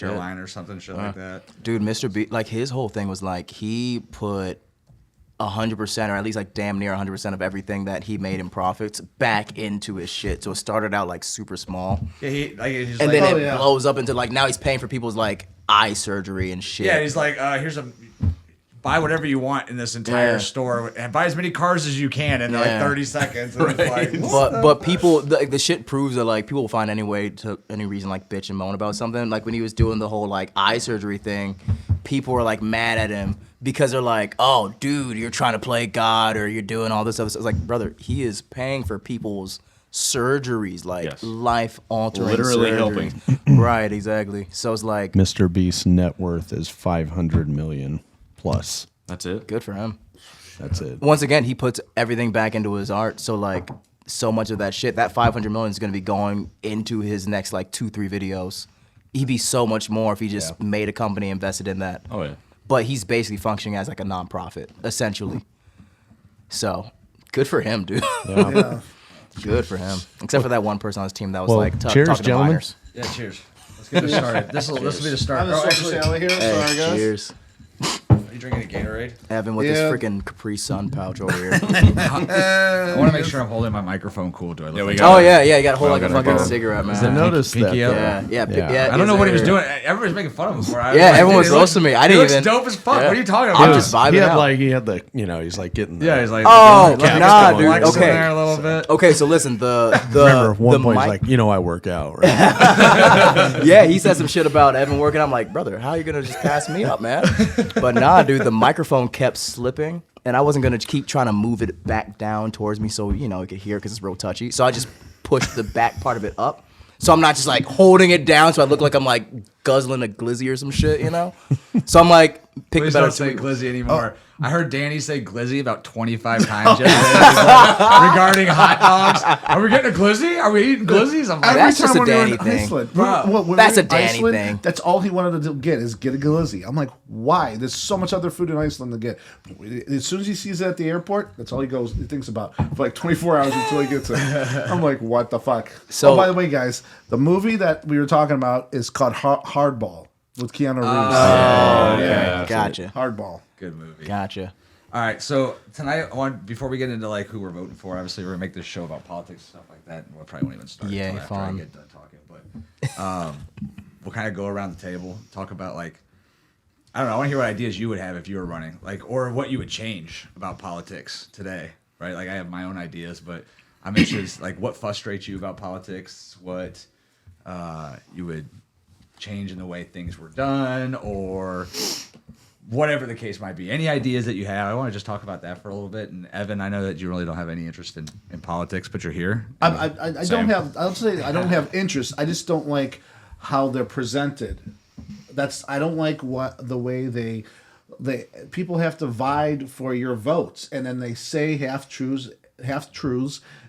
Carolina or something shit like that. Dude, Mr. B, like his whole thing was like he put 100% or at least like damn near 100% of everything that he made in profits back into his shit. So it started out like super small. Yeah, he's and like, then it blows up into like now he's paying for people's like eye surgery and shit. Yeah, he's like, buy whatever you want in this entire store and buy as many cars as you can in like 30 seconds. And it's like, but people, the shit proves that like people will find any reason like bitch and moan about something. Like when he was doing the whole like eye surgery thing, people were like mad at him because they're like, oh dude, you're trying to play God or you're doing all this other stuff. It's like, brother, he is paying for people's surgeries, like life altering, literally surgeries. helping. Right, exactly. So it's like Mr. Beast's net worth is 500 million plus. That's it. good for him. That's it. Once again, he puts everything back into his art. So like so much of that shit, that 500 million is going to be going into his next like 2-3 videos. He'd be so much more if he just made a company, invested in that. Oh yeah. But he's basically functioning as like a nonprofit, essentially. So good for him, dude. Yeah. Good for him. Except for that one person on his team that was Well, like cheers, talking to gentlemen. minors. yeah, cheers. Let's get this started. This will be the start. I'm a social salad here. Hey, Sorry, guys. cheers. Are you drinking a Gatorade? Evan with his freaking Capri Sun pouch over here. I want to make sure I'm holding my microphone cool. Do I look Yeah, we like got Oh yeah, you got to hold like a gotta fucking go. cigarette, man. I noticed pinky that. up? Yeah. I don't know what he was is doing. Everybody's making fun of him for it. Yeah, everyone was roasting me. I didn't He looks even. dope as fuck. Yeah. What are you talking I'm about? just vibing He had out. like he's like getting the, Yeah, he's like, Oh, like, nah, flexing dude. Okay. there a little bit. Okay, so listen, remember one the point he's mic- like, I work out, right? yeah, he said some shit about Evan working. I'm like, brother, how are you gonna just pass me up, man? But nah, dude, the microphone kept slipping, and I wasn't gonna keep trying to move it back down towards me so it could hear because it's real touchy. So I just pushed the back part of it up, so I'm not just like holding it down, so I look like I'm like guzzling a glizzy or some shit, So I'm like, pick Please the better. don't say glizzy anymore. I heard Danny say glizzy about 25 times yesterday regarding hot dogs. Are we getting a glizzy? Are we eating glizzies? I'm like, That's just a when we were Danny in thing. Iceland, Bro, when we that's were a in Danny Iceland, thing. That's all he wanted to get is get a glizzy. I'm like, why? There's so much other food in Iceland to get. As soon as he sees it at the airport, that's all he thinks about for like 24 hours until he gets it. I'm like, what the fuck? So- by the way, guys, the movie that we were talking about is called Hardball with Keanu Reeves. Yeah, gotcha, Hardball. good movie. gotcha. All right, so tonight, before we get into like who we're voting for, obviously we're gonna make this show about politics and stuff like that, and we'll probably won't even start Yay, until after fun. I get done talking. But we'll kind of go around the table, talk about like, I don't know, I want to hear what ideas you would have if you were running, like, or what you would change about politics today, right? Like, I have my own ideas, but I'm interested, like, what frustrates you about politics, what you would change in the way things were done, or whatever the case might be. Any ideas that you have? I want to just talk about that for a little bit. And Evan, I know that you really don't have any interest in politics, but you're here. I don't have. I'll say I don't have interest. I just don't like how they're presented. I don't like the way they people have to vie for your votes, and then they say half truths,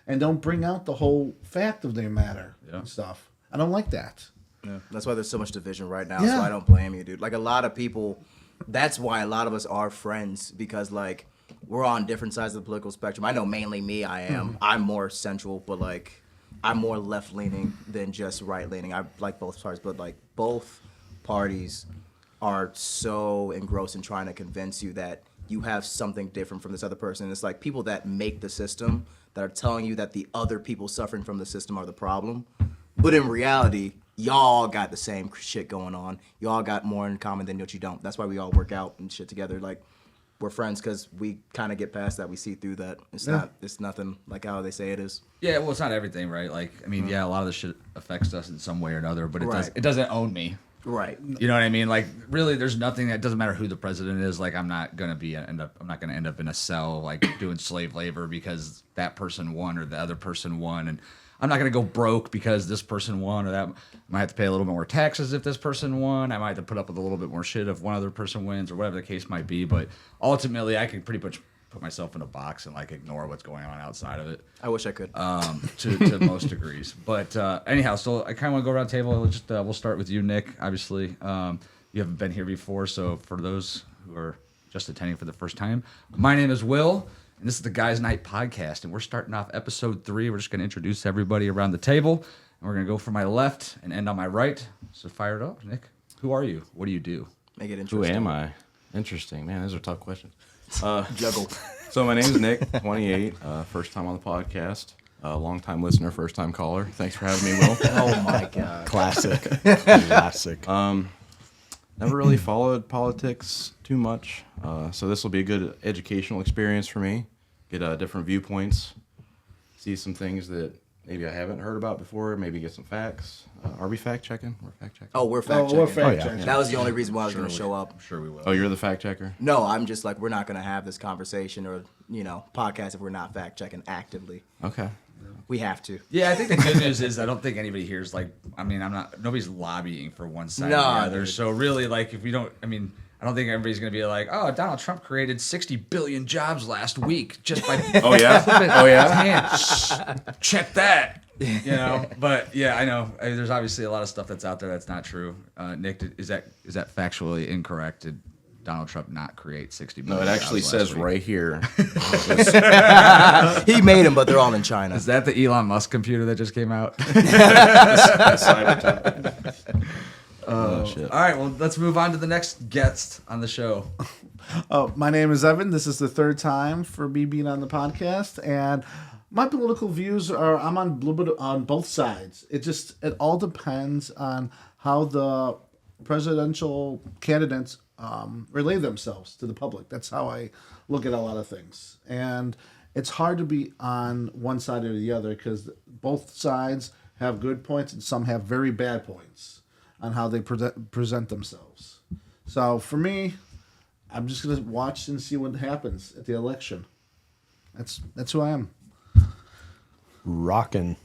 and don't bring out the whole fact of their matter and stuff. I don't like that. Yeah. That's why there's so much division right now. Yeah. So I don't blame you, dude. Like a lot of people, that's why a lot of us are friends because like we're on different sides of the political spectrum. I know mainly me, I am. I'm more central, but like I'm more left leaning than just right leaning. I like both parties, but like both parties are so engrossed in trying to convince you that you have something different from this other person. It's like people that make the system that are telling you that the other people suffering from the system are the problem. But in reality, y'all got the same shit going on. Y'all got more in common than what you don't. That's why we all work out and shit together. Like, we're friends because we kind of get past that. We see through that. It's nothing like how they say it is. Yeah, well, it's not everything, right? Like, I mean, yeah, a lot of this shit affects us in some way or another, but Right. it doesn't own me. Right. You know what I mean? Like, really, there's nothing that doesn't matter who the president is. Like, I'm not gonna end up in a cell like doing slave labor because that person won or the other person won, and I'm not gonna go broke because this person won or that. I might have to pay a little bit more taxes if this person won. I might have to put up with a little bit more shit if one other person wins or whatever the case might be. But ultimately, I can pretty much put myself in a box and like ignore what's going on outside of it. I wish I could. To most degrees. But anyhow, so I kind of want to go around the table. We'll start with you, Nick. Obviously, you haven't been here before, so for those who are just attending for the first time, my name is Will, and this is the Guys Night Podcast, and we're starting off episode 3. We're just going to introduce everybody around the table, and we're going to go from my left and end on my right. So fire it up, Nick. Who are you? What do you do? Make it Who interesting. am I? Interesting, man. Those are tough questions. Juggle. So my name's Nick, 28. First time on the podcast. Long time listener, first time caller. Thanks for having me, Will. Oh my god. Classic. Classic. Never really followed politics too much, so this will be a good educational experience for me. Get different viewpoints, see some things that maybe I haven't heard about before, maybe get some facts. Are we fact checking? We're fact checking. Oh, we're fact checking. We're fact yeah. checking. That was the only reason why I was going to show up. I'm sure we will. Oh, you're the fact checker? No, I'm just like, we're not going to have this conversation or, podcast if we're not fact checking actively. Okay. We have to. Yeah, I think the good news is I don't think anybody here is nobody's lobbying for one side or the other. dude. So really, like, if we don't, I don't think everybody's going to be like, oh, Donald Trump created 60 billion jobs last week just by Oh, yeah? Oh, yeah? check that. But yeah, I know. There's obviously a lot of stuff that's out there that's not true. Nick, is that factually incorrect? Did Donald Trump not create 60 No, billion it actually jobs says last week? right here. He made them, but they're all in China. Is that the Elon Musk computer that just came out? Oh, shit. All right, well, let's move on to the next guest on the show. My name is Evan. This is the third time for me being on the podcast, and my political views are I'm on a little bit on both sides. It all depends on how the presidential candidates relay themselves to the public. That's how I look at a lot of things, and it's hard to be on one side or the other because both sides have good points and some have very bad points on how they present themselves. So for me, I'm just gonna watch and see what happens at the election. That's who I am. Rockin'.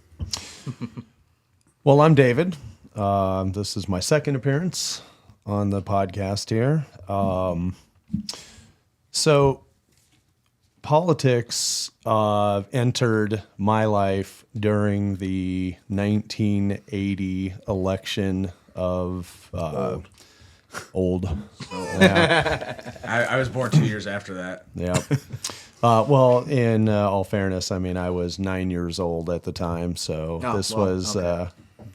Well, I'm David. This is my second appearance on the podcast here. So politics entered my life during the 1980 election of old. Yeah. I was born 2 years after that. Yeah. Well, in all fairness, I was 9 years old at the time, so this was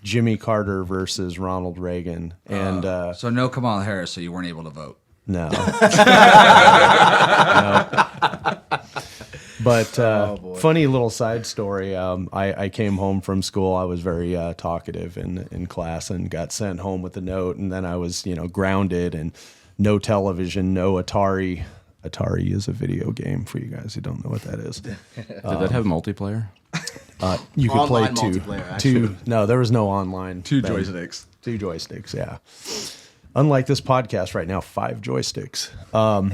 Jimmy Carter versus Ronald Reagan, and So no Kamala Harris, so you weren't able to vote. no. No. But funny little side story. I came home from school. I was very talkative in class and got sent home with a note. And then I was, grounded and no television, no Atari. Atari is a video game for you guys who don't know what that is. Did that have multiplayer? You could play Online two. multiplayer, actually. No, there was no online. Two then. joysticks. Two joysticks, yeah. Unlike this podcast right now, 5 joysticks.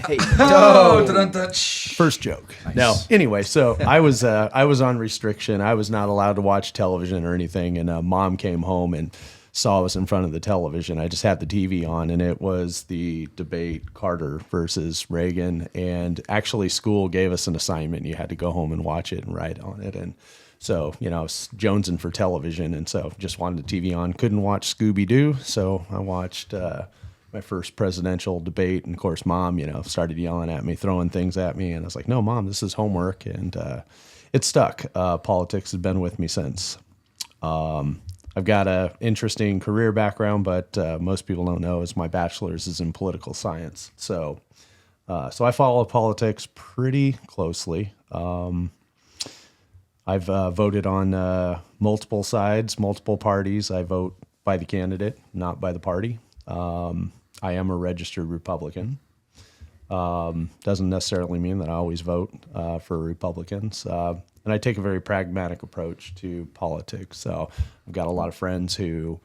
Hey, Oh, dun-dun-dun. First joke. No. Anyway, so I was on restriction. I was not allowed to watch television or anything. And Mom came home and saw us in front of the television. I just had the TV on, and it was the debate Carter versus Reagan. And actually, school gave us an assignment. You had to go home and watch it and write on it. And so, I was jonesing for television, and so just wanted the TV on. Couldn't watch Scooby-Doo, so I watched my first presidential debate. And, of course, Mom, started yelling at me, throwing things at me. And I was like, no, Mom, this is homework. And it stuck. Politics has been with me since. I've got an interesting career background, but most people don't know is my bachelor's is in political science. So I follow politics pretty closely. I've voted on multiple sides, multiple parties. I vote by the candidate, not by the party. I am a registered Republican. Doesn't necessarily mean that I always vote for Republicans. And I take a very pragmatic approach to politics. So I've got a lot of friends who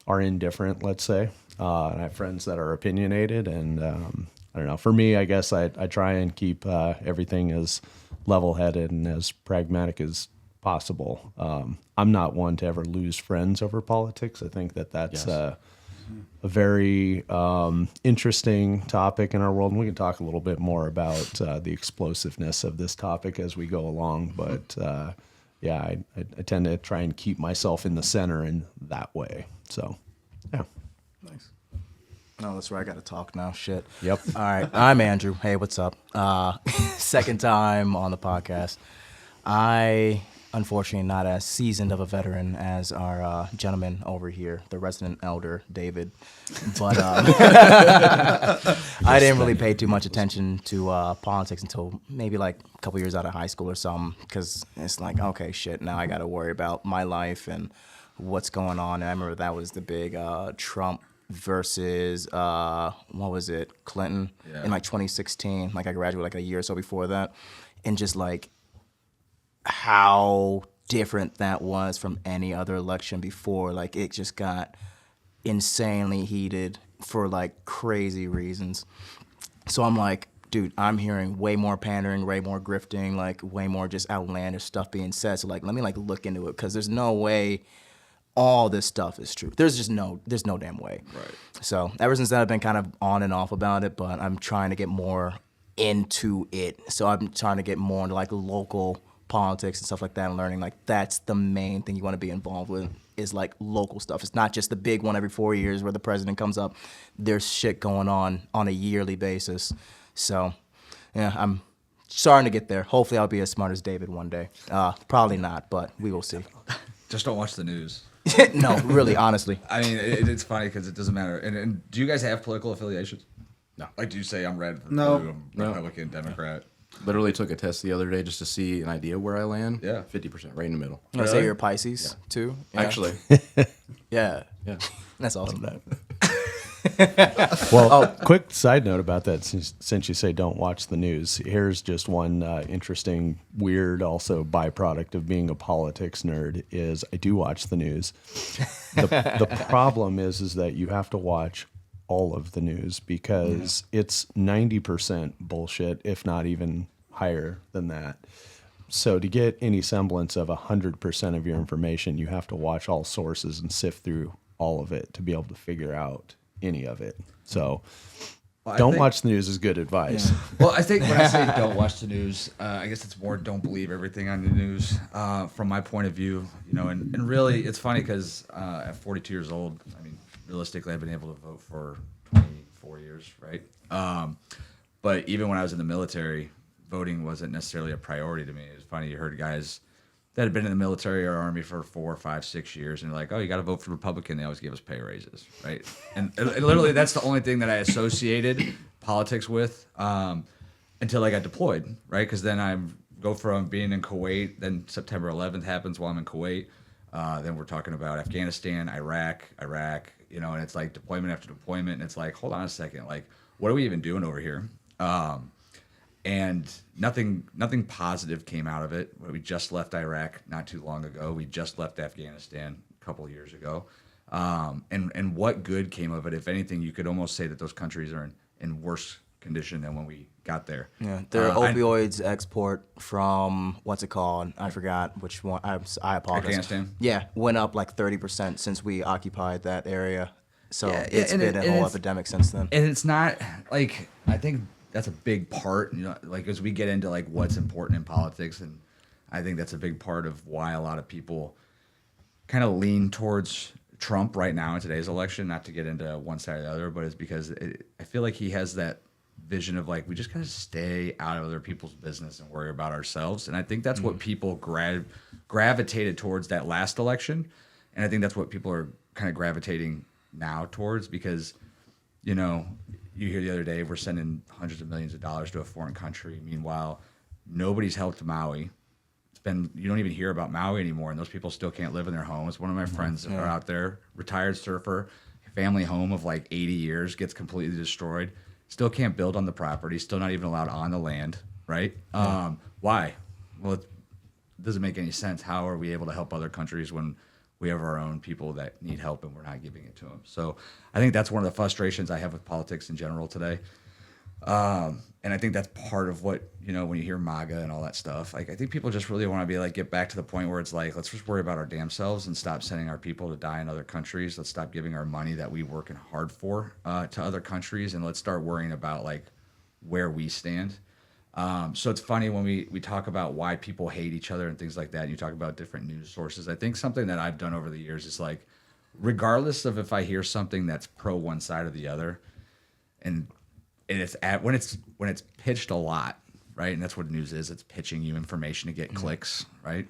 are indifferent, let's say. And I have friends that are opinionated. And I don't know. For me, I guess I try and keep everything as level-headed and as pragmatic as possible. I'm not one to ever lose friends over politics. I think that's a very interesting topic in our world, and we can talk a little bit more about the explosiveness of this topic as we go along. But I tend to try and keep myself in the center in that way. So, yeah. Nice. No, that's right. I got to talk now. Shit. Yep. All right. I'm Andrew. Hey, what's up? Second time on the podcast. I unfortunately not as seasoned of a veteran as our gentleman over here, the resident elder, David. But I didn't really pay too much attention to politics until maybe like a couple years out of high school or something, because it's like, okay, shit, now I got to worry about my life and what's going on. And I remember that was the big Trump versus what was it, Clinton in like 2016. Like I graduated like a year or so before that, and just like how different that was from any other election before. Like it just got insanely heated for like crazy reasons. So I'm like, dude, I'm hearing way more pandering, way more grifting, like way more just outlandish stuff being said. So like, let me like look into it, because there's no way all this stuff is true. There's no damn way. Right. So ever since then, I've been kind of on and off about it, but I'm trying to get more into it. So I'm trying to get more into like local politics and stuff like that, and learning like that's the main thing you want to be involved with, is like local stuff. It's not just the big one every 4 years where the president comes up. There's shit going on a yearly basis. So yeah, I'm starting to get there. Hopefully I'll be as smart as David one day. Probably not, but we will see. Just don't watch the news. No, really, honestly. I mean, it's funny because it doesn't matter. And do you guys have political affiliations? No. Like, do you say I'm red, No. blue, I'm Republican, Democrat? Literally took a test the other day just to see an idea where I land. Yeah. 50%, right in the middle. I say you're a Pisces too. Yeah. Actually, Yeah. yeah. That's awesome. Well, quick side note about that, since you say don't watch the news, here's just one interesting, weird, also byproduct of being a politics nerd is I do watch the news. The problem is that you have to watch all of the news, because it's 90% bullshit, if not even higher than that. So to get any semblance of 100% of your information, you have to watch all sources and sift through all of it to be able to figure out any of it. So don't watch the news is good advice. Yeah. Well, I think when I say don't watch the news, I guess it's more don't believe everything on the news. From my point of view, and really, it's funny because at 42 years old, I mean, realistically, I've been able to vote for 24 years, right? But even when I was in the military, voting wasn't necessarily a priority to me. It was funny, you heard guys that had been in the military or army for 4, 5, 6 years, and they're like, oh, you got to vote for Republican. They always give us pay raises, right? And literally, that's the only thing that I associated politics with until I got deployed, right? Because then I go from being in Kuwait, then September 11th happens while I'm in Kuwait. Then we're talking about Afghanistan, Iraq, and it's like deployment after deployment, and it's like, hold on a second, like, what are we even doing over here? And nothing positive came out of it. We just left Iraq not too long ago. We just left Afghanistan a couple of years ago. And what good came of it? If anything, you could almost say that those countries are in worse condition than when we got there. Yeah, their opioids export from, what's it called? I forgot which one. I apologize. Afghanistan? Yeah, went up like 30% since we occupied that area. So Yeah, it's been a whole epidemic since then. And it's not like, I think that's a big part, like as we get into like what's important in politics, and I think that's a big part of why a lot of people kind of lean towards Trump right now in today's election, not to get into one side or the other, but it's because I feel like he has that vision of like, we just got to stay out of other people's business and worry about ourselves. And I think that's what people gravitated towards that last election. And I think that's what people are kind of gravitating now towards, because, you hear the other day, we're sending hundreds of millions of dollars to a foreign country. Meanwhile, nobody's helped Maui. You don't even hear about Maui anymore, and those people still can't live in their homes. One of my friends are out there, retired surfer, family home of like 80 years, gets completely destroyed. Still can't build on the property, still not even allowed on the land, right? Why? Well, it doesn't make any sense. How are we able to help other countries when we have our own people that need help and we're not giving it to them? So I think that's one of the frustrations I have with politics in general today. And I think that's part of what, when you hear MAGA and all that stuff, like I think people just really want to be like, get back to the point where it's like, let's just worry about our damn selves and stop sending our people to die in other countries. Let's stop giving our money that we working hard for to other countries, and let's start worrying about like where we stand. So it's funny when we talk about why people hate each other and things like that, and you talk about different news sources. I think something that I've done over the years is like, regardless of if I hear something that's pro one side or the other, and it's when it's pitched a lot, right? And that's what news is. It's pitching you information to get clicks, right?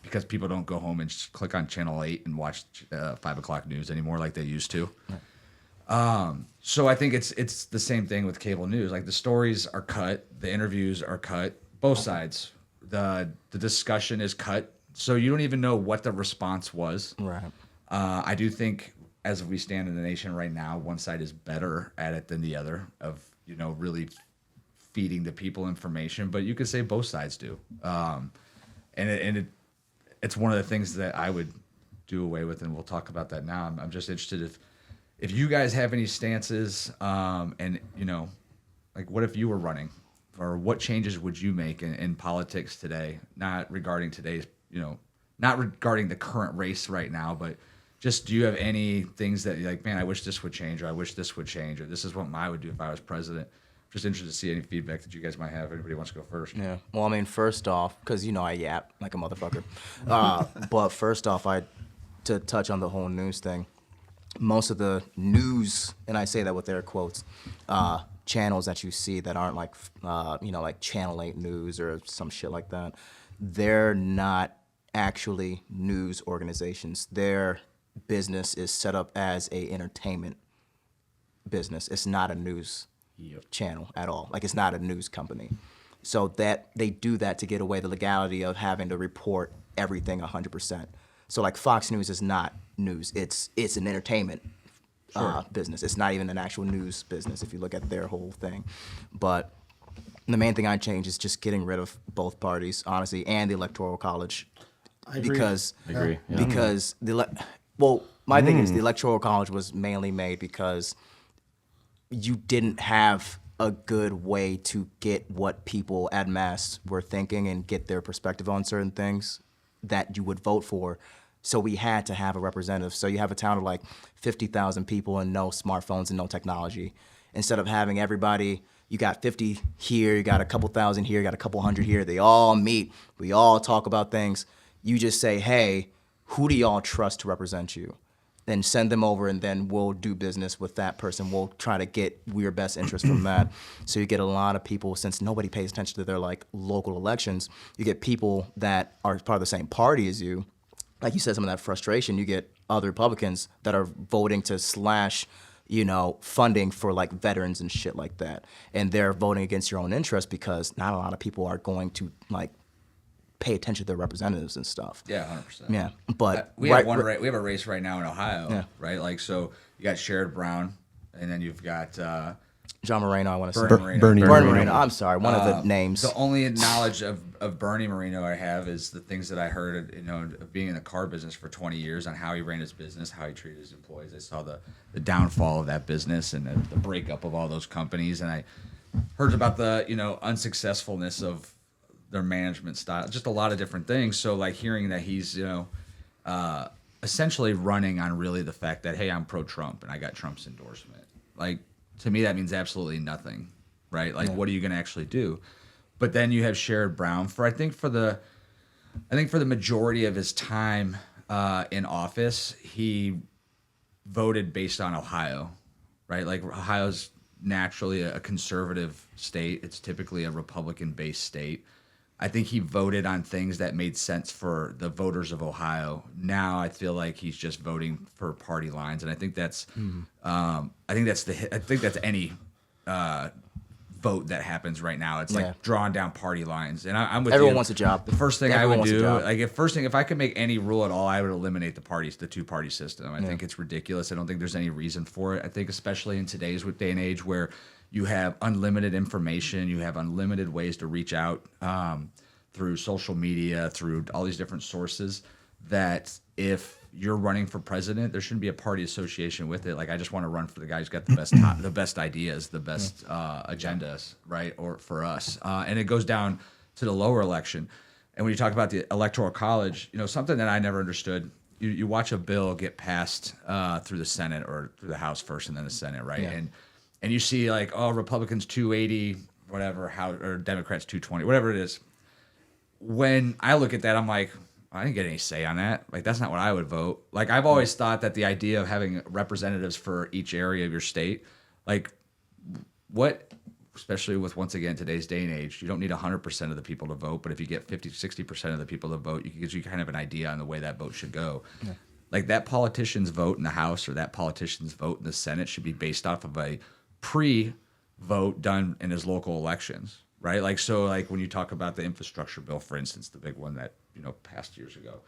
Because people don't go home and just click on channel 8 and watch 5 o'clock news anymore like they used to. So I think it's the same thing with cable news. Like the stories are cut, the interviews are cut, both sides. The discussion is cut, so you don't even know what the response was. Right. I do think, as we stand in the nation right now, one side is better at it than the other of really feeding the people information. But you could say both sides do, it's one of the things that I would do away with, and we'll talk about that now. I'm just interested if you guys have any stances, and like what if you were running, or what changes would you make in politics today? Not regarding today's, not regarding the current race right now, but just do you have any things that you're like, man, I wish this would change, or I wish this would change, or this is what I would do if I was president? Just interested to see any feedback that you guys might have. Anybody wants to go first? Yeah. Well, I mean, first off, because I yap like a motherfucker. But first off, to touch on the whole news thing, most of the news, and I say that with air quotes, channels that you see that aren't like, like Channel 8 News or some shit like that, they're not actually news organizations. Their business is set up as a entertainment business. It's not a news channel at all. Like, it's not a news company. So that they do that to get away the legality of having to report everything 100%. So like Fox News is not news. It's an entertainment business. It's not even an actual news business if you look at their whole thing. But the main thing I'd change is just getting rid of both parties, honestly, and the Electoral College. I agree. Because I agree. Yeah. because my thing is the Electoral College was mainly made because you didn't have a good way to get what people en masse were thinking and get their perspective on certain things that you would vote for. So we had to have a representative. So you have a town of like 50,000 people and no smartphones and no technology. Instead of having everybody, you got 50 here, you got a couple thousand here, you got a couple hundred here. They all meet. We all talk about things. You just say, hey, who do y'all trust to represent you? Then send them over, and then we'll do business with that person. We'll try to get your best interest from that. So you get a lot of people, since nobody pays attention to their like local elections, you get people that are part of the same party as you. Like you said, some of that frustration, you get other Republicans that are voting to slash, funding for like veterans and shit like that. And they're voting against your own interest because not a lot of people are going to like pay attention to their representatives and stuff. Yeah, 100%. Yeah, but we have we have a race right now in Ohio, Yeah. right? Like, so you got Sherrod Brown, and then you've got John Moreno, I want to say. Bernie Bernie Bernie Moreno. Moreno. I'm sorry, one of the names. The only knowledge of Bernie Moreno I have is the things that I heard, of being in the car business for 20 years, on how he ran his business, how he treated his employees. I saw the downfall of that business and the breakup of all those companies, and I heard about the unsuccessfulness of their management style, just a lot of different things. So like hearing that he's essentially running on really the fact that, hey, I'm pro-Trump and I got Trump's endorsement. Like, to me, that means absolutely nothing, right? Like, what are you going to actually do? But then you have Sherrod Brown for the majority of his time in office, he voted based on Ohio, right? Like, Ohio's naturally a conservative state. It's typically a Republican-based state. I think he voted on things that made sense for the voters of Ohio. Now I feel like he's just voting for party lines, and I think that's that's any vote that happens right now. It's like drawing down party lines, and I'm with you. Everyone wants a job. The first thing Everyone I would wants a do, if I could make any rule at all, I would eliminate the two-party system. I think it's ridiculous. I don't think there's any reason for it. I think especially in today's day and age where you have unlimited information, you have unlimited ways to reach out through social media, through all these different sources, that if you're running for president, there shouldn't be a party association with it. Like, I just want to run for the guy who's got the best the best ideas, the best agendas, right? Or for us, and it goes down to the lower election. And when you talk about the Electoral College, something that I never understood. You watch a bill get passed through the Senate or through the House first, and then the Senate, right? Yeah. And you see like, oh, Republicans 280, whatever, or Democrats 220, whatever it is. When I look at that, I'm like, I didn't get any say on that. Like, that's not what I would vote. Like, I've always thought that the idea of having representatives for each area of your state, like, what especially with, once again, today's day and age, you don't need 100% of the people to vote, but if you get 50, 60% of the people to vote, it gives you kind of an idea on the way that vote should go. Yeah. Like that politician's vote in the House or that politician's vote in the Senate should be based off of a pre-vote done in his local elections, right? Like, so like when you talk about the infrastructure bill, for instance, the big one that, passed years ago,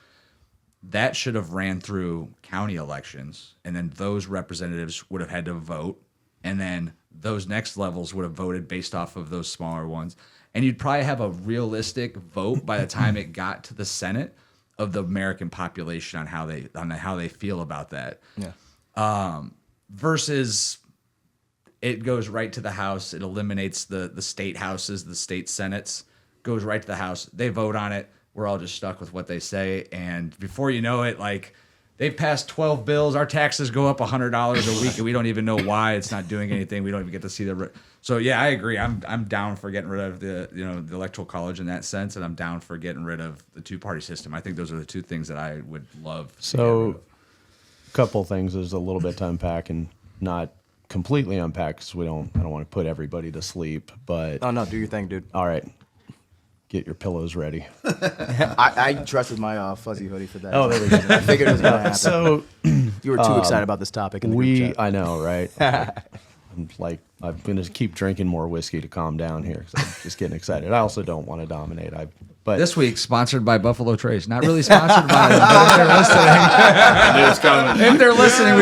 that should have ran through county elections, and then those representatives would have had to vote, and then those next levels would have voted based off of those smaller ones. And you'd probably have a realistic vote by the time it got to the Senate of the American population on how they feel about that. Yeah. Versus it goes right to the House. It eliminates the state houses, the state senates, goes right to the House. They vote on it. We're all just stuck with what they say. And before you know it, like, they've passed 12 bills. Our taxes go up $100 a week, and we don't even know why. It's not doing anything. We don't even get to see the. So yeah, I agree. I'm down for getting rid of the the electoral college in that sense, and I'm down for getting rid of the two-party system. I think those are the two things that I would love. So, a couple things. There's a little bit to unpack, and not completely unpack because I don't want to put everybody to sleep. But Oh no, do your thing, dude. all right, get your pillows ready. I trusted my fuzzy hoodie for that. Oh, there we go. I figured it was gonna happen. So You were too excited about this topic in the group chat. I know, right? I'm going to keep drinking more whiskey to calm down here because I'm just getting excited. I also don't want to dominate. But This week, sponsored by Buffalo Trace. Not really sponsored by them, but if they're listening, if they're listening,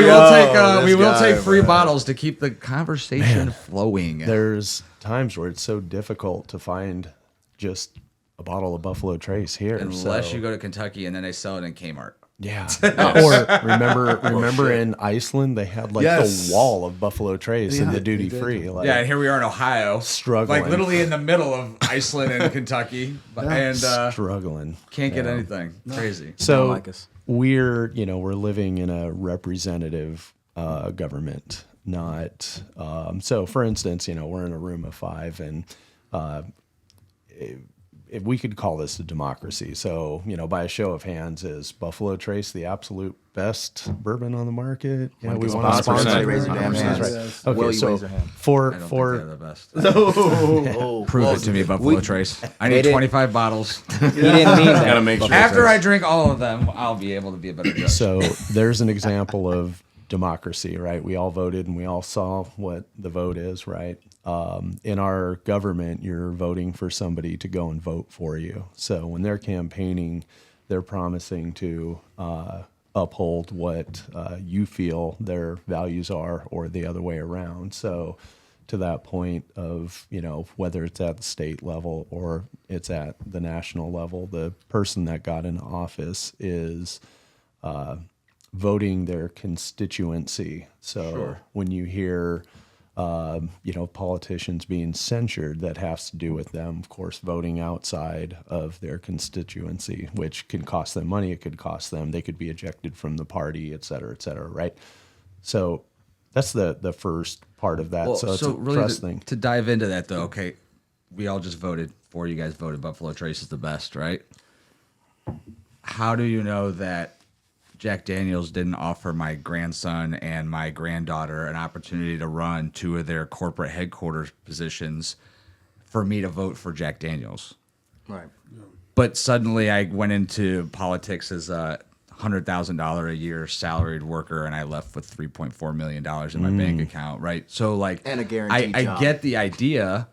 we will take free bottles to keep the conversation flowing. there's times where it's so difficult to find just a bottle of Buffalo Trace here. Unless so, you go to Kentucky and then they sell it in Kmart. yeah. Or remember in Iceland they had like Yes. the wall of Buffalo Trace in Yeah, the they duty did. free. Like, Yeah, and here we are in Ohio, Struggling. like literally in the middle of Iceland and Kentucky, and struggling. can't get Yeah. anything. Crazy. So Don't like us. we're living in a representative government, not so. For instance, we're in a room of 5, and if we could call this a democracy. So by a show of hands, is Buffalo Trace the absolute best bourbon on the market? Yeah, we want to sponsor. Somebody raise your damn 100%. hands. Yes. Okay, Will you so raise your hand? for I don't think they're for the best. Oh, Prove it to me, Buffalo Trace. I need didn't- 25 bottles. He didn't mean that. Gotta make sure. After I drink all of them, I'll be able to be a better judge. so there's an example of democracy, right? We all voted and we all saw what the vote is, right? In our government, you're voting for somebody to go and vote for you. So when they're campaigning, they're promising to uphold what you feel their values are, or the other way around. So to that point of, whether it's at the state level or it's at the national level, the person that got in office is voting their constituency. So when you hear, politicians being censured, that has to do with them, of course, voting outside of their constituency, which can cost them money. It could cost them, they could be ejected from the party, et cetera, right? So that's the first part of that. Well, so it's a really trust thing. to dive into that, though, okay, we all just voted. 4 you guys voted Buffalo Trace is the best, right? How do you know that Jack Daniels didn't offer my grandson and my granddaughter an opportunity to run 2 of their corporate headquarters positions for me to vote for Jack Daniels? Right. But suddenly I went into politics as a $100,000 a year salaried worker, and I left with $3.4 million in my bank account, right? So like, And a guaranteed I job. get the idea,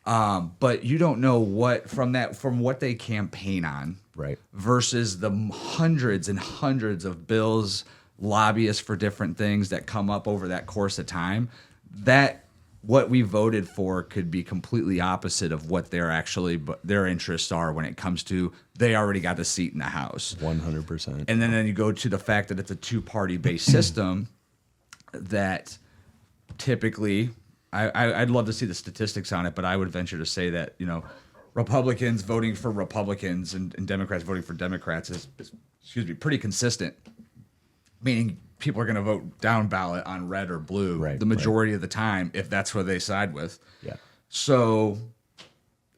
but you don't know what from what they campaign on, Right. versus the hundreds and hundreds of bills, lobbyists for different things that come up over that course of time, that what we voted for could be completely opposite of what their interests are when it comes to they already got the seat in the House. 100%. And then you go to the fact that it's a 2-party based system that typically, I'd love to see the statistics on it, but I would venture to say that, Republicans voting for Republicans and Democrats voting for Democrats is pretty consistent. Meaning people are going to vote down ballot on red or blue Right, the majority of the time if that's what they side with. Yeah. So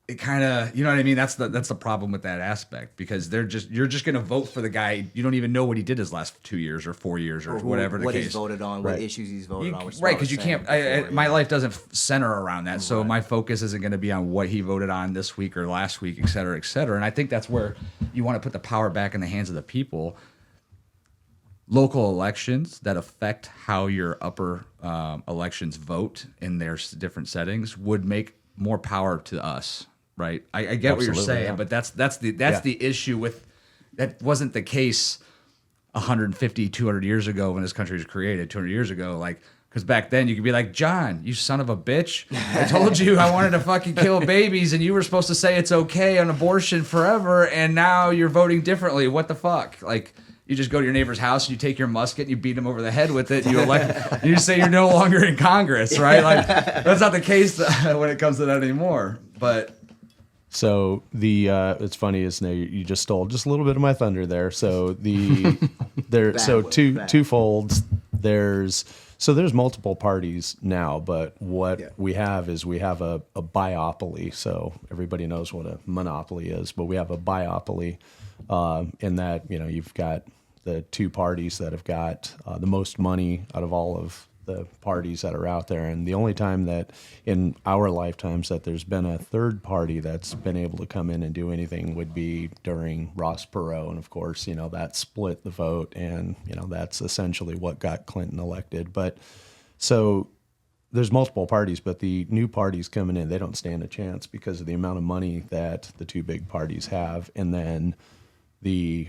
it kind of, you know what I mean? That's the problem with that aspect, because you're just going to vote for the guy. You don't even know what he did his last 2 years or 4 years or whatever the what case. he's voted on, what issues he's voted on. Right, because you can't. My life doesn't center around that, so my focus isn't going to be on what he voted on this week or last week, et cetera, et cetera. And I think that's where you want to put the power back in the hands of the people. Local elections that affect how your upper elections vote in their different settings would make more power to us. Right, I get what you're saying, but that's the issue with that. Wasn't the case 150, 200 years ago when this country was created. 200 years ago, like, because back then you could be like, John, you son of a bitch, I told you I wanted to fucking kill babies, and you were supposed to say it's okay on abortion forever, and now you're voting differently. What the fuck? Like, you just go to your neighbor's house and you take your musket and you beat him over the head with it. And you elect, and you say you're no longer in Congress, right? Like, that's not the case when it comes to that anymore. But so it's funny is you just stole just a little bit of my thunder there. So twofold. There's multiple parties now, but what we have is we have a biopoly. So everybody knows what a monopoly is, but we have a biopoly in that, you've got the two parties that have got the most money out of all of the parties that are out there. And the only time that in our lifetimes that there's been a third party that's been able to come in and do anything would be during Ross Perot. And of course, that split the vote, and, that's essentially what got Clinton elected. But so there's multiple parties, but the new parties coming in, they don't stand a chance because of the amount of money that the two big parties have. And then the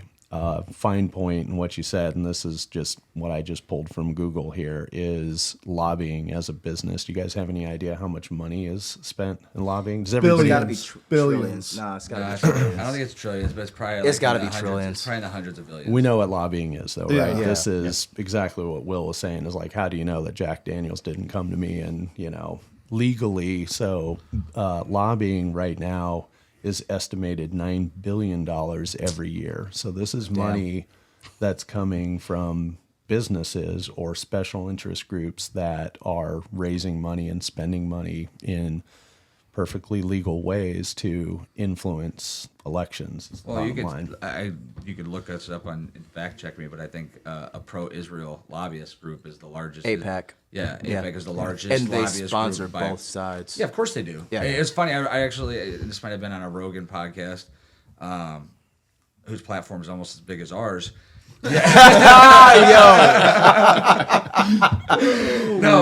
fine point in what you said, and this is just what I just pulled from Google here, is lobbying as a business. Do you guys have any idea how much money is spent in lobbying? Does everybody? Billions. Billions. Nah, it's gotta be trillions. I don't think it's trillions, but it's probably. It's gotta be hundreds. trillions. It's probably in the hundreds of billions. We know what lobbying is, though, right? Yeah. This is exactly what Will was saying. Is like, how do you know that Jack Daniels didn't come to me and legally? So lobbying right now is estimated $9 billion every year. So this is money that's coming from businesses or special interest groups that are raising money and spending money in perfectly legal ways to influence elections. Well, you could look us up on and fact check me, but I think a pro-Israel lobbyist group is the largest. AIPAC. Yeah, AIPAC is the largest. And they lobbyist sponsor group both sides. Yeah, of course they do. Yeah. It's funny. I actually, this might have been on a Rogan podcast, whose platform is almost as big as ours. No,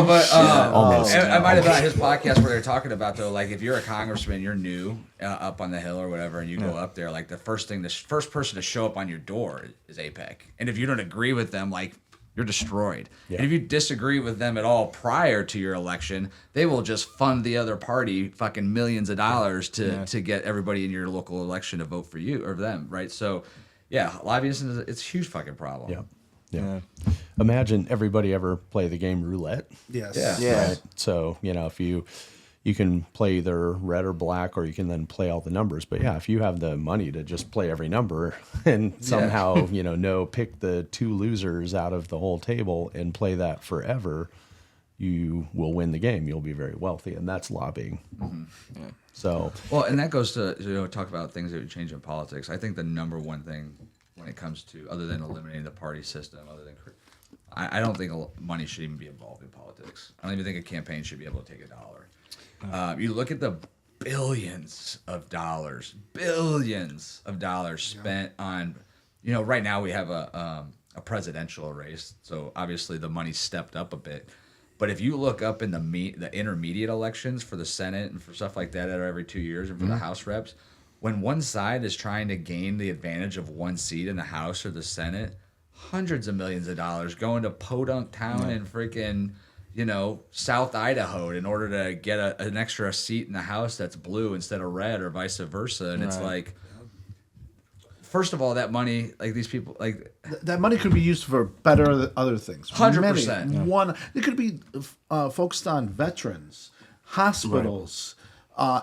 but I might have been on his podcast where they're talking about, though, like, if you're a congressman, you're new up on the Hill or whatever, and you go up there, like, the first person to show up on your door is AIPAC. And if you don't agree with them, like, you're destroyed. Yeah. And if you disagree with them at all prior to your election, they will just fund the other party fucking millions of dollars to get everybody in your local election to vote for you or them, right? So, yeah, lobbyism it's a huge fucking problem. Yeah. Imagine everybody ever play the game roulette. Yes. Yeah. Right? So, if you can play either red or black, or you can then play all the numbers. But yeah, if you have the money to just play every number and somehow, pick the two losers out of the whole table and play that forever, you will win the game. You'll be very wealthy, and that's lobbying. Mm-hmm. Yeah. So, well, and that goes to talk about things that would change in politics. I think the number one thing when it comes to, other than eliminating the party system, I don't think money should even be involved in politics. I don't even think a campaign should be able to take $1. You look at the billions of dollars spent on, right now we have a presidential race, so obviously the money stepped up a bit. But if you look up in the intermediate elections for the Senate and for stuff like that are every 2 years, and for the House reps, when one side is trying to gain the advantage of one seat in the House or the Senate, hundreds of millions of dollars going to Podunk Town and freaking, South Idaho in order to get an extra seat in the House that's blue instead of red, or vice versa. And it's like, first of all, that money, like, these people, like, that money could be used for better other things. 100%. One, it could be focused on veterans, hospitals,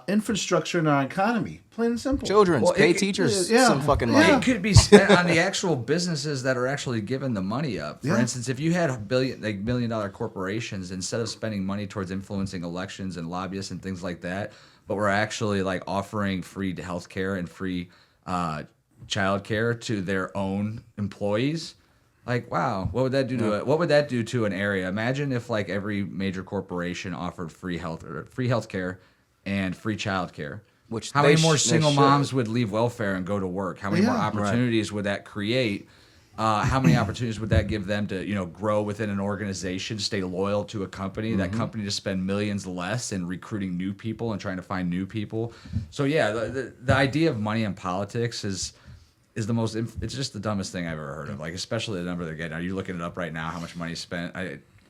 infrastructure in our economy. Plain and simple. Children's, Well, pay it- teachers yeah. some fucking money. Yeah. It could be spent on the actual businesses that are actually giving the money up. For Yeah. instance, if you had $1 million corporations, instead of spending money towards influencing elections and lobbyists and things like that, but we're actually like offering free healthcare and free childcare to their own employees. Like, wow, what would that do to it? What would that do to an area? Imagine if like every major corporation offered free healthcare and free childcare. Which How they many more sh- they single should. moms would leave welfare and go to work? How many more Yeah. opportunities would that create? How many opportunities would that give them to, grow within an organization, stay loyal to a company, that company to spend millions less in recruiting new people and trying to find new people? So yeah, the idea of money in politics is the most. It's just the dumbest thing I've ever heard of. Like, especially the number they're getting. Are you looking it up right now? How much money is spent?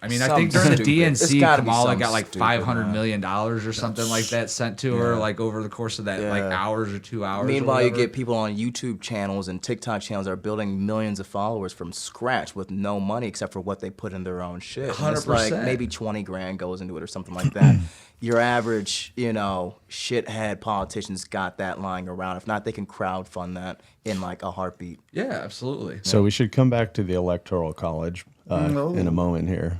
I mean, I think during the Something stupid. It's DNC, gotta be Kamala something got like stupid, $500 man. million or something like that sent to her, like over the course of that, like Yeah. hours or 2 hours. Meanwhile, or you whatever. get people on YouTube channels and TikTok channels that are building millions of followers from scratch with no money except for what they put in their own shit. And it's like 100%. maybe 20 grand goes into it or something like that. Your average, shithead politicians got that lying around. If not, they can crowdfund that in like a heartbeat. Yeah, absolutely. So we should come back to the Electoral College in a moment here,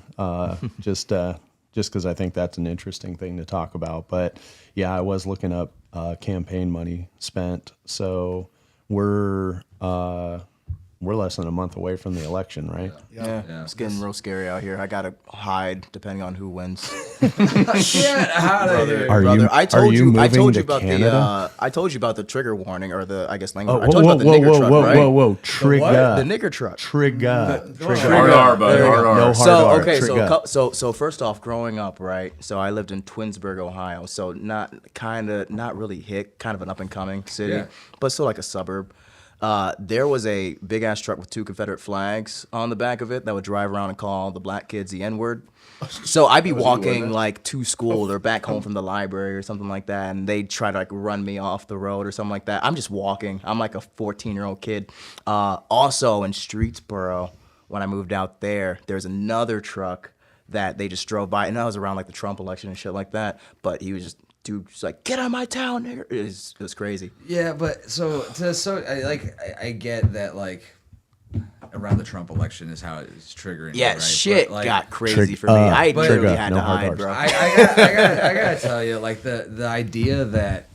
just because I think that's an interesting thing to talk about. But yeah, I was looking up campaign money spent. So we're less than a month away from the election, right? Yeah. It's getting real scary out here. I gotta hide depending on who wins. Get out of here. Are Brother, you I told you moving to about Canada? I told you about the trigger warning or the language. Oh, I told you about the nigger truck, right? whoa! Trigger, The nigger truck. trigger. Hard R, bud. There you Hard go. R. No hard So R, okay, trigger. so first off, growing up, right? So I lived in Twinsburg, Ohio. So not really hit, kind of an up and coming city, Yeah. but still like a suburb. There was a big ass truck with 2 Confederate flags on the back of it that would drive around and call the black kids the N word. So I'd be walking like to school or back home from the library or something like that, and they'd try to like run me off the road or something like that. I'm just walking. I'm like a 14-year-old kid. Also in Streetsboro, when I moved out there's another truck that they just drove by, and that was around like the Trump election and shit like that. But he was just like, get out of my town, nigga. It was crazy. Yeah, but I get that like around the Trump election is how it's triggering. Yeah, you, right? shit But, like, got crazy for me. I but- literally had no to hard hide, Rs. bro. I gotta tell you, like the idea that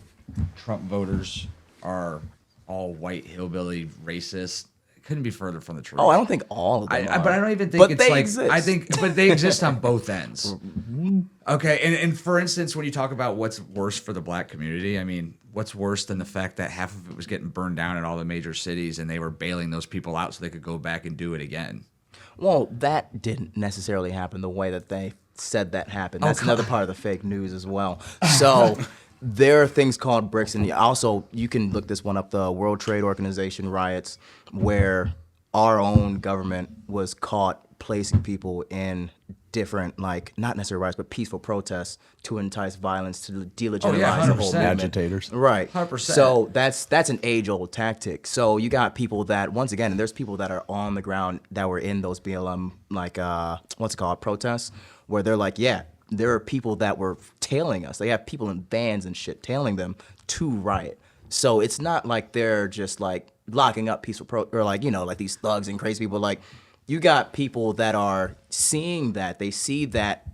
Trump voters are all white hillbilly racist couldn't be further from the truth. Oh, I don't think all of them But I are. don't even think But it's they like exist. but they exist on both ends. Okay, and for instance, when you talk about what's worse for the black community, I mean, what's worse than the fact that half of it was getting burned down in all the major cities, and they were bailing those people out so they could go back and do it again? Well, that didn't necessarily happen the way that they said that happened. That's another part of the fake news as well. So there are things called bricks, and also you can look this one up, the World Trade Organization riots, where our own government was caught placing people in different, like, not necessarily riots, but peaceful protests to entice violence, to delegitimize the whole 100%. movement. Agitators. Right. 100%. So that's an age-old tactic. So you got people that, once again, and there's people that are on the ground that were in those BLM, like, what's it called, protests, where they're like, yeah, there are people that were tailing us. They have people in vans and shit tailing them to riot. So it's not like they're just like locking up peaceful or like, like these thugs and crazy people. Like, you got people that are seeing that. They see that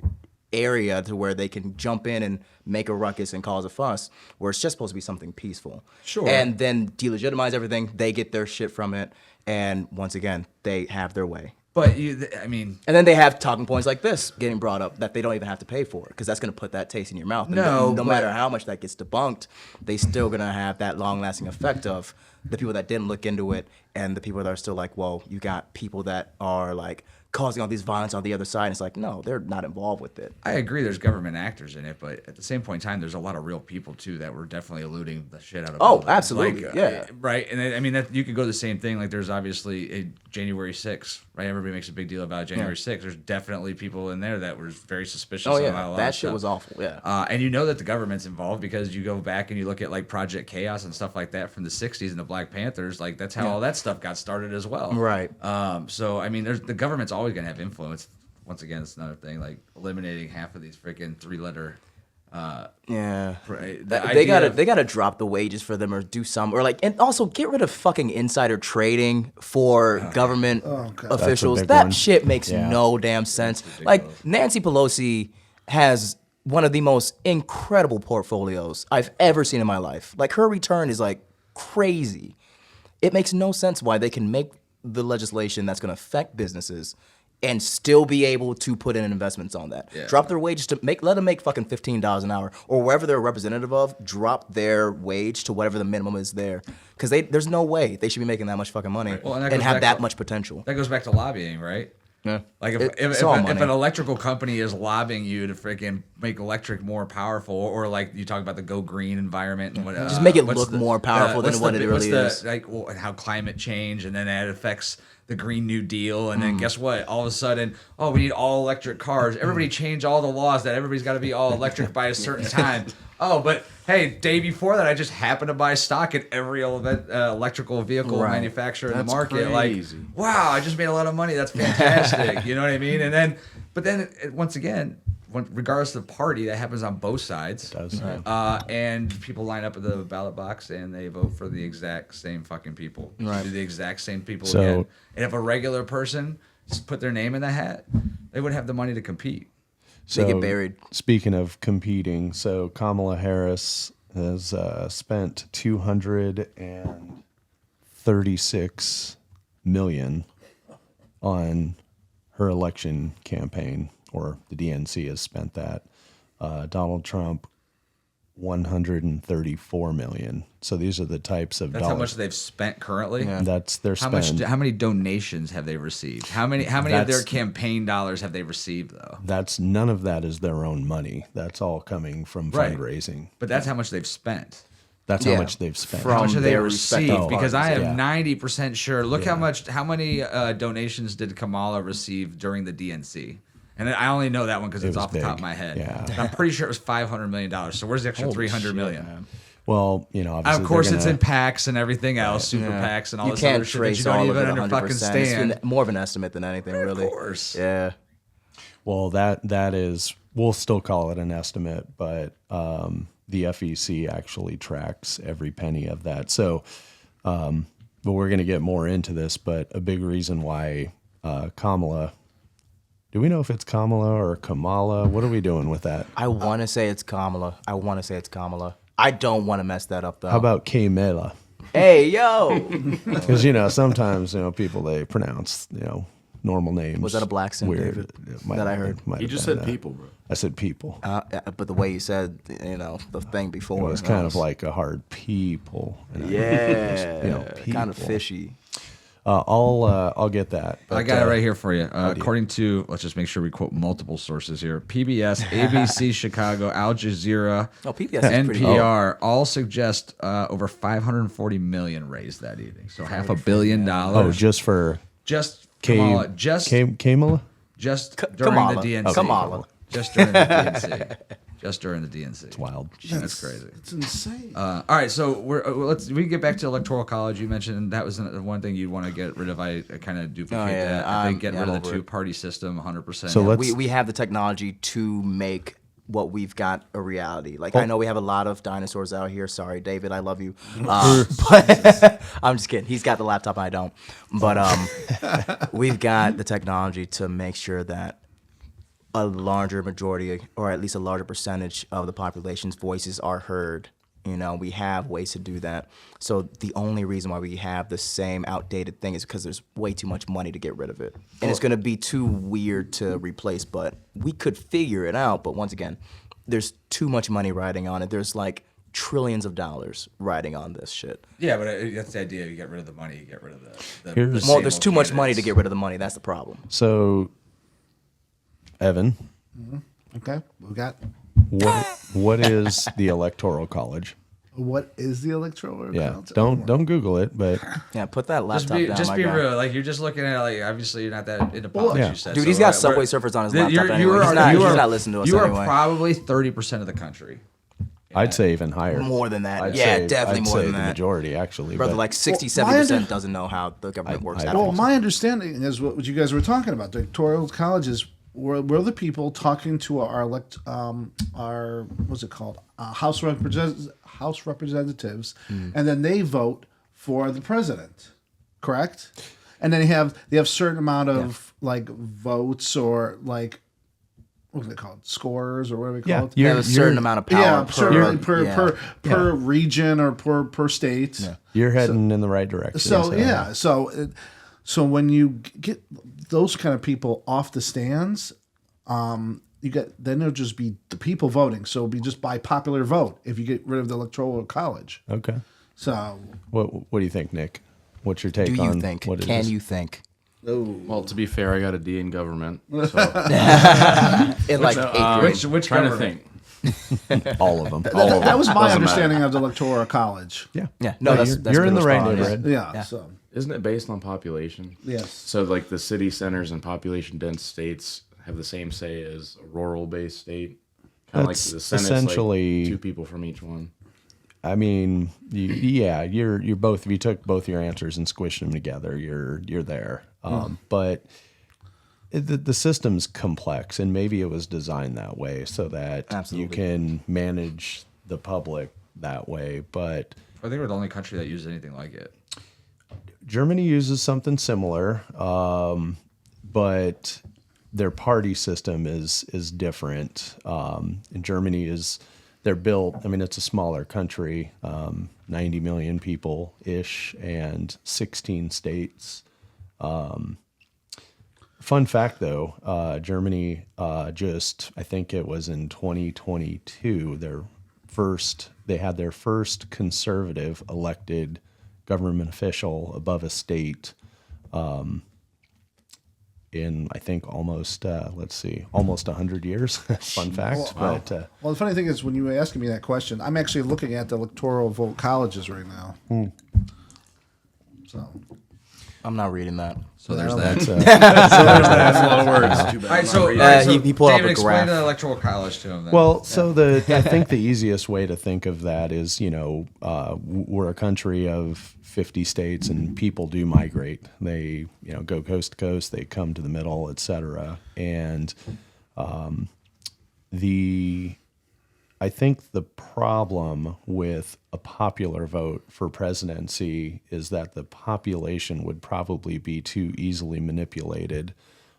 area to where they can jump in and make a ruckus and cause a fuss, where it's just supposed to be something peaceful. Sure. And then delegitimize everything. They get their shit from it. And once again, they have their way. But I mean, And then they have talking points like this getting brought up that they don't even have to pay for, because that's going to put that taste in your mouth. And No, no but- matter how much that gets debunked, they still going to have that long-lasting effect of the people that didn't look into it and the people that are still like, well, you got people that are like causing all these violence on the other side. And it's like, no, they're not involved with it. I agree there's government actors in it, but at the same point in time, there's a lot of real people, too, that were definitely eluding the shit out of Oh, buildings. absolutely, Like, yeah. Right, and I mean, you could go the same thing. Like, there's obviously a January 6th, right? Everybody makes a big deal about January 6th. There's definitely people in there that were very suspicious Oh, about a yeah. lot That of shit stuff. was awful, yeah. And you know that the government's involved because you go back and you look at, like, Project Chaos and stuff like that from the 60s and the Black Panthers. Like, that's how all that stuff got started as well. Right. So, I mean, the government's always going to have influence. Once again, it's another thing, like eliminating half of these freaking 3-letter Yeah, Right. they gotta drop the wages for them or do some or like and also get rid of fucking insider trading for government officials. big That one. shit makes Yeah. no damn sense. Like Nancy Pelosi has one of the most incredible portfolios I've ever seen in my life. Like her return is like crazy. It makes no sense why they can make the legislation that's going to affect businesses and still be able to put in investments on that. Yeah. Drop their wages to let them make fucking $15 an hour or wherever they're a representative of. Drop their wage to whatever the minimum is there, because there's no way they should be making that much fucking money Well, and that and goes have back that to- much potential. That goes back to lobbying, right? Yeah. Like It's if all an money. electrical company is lobbying you to freaking make electric more powerful, or like you talk about the go green environment and what, Just make it what's look more powerful than what's what it what's really is. Like and how climate change, and then that affects the Green New Deal, and Mm. then guess what? All of a sudden, we need all electric cars. Everybody change all the laws that everybody's got to be all electric by a certain time. But hey, day before that, I just happened to buy stock in every electrical vehicle Right. manufacturer in the That's market. crazy. Like, wow, I just made a lot of money. That's fantastic. You know what I mean? And then, but then once again, regardless of the party, that happens on both sides. does. And people line up at the ballot box and they vote for the exact same fucking people. Right. Do the exact same people So- again. And if a regular person just put their name in the hat, they would have the money to compete. They get buried. Speaking of competing, so Kamala Harris has spent $236 million on her election campaign, or the DNC has spent that. Donald Trump, $134 million. So these are the types of That's dollars. how much they've spent currently. That's their How spend. much? How many donations have they received? How many of their That's- campaign dollars have they received though? That's none of that is their own money. That's all coming from Right. fundraising. But that's how much they've spent. That's Yeah. how much they've spent. From How much have they their received? respective Because I parties, am yeah. 90% sure. Look how many donations did Kamala receive during the DNC? And I only know that one because it's was off the top big. of my head. Yeah. But I'm pretty sure it was $500 million. So where's the extra Holy $300 shit, million? man. Well, obviously Of course, they're it's gonna- in PACs and everything else, super PACs and all You this can't other shit that you trace don't all of even it under 100%. fucking stand. It's more of an estimate than anything, really. Of course. Yeah. Well, that is, we'll still call it an estimate, but the FEC actually tracks every penny of that. So, but we're going to get more into this. But a big reason why Kamala, do we know if it's Kamala or Kamala? What are we doing with that? I want to say it's Kamala. I don't want to mess that up, though. How about Kamala? Hey, yo! Because sometimes people they pronounce normal names. Was that a black accent, weird. David, It might that I have heard? been- might He have just been said that. people, bro. I said people. But the way you said, the thing before. It was kind of like a hard people. Yeah. Kind of people. fishy. I'll get that. I but, got it right here for you. According to, let's just make sure we quote multiple sources here: PBS, ABC, Chicago, Al Jazeera, Oh, PBS is pretty NPR, all suggest over 540 million raised that evening. So $500 million. Oh, just for just Kamala, Kamala? just during Kamala. the DNC. Kamala. Just during the DNC. Just during the DNC. It's wild. That's crazy. It's insane. All right, so we can get back to electoral college. You mentioned that was one thing you'd want to get rid of. I kind of duplicate yeah, that. I think get yeah, rid I'm of the over it. two-party system 100%. So let's We have the technology to make what we've got a reality. Like, I know we have a lot of dinosaurs out here. Sorry, David, I love you. But I'm just kidding. He's got the laptop, I don't. But we've got the technology to make sure that a larger majority, or at least a larger percentage of the population's voices are heard. We have ways to do that. So the only reason why we have the same outdated thing is because there's way too much money to get rid of it. And it's going to be too weird to replace, but we could figure it out. But once again, there's too much money riding on it. There's like trillions of dollars riding on this shit. yeah, but that's the idea. You get rid of the money, you get rid of the Here's- the Well, same there's old too much money to candidates. get rid of the money. That's the problem. So Evan, Okay, we got. what is the electoral college? What is the electoral? Yeah. college? Don't Google it, but Yeah, put that laptop down, Just my be guy. real. Like you're just looking at it, like obviously you're not that into politics. yeah. You said, Dude, so he's got we're- Subway Surfers on his laptop You're- anyway. He's not listening to us You are anyway. probably 30% of the country. I'd say even higher. More than that. I'd Yeah, say- definitely I'd more say than the that. majority, actually. Brother, but like 60, Well, 70% doesn't know how the government works at Well, all. my understanding is what you guys were talking about. The electoral college is we're the people talking to our what's it called, House representatives, and then they vote for the president, correct? And then they have certain amount of like votes or like what do they call it, scores or whatever they call it. You have a certain amount of power per region or per state. Yeah. You're heading in the right direction. So when you get those kind of people off the stands, then it'll just be the people voting. So it'll be just by popular vote if you get rid of the electoral college. Okay. So what do you think, Nick? What's your take Do you on think? what it Can is? you think? Well, to be fair, I got a D in government. So In like eighth grade. Which trying to government? think. All of them. that was my Doesn't understanding of the electoral college. Yeah. Yeah. No, that's you're in good the right response. neighborhood. Yeah. So Isn't it based on population? yes. So like the city centers and population dense states have the same say as a rural based state. Kind of like That's the Senate's essentially- like 2 people from each one. I mean, you're both. If you took both your answers and squished them together, you're there. But the system's complex, and maybe it was designed that way so that Absolutely. you can manage the public that way. But I think we're the only country that uses anything like it. Germany uses something similar, but their party system is different. In Germany they're built. I mean, it's a smaller country, 90 million people ish, and 16 states. Fun fact, though, Germany I think it was in 2022, they had their first conservative elected government official above a state in, I think, almost 100 years. Fun fact. Well, but well, the funny thing is, when you were asking me that question, I'm actually looking at the electoral vote colleges right now. So I'm not reading that. So there's that. That's a lot of words. Too bad. All right, so, he pulled up David, a explain graph. the electoral college to him. Then. Well, so I think the easiest way to think of that is, we're a country of 50 states, and people do migrate. They, go coast to coast. They come to the middle, et cetera. And I think the problem with a popular vote for presidency is that the population would probably be too easily manipulated.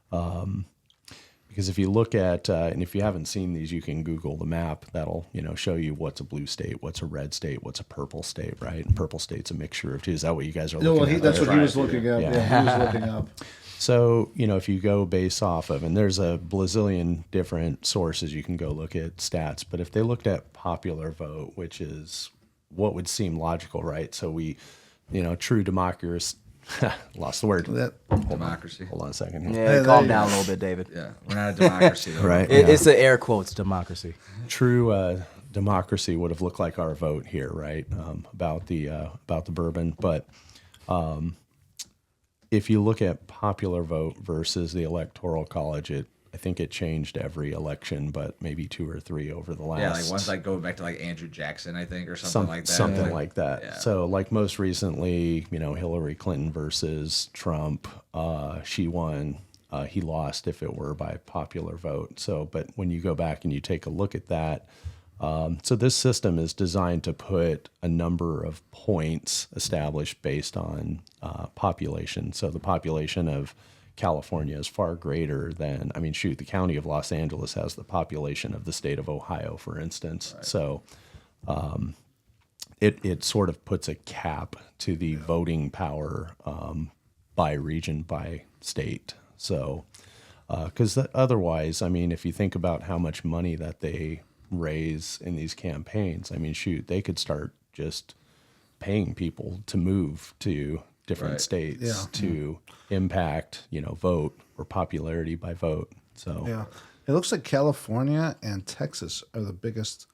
Because if you look at, and if you haven't seen these, you can Google the map. That'll, show you what's a blue state, what's a red state, what's a purple state, right? And purple state's a mixture of two. Is that what you guys are no, looking at? that's there? what he was looking up. Yeah, he was looking up. So, if you go base off of, and there's a bazillion different sources you can go look at stats, but if they looked at popular vote, which is what would seem logical, right? So we, true democracy, lost the word. democracy. Hold on a second. Yeah, Hey, calm there down you a little bit, David. Yeah, we're not a democracy, though. Right. It's the air quotes democracy. True democracy would have looked like our vote here, right? About the bourbon, but if you look at popular vote versus the electoral college, I think it changed every election, but maybe 2 or 3 over the last. Yeah, like one's like going back to like Andrew Jackson, I think, or something like that. Something like that. Yeah. So, like most recently, Hillary Clinton versus Trump, she won. He lost if it were by popular vote. So, but when you go back and you take a look at that, so this system is designed to put a number of points established based on population. So the population of California is far greater than, the county of Los Angeles has the population of the state of Ohio, for instance. Right. So it sort of puts a cap to the voting power by region, by state. So, because otherwise, if you think about how much money that they raise in these campaigns, they could start just paying people to move to different states to impact, vote or popularity by vote. So Yeah, it looks like California and Texas are the biggest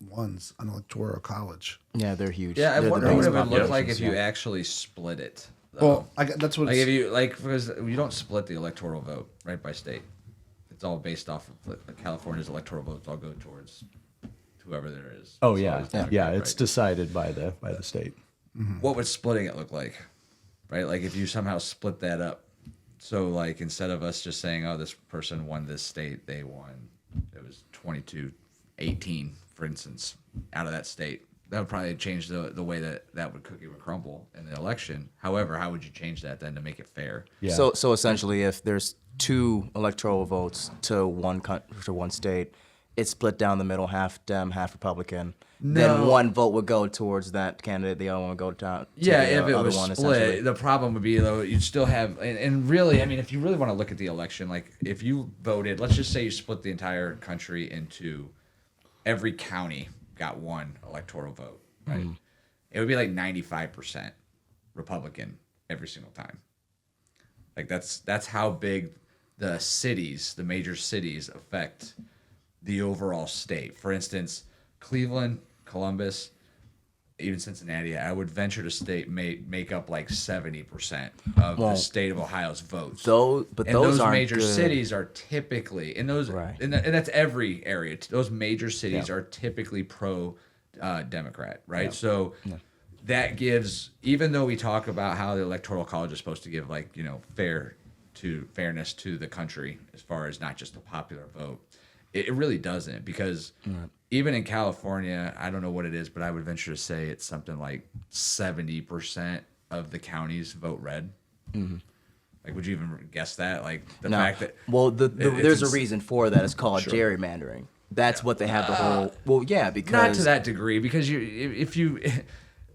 ones on electoral college. Yeah, they're huge. Yeah, I They're the wonder what biggest it would look like populations, if you yeah. actually split it. Though. Well, that's what. Like if you because you don't split the electoral vote right by state. It's all based off of California's electoral votes. All go towards whoever there is. Oh It's yeah, always yeah, Democrat, it's right? decided by the state. What would splitting it look like, right? Like if you somehow split that up, So like instead of us just saying, oh, this person won this state, they won, it was 22-18, for instance, out of that state. That would probably change the way that would cookie would crumble in the election. However, how would you change that then to make it fair? Yeah. So essentially, if there's 2 electoral votes to one state, it's split down the middle, half Dem, half Republican. Then No. one vote would go towards that candidate, the other one would go down. Yeah, to the if it other was one, essentially. split, the problem would be though you'd still have, and really, I mean, if you really want to look at the election, like if you voted, let's just say you split the entire country into every county got one electoral vote, right? It would be like 95% Republican every single time. Like that's how big the cities, the major cities, affect the overall state. For instance, Cleveland, Columbus, even Cincinnati, I would venture to state make up like 70% of the state of Ohio's votes. But And those those aren't major good. cities are typically in those, Right. and that's every area. Those major cities are typically pro Democrat, right? So that gives, even though we talk about how the Electoral College is supposed to give like fairness to the country as far as not just the popular vote, it really doesn't, because even in California, I don't know what it is, but I would venture to say it's something like 70% of the counties vote red. Like, would you even guess that? Like the No. fact that There's a it's- reason for that. It's called gerrymandering. That's what they have the whole. Well, yeah, because not to that degree, because if you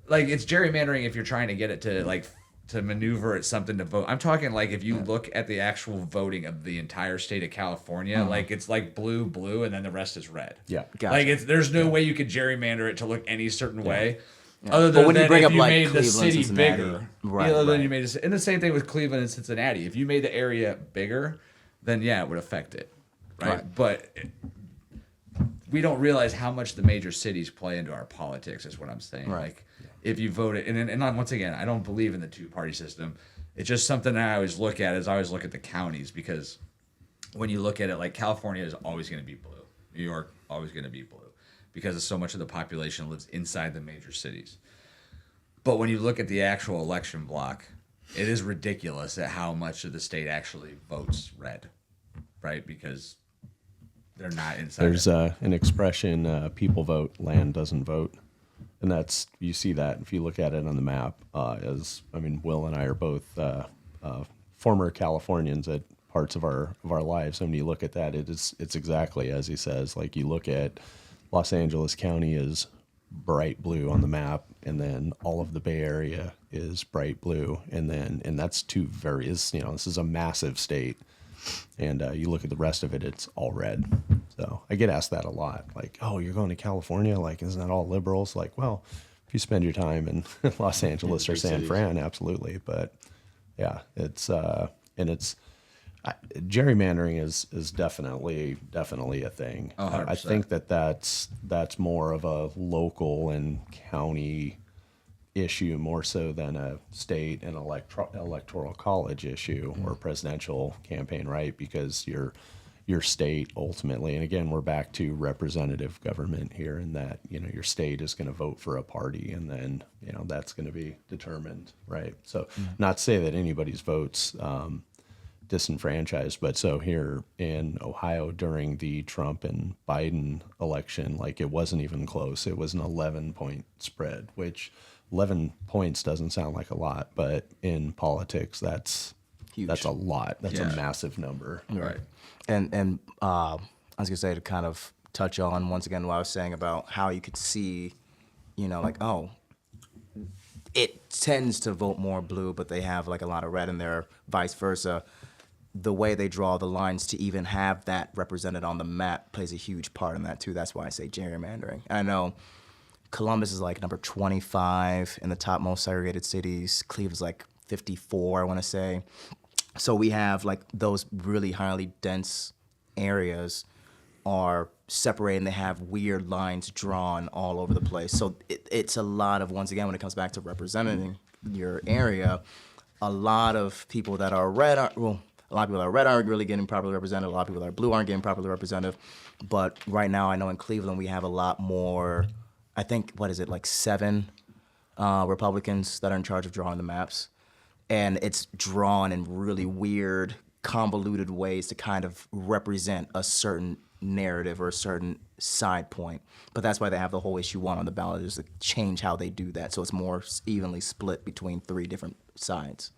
like, it's gerrymandering if you're trying to get it to maneuver at something to vote. I'm talking like if you look at the actual voting of the entire state of California, like it's like blue, and then the rest is red. Yeah. Gotcha. Like there's no way you could gerrymander it to look any certain way. Other But than when you that, bring if up, you like, made the Cleveland, city Cincinnati, bigger, right, then right. you made and the same thing with Cleveland and Cincinnati. If you made the area bigger, then yeah, it would affect it, right? But we don't realize how much the major cities play into our politics. Is what I'm saying. Right. Like if you voted, and once again, I don't believe in the 2-party system. It's just something that I always look at. Is I always look at the counties, because when you look at it, like California is always going to be blue. New York always going to be blue, because so much of the population lives inside the major cities. But when you look at the actual election block, it is ridiculous at how much of the state actually votes red, right? Because they're not inside. There's an expression, people vote, land doesn't vote. And that's, you see that if you look at it on the map, Will and I are both former Californians at parts of our lives. And when you look at that, it's exactly as he says. Like, you look at Los Angeles County is bright blue on the map, and then all of the Bay Area is bright blue, and that's this is a massive state, and you look at the rest of it, it's all red. So I get asked that a lot, like, oh, you're going to California, like, isn't that all liberals? Like, well, if you spend your time in Los Angeles or San Fran, absolutely. But yeah, it's gerrymandering is definitely a thing. Oh, 100%. I think that's more of a local and county issue more so than a state and electoral college issue or presidential campaign, right? Because your state ultimately, and again, we're back to representative government here, in that, your state is going to vote for a party, and then, that's going to be determined, right? So not to say that anybody's votes disenfranchised, but so here in Ohio during the Trump and Biden election, like, it wasn't even close. It was an 11-point spread, which 11 points doesn't sound like a lot, but in politics, that's Huge. That's a lot. That's Yeah. a massive number. Right. And I was gonna say, to kind of touch on once again what I was saying about how you could see, it tends to vote more blue, but they have like a lot of red in there, vice versa. The way they draw the lines to even have that represented on the map plays a huge part in that too. That's why I say gerrymandering. I know Columbus is like number 25 in the top most segregated cities. Cleveland's like 54, I want to say. So we have like those really highly dense areas are separated, and they have weird lines drawn all over the place. So it's a lot of, once again, when it comes back to representing your area, a lot of people that are red a lot of people that are red aren't really getting properly represented. A lot of people that are blue aren't getting properly represented. But right now, I know in Cleveland we have a lot more. I think, what is it, like 7 Republicans that are in charge of drawing the maps. and it's drawn in really weird, convoluted ways to kind of represent a certain narrative or a certain side point. But that's why they have the whole issue 1 on the ballot, is to change how they do that, so it's more evenly split between 3 different sides.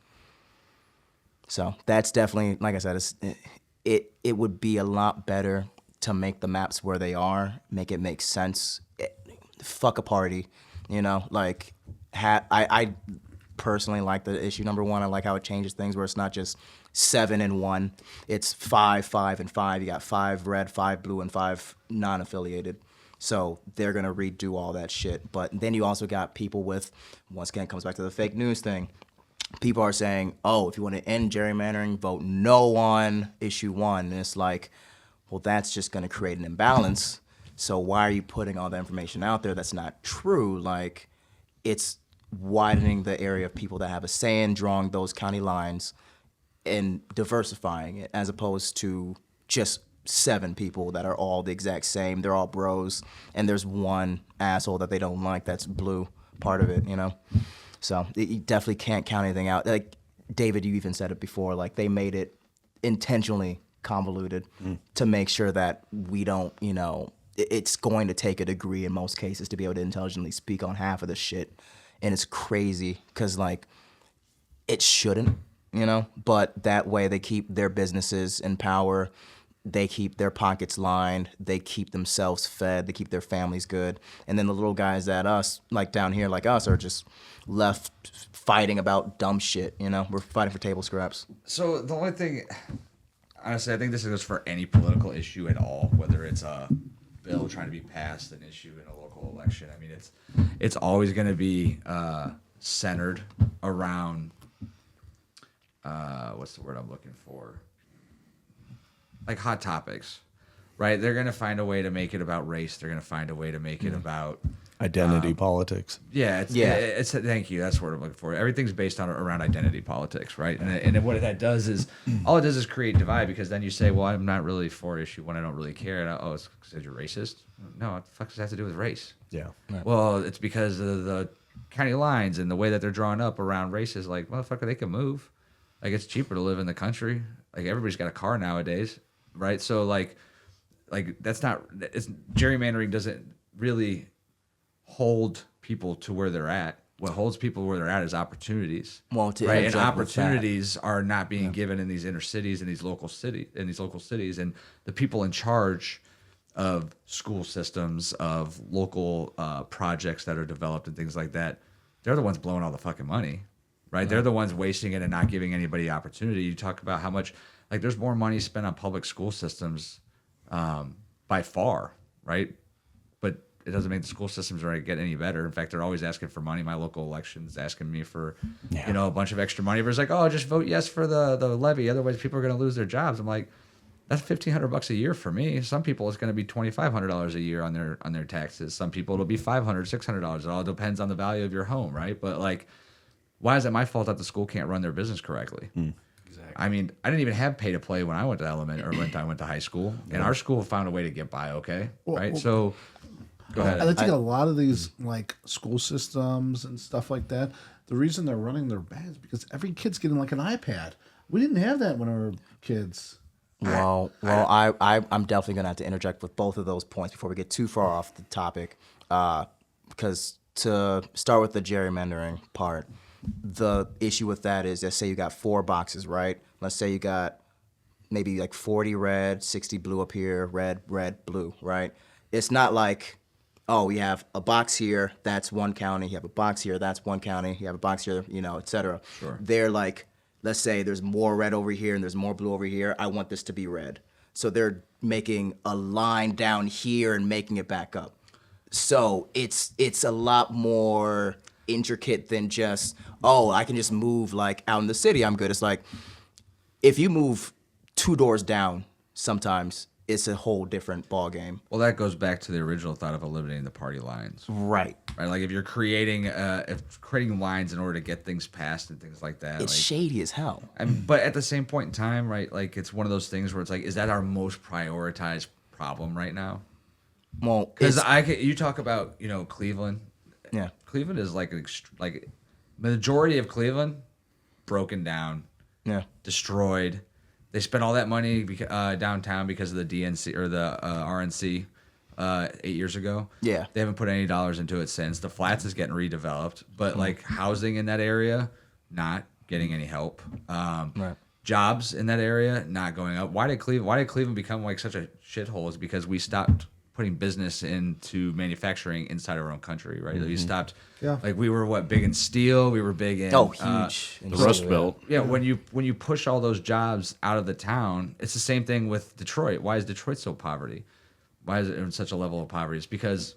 So that's definitely, like I said, it would be a lot better to make the maps where they are, make it make sense. Fuck a party, you know. Like, I personally like the issue number 1. I like how it changes things, where it's not just 7 and 1. It's 5, 5, and 5. You got 5 red, 5 blue, and 5 non-affiliated. So they're gonna redo all that shit. But then you also got people with, once again, it comes back to the fake news thing. People are saying, oh, if you want to end gerrymandering, vote no on issue 1. And it's like, well, that's just going to create an imbalance. So why are you putting all the information out there that's not true? Like, it's widening the area of people that have a say in drawing those county lines and diversifying it, as opposed to just 7 people that are all the exact same. They're all bros, and there's one asshole that they don't like that's blue part of it, you know? So you definitely can't count anything out. Like, David, you even said it before, like, they made it intentionally convoluted to make sure that we don't, you know, it's going to take a degree in most cases to be able to intelligently speak on half of the shit. And it's crazy because, like, it shouldn't, you know, but that way they keep their businesses in power. They keep their pockets lined, they keep themselves fed, they keep their families good. And then the little guys that us, like down here, like us, are just left fighting about dumb shit, you know? We're fighting for table scraps. So the only thing, honestly, I think this goes for any political issue at all, whether it's a bill trying to be passed, an issue in a local election. I mean, it's always going to be centered around, what's the word I'm looking for? Like hot topics, right? They're going to find a way to make it about race. They're going to find a way to make it about Identity politics. Yeah, it's thank you. That's the word I'm looking for. Everything's based on around identity politics, right? And what that does is, all it does is create divide, because then you say, well, I'm not really for issue 1. I don't really care. And it's because you're racist. No, what the fuck does that have to do with race? Yeah. Right. Well, it's because of the county lines and the way that they're drawn up around races. Like, motherfucker, they can move. Like, it's cheaper to live in the country. Like, everybody's got a car nowadays, right? So like that's not. Gerrymandering doesn't really hold people to where they're at. What holds people where they're at is opportunities. Well, to right, and interject with that, opportunities are not being given in these inner cities, in these local cities, and the people in charge of school systems, of local projects that are developed and things like that, they're the ones blowing all the fucking money, right? They're the ones wasting it and not giving anybody opportunity. You talk about how much, like, there's more money spent on public school systems by far, right? But it doesn't make the school systems get any better. In fact, they're always asking for money. My local election's asking me for, a bunch of extra money. But it's like, oh, just vote yes for the levy. Otherwise, people are going to lose their jobs. I'm like, that's $1,500 a year for me. Some people, it's going to be $2,500 a year on their taxes. Some people, it'll be $500, $600. It all depends on the value of your home, right? But like, why is it my fault that the school can't run their business correctly? Exactly. I mean, I didn't even have pay to play when I went to when I went to high school, and our school found a way to get by. Okay, right? So, go ahead. I think a lot of these like school systems and stuff like that, the reason they're running their bad is because every kid's getting like an iPad. We didn't have that when we were kids. Well, I'm definitely gonna have to interject with both of those points before we get too far off the topic, because to start with the gerrymandering part, the issue with that is, let's say you got 4 boxes, right? Let's say you got maybe like 40 red, 60 blue up here, red, blue, right? It's not like, oh, we have a box here, that's one county. You have a box here, that's one county. You have a box here, et cetera. Sure. They're like, let's say there's more red over here and there's more blue over here. I want this to be red. So they're making a line down here and making it back up. So it's a lot more intricate than just, oh, I can just move like out in the city, I'm good. It's like, if you move 2 doors down, sometimes it's a whole different ball game. Well, that goes back to the original thought of eliminating the party lines. Right. Right, like if you're creating lines in order to get things passed and things like that. It's shady as hell. But at the same point in time, right, like it's one of those things where it's like, is that our most prioritized problem right now? Well, Because you talk about Cleveland. Yeah. Cleveland is like majority of Cleveland, broken down, Yeah. destroyed. They spent all that money downtown because of the DNC or the RNC 8 years ago. Yeah. They haven't put any dollars into it since. The Flats is getting redeveloped, but like housing in that area, not getting any help. Right. Jobs in that area not going up. Why did Cleveland become like such a shithole? Is because we stopped putting business into manufacturing inside of our own country, right? We stopped. Yeah. Like we were big in steel. We were big in Huge. The Rust Belt. yeah, when you push all those jobs out of the town, it's the same thing with Detroit. Why is Detroit so poverty? Why is it in such a level of poverty? It's because,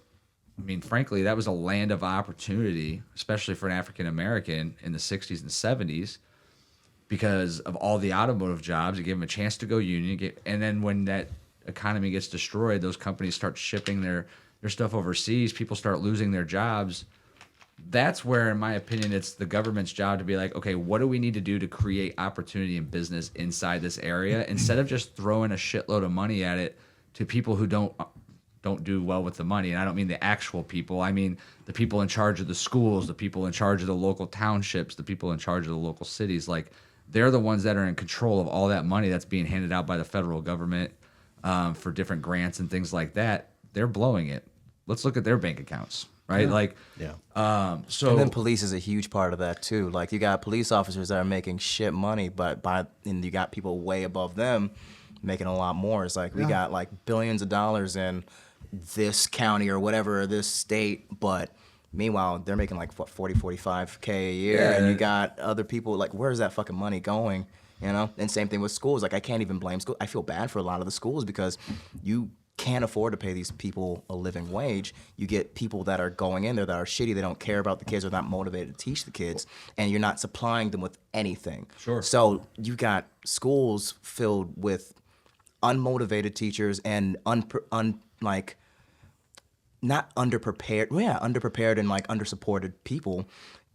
I mean, frankly, that was a land of opportunity, especially for an African American in the 60s and 70s, because of all the automotive jobs. It gave them a chance to go union. And then when that economy gets destroyed, those companies start shipping their stuff overseas. People start losing their jobs. That's where, in my opinion, it's the government's job to be like, okay, what do we need to do to create opportunity and business inside this area instead of just throwing a shitload of money at it to people who don't do well with the money. And I don't mean the actual people. I mean the people in charge of the schools, the people in charge of the local townships, the people in charge of the local cities. Like, they're the ones that are in control of all that money that's being handed out by the federal government for different grants and things like that. They're blowing it. Let's look at their bank accounts. Right, like, so And then police is a huge part of that too. Like, you got police officers that are making shit money, and you got people way above them making a lot more. It's like we got like billions of dollars in this county or whatever, this state, but meanwhile they're making like what, 45K a year, and you got other people like, where's that fucking money going? You know? And same thing with schools. Like, I can't even blame school. I feel bad for a lot of the schools because you can't afford to pay these people a living wage. You get people that are going in there that are shitty. They don't care about the kids. They're not motivated to teach the kids, and you're not supplying them with anything. Sure. So you got schools filled with unmotivated teachers and underprepared and like undersupported people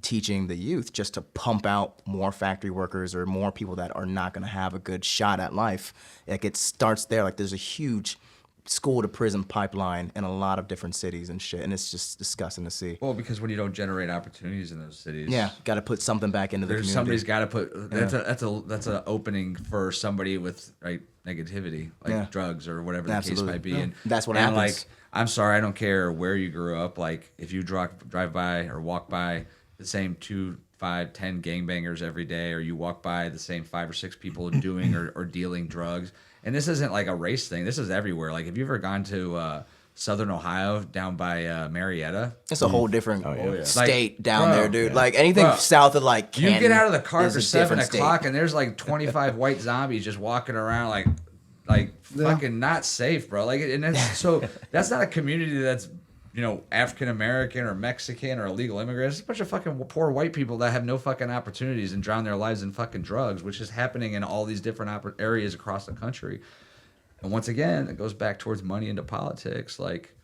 teaching the youth just to pump out more factory workers or more people that are not going to have a good shot at life. Like, it starts there. Like, there's a huge school to prison pipeline in a lot of different cities and shit, and it's just disgusting to see. well, because when you don't generate opportunities in those cities, Yeah, got to put something back into the community. somebody's got to put. That's an opening for somebody with negativity, like drugs or whatever the Absolutely. case might be. Yeah. And That's what and happens. Like, I'm sorry, I don't care where you grew up. Like, if you drive by or walk by the same 2, 5, 10 gangbangers every day, or you walk by the same 5 or 6 people doing or dealing drugs. And this isn't like a race thing. This is everywhere. Like, have you ever gone to Southern Ohio down by Marietta? It's a whole different state Like, down bro, there, dude. Like, anything south of like Canton, you get out of the car is for a 7 different state. o'clock and there's like 25 white zombies just walking around like fucking not safe, bro. Like, and that's not a community that's, African American or Mexican or illegal immigrants. It's a bunch of fucking poor white people that have no fucking opportunities and drown their lives in fucking drugs, which is happening in all these different areas across the country. And once again, it goes back towards money into politics. Like,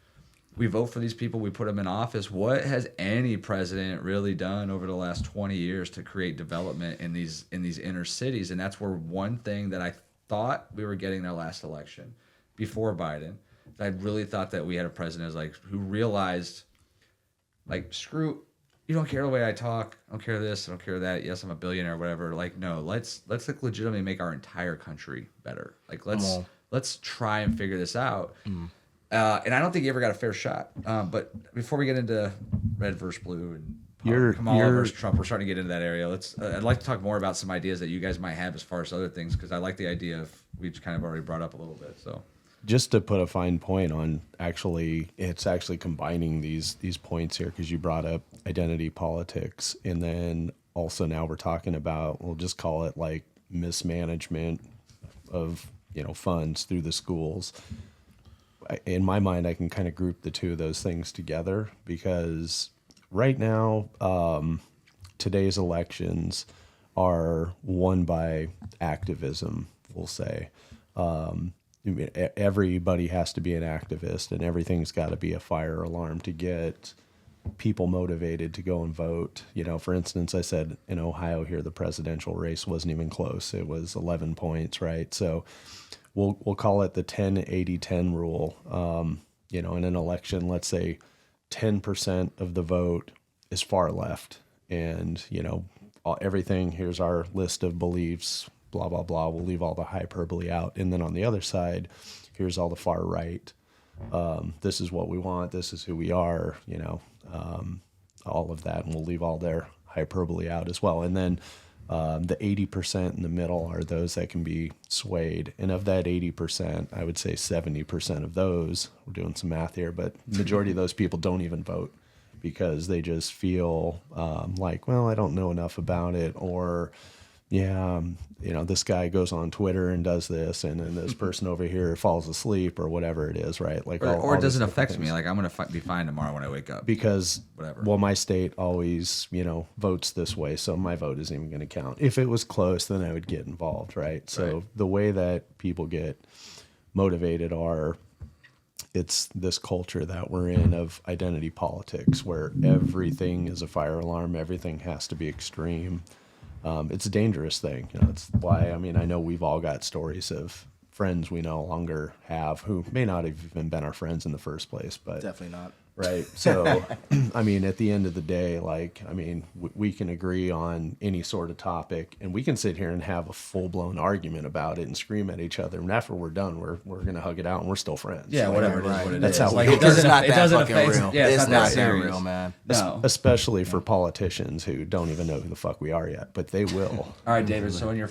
we vote for these people, we put them in office. What has any president really done over the last 20 years to create development in these inner cities? And that's where one thing that I thought we were getting their last election before Biden. I really thought that we had a president who realized, like, screw, you don't care the way I talk. I don't care this. I don't care that. Yes, I'm a billionaire or whatever. Like, no, let's like legitimately make our entire country better. Like, let's try and figure this out. And I don't think he ever got a fair shot. But before we get into red versus blue and Kamala versus Trump, we're starting to get into that area. I'd like to talk more about some ideas that you guys might have as far as other things, because I like the idea of, we've kind of already brought up a little bit. So, just to put a fine point on, it's actually combining these points here, because you brought up identity politics, and then also now we're talking about, we'll just call it like mismanagement of funds through the schools. In my mind, I can kind of group the two of those things together, because right now, today's elections are won by activism, we'll say. Everybody has to be an activist, and everything's got to be a fire alarm to get people motivated to go and vote. For instance, I said in Ohio here, the presidential race wasn't even close. It was 11 points, right? So we'll call it the 10-80-10 rule. In an election, let's say 10% of the vote is far left, and everything. Here's our list of beliefs, blah, blah, blah. We'll leave all the hyperbole out. And then on the other side, here's all the far right. This is what we want. This is who we are, all of that. And we'll leave all their hyperbole out as well. And then the 80% in the middle are those that can be swayed. And of that 80%, I would say 70% of those, we're doing some math here, but majority of those people don't even vote because they just feel like, well, I don't know enough about it, or this guy goes on Twitter and does this, and then this person over here falls asleep, or whatever it is, right? Like, or it doesn't affect me. Like, I'm gonna be fine tomorrow when I wake up because whatever. Well, my state always votes this way, so my vote isn't even going to count. If it was close, then I would get involved, right? So the way that people get motivated it's this culture that we're in of identity politics, where everything is a fire alarm, everything has to be extreme. It's a dangerous thing. It's why, I know we've all got stories of friends we no longer have who may not have even been our friends in the first place, but Definitely not. right. So, at the end of the day, we can agree on any sort of topic, and we can sit here and have a full-blown argument about it and scream at each other. And after we're done, we're going to hug it out, and we're still friends. Yeah, whatever it is, what it That's is. how we Like, do it doesn't. It's not It that doesn't fucking affect. real. Yeah, It's not not that that serious. real, man. No. Especially for politicians who don't even know who the fuck we are yet, but they will. All right, David. So in your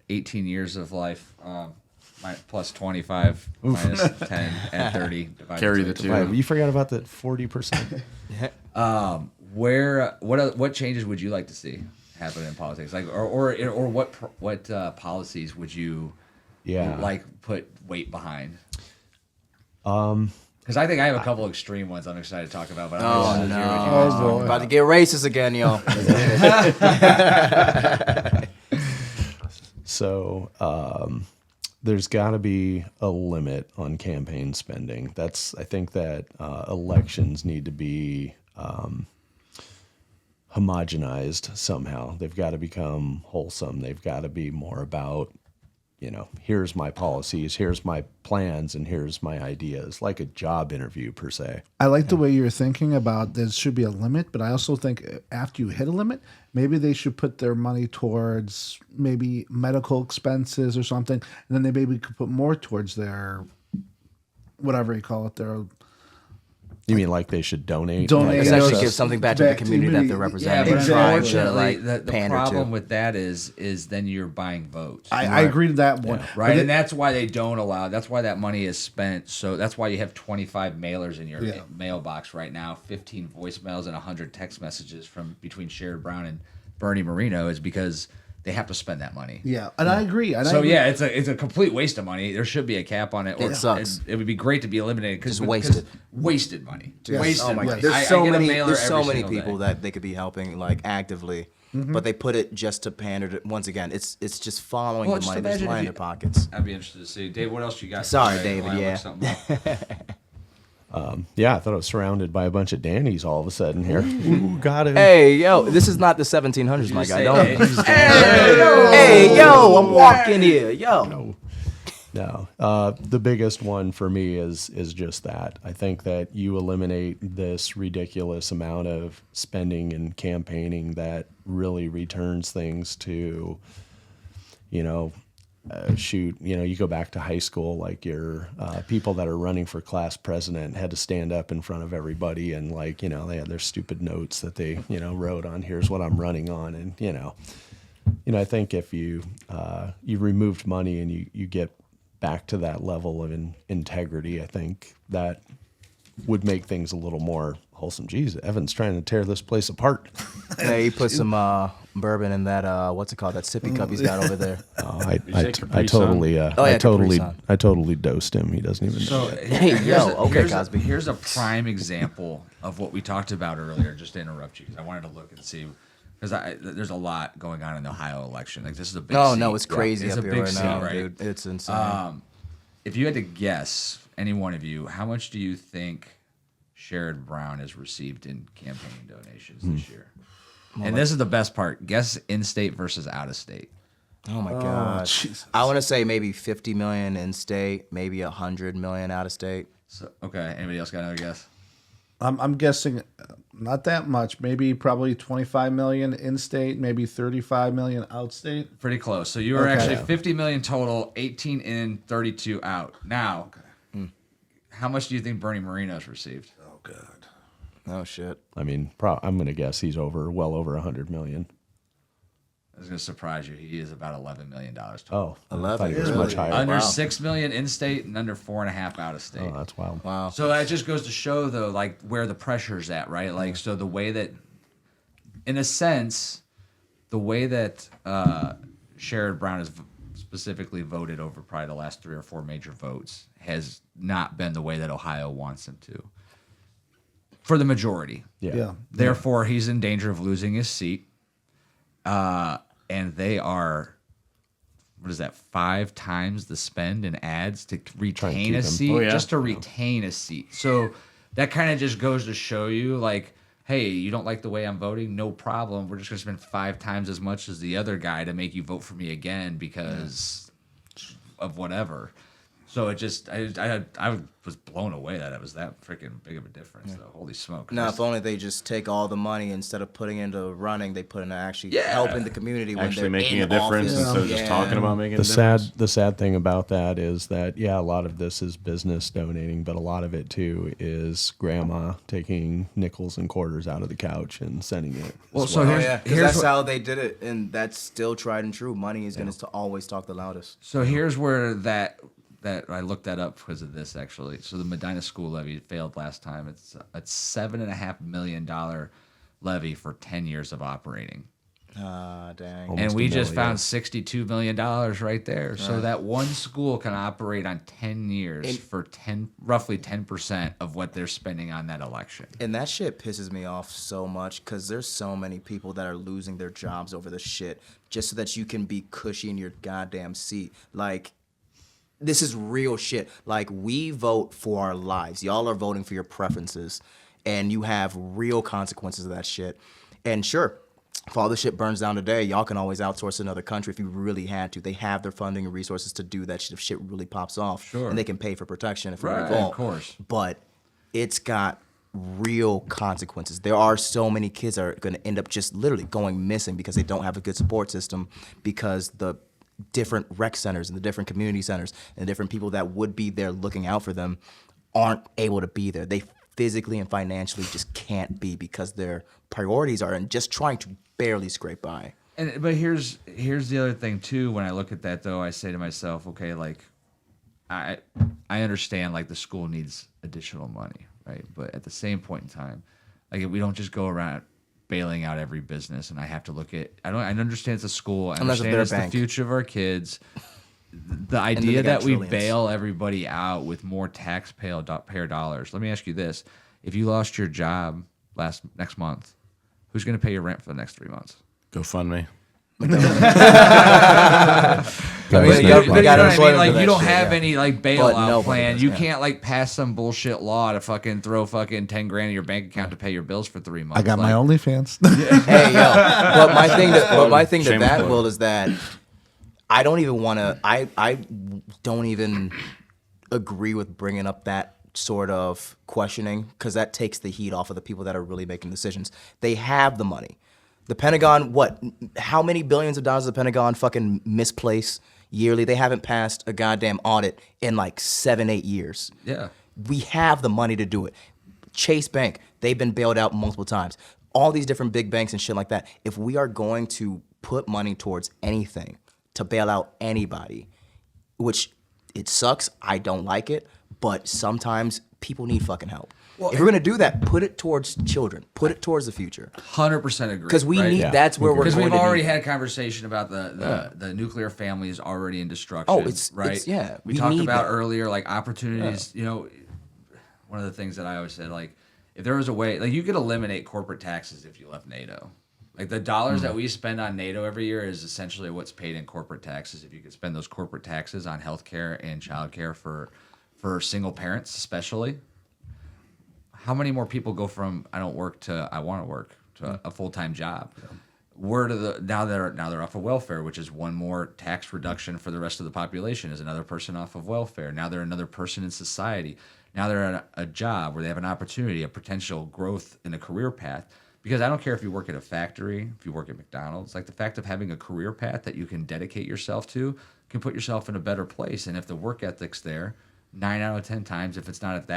18 years of life, plus 25 minus 10 and 30 divided Carry by the two. Right, you forgot about the 40%. What changes would you like to see happen in politics? Like, or what policies would you put weight behind? Because I think I have a couple extreme ones I'm excited to talk about. But I'm no. hear what you guys talk about. About to get racist again, yo. So there's got to be a limit on campaign spending. I think that elections need to be homogenized somehow. They've got to become wholesome. They've got to be more about, here's my policies, here's my plans, and here's my ideas, like a job interview per se. I like the way you're thinking about there should be a limit, but I also think after you hit a limit, maybe they should put their money towards maybe medical expenses or something, and then they maybe could put more towards their, whatever you call it, their... You mean like they should donate? Donate. Essentially Yes. give something back to the community that they're Yeah, representing. but and trying to, unfortunately, the pander problem to. with that is then you're buying votes. I agree to that one. Right, But and that's why they don't allow. That's why that money is spent. So that's why you have 25 mailers in your mailbox right now, 15 voicemails and 100 text messages from between Sherrod Brown and Bernie Moreno, is because they have to spend that money. Yeah, and I agree. And So I agree. yeah, it's a complete waste of money. There should be a cap on it. Or It sucks. It would be great to be eliminated because Just wasted. wasted money. Yes. Wasted Oh my money. god! There's I so get a many. mailer There's so every many single people day. that they could be helping actively, but they put it just to pander to. Once again, it's just following Well, the just money. They're just imagine lining if their pockets. I'd be interested to see, Dave. What else you got? Sorry, today? David, While I look yeah. something up? Yeah, I thought I was surrounded by a bunch of Dannies all of a sudden here. Ooh, got him. Hey, yo, this is not the 1700s, my Just guy. say, Don't. hey, Hey, yo, I'm walking here, yo. No. The biggest one for me is just that. I think that you eliminate this ridiculous amount of spending and campaigning that really returns things to, you go back to high school, like your people that are running for class president had to stand up in front of everybody and they had their stupid notes that they, wrote on, here's what I'm running on. And, I think if you removed money and you get back to that level of integrity, I think that would make things a little more wholesome. Jeez, Evan's trying to tear this place apart. Hey, he put some bourbon in that what's it called? That sippy cup he's got over there. I say Capri Sun? totally, Capri Sun. I totally dosed him. He doesn't even know. So it. Hey, yo, okay, Cosby. Here's a prime example of what we talked about earlier. Just to interrupt you, because I wanted to look and see, because there's a lot going on in the Ohio election. Like, this is a big. Oh seat. no, it's crazy It's up a here big right seat, now, right? dude. It's insane. If you had to guess, any one of you, how much do you think Sherrod Brown has received in campaign donations this year? And this is the best part. Guess in-state versus out-of-state. Oh my god! Jesus. I want to say maybe 50 million in state, maybe 100 million out of state. So, okay. Anybody else got another guess? I'm guessing Not that much. Maybe probably 25 million in-state, maybe 35 million out-state. Pretty close. So you were Okay. actually 50 million total, 18 in, 32 out. Now, how much do you think Bernie Moreno's received? Oh God. Oh shit. I mean, I'm going to guess he's well over 100 million. I was going to surprise you. He is about $11 million total. Oh, 11. I thought he was Really? much higher. Under Wow. 6 million in state and under 4.5 out of state. Oh, that's wild. Wow. So that just goes to show, though, like where the pressure's at, right? Like, so the way that, in a sense, the way that Sherrod Brown has specifically voted over probably the last 3 or 4 major votes has not been the way that Ohio wants him to. For the majority. Yeah. Therefore, he's in danger of losing his seat. And they are, what is that, 5 times the spend in ads to retain keep a him. seat, Oh, yeah. just to retain a seat. So that kind of just goes to show you, like, hey, you don't like the way I'm voting? No problem. We're just going to spend 5 times as much as the other guy to make you vote for me again because of whatever. So it just, I was blown away that it was that freaking big of a difference. Though. Holy smoke. Now, if only they just take all the money instead of putting into running, they put into actually Yeah. helping the community when Actually they're making in a difference office. instead of just talking about making a The difference. sad thing about that is that, yeah, a lot of this is business donating, but a lot of it too is grandma taking nickels and quarters out of the couch and sending it. Well, as so Oh here's, yeah, because here's that's what- how they did it, and that's still tried and true. Money is going to always talk the loudest. So here's where that I looked that up because of this actually. So the Medina school levy failed last time. It's a $7.5 million levy for 10 years of operating, Ah, dang. Almost and we a just million. found $62 million right there. So that one school can operate on 10 years for roughly 10% of what they're spending on that election. And that shit pisses me off so much because there's so many people that are losing their jobs over this shit just so that you can be cushy in your goddamn seat. Like, this is real shit. Like, we vote for our lives. Y'all are voting for your preferences, and you have real consequences of that shit. And sure, if all this shit burns down today, y'all can always outsource to another country if you really had to. They have their funding and resources to do that shit if shit really pops off. Sure. And they can pay for protection if we Right, revolt. of course. But it's got real consequences. There are so many kids that are going to end up just literally going missing because they don't have a good support system, because the different rec centers and the different community centers and the different people that would be there looking out for them aren't able to be there. They physically and financially just can't be because their priorities are in just trying to barely scrape by. But here's the other thing too. When I look at that though, I say to myself, okay, like I understand like the school needs additional money, right? But at the same point in time, like we don't just go around bailing out every business, and I have to look at. I understand it's a school. I Unless understand they're a it's bank. the future of our kids. The then idea they got that we trillions. bail everybody out with more taxpayer dollars. Let me ask you this: if you lost your job next month, who's going to pay your rent for the next 3 months? GoFundMe. But You you know got what I mean? employment Like for you that don't shit, have yeah. any like But bailout nobody plan. does, You yeah. can't like pass some bullshit law to fucking throw fucking 10 grand in your bank account to pay your bills for 3 months. I got my Like, OnlyFans. Hey yo, but my thing to Shameless that plug. Will is that I don't even want to. I don't even agree with bringing up that sort of questioning because that takes the heat off of the people that are really making decisions. They have the money. The Pentagon, how many billions of dollars does the Pentagon fucking misplace yearly? They haven't passed a goddamn audit in like 7-8 years. Yeah. We have the money to do it. Chase Bank, they've been bailed out multiple times. All these different big banks and shit like that. If we are going to put money towards anything to bail out anybody, which it sucks, I don't like it, but sometimes people need fucking help. If we're gonna do that, put it towards children. Put it towards the future. 100% agree. Because we right? need. Yeah. That's where we're Because going we've to already need. had conversation about the nuclear family is already in destruction. Oh, it's- right. yeah, We we talked need about that. earlier like opportunities. You know, one of the things that I always said, like if there was a way, like you could eliminate corporate taxes if you left NATO. Like the dollars that we spend on NATO every year is essentially what's paid in corporate taxes. If you could spend those corporate taxes on healthcare and childcare for single parents, especially. How many more people go from I don't work to I want to work to a full-time job? now they're off of welfare, which is one more tax reduction for the rest of the population. Is another person off of welfare. Now they're another person in society. Now they're at a job where they have an opportunity, a potential growth in a career path. Because I don't care if you work at a factory, if you work at McDonald's, like the fact of having a career path that you can dedicate yourself to can put yourself in a better place. And if the work ethic's there, 9 out of 10 times, if it's not at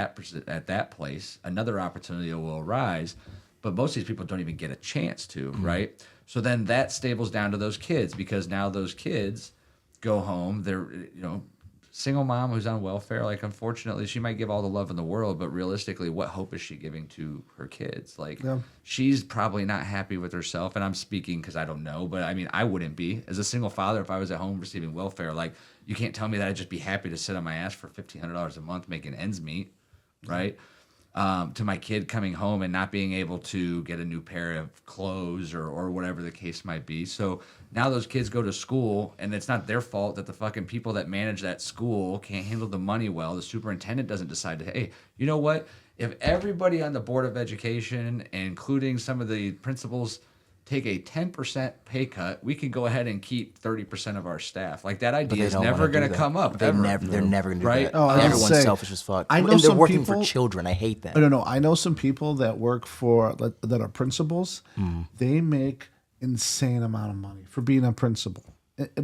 that place, another opportunity will arise. But most of these people don't even get a chance to, right? So then that stables down to those kids, because now those kids go home. They're, single mom who's on welfare, like, unfortunately, she might give all the love in the world, but realistically, what hope is she giving to her kids? Like, she's probably not happy with herself, and I'm speaking because I don't know, but I mean, I wouldn't be. As a single father, if I was at home receiving welfare, like, you can't tell me that I'd just be happy to sit on my ass for $1,500 a month making ends meet, right? To my kid coming home and not being able to get a new pair of clothes or whatever the case might be. So now those kids go to school, and it's not their fault that the fucking people that manage that school can't handle the money well. The superintendent doesn't decide to, hey, you know what? If everybody on the Board of Education, including some of the principals, take a 10% pay cut, we can go ahead and keep 30% of our staff. Like, that idea is never going to come up. They're never going to do right? that. Oh, Everyone's say, selfish as fuck. I know and they're some working people, for children. I hate that. No. I know some people that work that are principals. They make insane amount of money for being a principal,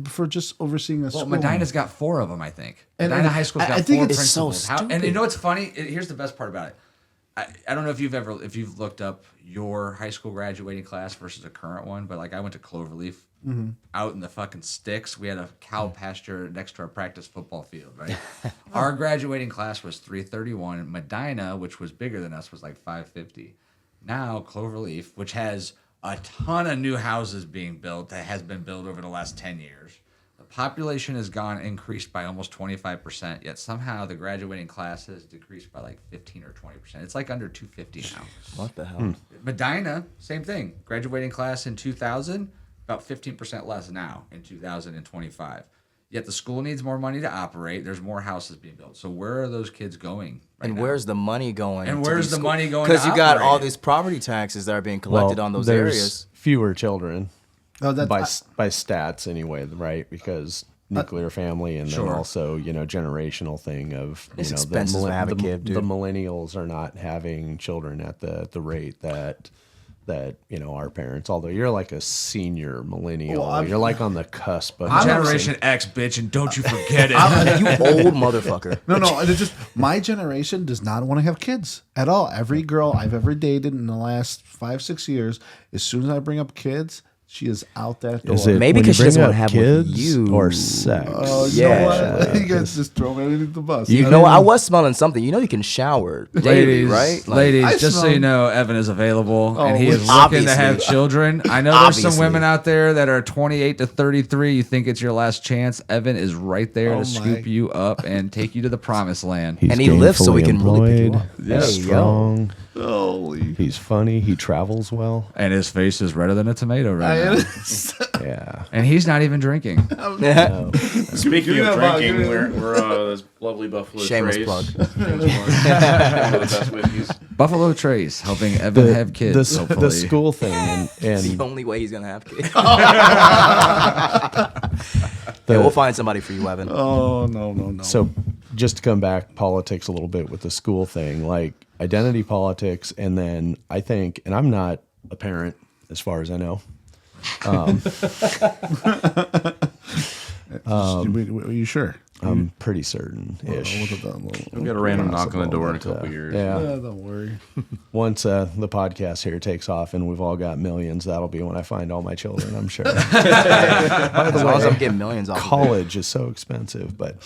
for just overseeing a school. Well, Medina's got 4 of them, I think. And Medina High School's got I think 4 it's principals. so stupid. And you know what's funny? Here's the best part about it. I don't know if you've looked up your high school graduating class versus a current one, but like, I went to Cloverleaf out in the fucking sticks. We had a cow pasture next to our practice football field, right? Our graduating class was 331. Medina, which was bigger than us, was like 550. Now Cloverleaf, which has a ton of new houses being built, that has been built over the last 10 years. The population has increased by almost 25%, yet somehow the graduating class has decreased by like 15 or 20%. It's like under 250 now. What the hell? Medina, same thing. Graduating class in 2000, about 15% less now in 2025. Yet the school needs more money to operate. There's more houses being built. So where are those kids going right And now? where's the money going? And where's the money going Because to you got all operate? these property taxes that are being collected on those there's areas. fewer children Oh, that's, by stats anyway, right? Because nuclear family, and then Sure. also, generational thing of, It's expensive to have a kid, dude. the millennials are not having children at the rate that our parents, although you're like a senior millennial, Well, you're like on the cusp of Generation X, bitch, and don't you forget it. You old motherfucker. No, it's just my generation does not want to have kids at all. Every girl I've ever dated in the last 5-6 years, as soon as I bring up kids, she is out that door. Is it Maybe when 'cause she you doesn't bring wanna up have with kids you. or sex? Oh, you Yeah. know what? You guys just throw me underneath the bus. You know, I was smelling something. You know, you can shower daily, right? Like, ladies, I just so smell- you know, Evan is available, and Oh, he is obviously. looking to have children. I know there's some Obviously. women out there that are 28 to 33. You think it's your last chance. Evan is right there Oh, to scoop my. you up and take you to the promised land. He's And he lifts so he gainfully can really pick you employed, up. He's Hey, yo. strong. Holy. He's funny. He travels well. And his face is redder than a tomato right now. Yeah. And he's not even drinking. Speaking Give me of that bottle, drinking, give me we're this lovely Buffalo Shameless Trace. plug. Shameless plug. One of the best whiskeys. Buffalo Trace helping Evan have kids. hopefully. the school thing and The only way he's gonna have kids. Yeah, we'll find somebody for you, Evan. Oh, no. so just to come back politics a little bit with the school thing, like identity politics, and then I think, and I'm not a parent as far as I know. Are you sure? I'm pretty certain-ish. We'll get a random knock on the door in a couple years. Yeah. Don't worry. Once the podcast here takes off and we've all got millions, that'll be when I find all my children, I'm sure. As long as I'm getting millions off of it. College is so expensive, but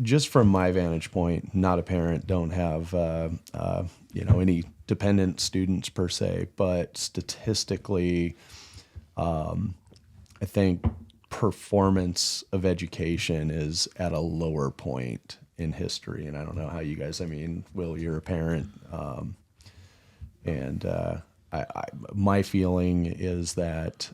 just from my vantage point, not a parent, don't have any dependent students per se, but statistically, I think performance of education is at a lower point in history, and I don't know how you guys. I mean, Will, you're a parent, and my feeling is that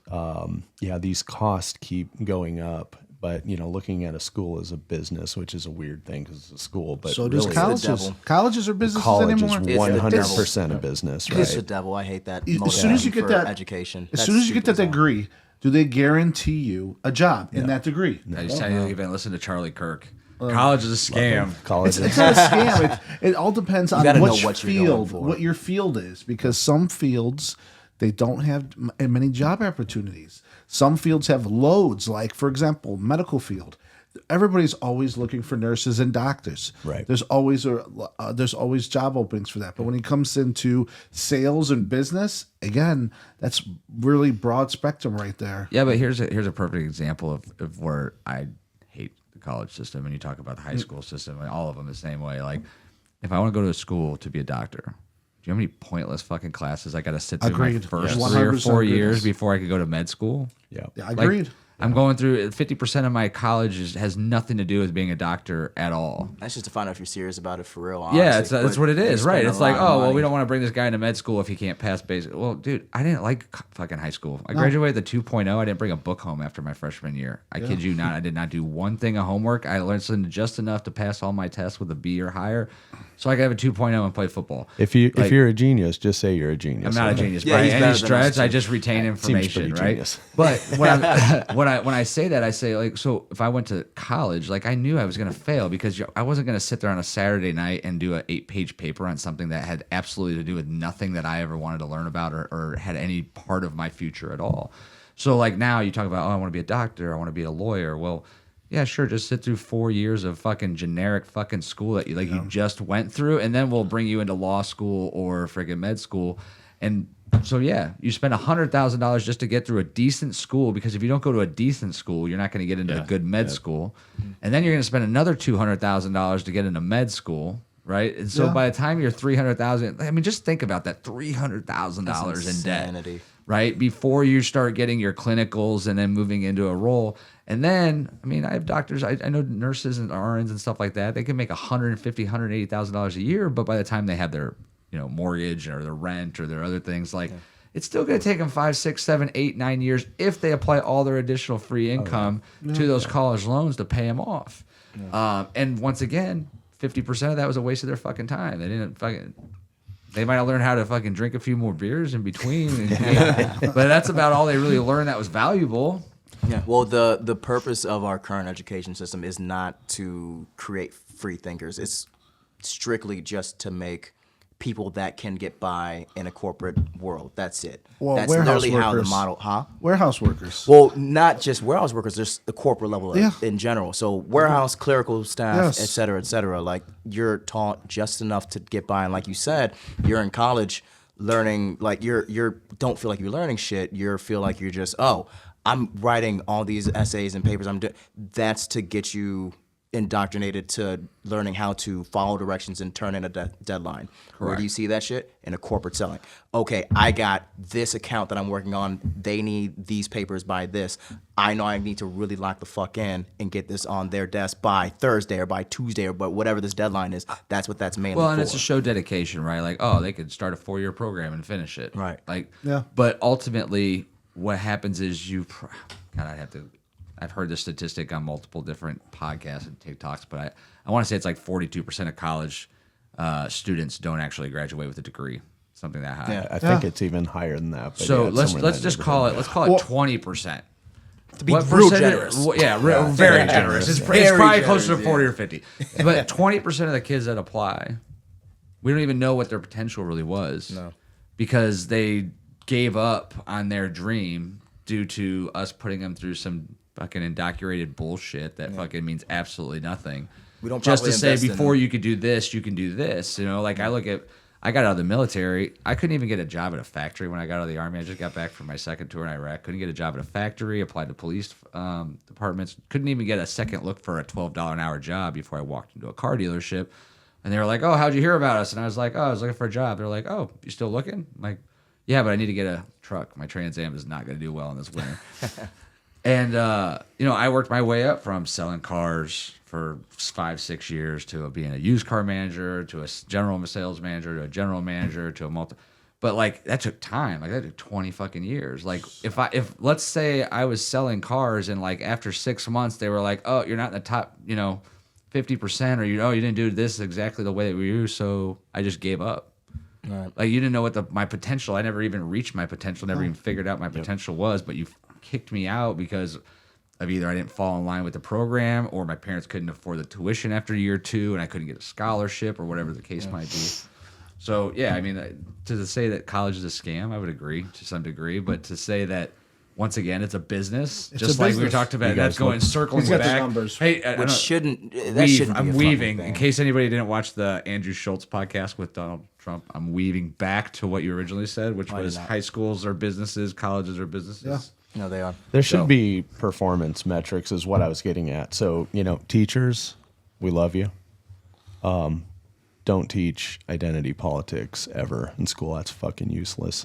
these costs keep going up But looking at a school as a business, which is a weird thing because it's a school, but So does really, colleges. devil. Colleges are businesses college anymore. is 100% a business, It's the right? devil. I hate that. As soon as you get that education, as That's soon as you get that stupid as hell. degree, do they guarantee you a job in that degree? I just tell you, even listen to Charlie Kirk. College is a scam. College It's not a scam. It all depends on gotta know which what you're going field, for. what your field is, because some fields they don't have many job opportunities. Some fields have loads, like for example, medical field. Everybody's always looking for nurses and doctors. Right. There's always job openings for that. But when it comes into sales and business, again, that's really broad spectrum right there. Yeah, but here's a perfect example of where I hate the college system. And you talk about the high school system, and all of them the same way. Like, if I want to go to a school to be a doctor, do you know how many pointless fucking classes I got to sit through my Agreed. first Yes. 3 or 4 100% years agreed. before I could go to med school? Yeah. Yeah, Like, agreed. I'm going through 50% of my college has nothing to do with being a doctor at all. That's just to find out if you're serious about it for real. Yeah, honestly. that's But what it you is, spend right? a It's like, lot of oh, well, money. we don't want to bring this guy into med school if he can't pass basic. Well, dude, I didn't like fucking high school. I graduated with a 2.0. I didn't bring a book home after my freshman year. I kid you not. I did not do one thing of homework. I learned just enough to pass all my tests with a B or higher, so I could have a 2.0 and play football. If you're a genius, just say you're a genius. I'm not a genius. Yeah, By he's any better than us, stretch, I too. just retain information, pretty right? genius. But when I say that, I say like, so if I went to college, like I knew I was going to fail because I wasn't going to sit there on a Saturday night and do an 8-page paper on something that had absolutely to do with nothing that I ever wanted to learn about or had any part of my future at all. So like now you talk about, oh, I want to be a doctor, I want to be a lawyer. Well, yeah, sure. Just sit through 4 years of fucking generic fucking school that you just went through, and then we'll bring you into law school or friggin' med school. And so yeah, you spend $100,000 just to get through a decent school, because if you don't go to a decent school, you're not going to get into a good med school, and then you're going to spend another $200,000 to get into med school, right? And so by the time you're $300,000, I mean, just think about that, $300,000 in debt. Insanity. Right before you start getting your clinicals and then moving into a role. And then, I mean, I have doctors, I know nurses and RNs and stuff like that. They can make $150,000, $180,000 a year, but by the time they have their, mortgage or their rent or their other things, like it's still going to take them 5, 6, 7, 8, 9 years if they apply all their additional free income to those college loans to pay them off. And once again, 50% of that was a waste of their fucking time. They didn't fucking. They might have learned how to fucking drink a few more beers in between, but that's about all they really learned that was valuable. Yeah. Well, the purpose of our current education system is not to create free thinkers. It's strictly just to make people that can get by in a corporate world. That's it. Well, That's warehouse literally how the workers. model, huh? Warehouse workers. Well, not just warehouse workers, just the corporate level in general. So warehouse, clerical staff, Yes. et cetera, et cetera. Like you're taught just enough to get by. And like you said, you're in college learning, like you're don't feel like you're learning shit. You feel like you're just, oh, I'm writing all these essays and papers. That's to get you indoctrinated to learning how to follow directions and turn in a deadline. Where do you see that shit? In a corporate selling. Okay, I got this account that I'm working on. They need these papers by this. I know I need to really lock the fuck in and get this on their desk by Thursday or by Tuesday or whatever this deadline is. That's what that's mainly Well, for. and it's a show dedication, right? Like, oh, they could start a 4-year program and finish it. Right. Like, Yeah. But ultimately, what happens is I've heard this statistic on multiple different podcasts and TikToks, but I want to say it's like 42% of college students don't actually graduate with a degree, something that high. Yeah. I think it's even higher than that. But So yeah, it's let's somewhere in that just call it neighborhood. 20%. to be What real percentage- generous. well, yeah, very generous. It's Very probably closer to generous, 40 or 50. But 20% of the kids that apply, we don't even know what their potential really was. No. Because they gave up on their dream due to us putting them through some fucking indoctrinated bullshit that fucking means absolutely nothing. We don't just to properly say invest in before them. you could do this, you can do this. Like I got out of the military. I couldn't even get a job at a factory when I got out of the Army. I just got back from my second tour in Iraq. Couldn't get a job at a factory. Applied to police departments. Couldn't even get a second look for a $12 an hour job before I walked into a car dealership. And they were like, "Oh, how'd you hear about us?" And I was like, "Oh, I was looking for a job." They're like, "Oh, you still looking?" I'm like, "Yeah, but I need to get a truck. My Trans Am is not going to do well in this winter." And I worked my way up from selling cars for 5, 6 years to being a used car manager, to a general sales manager, to a general manager, to a But like that took time. Like that took 20 fucking years. Like if let's say I was selling cars and like after 6 months they were like, oh, you're not in the top, 50%, or you didn't do this exactly the way that we do, so I just gave up. Right. Like you didn't know what my potential. I never even reached my potential. Never even figured out my potential was. But you kicked me out because of either I didn't fall in line with the program, or my parents couldn't afford the tuition after year 2, and I couldn't get a scholarship, or whatever the case might be. So yeah, I mean, to say that college is a scam, I would agree to some degree. But to say that once again it's a business, just like we talked about, that's going circling He's got the back. numbers. Hey, Which shouldn't be I'm a fucking weaving. thing. In case anybody didn't watch the Andrew Schultz podcast with Donald Trump, I'm weaving back to what you originally said, which was high schools are businesses, colleges are businesses. Yeah. No, they are. There should be performance metrics, is what I was getting at. So, teachers, we love you. Don't teach identity politics ever in school. That's fucking useless,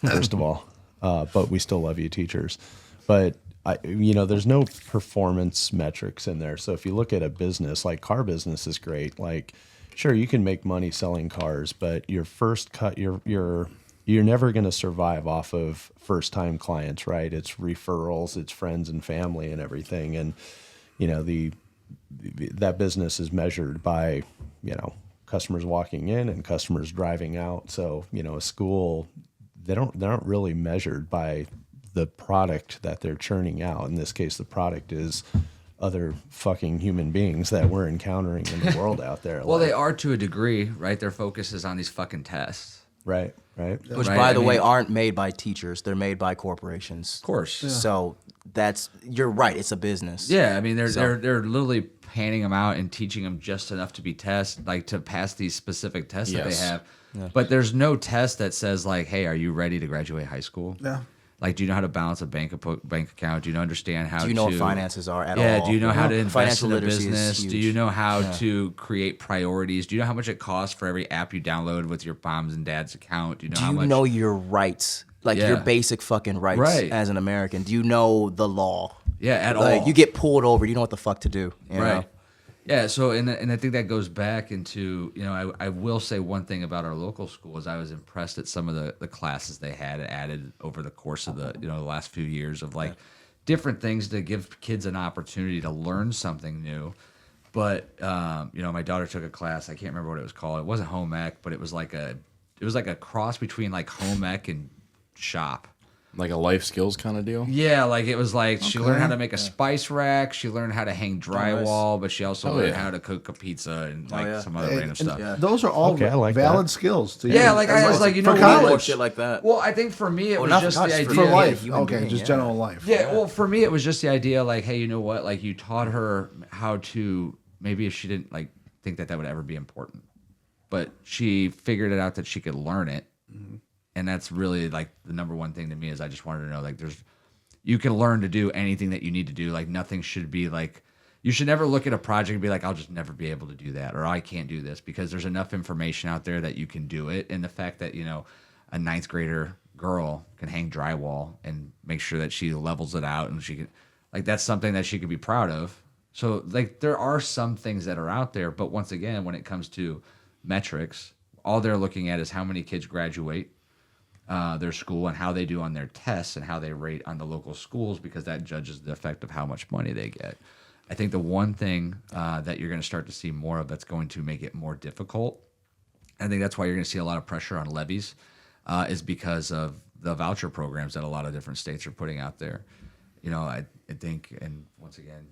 first of all. But we still love you, teachers. But, there's no performance metrics in there. So if you look at a business, like car business is great. Like, sure, you can make money selling cars, but your first cut, you're never going to survive off of first-time clients, right? It's referrals, it's friends and family and everything. And, that business is measured by, customers walking in and customers driving out. So, a school, they're not really measured by the product that they're churning out. In this case, the product is other fucking human beings that we're encountering in the world out there. Well, they are to a degree, right? Their focus is on these fucking tests. Right. Which, Right, by the I way, mean- aren't made by teachers. They're made by corporations. Of course. So you're right. It's a business. Yeah, I mean they're literally panning them out and teaching them just enough to be to pass these specific tests that they Yes. have. Yeah. But there's no test that says like, hey, are you ready to graduate high school? Yeah. Like, do you know how to balance a bank account? Do you understand how? Do you know to, what finances are at all? Yeah. Do you know how to invest Financial in a literacy is business? Do huge. you know how to create priorities? Do you know how much it costs for every app you download with your mom's and dad's account? Do you know Do how you much? know your rights? Like Yeah. your basic fucking rights Right. as an American. Do you know the law? Yeah, at Like all. you get pulled over, you know what the fuck to do. You know? Right. Yeah. So, and I think that goes back into, I will say one thing about our local school is I was impressed at some of the classes they had added over the course of the last few years of like different things to give kids an opportunity to learn something new. But, my daughter took a class. I can't remember what it was called. It wasn't home ec, but it was like a cross between like home ec and shop. Like a life skills kind of deal. Yeah, like it was like she learned how to make a spice rack. She learned how to hang drywall, but she also learned how to cook a pizza and some other random stuff. Those are all Okay, I like valid that. skills. To Yeah, use. like I was like, For what? college, shit like that. Well, I think for me it was not for just the college, idea. for Yeah, life. human Okay, being, just yeah. general life. Yeah, well, for me it was just the idea, like, hey, you know what? Like you taught her how to maybe if she didn't like think that would ever be important, but she figured it out that she could learn it. And that's really like the number one thing to me is I just wanted to know like you can learn to do anything that you need to do. Like nothing should be like, you should never look at a project and be like, I'll just never be able to do that, or I can't do this, because there's enough information out there that you can do it. And the fact that, a ninth grader girl can hang drywall and make sure that she levels it out and she can, like, that's something that she could be proud of. So like there are some things that are out there, but once again, when it comes to metrics, all they're looking at is how many kids graduate their school and how they do on their tests and how they rate on the local schools, because that judges the effect of how much money they get. I think the one thing that you're going to start to see more of that's going to make it more difficult, I think that's why you're going to see a lot of pressure on levies, is because of the voucher programs that a lot of different states are putting out there. I think, and once again,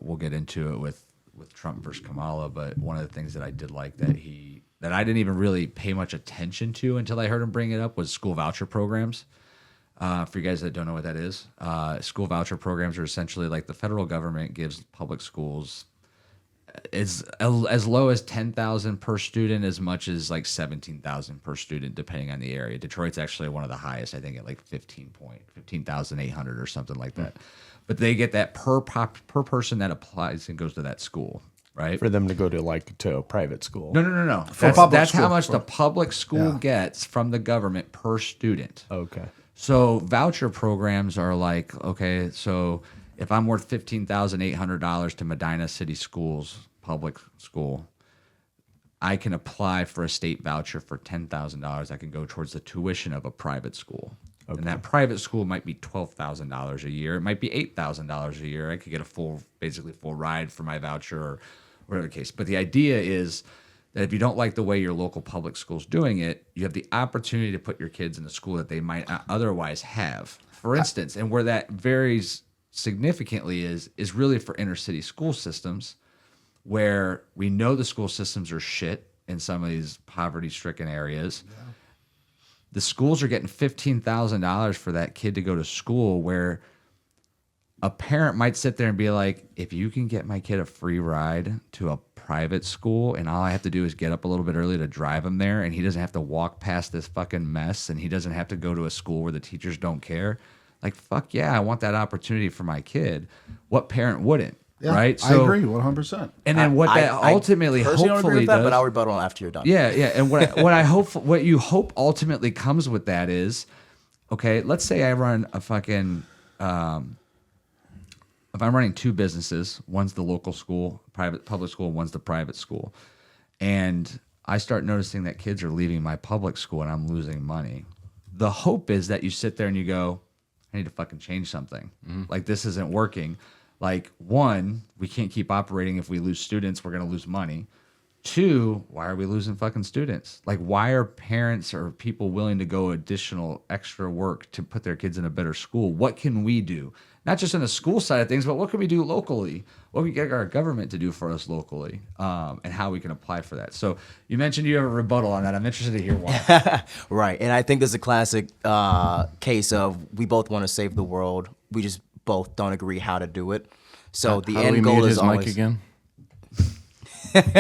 we'll get into it with Trump versus Kamala, but one of the things that I did like that I didn't even really pay much attention to until I heard him bring it up was school voucher programs. For you guys that don't know what that is, school voucher programs are essentially like the federal government gives public schools as low as $10,000 per student, as much as like $17,000 per student, depending on the area. Detroit's actually one of the highest, I think, at like 15,800 or something like that. But they get that per person that applies and goes to that school. Right? For them to go to a private school. No. public That's how school. much the public school Yeah. gets from the government per student. Okay. So voucher programs are like, okay, so if I'm worth $15,800 to Medina City Schools, public school, I can apply for a state voucher for $10,000 that can go towards the tuition of a private school. Okay. And that private school might be $12,000 a year. It might be $8,000 a year. I could get a basically full ride for my voucher or whatever the case. But the idea is that if you don't like the way your local public school's doing it, you have the opportunity to put your kids in a school that they might not otherwise have. For instance, and where that varies significantly is really for inner city school systems, where we know the school systems are shit in some of these poverty-stricken areas. Yeah. The schools are getting $15,000 for that kid to go to school, where a parent might sit there and be like, if you can get my kid a free ride to a private school and all I have to do is get up a little bit early to drive him there and he doesn't have to walk past this fucking mess and he doesn't have to go to a school where the teachers don't care, like, fuck yeah, I want that opportunity for my kid. What parent wouldn't? Yeah, right? So, I agree 100%. And then what that ultimately hopefully does, but I'll rebuttal after you're done. Yeah. And what you hope ultimately comes with that is, okay, let's say I run a fucking if I'm running two businesses, one's the local school, public school, one's the private school, and I start noticing that kids are leaving my public school and I'm losing money. The hope is that you sit there and you go, I need to fucking change something. Like, this isn't working. Like, one, we can't keep operating. If we lose students, we're going to lose money. Two, why are we losing fucking students? Like, why are parents or people willing to go additional extra work to put their kids in a better school? What can we do? Not just on the school side of things, but what can we do locally? What can we get our government to do for us locally, and how we can apply for that? So you mentioned you have a rebuttal on that. I'm interested to hear why. Right. And I think this is a classic case of we both want to save the world. We just both don't agree how to do it. So the end goal is always... mic again?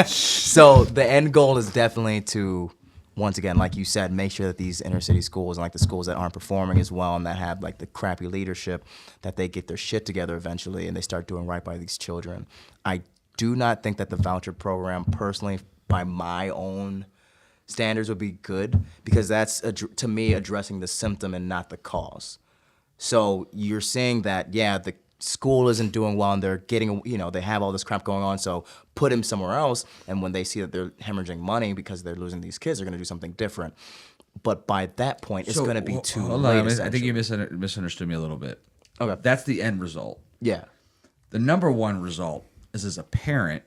So the end goal is definitely to, once again, like you said, make sure that these inner city schools and like the schools that aren't performing as well and that have like the crappy leadership, that they get their shit together eventually and they start doing right by these children. I do not think that the voucher program, personally, by my own standards, would be good, because that's, to me, addressing the symptom and not the cause. So you're saying that, yeah, the school isn't doing well and they're getting, they have all this crap going on, so put him somewhere else, and when they see that they're hemorrhaging money because they're losing these kids, they're going to do something different. But by that point, it's going to be too late. I think you misunderstood me a little bit. Okay. That's the end result. Yeah. The number one result is, as a parent,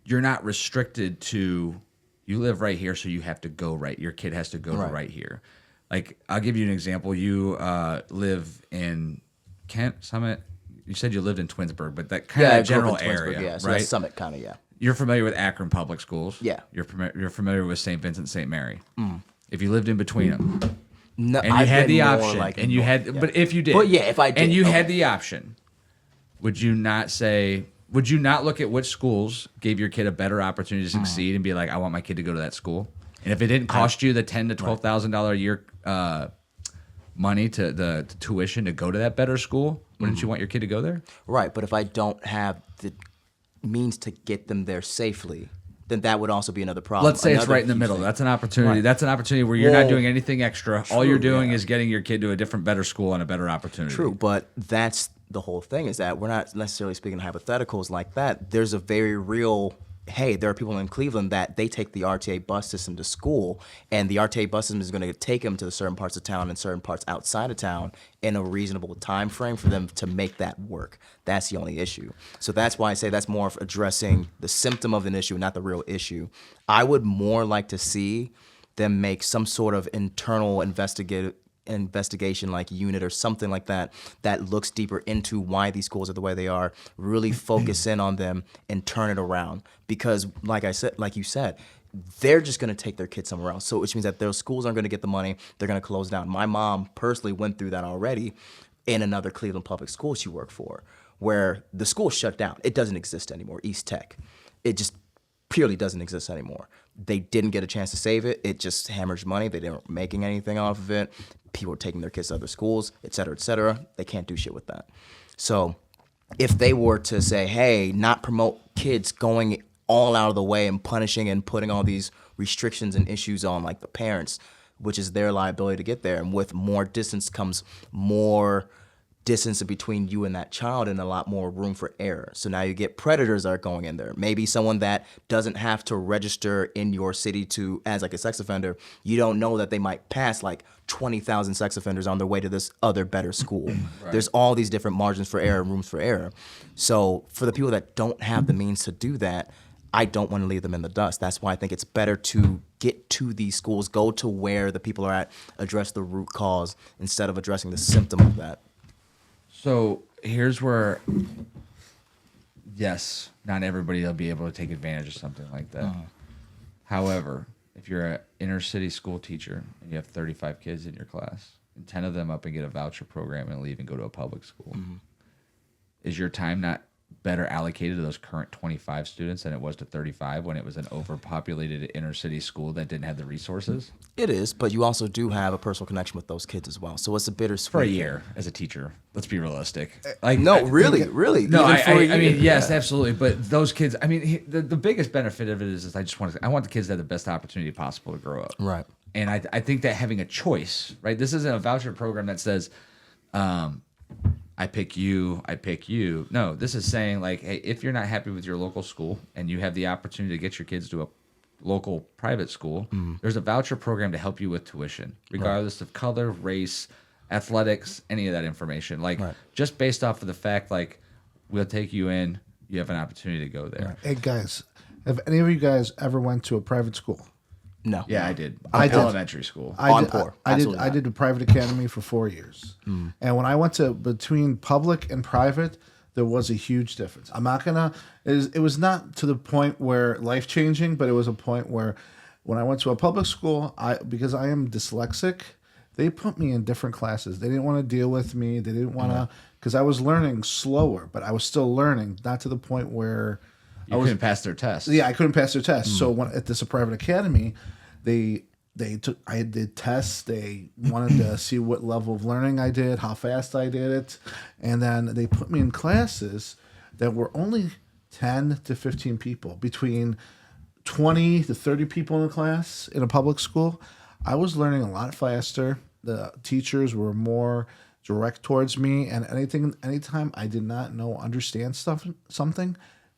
you're not restricted to, you live right here, so you have to go right. Your kid has to go to right here. Like, I'll give you an example. You live in Kent, Summit. You said you lived in Twinsburg, but that kind of general area, yeah, so right? Summit kind of, yeah. You're familiar with Akron Public Schools. Yeah. You're familiar with St. Vincent, St. Mary. If you lived in between them, No, and you had the option, and you had, but if you did, but yeah, if I did, and you had the option, would you not look at which schools gave your kid a better opportunity to succeed and be like, I want my kid to go to that school? And if it didn't cost you the $10,000 to $12,000 a year money to the tuition to go to that better school, wouldn't you want your kid to go there? Right, but if I don't have the means to get them there safely, then that would also be another problem. Let's say it's right in the middle. That's an opportunity. Right. That's an opportunity where you're not doing anything extra. All you're doing is getting your kid to a different, better school and a better opportunity. True, but that's the whole thing, is that we're not necessarily speaking hypotheticals like that. There's a very real, hey, there are people in Cleveland that they take the RTA bus system to school, and the RTA bus system is going to take them to certain parts of town and certain parts outside of town in a reasonable time frame for them to make that work. That's the only issue. So that's why I say that's more of addressing the symptom of an issue, not the real issue. I would more like to see them make some sort of internal investigation like unit or something like that that looks deeper into why these schools are the way they are, really focus in on them and turn it around. Because like you said, they're just going to take their kids somewhere else. So which means that those schools aren't going to get the money. They're going to close down. My mom personally went through that already in another Cleveland public school she worked for, where the school shut down. It doesn't exist anymore, East Tech. It just purely doesn't exist anymore. They didn't get a chance to save it. It just hemorrhaged money. They weren't making anything off of it. People were taking their kids to other schools, et cetera, et cetera. They can't do shit with that. So if they were to say, hey, not promote kids going all out of the way and punishing and putting all these restrictions and issues on like the parents, which is their liability to get there. And with more distance comes more distance between you and that child and a lot more room for error. So now you get predators that are going in there. Maybe someone that doesn't have to register in your city to as like a sex offender. You don't know that they might pass like 20,000 sex offenders on their way to this other better school. Right. There's all these different margins for error, rooms for error. So for the people that don't have the means to do that, I don't want to leave them in the dust. That's why I think it's better to get to these schools, go to where the people are at, address the root cause instead of addressing the symptom of that. So here's where, yes, not everybody will be able to take advantage of something like that. However, if you're an inner city school teacher and you have 35 kids in your class, and 10 of them up and get a voucher program and leave and go to a public school, is your time not better allocated to those current 25 students than it was to 35 when it was an overpopulated inner city school that didn't have the resources? It is, but you also do have a personal connection with those kids as well. So it's a bittersweet For a thing. year as a teacher. Let's be realistic. No, really. No, Even for a I mean, year. yes, absolutely. But those kids, I mean, the biggest benefit of it is I want the kids to have the best opportunity possible to grow up. Right. And I think that having a choice, right? This isn't a voucher program that says, I pick you, I pick you. No, this is saying like, hey, if you're not happy with your local school and you have the opportunity to get your kids to a local private school, there's a voucher program to help you with tuition, regardless of color, race, athletics, any of that information. Like just based off of the fact, like we'll take you in, you have an opportunity to go there. Hey guys, have any of you guys ever went to a private school? No. Yeah, I did. I did. Elementary school. I Absolutely did a private academy for 4 years, and when I went to between public and private, there was a huge difference. I'm not gonna. It was not to the point where life changing, but it was a point where when I went to a public school, because I am dyslexic, they put me in different classes. They didn't want to deal with me. They didn't want to because I was learning slower, but I was still learning, not to the point where You couldn't pass their test. yeah, I couldn't pass their test. So when at this private academy, I did tests. They wanted to see what level of learning I did, how fast I did it, and then they put me in classes that were only 10 to 15 people, between 20 to 30 people in a class in a public school. I was learning a lot faster. The teachers were more direct towards me, and anytime I did not understand something,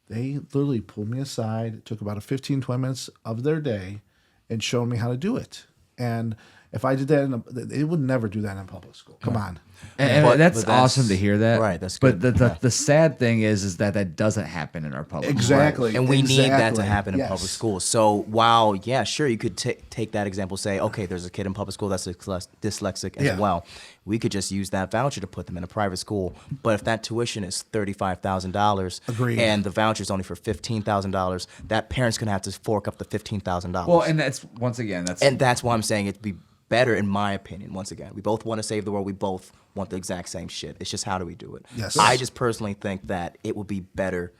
they literally pulled me aside. It took about 15, 20 minutes of their day and showed me how to do it. And if I did that, they would never do that in public school. Come on. And that's awesome to hear that. Right, that's But good. the sad thing is that doesn't happen in our public Exactly. And we need that to happen in Yes. public schools. So while, yeah, sure, you could take that example, say, okay, there's a kid in public school that's dyslexic as Yeah. well. We could just use that voucher to put them in a private school. But if that tuition is $35,000 Agreed. and the voucher is only for $15,000, that parent's going to have to fork up the $15,000. Well, and that's, once again, And that's why I'm saying it'd be better, in my opinion, once again. We both want to save the world. We both want the exact same shit. It's just how do we do it? Yes. I just personally think that it would be better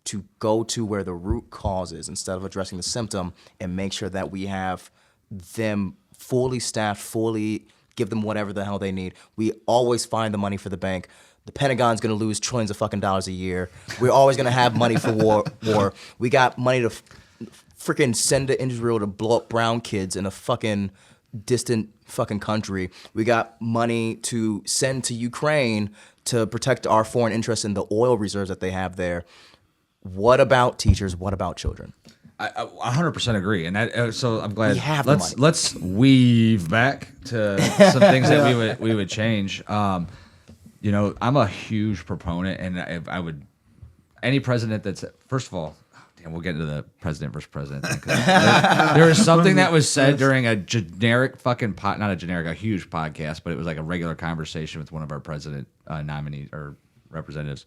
to go to where the root cause is instead of addressing the symptom and make sure that we have them fully staffed, fully give them whatever the hell they need. We always find the money for the bank. The Pentagon's going to lose trillions of fucking dollars a year. We're always going to have money for war. We got money to freaking send to Israel to blow up brown kids in a fucking distant fucking country. We got money to send to Ukraine to protect our foreign interests in the oil reserves that they have there. What about teachers? What about children? I 100% agree, and that, so I'm glad. We have the money. Let's weave back to some things that we would change. I'm a huge proponent, and I would any president that's first of all. Damn, we'll get into the president versus president thing. There was something that was said during a generic fucking a huge podcast, but it was like a regular conversation with one of our president nominees or representatives.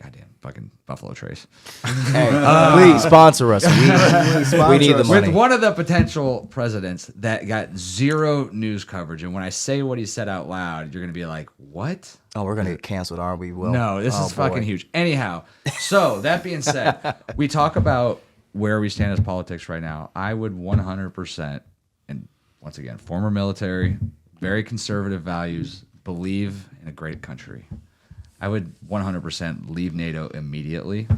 Goddamn fucking Buffalo Trace. Hey, please sponsor us. We need the money. With one of the potential presidents that got zero news coverage. And when I say what he said out loud, you're going to be like, what? Oh, we're going to get canceled, are we? Will? No, this is fucking huge. Anyhow, so that being said, we talk about where we stand as politics right now. I would 100%, and once again, former military, very conservative values, believe in a great country. I would 100% leave NATO immediately,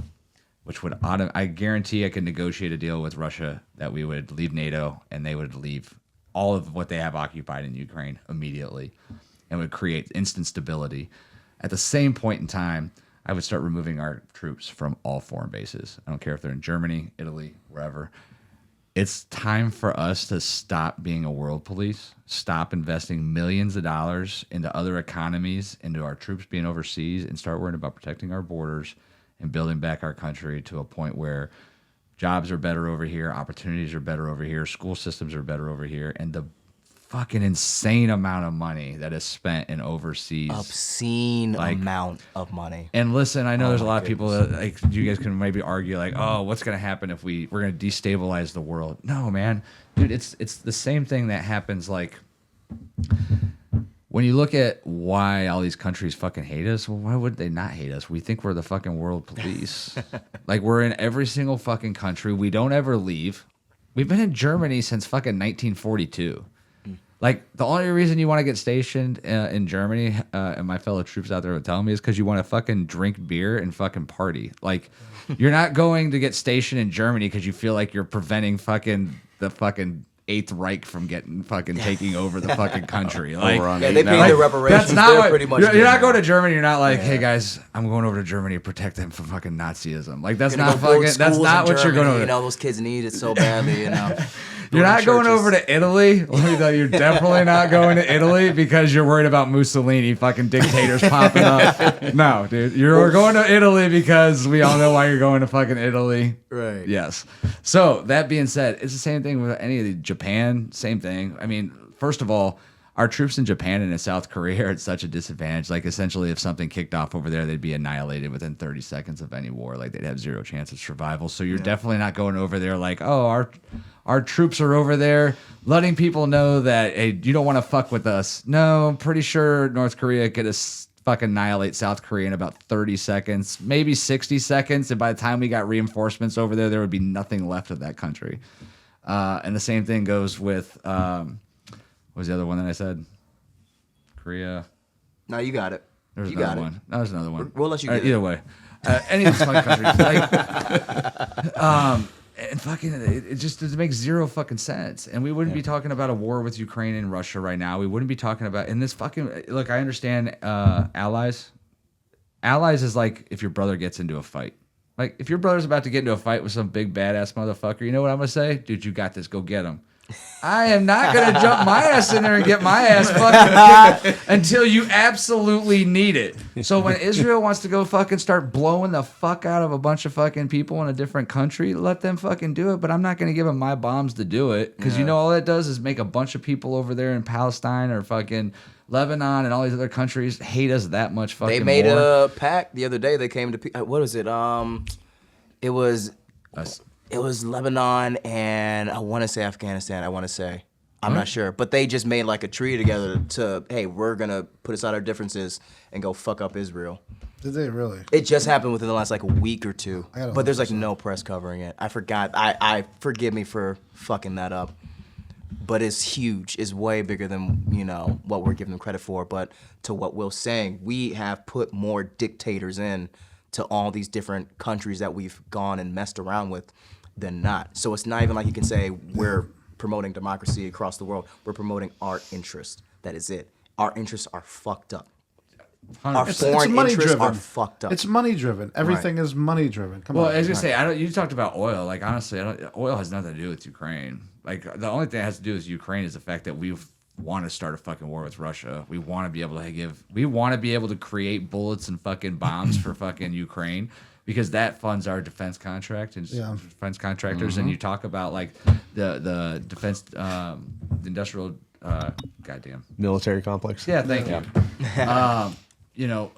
which would I guarantee I could negotiate a deal with Russia that we would leave NATO and they would leave all of what they have occupied in Ukraine immediately and would create instant stability. At the same point in time, I would start removing our troops from all foreign bases. I don't care if they're in Germany, Italy, wherever. It's time for us to stop being a world police, stop investing millions of dollars into other economies, into our troops being overseas, and start worrying about protecting our borders and building back our country to a point where jobs are better over here, opportunities are better over here, school systems are better over here, and the fucking insane amount of money that is spent in overseas. Obscene amount of money. And listen, I know there's a lot of people that, like, you guys can maybe argue like, oh, what's going to happen if we're going to destabilize the world? No, man. Dude, it's the same thing that happens, like, when you look at why all these countries fucking hate us, well, why would they not hate us? We think we're the fucking world police. Like, we're in every single fucking country. We don't ever leave. We've been in Germany since fucking 1942. Like, the only reason you want to get stationed in Germany, and my fellow troops out there would tell me, is because you want to fucking drink beer and fucking party. Like, you're not going to get stationed in Germany because you feel like you're preventing the fucking Eighth Reich from taking over the fucking country. Like, yeah, they paid their reparations. That's not what, pretty much. You're not going to Germany. You're not like, hey guys, I'm going over to Germany to protect them from fucking Nazism. Like, that's not fucking. That's not what you're going to. You know, those kids need it so badly. You know. You're not going over to Italy. Let me tell you, you're definitely not going to Italy because you're worried about Mussolini, fucking dictators popping up. No, dude. You're going to Italy because we all know why you're going to fucking Italy. Right. Yes. So, that being said, it's the same thing with any of the Japan, same thing. I mean, first of all, our troops in Japan and in South Korea are at such a disadvantage. Like, essentially, if something kicked off over there, they'd be annihilated within 30 seconds of any war. Like, they'd have zero chance of survival. So you're definitely not going over there like, oh, our troops are over there letting people know that, hey, you don't want to fuck with us. No, I'm pretty sure North Korea could fucking annihilate South Korea in about 30 seconds, maybe 60 seconds. And by the time we got reinforcements over there would be nothing left of that country. And the same thing goes with... what was the other one that I said? Korea. No, you got it. There's another one. No, there's another one. We'll let you get either way. Any of these fucking countries. Like, and fucking, it just makes zero fucking sense. And we wouldn't be talking about a war with Ukraine and Russia right now. We wouldn't be talking about, in this fucking, look, I understand allies. Allies is like if your brother gets into a fight. Like, if your brother's about to get into a fight with some big badass motherfucker, you know what I'm going to say? Dude, you got this. Go get him. I am not going to jump my ass in there and get my ass fucking kicked until you absolutely need it. So when Israel wants to go fucking start blowing the fuck out of a bunch of fucking people in a different country, let them fucking do it. But I'm not going to give them my bombs to do it. Because you know all that does is make a bunch of people over there in Palestine or fucking Lebanon and all these other countries hate us that much fucking They made more. a pact the other day. They came to... What was it? It was... It was Lebanon and I want to say Afghanistan. I'm not sure. But they just made like a treaty together to, hey, we're going to put aside our differences and go fuck up Israel. Did they really? It just happened within the last like a week or two. But But there's like no press covering it. I forgot. I forgive me for fucking that up. But it's huge. It's way bigger than, you know, what we're giving them credit for. But to what Will's saying, we have put more dictators in to all these different countries that we've gone and messed around with than not. So it's not even like you can say we're promoting democracy across the world. We're promoting our interest. That is it. Our interests are fucked up. Our foreign interests are fucked up. It's money driven. Everything is money driven. Come on. Well, I was gonna say, you talked about oil. Like, honestly, oil has nothing to do with Ukraine. Like, the only thing that has to do with Ukraine is the fact that we want to start a fucking war with Russia. We want to be able to we want to be able to create bullets and fucking bombs for fucking Ukraine. Because that funds our defense contract and defense contractors, and you talk about like the defense, the industrial, goddamn Military complex. Yeah, thank you. You know,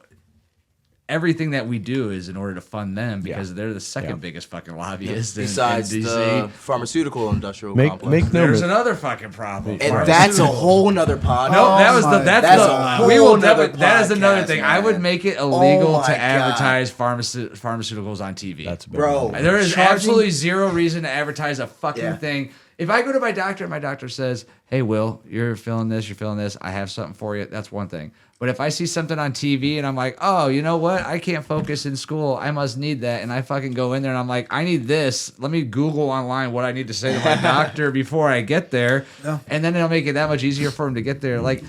everything that we do is in order to fund them because they're the second biggest fucking lobbyist besides in DC. the pharmaceutical industrial Make complex. no There's another fucking problem. And that's a whole nother pod. No, that was That's a whole we will nother never. That is another podcast, thing. man. I would make it illegal my to God. advertise pharmaceuticals on TV. That's a big Bro. one. There is Charging- absolutely zero reason to advertise a fucking Yeah. thing. If I go to my doctor and my doctor says, "Hey, Will, you're feeling this, I have something for you," that's one thing. But if I see something on TV and I'm like, "Oh, you know what? I can't focus in school. I must need that," and I fucking go in there and I'm like, "I need this. Let me Google online what I need to say to my doctor before I get there," and then it'll make it that much easier for him to get there. Like,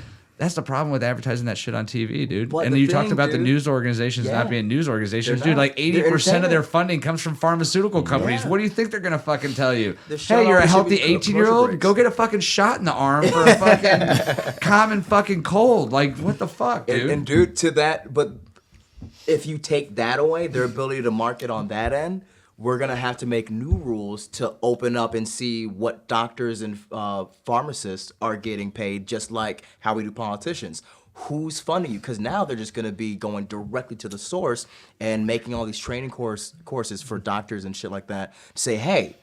That's the problem with advertising that shit on TV, dude. But And the you talked thing, about the dude- news organizations Yeah. not being news organizations. They're Dude, not. like They're 80% of entertainment. their funding comes from pharmaceutical companies. Yeah. What do you think they're going to fucking tell you? They're shut Hey, you're off. a They should healthy be commercial 18-year-old? breaks. Go get a fucking shot in the arm for a fucking common fucking cold. Like, what the fuck, dude? And dude, to that, but if you take that away, their ability to market on that end, we're gonna have to make new rules to open up and see what doctors and pharmacists are getting paid, just like how we do politicians. Who's funding you? Because now they're just gonna be going directly to the source and making all these training courses for doctors and shit like that. To say, hey,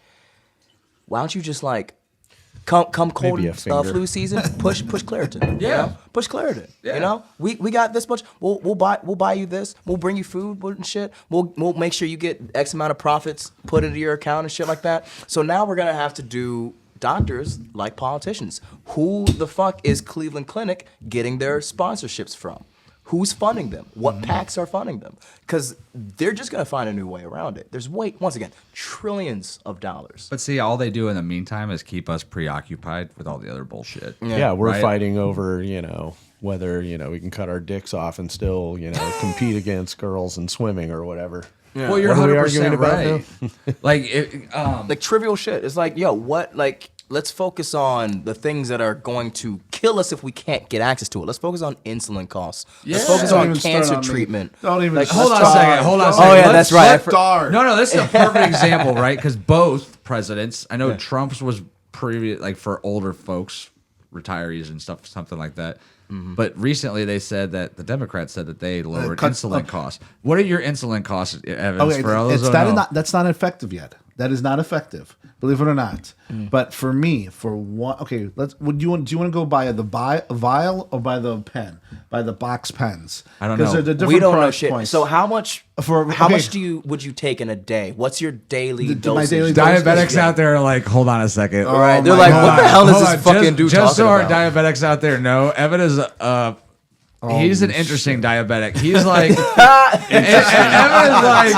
why don't you just like come cold Maybe a finger. flu season, push Claritin. Yeah. You know? Push Claritin. Yeah. You know, we got this much. We'll buy you this. We'll bring you food and shit. We'll make sure you get X amount of profits put into your account and shit like that. So now we're gonna have to do doctors like politicians. Who the fuck is Cleveland Clinic getting their sponsorships from? Who's funding them? What PACs are funding them? Because they're just gonna find a new way around it. There's once again, trillions of dollars. But see, all they do in the meantime is keep us preoccupied with all the other bullshit. Yeah, we're Right. fighting over, whether, we can cut our dicks off and still, compete against girls in swimming or whatever. Well, you're What are we 100% arguing about right. Like, Like trivial shit. It's like, yo, what? Like, let's focus on the things that are going to kill us if we can't get access to it. Let's focus on insulin costs. Let's Yeah. focus Don't on even start cancer on me. treatment. Don't even Like, hold on a start. second. Hold on a Don't second. Oh, yeah, Let's- that's right. I let's- start. No, this is a perfect example, right? Because both presidents, I know Trump's was previous, like for older folks, retirees and stuff, something like that. But recently they said that the Democrats said that they lowered cut- insulin costs. What are your insulin costs, Evans? Okay, for all those it's who that don't know? that's not effective yet. That is not effective, believe it or not. But for me, for one, okay, do you want to go by the vial or by the pen, by the box pens? I don't 'Cause know. they're different We don't know price shit. points. So how much? For- how okay. much would you take in a day? What's your daily My dosage? daily dose- Diabetics out there are like, hold on a second. All right, they're my like, God. what the hell is Hold this on, fucking dude just so talking our about? diabetics out there know, Evan is he's an interesting diabetic. He's like, Evan is like,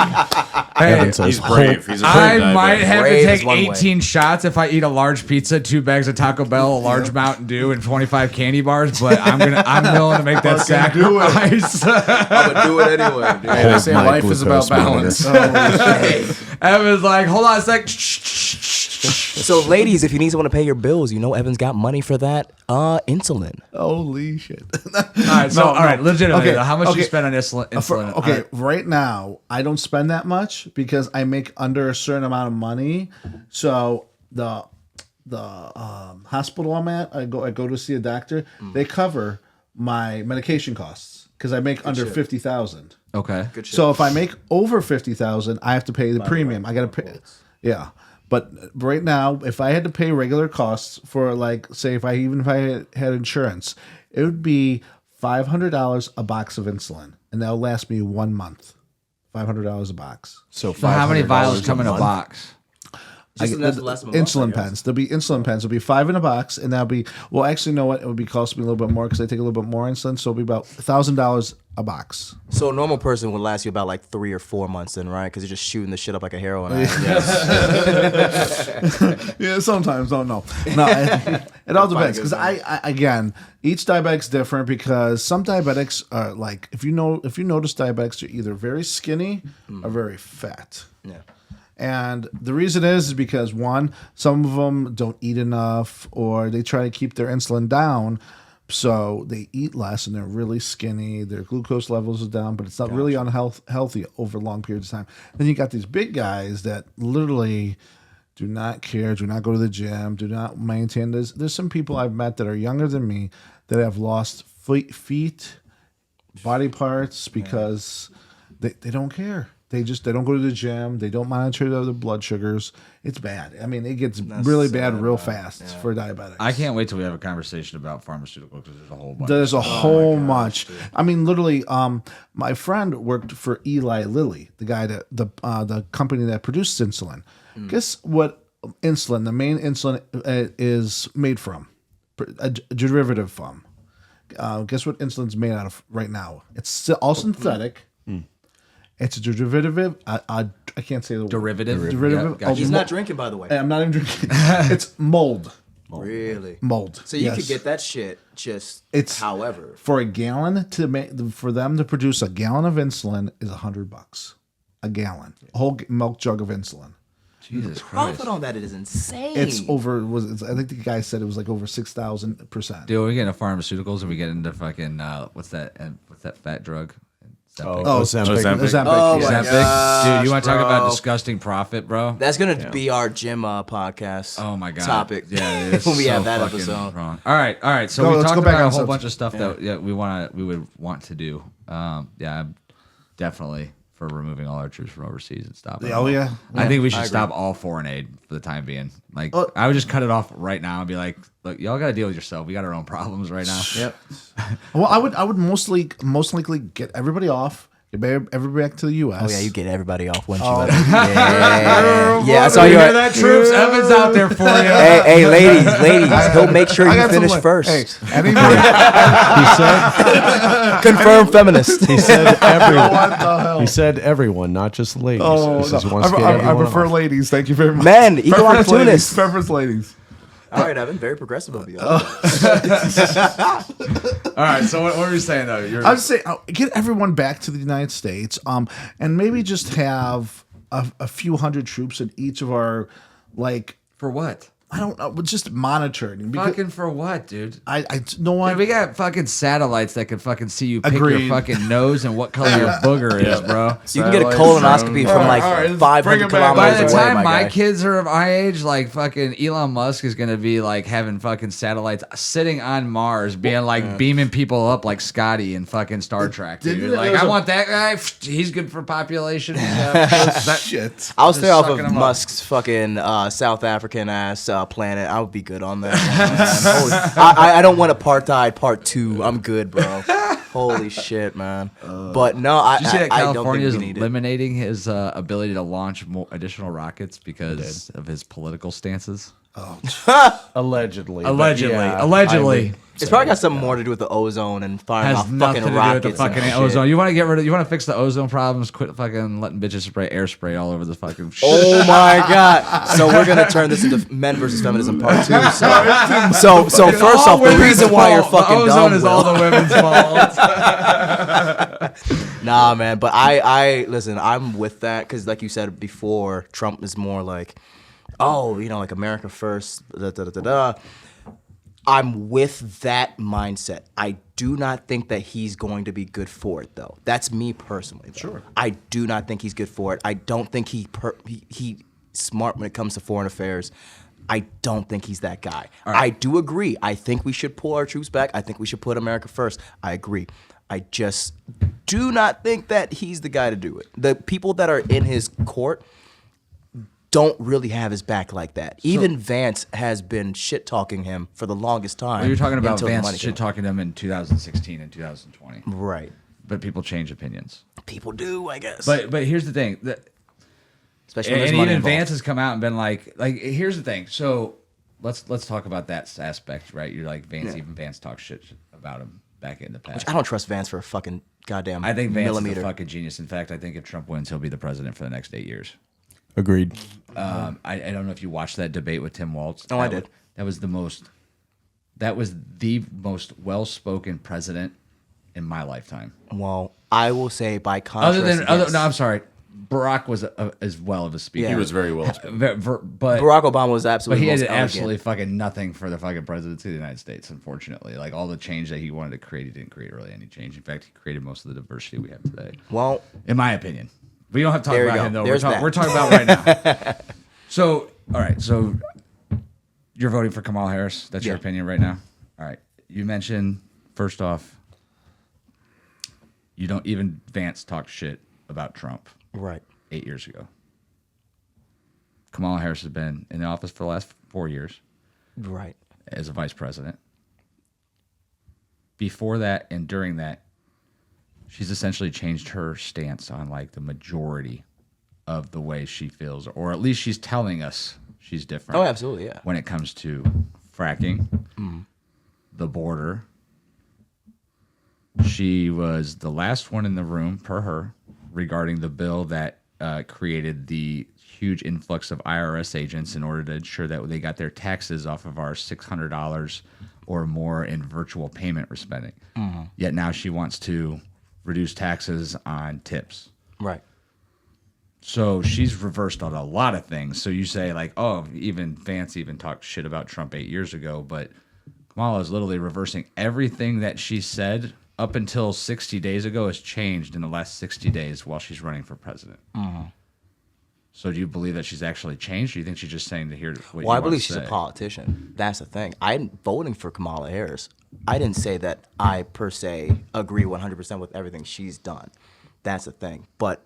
hey, Evan says, He's brave. He's a brave I diabetic. might have Brave to is take one way. 18 shots if I eat a large pizza, 2 bags of Taco Bell, a large Mountain Dew, and 25 candy bars. But I'm willing to make that Fucking do it. sacrifice. I would do it anyway, dude. They say my life is about glucose balance. Evan's like, hold on a sec. So, ladies, if you need someone to pay your bills, you know Evan's got money for that. Insulin. Holy shit! All right, so No, all right, no. legitimately, Okay, though, how much do you okay. spend on insulin? Okay, right now I don't spend that much because I make under a certain amount of money. So the hospital I'm at, I go to see a doctor. They cover my medication costs because I make under 50,000. Okay. Good shit. So if I make over 50,000, I have to pay the premium. I got to pay. Yeah. But right now, if I had to pay regular costs for, like, say, if I had insurance, it would be $500 a box of insulin, and that'll last me 1 month. $500 a box. So So how many vials $500 come in a month? box? Just enough to last them a month, I insulin guess. pens. There'll be insulin pens. There'll be 5 in a box, and that'll be, well, actually, you know what? It would be costing me a little bit more because I take a little bit more insulin, so it'll be about $1,000 a box. So a normal person would last you about like 3 or 4 months then, right? Because you're just shooting the shit up like a heroin addict. Yeah, sometimes don't know. No, it all depends because I again, each diabetic's different because some diabetics are like if you notice diabetics are either very skinny or very fat. Yeah. And the reason is because one, some of them don't eat enough or they try to keep their insulin down. So they eat less and they're really skinny. Their glucose levels are down, but it's not really unhealthy over long periods of time. Then you got these big guys that literally do not care, do not go to the gym, do not maintain this. There's some people I've met that are younger than me that have lost feet, body parts because they don't care. They don't go to the gym. They don't monitor their blood sugars. It's bad. I mean, it gets really bad real fast for diabetics. I can't wait till we have a conversation about pharmaceuticals because there's a whole bunch. There's a whole bunch. I mean, literally, my friend worked for Eli Lilly, the guy that the company that produced insulin. Guess what insulin, the main insulin, is made from? A derivative from. Guess what insulin's made out of right now? It's all synthetic. It's a derivative. I can't say the word. Derivative? Derivative. Yeah, gotcha. He's not drinking, by the way. I'm not even drinking. It's mold. Really? Mold. So you yes. could get that shit just It's however. for a gallon to make for them to produce a gallon of insulin is $100. A gallon, a whole milk jug of insulin. Jesus Christ. Profit on that is insane. It's over. I think the guy said it was like over 6,000%. Dude, we get into pharmaceuticals and we get into fucking what's that fat drug? Ozempic. Ozempic. Oh my Ozempic. gosh, Dude, you want to talk about bro. disgusting profit, bro? That's gonna be our gym podcast. Oh my god. Topic. Yeah, it is when we so have that fucking episode. wrong. All right. So Go, we let's talked go back about a on whole subject. bunch of stuff that we would want to do. I'm definitely for removing all our troops from overseas and stopping. Oh, yeah. I think we should agree. stop all foreign aid for the time being. Like I would just cut it off right now and be like, look, y'all got to deal with yourself. We got our own problems right now. Yep. Well, I would most likely get everybody off. Get everybody back to the U.S. Oh yeah, you get everybody off once you let them. Yeah, I saw You you. hear that, troops? Evan's out there for you. Hey, ladies, he'll make sure I you got some finish like- first. Hey, anybody? Confirmed feminist. He said everyone. What the hell? He said everyone, not just ladies. Oh, He says he no. wants to get I everyone prefer off. ladies. Thank you very much. Men, equal Preference ladies. opportunists. Preference ladies. All right, Evan, very progressive of you. All right. So what were you saying though? I would say get everyone back to the United States, and maybe just have a few hundred troops in each of our, like, for what? I don't know, but just monitoring. Because Fucking for what, dude? I know what. Dude, we got fucking satellites that can fucking see you pick Agreed. your fucking nose and what color your booger is, bro. You can get a Satellites, colonoscopy drones. from like All right, bring 500 it back. By kilometers the away, time my guy. kids are of my age, like fucking Elon Musk is gonna be like having fucking satellites sitting on Mars, being like beaming people up like Scotty in fucking Star Trek, dude. Didn't it- Like it was I a- want that guy. He's good for population. Shit. I'll stay Just off sucking of 'em up. Musk's fucking South African ass planet. I would be good on that. one, man. I don't want apartheid part 2. I'm good, bro. Holy shit, man. But no, I Did you see that I don't California is think we need it. eliminating his ability to launch more additional rockets because of his political stances? Allegedly. Allegedly. but yeah, Allegedly. I would It's probably got something more to do with the ozone and firing Has off nothing fucking to do with rockets. the fucking and ozone. shit. You want to get rid of? You want to fix the ozone problems? Quit fucking letting bitches spray air spray all over the fucking. Oh my god! So we're gonna turn this into men versus feminism part 2. So first off, the reason why you're fucking the ozone dumb, is Will. all the women's fault. Nah, man. But I listen. I'm with that because, like you said before, Trump is more like, oh, like America first. Da, da, da, da, da. I'm with that mindset. I do not think that he's going to be good for it, though. That's me personally. Though. Sure. I do not think he's good for it. I don't think he smart when it comes to foreign affairs. I don't think he's that guy. right. I do agree. I think we should pull our troops back. I think we should put America first. I agree. I just do not think that he's the guy to do it. The people that are in his court don't really have his back like that. Even Vance has been shit talking him for the longest time. Well, you're talking about until the money Vance shit came. talking to him in 2016 and 2020, Right. but people change opinions. People do, I guess. But here's the thing. Especially when there's And money even involved. Vance has come out and been like here's the thing. So let's talk about that aspect, right? You're like Vance. Even Vance talks shit about him back in the past. I don't trust Vance for a fucking goddamn I think Vance millimeter. is a fucking genius. In fact, I think if Trump wins, he'll be the president for the next 8 years. Agreed. I don't know if you watched that debate with Tim Walz. Oh, I did. That was the most well-spoken president in my lifetime. Well, I will say by contrast. No, I'm sorry. Barack was as well of a speaker. He was very well spoken. But Barack Obama was but absolutely he the most had elegant. absolutely fucking nothing for the fucking presidency of the United States, unfortunately. Like all the change that he wanted to create, he didn't create really any change. In fact, he created most of the diversity we have today. Well, In my opinion. We don't have to talk There you about go. him though. There's that. We're talking about right now. So, all right. So you're voting for Kamala Harris. That's your Yeah. opinion right now. All right. You mentioned first off, you don't even Vance talk shit about Trump right. 8 years ago. Kamala Harris has been in the office for the last 4 years Right. as a vice president. Before that and during that, she's essentially changed her stance on like the majority of the way she feels, or at least she's telling us she's different. Oh, absolutely, yeah. When it comes to fracking, the border, she was the last one in the room, per her, regarding the bill that created the huge influx of IRS agents in order to ensure that they got their taxes off of our $600 or more in virtual payment we're spending. Yet now she wants to reduce taxes on tips. Right. So she's reversed on a lot of things. So you say like, oh, even Vance even talked shit about Trump 8 years ago, but Kamala is literally reversing everything that she said up until 60 days ago has changed in the last 60 days while she's running for president. So do you believe that she's actually changed? Or do you think she's just saying to hear what Well, you I believe want to she's a say? politician. That's the thing. I'm voting for Kamala Harris. I didn't say that I per se agree 100% with everything she's done. That's the thing. But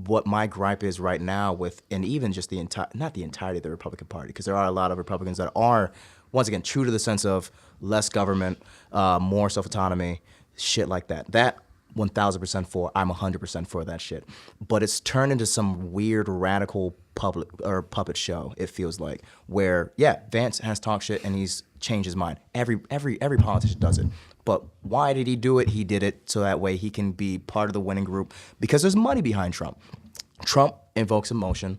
what my gripe is right now with, and even just the entire, not the entirety of the Republican Party, because there are a lot of Republicans that are, once again, true to the sense of less government, more self-autonomy, shit like that. That 1,000% for. I'm 100% for that shit. But it's turned into some weird radical public or puppet show. It feels like where Vance has talked shit and he's changed his mind. Every politician does it. But why did he do it? He did it so that way he can be part of the winning group because there's money behind Trump. Trump invokes emotion.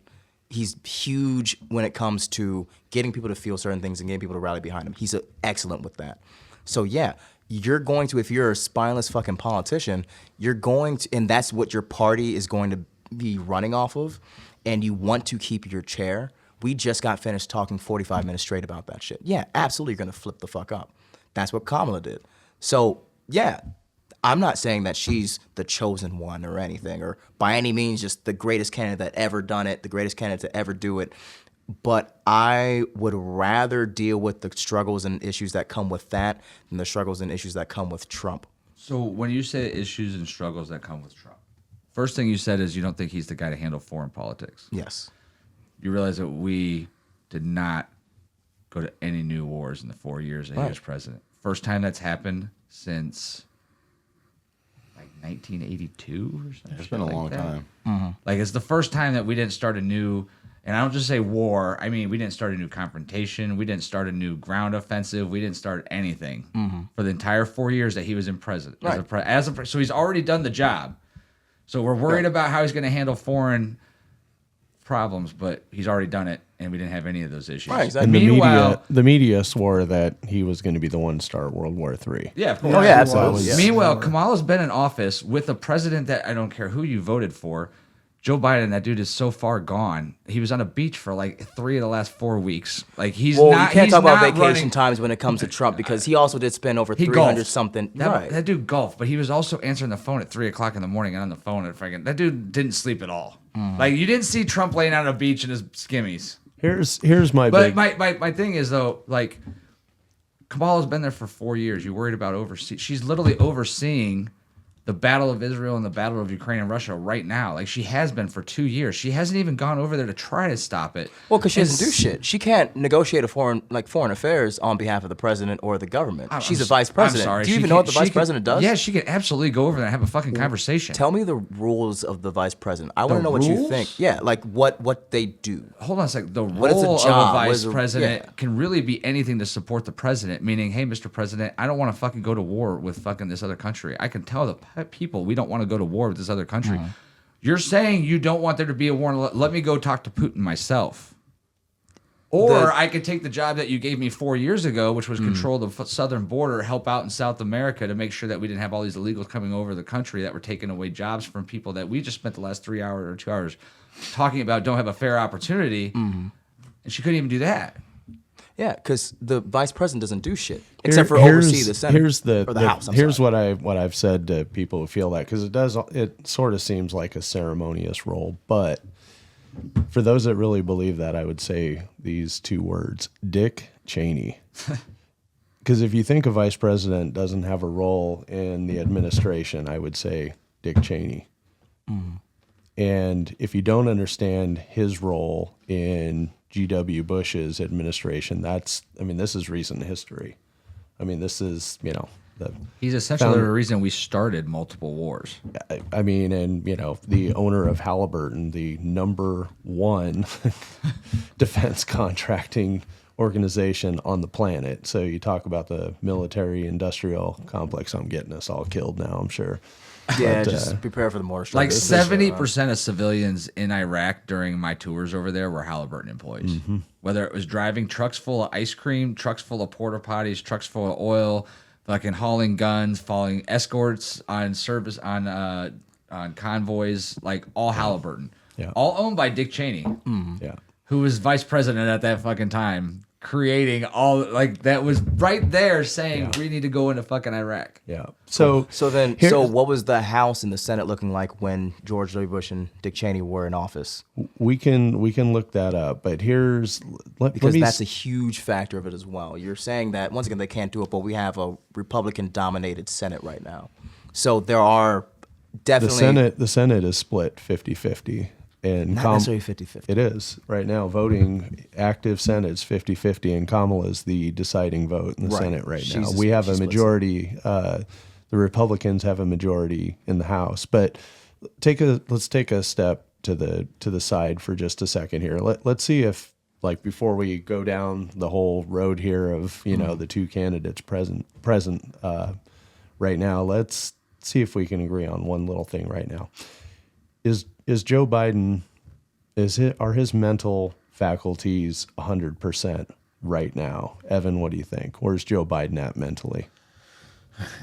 He's huge when it comes to getting people to feel certain things and getting people to rally behind him. He's excellent with that. So you're going to, if you're a spineless fucking politician, you're going to, and that's what your party is going to be running off of, and you want to keep your chair. We just got finished talking 45 minutes straight about that shit. Yeah, absolutely, you're going to flip the fuck up. That's what Kamala did. So, I'm not saying that she's the chosen one or anything, or by any means just the greatest candidate that ever done it, the greatest candidate to ever do it. But I would rather deal with the struggles and issues that come with that than the struggles and issues that come with Trump. So when you say issues and struggles that come with Trump, first thing you said is you don't think he's the guy to handle foreign politics. Yes. You realize that we did not go to any new wars in the 4 years that he was president. First time that's happened since like 1982 or something. It's been a long time. Like it's the first time that we didn't start a new, and I don't just say war. I mean, we didn't start a new confrontation. We didn't start a new ground offensive. We didn't start anything for the entire 4 years that he was in president. Right. So he's already done the job. So we're worried about how he's going to handle foreign problems, but he's already done it, and we didn't have any of those issues. Right, exactly. And Meanwhile, the media swore that he was going to be the one to start World War III. yeah, of course. Oh, yeah, absolutely. Yeah. Meanwhile, Kamala's been in office with a president that I don't care who you voted for. Joe Biden, that dude is so far gone. He was on a beach for like 3 of the last 4 weeks. Like he's Well, not. you can't he's talk about not vacation running. times when it comes to Trump because he also did spend over He 300 golfed. something. That, that dude golfed, but he was also answering the phone at 3 o'clock in the morning and on the phone at freaking. That dude didn't sleep at all. Like you didn't see Trump laying out on a beach in his skimmies. Here's my But big. my thing is though, like Kamala's been there for 4 years. You worried about overseeing? She's literally overseeing the battle of Israel and the battle of Ukraine and Russia right now. Like she has been for 2 years. She hasn't even gone over there to try to stop it. Well, because she doesn't do shit. She can't negotiate a foreign affairs on behalf of the president or the government. She's a vice president. I'm sorry. Do you She even know what the can- vice she can- president does? Yeah, she can absolutely go over there and have a fucking conversation. Tell me the rules of the vice president. I want to know what rules? you think. Yeah, like what they do. Hold on a second. The What is the role of job? a What vice is the- president yeah. can really be anything to support the president, meaning, hey, Mr. President, I don't want to fucking go to war with fucking this other country. I can tell the people we don't want to go to war with this other country. You're saying you don't want there to be a war. Let me go talk to Putin myself. Or I could take the job that you gave me 4 years ago, which was control the southern border, help out in South America to make sure that we didn't have all these illegals coming over the country that were taking away jobs from people that we just spent the last 3 hours or 2 hours talking about don't have a fair opportunity. And she couldn't even do that. Yeah, because the vice president doesn't do shit except for oversee the Senate Here's or the House. Here's what I've said to people who feel that because it sort of seems like a ceremonious role, but for those that really believe that, I would say these two words: Dick Cheney. Because if you think a vice president doesn't have a role in the administration, I would say Dick Cheney. And if you don't understand his role in G.W. Bush's administration, this is recent history. This is, He's essentially the reason we started multiple wars. the owner of Halliburton, the number one defense contracting organization on the planet. So you talk about the military-industrial complex. I'm getting us all killed now, I'm sure. Yeah, But, just prepare for the more Like struggle. 70% of civilians in Iraq during my tours over there were Halliburton employees. Whether it was driving trucks full of ice cream, trucks full of porta potties, trucks full of oil, fucking hauling guns, following escorts on service on convoys, like all Halliburton. Yeah. All owned by Dick Cheney, Yeah. who was vice president at that fucking time, creating all like that was right there saying we need to go into fucking Iraq. Yeah. So here- So what was the House and the Senate looking like when George W. Bush and Dick Cheney were in office? we can look that up, but here's Because let me that's a huge factor of it as well. You're saying that once again they can't do it, but we have a Republican-dominated Senate right now, so there are definitely the Senate is split 50-50. And not necessarily 50-50. It is right now. Voting active Senate's 50-50, and Kamala's the deciding vote in the Right. Senate right now. She's- We have she a splits it. majority. The Republicans have a majority in the House. But let's take a step to the side for just a second here. Let's see if, like, before we go down the whole road here of the two candidates present right now, let's see if we can agree on one little thing right now. Is Joe Biden, are his mental faculties 100% right now? Evan, what do you think? Where's Joe Biden at mentally?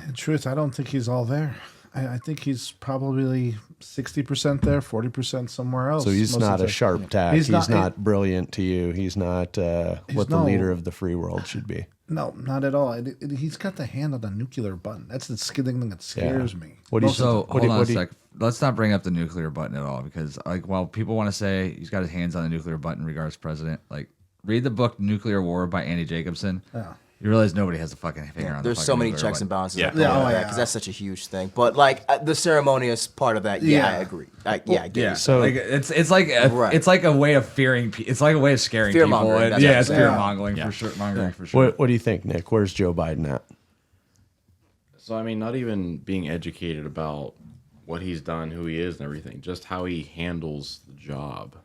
In truth, I don't think he's all there. I think he's probably 60% there, 40% somewhere else. So he's most not of the a time. sharp tack. He's not brilliant to you. He's not what the no- leader of the free world should be. No, not at all. He's got the hand on the nuclear button. That's the thing that scares me. What do you So what do hold you- on what a do you- sec. Let's not bring up the nuclear button at all because, like, while people want to say he's got his hands on the nuclear button, regardless of president, like, read the book "Nuclear War" by Andy Jacobson. Yeah. You realize nobody has a fucking finger on. There's the so fucking many nuclear checks and button. balances. Yeah. Yeah, because that's such a huge thing. But like the ceremonious part of that, Yeah. I agree. I get Yeah, it. So- like it's like Right. it's like a way of fearing. It's like a way of scaring people. Fear-mongering, And- that's yeah, what it's I'm fear saying. mongering for sure. Mongering for sure. what do you think, Nick? Where's Joe Biden at? So I mean, not even being educated about what he's done, who he is, and everything, just how he handles the job.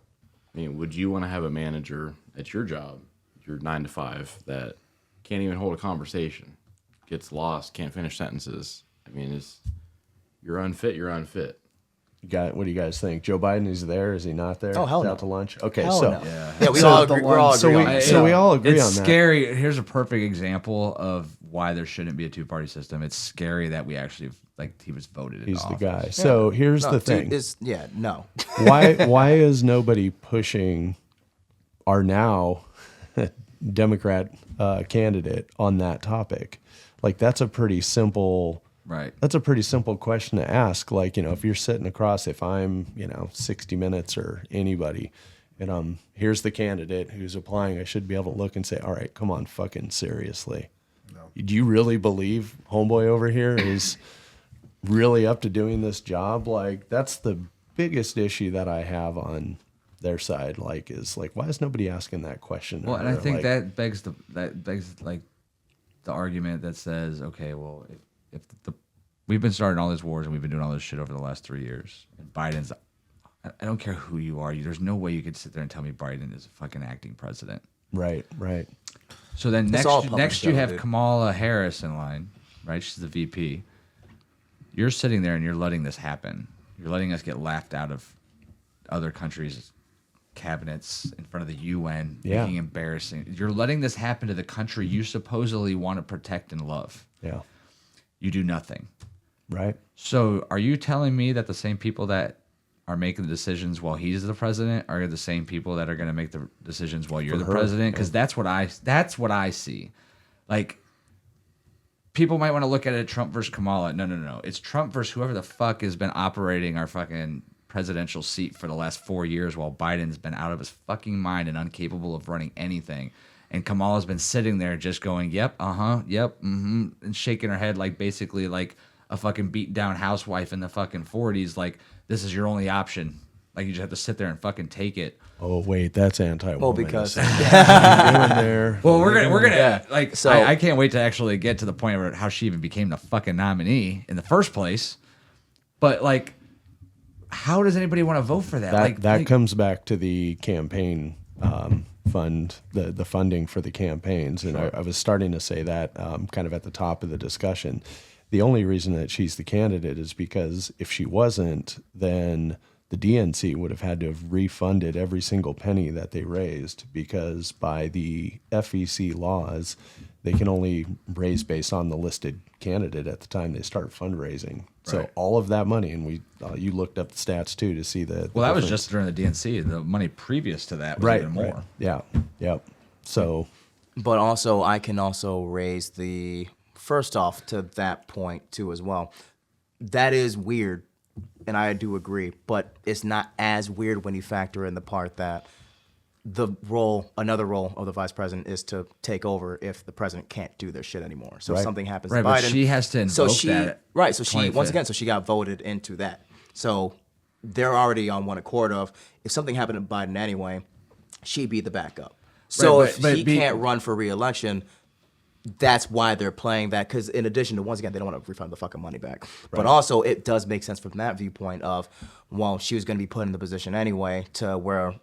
I mean, would you want to have a manager at your job, your 9 to 5, that can't even hold a conversation, gets lost, can't finish sentences? I mean, you're unfit. You're unfit. What do you guys think? Joe Biden is there? Is he not there? Oh, hell He's no. out to lunch. Okay, Hell so no. Yeah, we So all the agree. We're all one- agree on that. so we all agree it's on that. scary. Here's a perfect example of why there shouldn't be a two-party system. It's scary that we actually he was voted. He's in the office. guy. So here's No, the dude, thing. no. why is nobody pushing our now Democrat candidate on that topic? Like, that's a pretty simple Right. That's a pretty simple question to ask. Like, if you're sitting across, if I'm 60 Minutes or anybody, and here's the candidate who's applying, I should be able to look and say, all right, come on, fucking seriously. Do you really believe homeboy over here is really up to doing this job? Like, that's the biggest issue that I have on their side. Like, why is nobody asking that question? Well, and I Or, think like, that begs like the argument that says, okay, well, if we've been starting all these wars and we've been doing all this shit over the last 3 years, and Biden's, I don't care who you are, there's no way you could sit there and tell me Biden is a fucking acting president. right. So then It's all next puppet you show, have dude. Kamala Harris in line, right? She's the VP. You're sitting there and you're letting this happen. You're letting us get laughed out of other countries' cabinets in front of the UN, Yeah. making embarrassing. You're letting this happen to the country you supposedly want to protect and love. Yeah. You do nothing. Right. So are you telling me that the same people that are making the decisions while he's the president are the same people that are going to make the decisions while you're For the her, president? Because that's what I see. Like, people might want to look at it Trump versus Kamala. No. It's Trump versus whoever the fuck has been operating our fucking presidential seat for the last 4 years while Biden's been out of his fucking mind and incapable of running anything. And Kamala's been sitting there just going, yep, yep, mm-hmm, and shaking her head like basically like a fucking beat down housewife in the fucking 40s. Like, this is your only option. Like, you just have to sit there and fucking take it. Oh wait, that's anti-woman. Well, because doing there. Well, we're gonna Yeah. like. So- I can't wait to actually get to the point where how she even became the fucking nominee in the first place. But like, how does anybody want to vote for that? that like comes back to the campaign fund the funding for the campaigns. And I was starting to say that kind of at the top of the discussion. The only reason that she's the candidate is because if she wasn't, then the DNC would have had to have refunded every single penny that they raised, because by the FEC laws, they can only raise based on the listed candidate at the time they start fundraising. So Right. all of that money, and you looked up the stats too to see the Well, that was difference. just during the DNC. The money previous to that was right, even more. right. Yeah, yep. So But also, I can also raise the first off to that point too as well. That is weird, and I do agree. But it's not as weird when you factor in the part that another role of the vice president is to take over if the president can't do their shit anymore. So if Right. something happens Right, to but Biden, she has to so invoke she that right. So she 25th. once again, so she got voted into that. So they're already on one accord of if something happened to Biden anyway, she'd be the backup. So Right, but if he can't run for re-election, that's why they're playing that. Because in addition to, once again, they don't want to refund the fucking money back. But also, it does make sense from that viewpoint of, well, she was going to be put in the position anyway to where,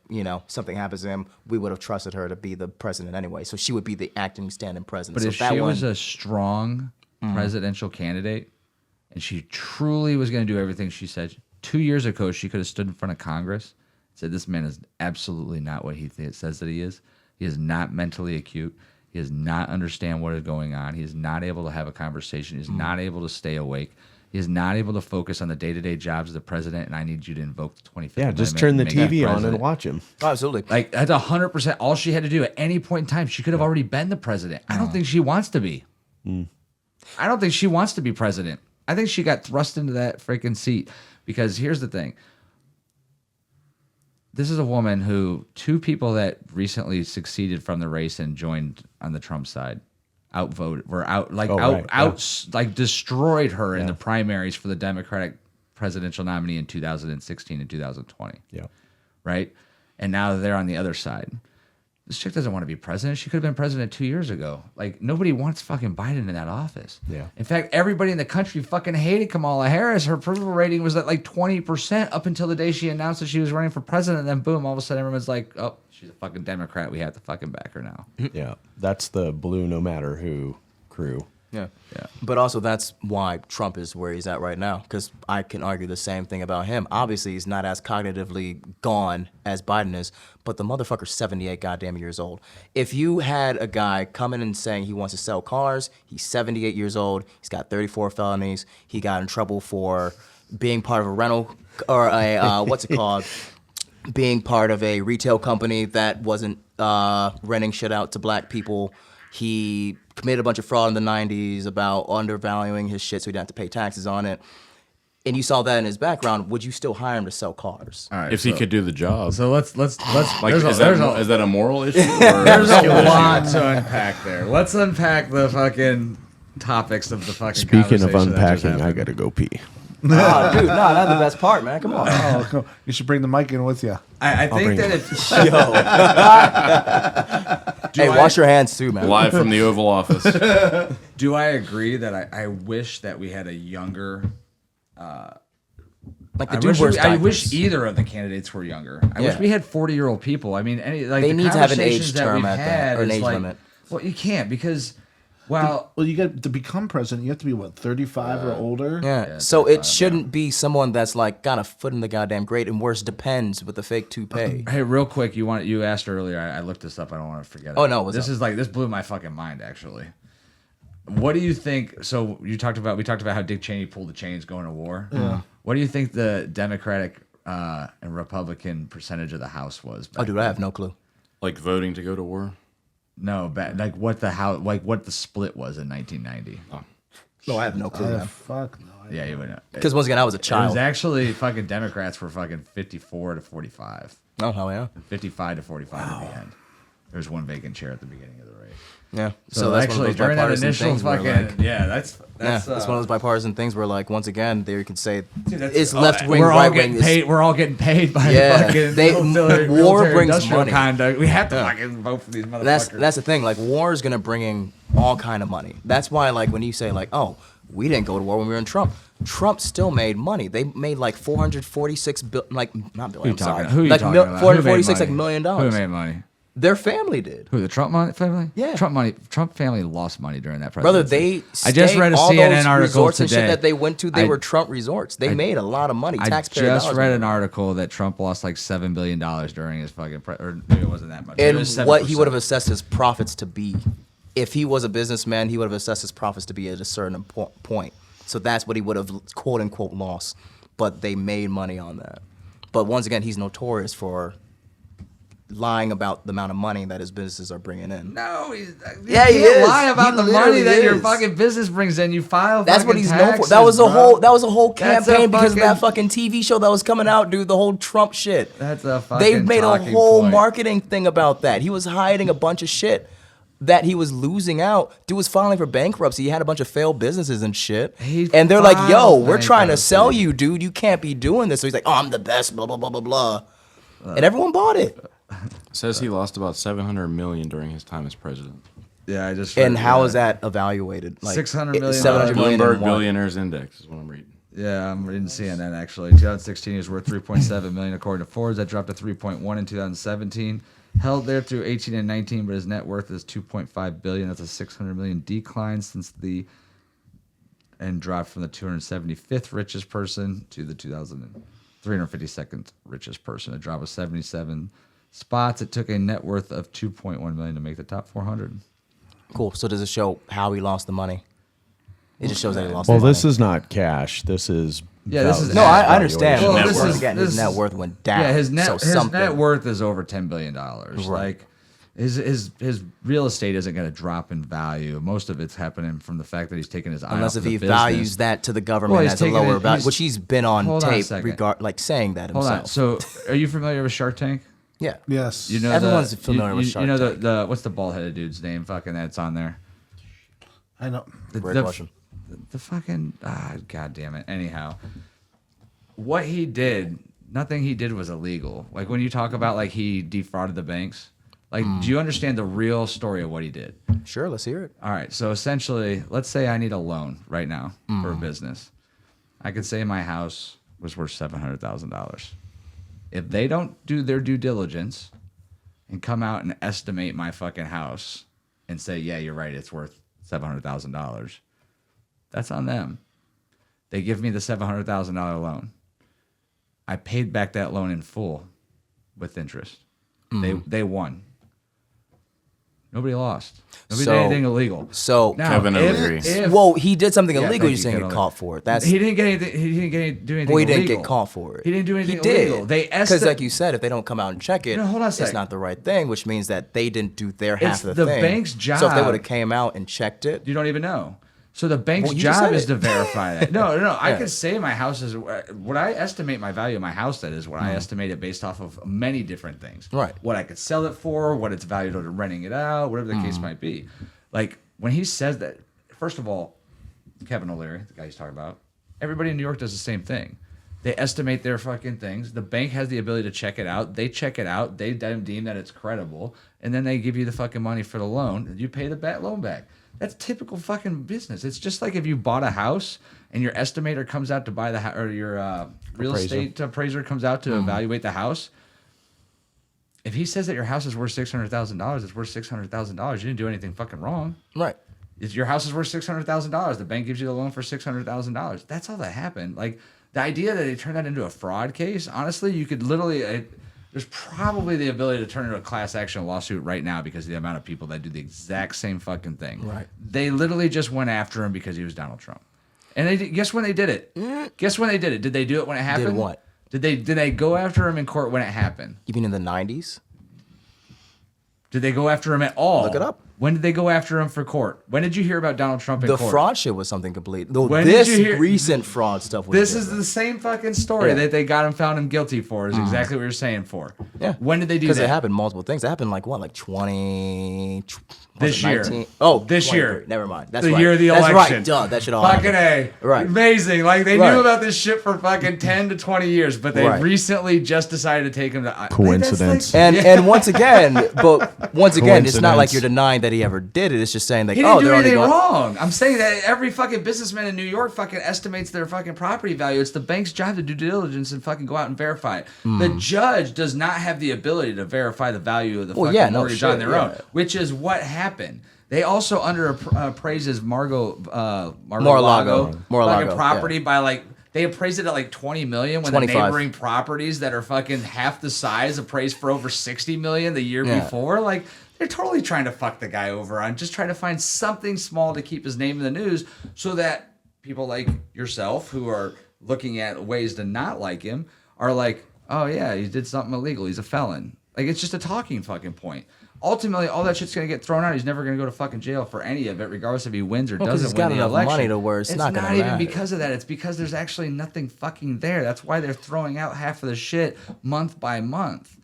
something happens to him, we would have trusted her to be the president anyway. So she would be the acting stand-in president. But so if she was a strong presidential candidate and she truly was going to do everything she said, 2 years ago, she could have stood in front of Congress and said, this man is absolutely not what he says that he is. He is not mentally acute. He does not understand what is going on. He is not able to have a conversation. He is not able to stay awake. He is not able to focus on the day-to-day jobs of the president, and I need you to invoke the 25th yeah, just Amendment turn the and make him TV on and president. watch him. Oh, absolutely. Like, that's 100% all she had to do at any point in time. She could have already been the president. I don't think she wants to be. I don't think she wants to be president. I think she got thrust into that freaking seat because here's the thing. This is a woman who two people that recently succeeded from the race and joined on the Trump side outvoted were out like like destroyed her in the primaries for the Democratic presidential nominee in 2016 and 2020. Yeah. Right? And now they're on the other side. This chick doesn't want to be president. She could have been president 2 years ago. Like, nobody wants fucking Biden in that office. Yeah. In fact, everybody in the country fucking hated Kamala Harris. Her approval rating was at like 20% up until the day she announced that she was running for president. And then boom, all of a sudden everyone's like, oh, she's a fucking Democrat. We have to fucking back her now. Yeah. That's the blue no matter who crew. Yeah. Yeah. But also, that's why Trump is where he's at right now, because I can argue the same thing about him. Obviously, he's not as cognitively gone as Biden is, but the motherfucker's 78 goddamn years old. If you had a guy coming and saying he wants to sell cars, he's 78 years old, he's got 34 felonies, he got in trouble for being part of a rental, or a, what's it called? Being part of a retail company that wasn't renting shit out to black people. He committed a bunch of fraud in the 90s about undervaluing his shit so he didn't have to pay taxes on it. And you saw that in his background. Would you still hire him to sell cars? All right. If he could do the job. So let's Like, there's is that a moral issue? Or there's a lot to unpack there. Let's unpack the fucking topics of the fucking Speaking of conversation that just unpacking, I happened. got to go pee. Oh, dude, no, that's the best part, man. Come on. Oh, cool. You should bring the mic in with you. I think bring that it. if Hey, wash your hands too, man. Live from the Oval Office. do I agree that I wish that we had a younger Like the I dude wish, wears I diapers. wish either of the candidates were younger. I wish Yeah. we had 40-year-old people. I mean, They the need to have an conversations age that term we've at that, had or an is age like, limit. well, you can't because, well, Well, you got to become president. You have to be what, 35 or older? Yeah. So it shouldn't be someone that's like got a foot in the goddamn grate, and worse, depends with the fake toupee. hey, real quick, you asked earlier. I looked this up. I don't want to forget it. Oh, no, what's this up? is like this blew my fucking mind actually. What do you think? So we talked about how Dick Cheney pulled the chains going to war. Yeah. What do you think the Democratic and Republican percentage of the House was? Oh, back dude, I have no clue. Like voting to go to war? No, like what the split was in 1990. No, I have no clue. Fuck no. Yeah, you would know. Because once again, I was a It was child. actually fucking Democrats were fucking 54 to 45. Oh, hell yeah. 55 to 45 at the end. There was one vacant chair at the beginning of the race. Yeah. So, that's actually, one of those during that bipartisan initial things where, fucking like, that's it's one of those bipartisan things where, like, once again, there you could say that's- it's left wing, we're all right getting wing. paid. We're all getting paid by Yeah, the fucking they- military, war brings industrial money. conduct. We have to fucking vote for these motherfuckers. That's the thing. Like, war is gonna bring in all kind of money. That's why, like, when you say like, oh, we didn't go to war when we were in Trump. Trump still made money. They made like 446 not billion. I'm sorry. Who are you like talking about? Who made 446 like money? $1 million. Who made money? Their family did. Who, the Trump family? Yeah. Trump family lost money during that Brother, presidency. they I just read a all CNN those article resorts today. and shit that they went to, they were Trump resorts. They made a lot of money. I Taxpayer just dollars. read an article that Trump lost like $7 billion during his fucking or maybe it wasn't that much. Maybe And it was what he 7%. would have assessed his profits to be. If he was a businessman, he would have assessed his profits to be at a certain point. So that's what he would have quote unquote lost. But they made money on that. But once again, he's notorious for lying about the amount of money that his businesses are bringing in. No, you Yeah, can't he is. lie about He the money literally that your is. fucking business brings in. You file. That's what fucking he's known for. taxes, That was a bro. whole That's a campaign because of that fucking- fucking TV show that was coming out, dude. The whole Trump shit. That's a fucking. They made a talking whole point. marketing thing about that. He was hiding a bunch of shit that he was losing out. Dude was filing for bankruptcy. He had a bunch of failed businesses and shit. He And they're like, yo, filed we're trying to bankruptcy. sell you, dude. You can't be doing this. So he's like, oh, I'm the best, blah, blah, blah, blah, blah. And everyone bought it. Says he lost about $700 million during his time as president. Yeah, I just. And read how is that evaluated? Like, $600 million. $700 million in Bloomberg what? Billionaires Index is what I'm reading. Yeah, I'm reading CNN actually. 2016 is worth 3.7 million according to Forbes. That dropped to 3.1 in 2017. Held there through 18 and 19, but his net worth is 2.5 billion. That's a 600 million decline since the and dropped from the 275th richest person to the 352nd richest person. A drop of 77 spots. It took a net worth of 2.1 million to make the top 400. Cool. So does it show how he lost the money? It just shows that he lost Well, the money. this is not cash. This is Yeah, this is No, I understand. Well, Well, this once is- again, this his net is- worth went down. Yeah, his net so worth is over $10 billion. Right. Like his real estate isn't going to drop in value. Most of it's happening from the fact that he's taking his eye Unless off if the he business. values that to the government Well, he's as a taking lower it- value, he's- which he's been on Hold on a tape second. like saying that Hold himself. on. So, are you familiar with Shark Tank? yeah. Yes. You know, Everyone's familiar with You Shark know Tank. the what's the bald-headed dude's name? Fucking that's on there. I know. Great question. The fucking god damn it. Anyhow, what he did, nothing he did was illegal. Like when you talk about like he defrauded the banks, like do you understand the real story of what he did? Sure, let's hear it. All right, so essentially, let's say I need a loan right now for a business. I could say my house was worth $700,000. If they don't do their due diligence and come out and estimate my fucking house and say, yeah, you're right, it's worth $700,000, that's on them. They give me the $700,000 loan. I paid back that loan in full with interest. They won. Nobody lost. Nobody So- did anything illegal. So, Now, Kevin if- agrees. if- well, he did something Yeah, illegal. thank You're you, saying Kevin. get caught for it. That's he didn't get anything. He didn't do anything. well, he didn't illegal. get caught for it. He didn't do anything He did. illegal. They Because, like you said, if they don't come out and check it, No, hold on a it's sec. not the right thing, which means that they didn't do their half It's of the the thing. bank's So if they job. would have came out and checked it, You don't even know. So the bank's Well, you just job said is it. to verify that. No. I Yeah. could say my house is what I estimate my value of my house. That is what I estimate it based off of many different things. Right. What I could sell it for, what it's valued on renting it out, whatever the case might be. Like when he says that, first of all, Kevin O'Leary, the guy he's talking about, everybody in New York does the same thing. They estimate their fucking things. The bank has the ability to check it out. They check it out. They deem that it's credible, and then they give you the fucking money for the loan. And you pay the loan back. That's typical fucking business. It's just like if you bought a house and your estimator comes out to buy the house, or your real estate appraiser comes out to evaluate the house. If he says that your house is worth $600,000, it's worth $600,000. You didn't do anything fucking wrong. right? If your house is worth $600,000, the bank gives you the loan for $600,000. That's all that happened. Like the idea that they turned that into a fraud case, honestly, you could literally. There's probably the ability to turn into a class action lawsuit right now because of the amount of people that do the exact same fucking thing. Right. They literally just went after him because he was Donald Trump. And guess when they did it? Guess when they did it? Did they do it when it happened? what? Did they go after him in court when it happened? You mean in the 90s? Did they go after him at all? Look it up. When did they go after him for court? When did you hear about Donald Trump in The court? fraud shit was something complete. Though When did this you hear- recent fraud stuff was This is different. the same fucking story Yeah. that they found him guilty for. Is exactly what you're saying for. Yeah. When did they do Because that? it happened multiple things. It happened like what, like 20 This year. Oh, This 23. year. Never mind. That's the right. year of the That's election. right. Duh. That should all Fucking happen. A. Right. Amazing. Like they Right. knew about this shit for fucking 10 to 20 years, but they Right. recently just decided to take him to Coincidence. And once again, it's not like Coincidence. you're denying that he ever did it. It's just saying like, He didn't oh, do they're already anything going. wrong. I'm saying that every fucking businessman in New York fucking estimates their fucking property value. It's the bank's job to do due diligence and fucking go out and verify it. The judge does not have the ability to verify the value of the fucking mortgage on their own, which is what happened. They also appraises Mar-a-Lago fucking property by like. They appraised it at like 20 million when 25. the neighboring properties that are fucking half the size appraised for over 60 million the year before. Like, they're totally trying to fuck the guy over on just trying to find something small to keep his name in the news so that people like yourself who are looking at ways to not like him are like, oh yeah, he did something illegal. He's a felon. Like, it's just a talking fucking point. Ultimately, all that shit's gonna get thrown out. He's never gonna go to fucking jail for any of it, regardless if he wins or doesn't he's got win the enough election. money to where it's not gonna even matter. because of that. It's because there's actually nothing fucking there. That's why they're throwing out half of the shit month by month.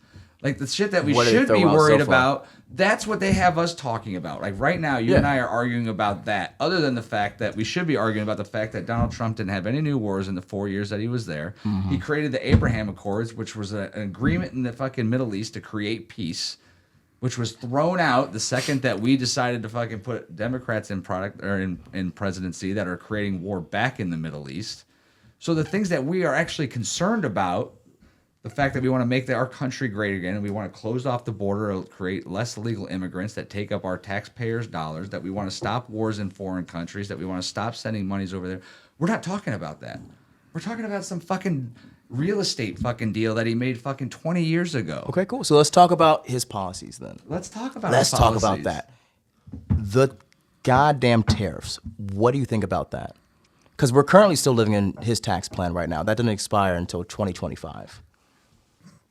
Like the shit that we What did they should throw be out worried so far? about. That's what they have us talking about. Like right now, you and I are arguing about that. Other than the fact that we should be arguing about the fact that Donald Trump didn't have any new wars in the 4 years that he was there. He created the Abraham Accords, which was an agreement in the fucking Middle East to create peace, which was thrown out the second that we decided to fucking put Democrats in in presidency that are creating war back in the Middle East. So the things that we are actually concerned about, the fact that we want to make our country great again, and we want to close off the border, create less illegal immigrants that take up our taxpayers' dollars, that we want to stop wars in foreign countries, that we want to stop sending monies over there. We're not talking about that. We're talking about some fucking real estate fucking deal that he made fucking 20 years ago. Okay, cool. So let's talk about his policies then. Let's talk about Let's his talk about policies. that. The goddamn tariffs. What do you think about that? Because we're currently still living in his tax plan right now. That doesn't expire until 2025.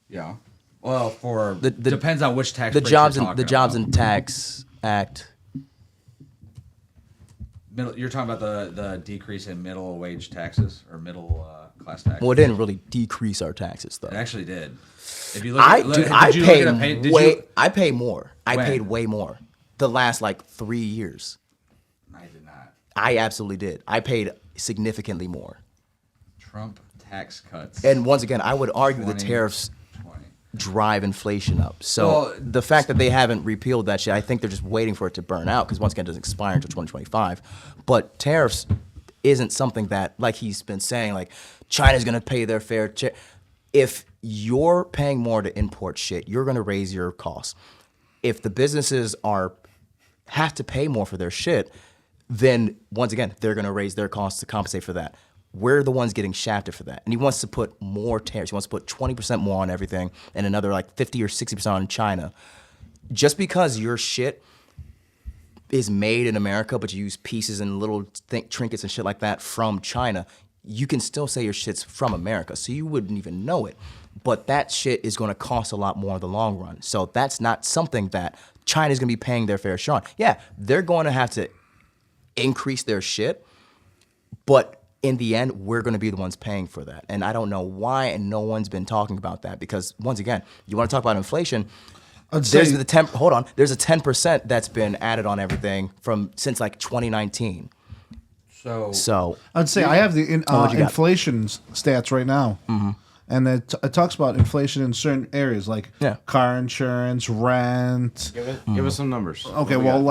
Yeah. Well, The- depends on which tax The breaks Jobs you're and the talking Jobs about. and Tax Act. You're talking about the decrease in middle wage taxes or middle class taxes. Well, it didn't really decrease our taxes though. It actually did. If you look, at, Dude, did I you paid look at did way. you- I pay more. I When? paid way more. The last like 3 years. I did not. I absolutely did. I paid significantly more. Trump tax cuts. And once again, I would argue the 20, tariffs 20. drive inflation up. So Well, the fact that they haven't repealed that shit, I think they're just waiting for it to burn out because once again, it doesn't expire until 2025. But tariffs isn't something that, like he's been saying, like China's gonna pay their fair share. If you're paying more to import shit, you're gonna raise your costs. If the businesses have to pay more for their shit, then once again, they're gonna raise their costs to compensate for that. We're the ones getting shafted for that. And he wants to put more tariffs. He wants to put 20% more on everything and another like 50 or 60% on China. Just because your shit is made in America, but you use pieces and little trinkets and shit like that from China, you can still say your shit's from America. So you wouldn't even know it. But that shit is going to cost a lot more in the long run. So that's not something that China's going to be paying their fair share on. Yeah, they're going to have to increase their shit, but in the end, we're going to be the ones paying for that. And I don't know why, and no one's been talking about that because, once again, you want to talk about inflation. There's say- the 10. Hold on. There's a 10% that's been added on everything since like 2019. So I'd say I have the what you got? inflation stats right now, and it talks about inflation in certain areas like Yeah. car insurance, rent. Give us some numbers. Okay, well,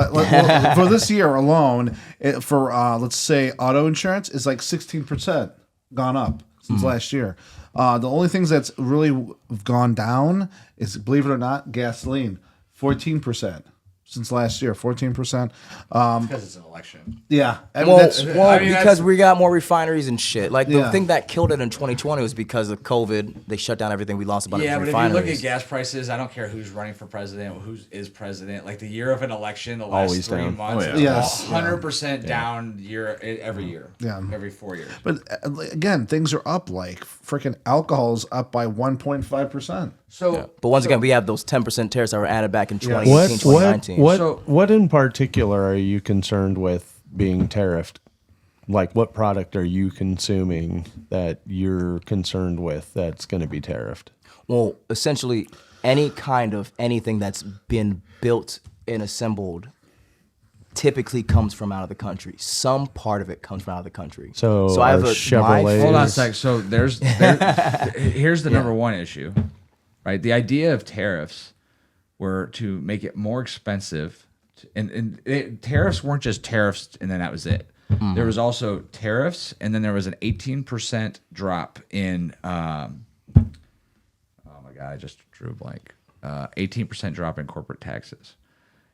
for this year alone, for let's say auto insurance is like 16% gone up since last year. The only things that's really gone down is, believe it or not, gasoline, 14% since last year, 14%. Because it's an election. Yeah, I mean, Well, that's because we got more refineries and shit. Like the Yeah. thing that killed it in 2020 was because of COVID. They shut down everything. We lost a bunch Yeah, of but if you refineries. look at gas prices, I don't care who's running for president, who is president. Like the year of an election, the last Always 3 down. months, Oh, is yeah. Yes, 100% down every year. Yeah. Every 4 years. But again, things are up. Like freaking alcohol's up by 1.5%. So, But once again, we have those 10% tariffs that were added back in 2018, What 2019. what in particular are you concerned with being tariffed? Like, what product are you consuming that you're concerned with that's going to be tariffed? Well, essentially, any kind of anything that's been built and assembled typically comes from out of the country. Some part of it comes from out of the country. So I have are a Chevrolet- hold on a is- sec. So here's the number one issue, right? The idea of tariffs were to make it more expensive tariffs weren't just tariffs and then that was it. There was also tariffs, and then there was an 18% drop in. Oh my god, I just drew a blank. 18% drop in corporate taxes.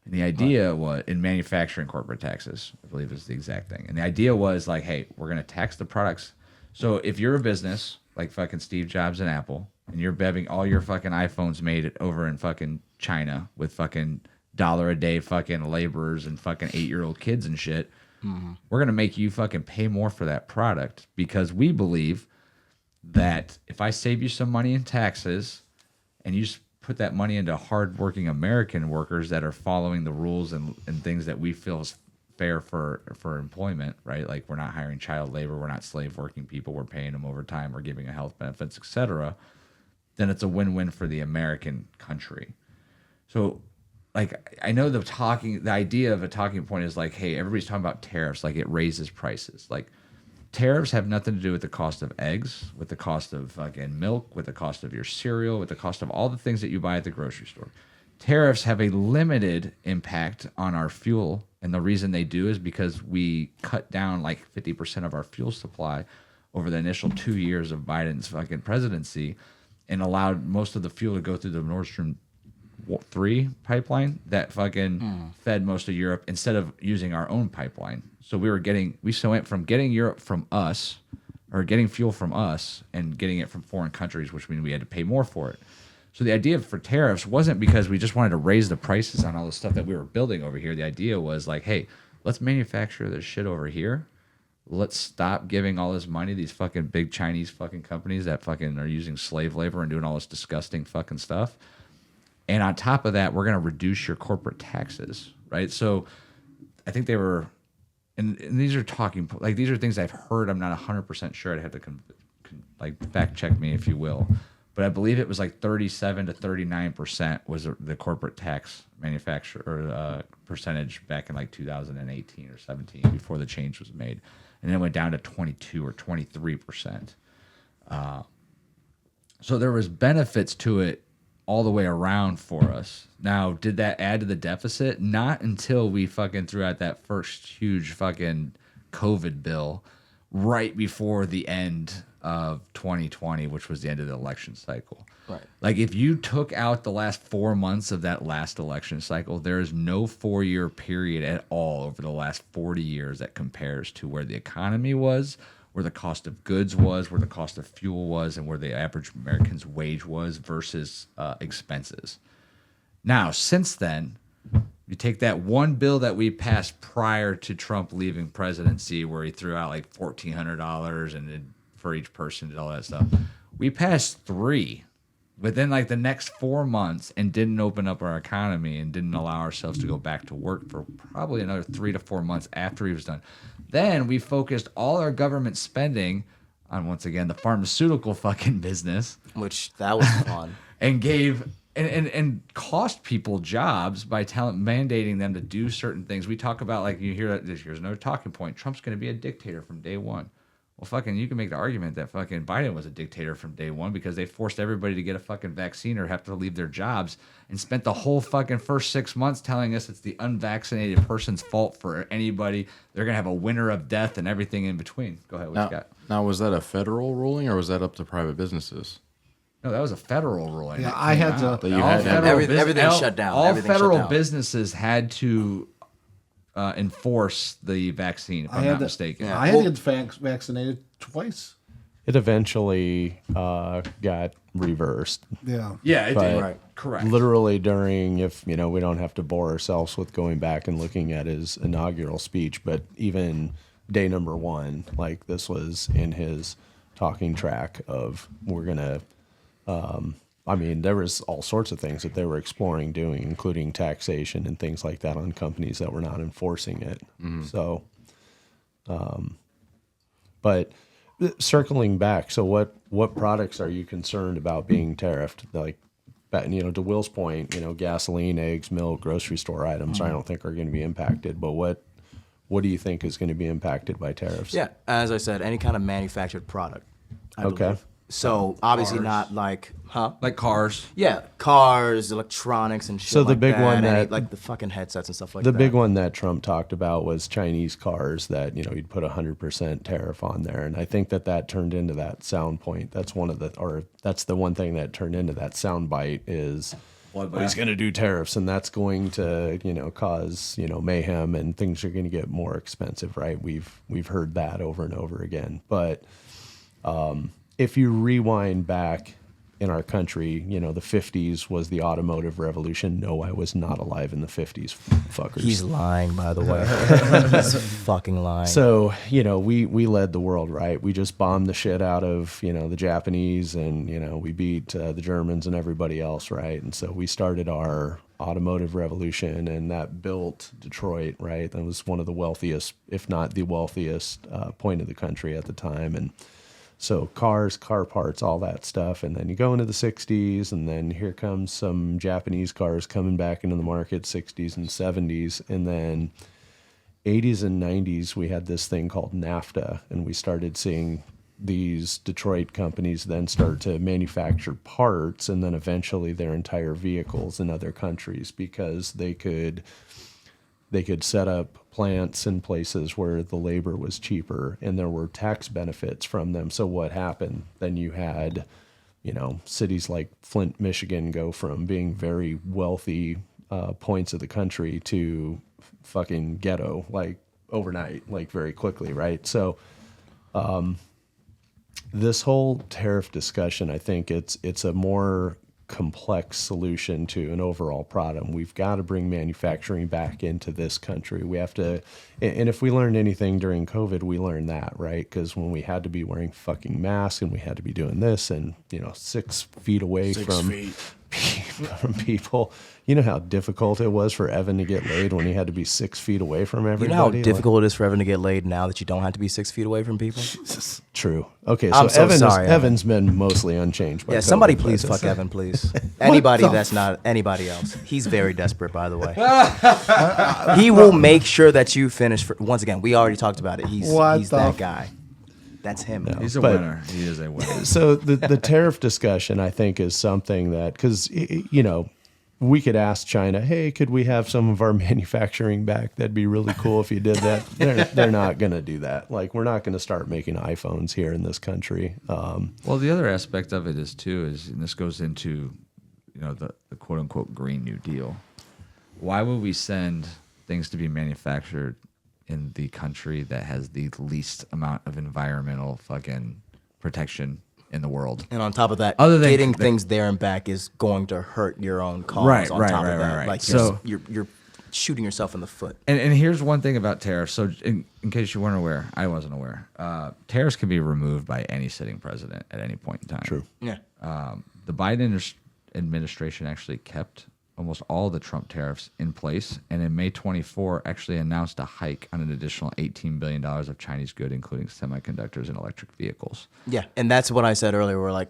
And the idea was in manufacturing corporate taxes, I believe is the exact thing. And the idea was like, hey, we're going to tax the products. So if you're a business like fucking Steve Jobs and Apple, and you're having all your fucking iPhones made over in fucking China with fucking $1 a day fucking laborers and fucking 8-year-old kids and shit, we're going to make you fucking pay more for that product because we believe that if I save you some money in taxes and you put that money into hardworking American workers that are following the rules and things that we feel is fair for employment, right? Like we're not hiring child labor, we're not slave working people, we're paying them overtime, we're giving them health benefits, etc. Then it's a win-win for the American country. So, like, I know the idea of a talking point is like, hey, everybody's talking about tariffs, like it raises prices. Like, tariffs have nothing to do with the cost of eggs, with the cost of fucking milk, with the cost of your cereal, with the cost of all the things that you buy at the grocery store. Tariffs have a limited impact on our fuel, and the reason they do is because we cut down like 50% of our fuel supply over the initial 2 years of Biden's fucking presidency and allowed most of the fuel to go through the Nord Stream 3 pipeline that fucking fed most of Europe instead of using our own pipeline. So we went from getting Europe from us or getting fuel from us and getting it from foreign countries, which means we had to pay more for it. So the idea for tariffs wasn't because we just wanted to raise the prices on all the stuff that we were building over here. The idea was like, hey, let's manufacture this shit over here. Let's stop giving all this money to these fucking big Chinese fucking companies that fucking are using slave labor and doing all this disgusting fucking stuff. And on top of that, we're going to reduce your corporate taxes, right? So I think they were, and these are these are things I've heard. I'm not 100% sure. I'd have to fact check me, if you will. But I believe it was like 37 to 39% was the corporate tax percentage back in like 2018 or 17 before the change was made. And then it went down to 22 or 23%. So there was benefits to it all the way around for us. Now, did that add to the deficit? Not until we fucking threw out that first huge fucking COVID bill right before the end of 2020, which was the end of the election cycle. Right. Like, if you took out the last 4 months of that last election cycle, there is no 4-year period at all over the last 40 years that compares to where the economy was, where the cost of goods was, where the cost of fuel was, and where the average American's wage was versus expenses. Now, since then, you take that one bill that we passed prior to Trump leaving presidency, where he threw out like $1,400 and for each person and all that stuff. We passed 3 within like the next 4 months and didn't open up our economy and didn't allow ourselves to go back to work for probably another 3 to 4 months after he was done. Then we focused all our government spending on, once again, the pharmaceutical fucking business, Which that was fun. and gave and cost people jobs by mandating them to do certain things. We talk about, like, you hear that here's another talking point. Trump's going to be a dictator from day one. Well, fucking, you can make the argument that fucking Biden was a dictator from day one because they forced everybody to get a fucking vaccine or have to leave their jobs and spent the whole fucking first 6 months telling us it's the unvaccinated person's fault for anybody. They're going to have a winter of death and everything in between. Go ahead. What you got? Now, was that a federal ruling or was that up to private businesses? No, that was a federal ruling. Yeah, that I came had to- out. That you All had to have- federal Everything shut down. All Everything shut federal down. businesses had to enforce the vaccine, if I'm not mistaken. I had to get vaccinated twice. It eventually got reversed. Yeah. Yeah, it But did. Right. Correct. Literally during, if we don't have to bore ourselves with going back and looking at his inaugural speech, but even day number 1, like, this was in his talking track of, we're gonna there was all sorts of things that they were exploring doing, including taxation and things like that on companies that were not enforcing it. So but circling back, so what products are you concerned about being tariffed? Like, to Will's point, gasoline, eggs, milk, grocery store items, I don't think are going to be impacted. But what do you think is going to be impacted by tariffs? Yeah, as I said, any kind of manufactured product. I Okay. believe. So obviously Cars. not like, Like cars. Yeah, cars, electronics, and shit. So the like big that, one and that- like the fucking headsets and stuff like The that. big one that Trump talked about was Chinese cars that, you'd put 100% tariff on there. And I think that turned into that sound point. That's that's the one thing that turned into that sound bite is, well, he's going to do tariffs and that's going to, cause, mayhem and things are going to get more expensive, right? We've heard that over and over again. But if you rewind back in our country, the 50s was the automotive revolution. No, I was not alive in the 50s, fuckers. He's lying, by the way. He's fucking lying. So, we led the world, right? We just bombed the shit out of, the Japanese and, we beat the Germans and everybody else, right? And so we started our automotive revolution and that built Detroit, right? That was one of the wealthiest, if not the wealthiest point of the country at the time. And so cars, car parts, all that stuff. And then you go into the 60s and then here comes some Japanese cars coming back into the market, 60s and 70s. And then 80s and 90s, we had this thing called NAFTA. And we started seeing these Detroit companies then start to manufacture parts and then eventually their entire vehicles in other countries because they could set up plants in places where the labor was cheaper and there were tax benefits from them. So what happened? Then you had, cities like Flint, Michigan go from being very wealthy points of the country to fucking ghetto, like overnight, like very quickly, right? So this whole tariff discussion, I think it's a more complex solution to an overall problem. We've got to bring manufacturing back into this country. We have to, and if we learned anything during COVID, we learned that, right? Because when we had to be wearing fucking masks and we had to be doing this and, 6 feet away from people, you know how difficult it was for Evan to get laid when he had to be 6 feet away from you everybody? know how difficult it is for Evan to get laid now that you don't have to be 6 feet away from people? True. Okay, I'm so Evan sorry, Evan. Evan's been mostly unchanged. By Yeah, COVID, somebody but please it's- fuck Evan, please. Anybody that's not anybody else. He's very desperate, by the way. He will make sure that you finish. Once again, we already talked about it. He's What that the guy. That's him. He's a But- winner. He is a winner. So the tariff discussion, I think, is something that because we could ask China, hey, could we have some of our manufacturing back? That'd be really cool if you did that. They're not going to do that. Like we're not going to start making iPhones here in this country. Well, the other aspect of it is and this goes into, the quote unquote Green New Deal. Why would we send things to be manufactured in the country that has the least amount of environmental fucking protection in the world? And on top of that, Other than getting things there and back is going to hurt your own cause. Right, on right, top right, of that, right, right. like So- you're shooting yourself in the foot. And here's one thing about tariffs. So in case you weren't aware, I wasn't aware. Tariffs can be removed by any sitting president at any point in time. True. Yeah. The Biden administration actually kept almost all the Trump tariffs in place, and in May 24 actually announced a hike on an additional $18 billion of Chinese goods, including semiconductors and electric vehicles. Yeah, and that's what I said earlier. We're like,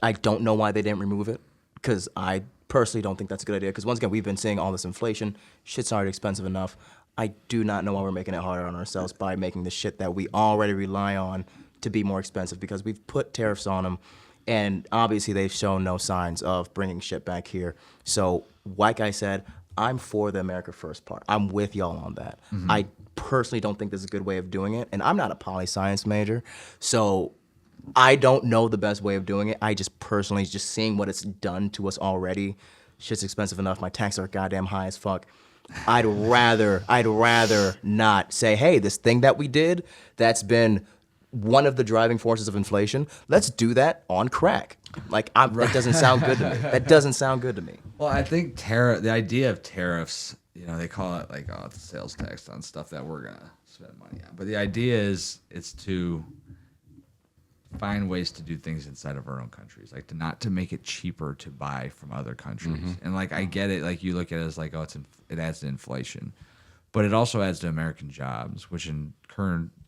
I don't know why they didn't remove it, because I personally don't think that's a good idea. Because once again, we've been seeing all this inflation. Shit's already expensive enough. I do not know why we're making it harder on ourselves by making the shit that we already rely on to be more expensive, because we've put tariffs on them, and obviously they've shown no signs of bringing shit back here. So, like I said, I'm for the America First part. I'm with y'all on that. I personally don't think this is a good way of doing it, and I'm not a poli-science major, so I don't know the best way of doing it. I just personally, just seeing what it's done to us already, shit's expensive enough. My taxes are goddamn high as fuck. I'd rather not say, hey, this thing that we did that's been one of the driving forces of inflation, let's do that on crack. Like, that doesn't sound good to me. That doesn't sound good to me. Well, I think the idea of tariffs, they call it like, it's a sales tax on stuff that we're going to spend money on. But the idea is it's to find ways to do things inside of our own countries, like to make it cheaper to buy from other countries. And like, I get it. Like you look at it as like, it adds to inflation, but it also adds to American jobs, which in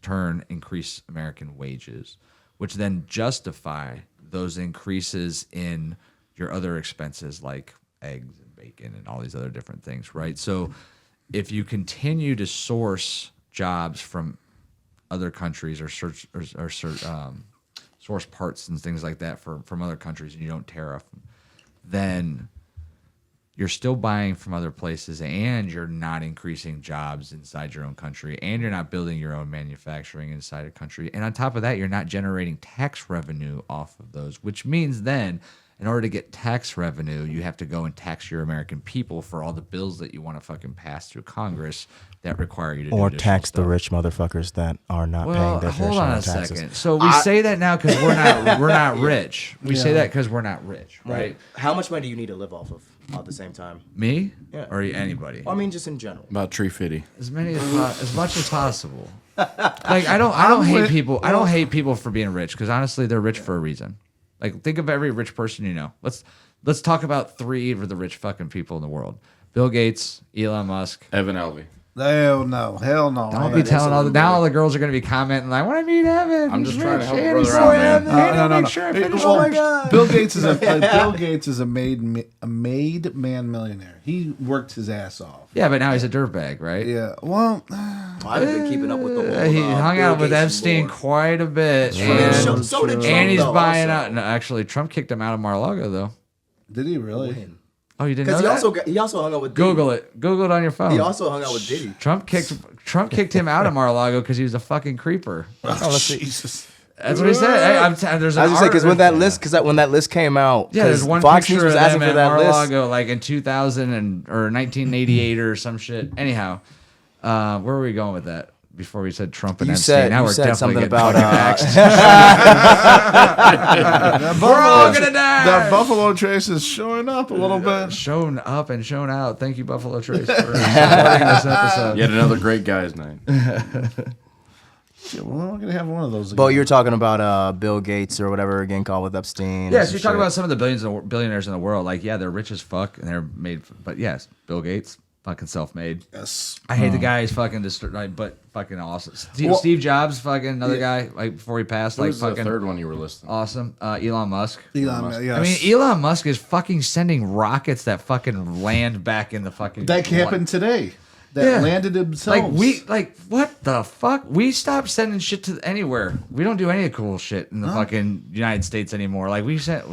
turn increase American wages, which then justify those increases in your other expenses like eggs and bacon and all these other different things, right? So if you continue to source jobs from other countries or source parts and things like that from other countries, and you don't tariff them, then you're still buying from other places, and you're not increasing jobs inside your own country, and you're not building your own manufacturing inside a country. And on top of that, you're not generating tax revenue off of those, which means then in order to get tax revenue, you have to go and tax your American people for all the bills that you want to fucking pass through Congress that require you to Or do tax the stuff. rich motherfuckers that are not paying Well, their fair hold share on a of taxes. second. So we say that now because we're not rich. We say that because we're not rich, right? How much money do you need to live off of at the same time? Me Yeah. or anybody? I mean, just in general. About tree fitty. As much as possible. Like I don't hate people. I don't hate people for being rich because honestly, they're rich for a reason. Like think of every rich person you know. Let's talk about 3 of the rich fucking people in the world: Bill Gates, Elon Musk. Evan Elvey. Hell no. Don't be telling all the girls are going to be commenting like, "What I mean, Evan? I'm just He's trying to rich, help and a he's brother out, so man. Evan, No. make sure I finish Well, my God." Bill Gates is a made man millionaire. He worked his ass off. Yeah, but now he's a dirtbag, right? Yeah. Well, I've been keeping up with the whole. He hung Bill out with Gates Epstein lore. quite a bit, So, and, so did Trump, and he's though, buying also. out. No, actually, Trump kicked him out of Mar-a-Lago, though. did he really? Oh, you didn't know Because that? he also hung out with Diddy. Google it. Google it on your phone. He also hung out with Diddy. Trump kicked him out of Mar-a-Lago because he was a fucking creeper. Jesus. That's what he said. Hey, there's an I was just say because when that article- list, when that list came out, Yeah, there's 'cause one Fox picture News of was asking them for at that list. Mar-a-Lago, like in 2000 or 1988 or some shit. Anyhow, where were we going with that? Before we said Trump and You Epstein, said- now you we're said definitely something getting about, fucking axed. We're all gonna die. That Buffalo Trace is showing up a little bit. Shown up and shown out. Thank you, Buffalo Trace, for supporting this episode. Yet another great guy's night. Yeah, well, we're gonna have one of those. But again. you're talking about Bill Gates or whatever again, called with Epstein. Yeah, and so some you're talking shit. about some of the billionaires in the world. Like, yeah, they're rich as fuck and they're made. But yes, Bill Gates, fucking self-made. Yes. I hate the guy. He's fucking destroyed, but fucking awesome. Well- Steve Jobs, fucking another guy. Like before he passed, What like was the fucking third one you were listing? awesome. Elon Musk. Elon, yes. I mean, Elon Musk is fucking sending rockets that fucking land back in the fucking. that happened today. That Yeah. landed themselves. What the fuck? We stopped sending shit to anywhere. We don't do any cool shit in the fucking United States anymore. Like we sent.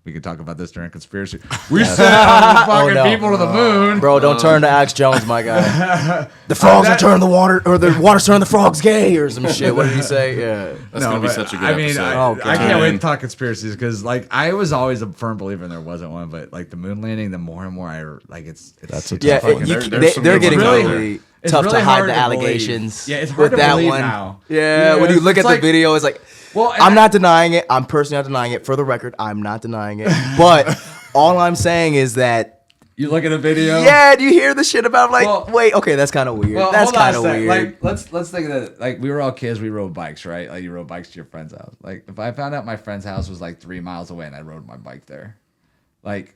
We could talk about this during conspiracy. We sent fucking no. people to the moon. Bro, don't turn to Axe Jones, my guy. The frogs are turning the water, or the water's turning the frogs gay, or some shit. What did he say? Yeah. That's gonna be but such a good I mean, episode. I can't wait to Man. talk conspiracies because, like, I was always a firm believer there wasn't one, but like the moon landing, the more and more I like, it's That's a Yeah, tough one. There's some they're good getting ones out really there. It's tough really to hide hard the to believe. allegations. Yeah, it's hard with to that believe one. now. Yeah, Yeah, when you look it's at like- the video, it's like, Well, and I'm not denying it. I'm personally not denying it. For the record, I'm not denying it. But all I'm saying is that, You look at a video. yeah, do you hear the shit about like, Well- wait, okay, that's kind of weird. Well, That's hold on a kind of sec. weird. Like, let's think of that. Like, we were all kids. We rode bikes, right? Like, you rode bikes to your friend's house. Like, if I found out my friend's house was like 3 miles away and I rode my bike there, like,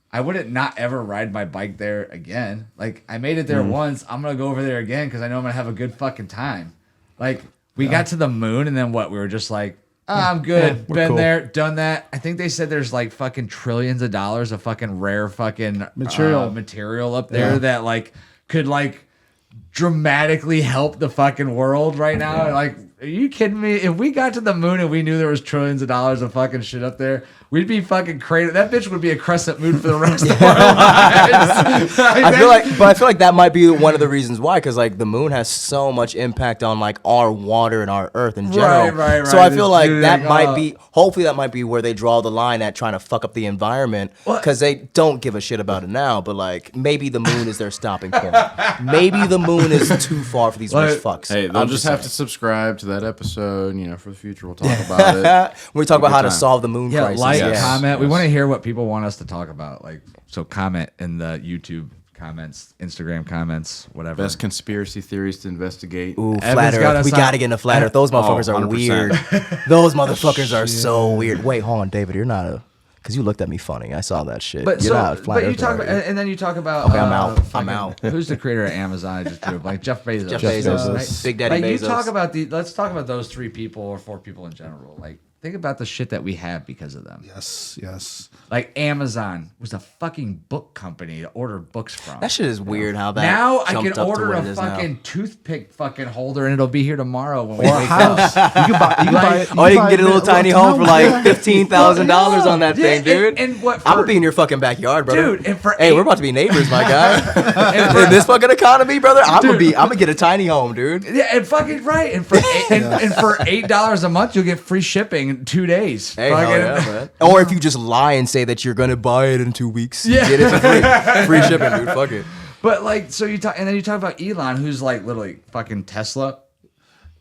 I wouldn't not ever ride my bike there again. Like, I made it there once. I'm gonna go over there again because I know I'm gonna have a good fucking time. Like, we got to the moon and then what? We were just like, I'm good. we're Been cool. there, done that. I think they said there's like fucking trillions of dollars of fucking rare fucking material up there that like could like dramatically help the fucking world right now. Like, are you kidding me? If we got to the moon and we knew there was trillions of dollars of fucking shit up there, we'd be fucking crazy. That bitch would be a crescent moon for the rest of our lives. I feel like that might be one of the reasons why, because like the moon has so much impact on like our water and our earth in general. Right. So I feel like It's that like, might be, hopefully that might be where they draw the line at trying to fuck up the environment, because they don't give a shit about it now. But like maybe the moon is their stopping point. Maybe the moon is too far for these rich fucks. Hey, they'll I'm just saying. have to subscribe to that episode. You know, for the future, we'll talk about it. When we talk about how to time. solve the moon Yeah, crisis. like, Yes. comment. We Yes. want to hear what people want us to talk about. Like, so comment in the YouTube comments, Instagram comments, whatever. Best conspiracy theories to investigate. Ooh, Evan's flat got Earth. us We on- gotta get into flat Earth. Those motherfuckers are 100%. weird. Those motherfuckers are so weird. Wait, hold on, David. You're not a. Because you looked at me funny. I saw that shit. But You're so, not a flat but you earther, talk are about, you? and then you talk about. Okay, I'm out. I'm fucking- out. Who's the creator of Amazon? I just drew a blank. Jeff Bezos. Jeff Bezos. Big Daddy Like, Bezos. you talk about let's talk about those 3 people or 4 people in general. Like, think about the shit that we have because of them. Yes. Like Amazon was a fucking book company to order books from. That shit is weird how that Now I jumped can up to order what a it is now. fucking toothpick fucking holder and it'll be here tomorrow when we Or a wake up. house. You can buy it. Oh, you can get a little tiny home for like $15,000 on that Yeah, thing, dude. and what I'm for- gonna be in your fucking backyard, brother. Dude, and for hey, eight- we're about to be neighbors, my guy. In this fucking economy, brother, I'm gonna get a tiny home, dude. Yeah, and fucking right. And for and for $8 a month, you'll get free shipping in 2 days. Hey, hell Fucking- yeah, man. Or if you just lie and say that you're gonna buy it in 2 weeks, Yeah. get it for free. Free shipping, dude. Fuck it. But like, so you talk, and then you talk about Elon, who's like literally fucking Tesla,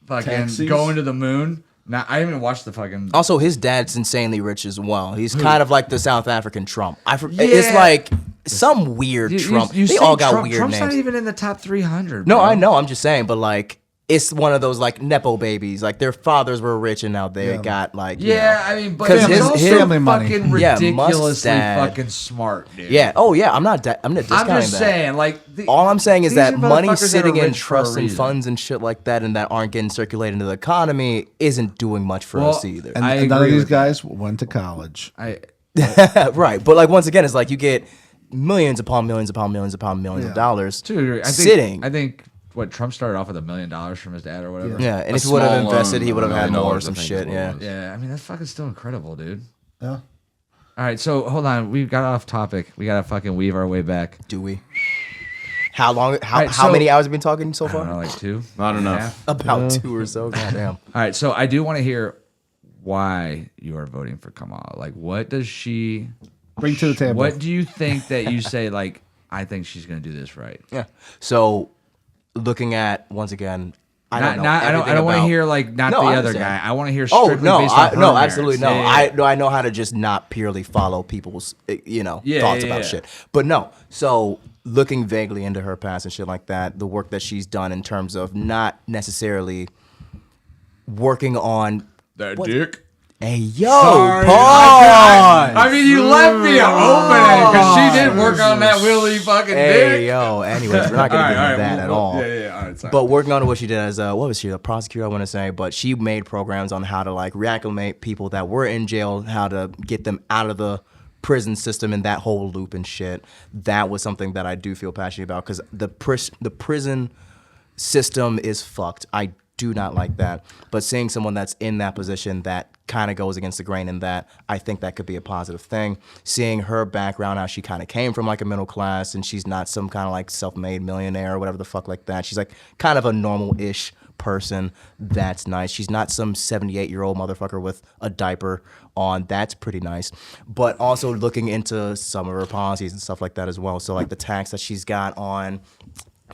fucking Taxis. going to the moon. Now I didn't even watch the fucking. Also, his dad's insanely rich as well. He's kind of like the South African Trump. It's Yeah. like some weird Trump. They say all got Trump, weird Trump's names. not even in the top 300. No, bro. I know. I'm just saying, but like, it's one of those like nepo babies. Like their fathers were rich and now they got like Yeah, I mean, but 'Cause he's his also family money. fucking Yeah, ridiculously Mustad. fucking smart, dude. yeah. Oh yeah, I'm not discounting I'm just that. saying, like, All I'm saying is these that are money motherfuckers that sitting are in rich for a trusts and reason. funds and shit like that and that aren't getting circulated into the economy isn't doing much for Well, us either. And, I and none of agree these with guys went to college. Right. But like once again, it's like you get millions upon millions upon millions upon millions of dollars Dude, I think, sitting. I think what Trump started off with $1 million from his dad or whatever. Yeah, and A if he would have small invested, loan he would have of $1 had million, more I or some think is shit. what it Yeah. was. Yeah, I mean that's fucking still incredible, dude. Yeah. All right, so hold on, we got off topic. We gotta fucking weave our way back. Do we? How long? How Right, how so- many hours have we been talking so I don't far? know, like 2. Not and a enough. half? About 2 or so. Goddamn. All right, so I do want to hear why you are voting for Kamala. Like, what does she Bring to the table. What do you think that you say? Like, I think she's gonna do this right. Yeah. So, looking at once again, I don't know. I don't want to about- hear like not No, the I other understand. guy. I want to hear Oh strictly no, based on her no, merits. absolutely no. Yeah, yeah, I know how to just not purely follow people's Yeah, thoughts yeah, about yeah. shit. But no, so looking vaguely into her past and shit like that, the work that she's done in terms of not necessarily working on that what- dick. Hey yo, Sorry. pause. I mean, you left me an opening because she did work on that Willie fucking Hey dick. yo. Anyways, we're not gonna get into that at all. Yeah, all right, sorry. But working on what she did as what was she, a prosecutor, I want to say, but she made programs on how to like reacclimate people that were in jail, how to get them out of the prison system and that whole loop and shit. That was something that I do feel passionate about because the prison system is fucked. I do not like that. But seeing someone that's in that position that kind of goes against the grain in that, I think that could be a positive thing. Seeing her background, how she kind of came from like a middle class and she's not some kind of like self-made millionaire or whatever the fuck like that. She's like kind of a normal-ish person. That's nice. She's not some 78-year-old motherfucker with a diaper on. That's pretty nice. But also looking into some of her policies and stuff like that as well. So like the tax that she's got on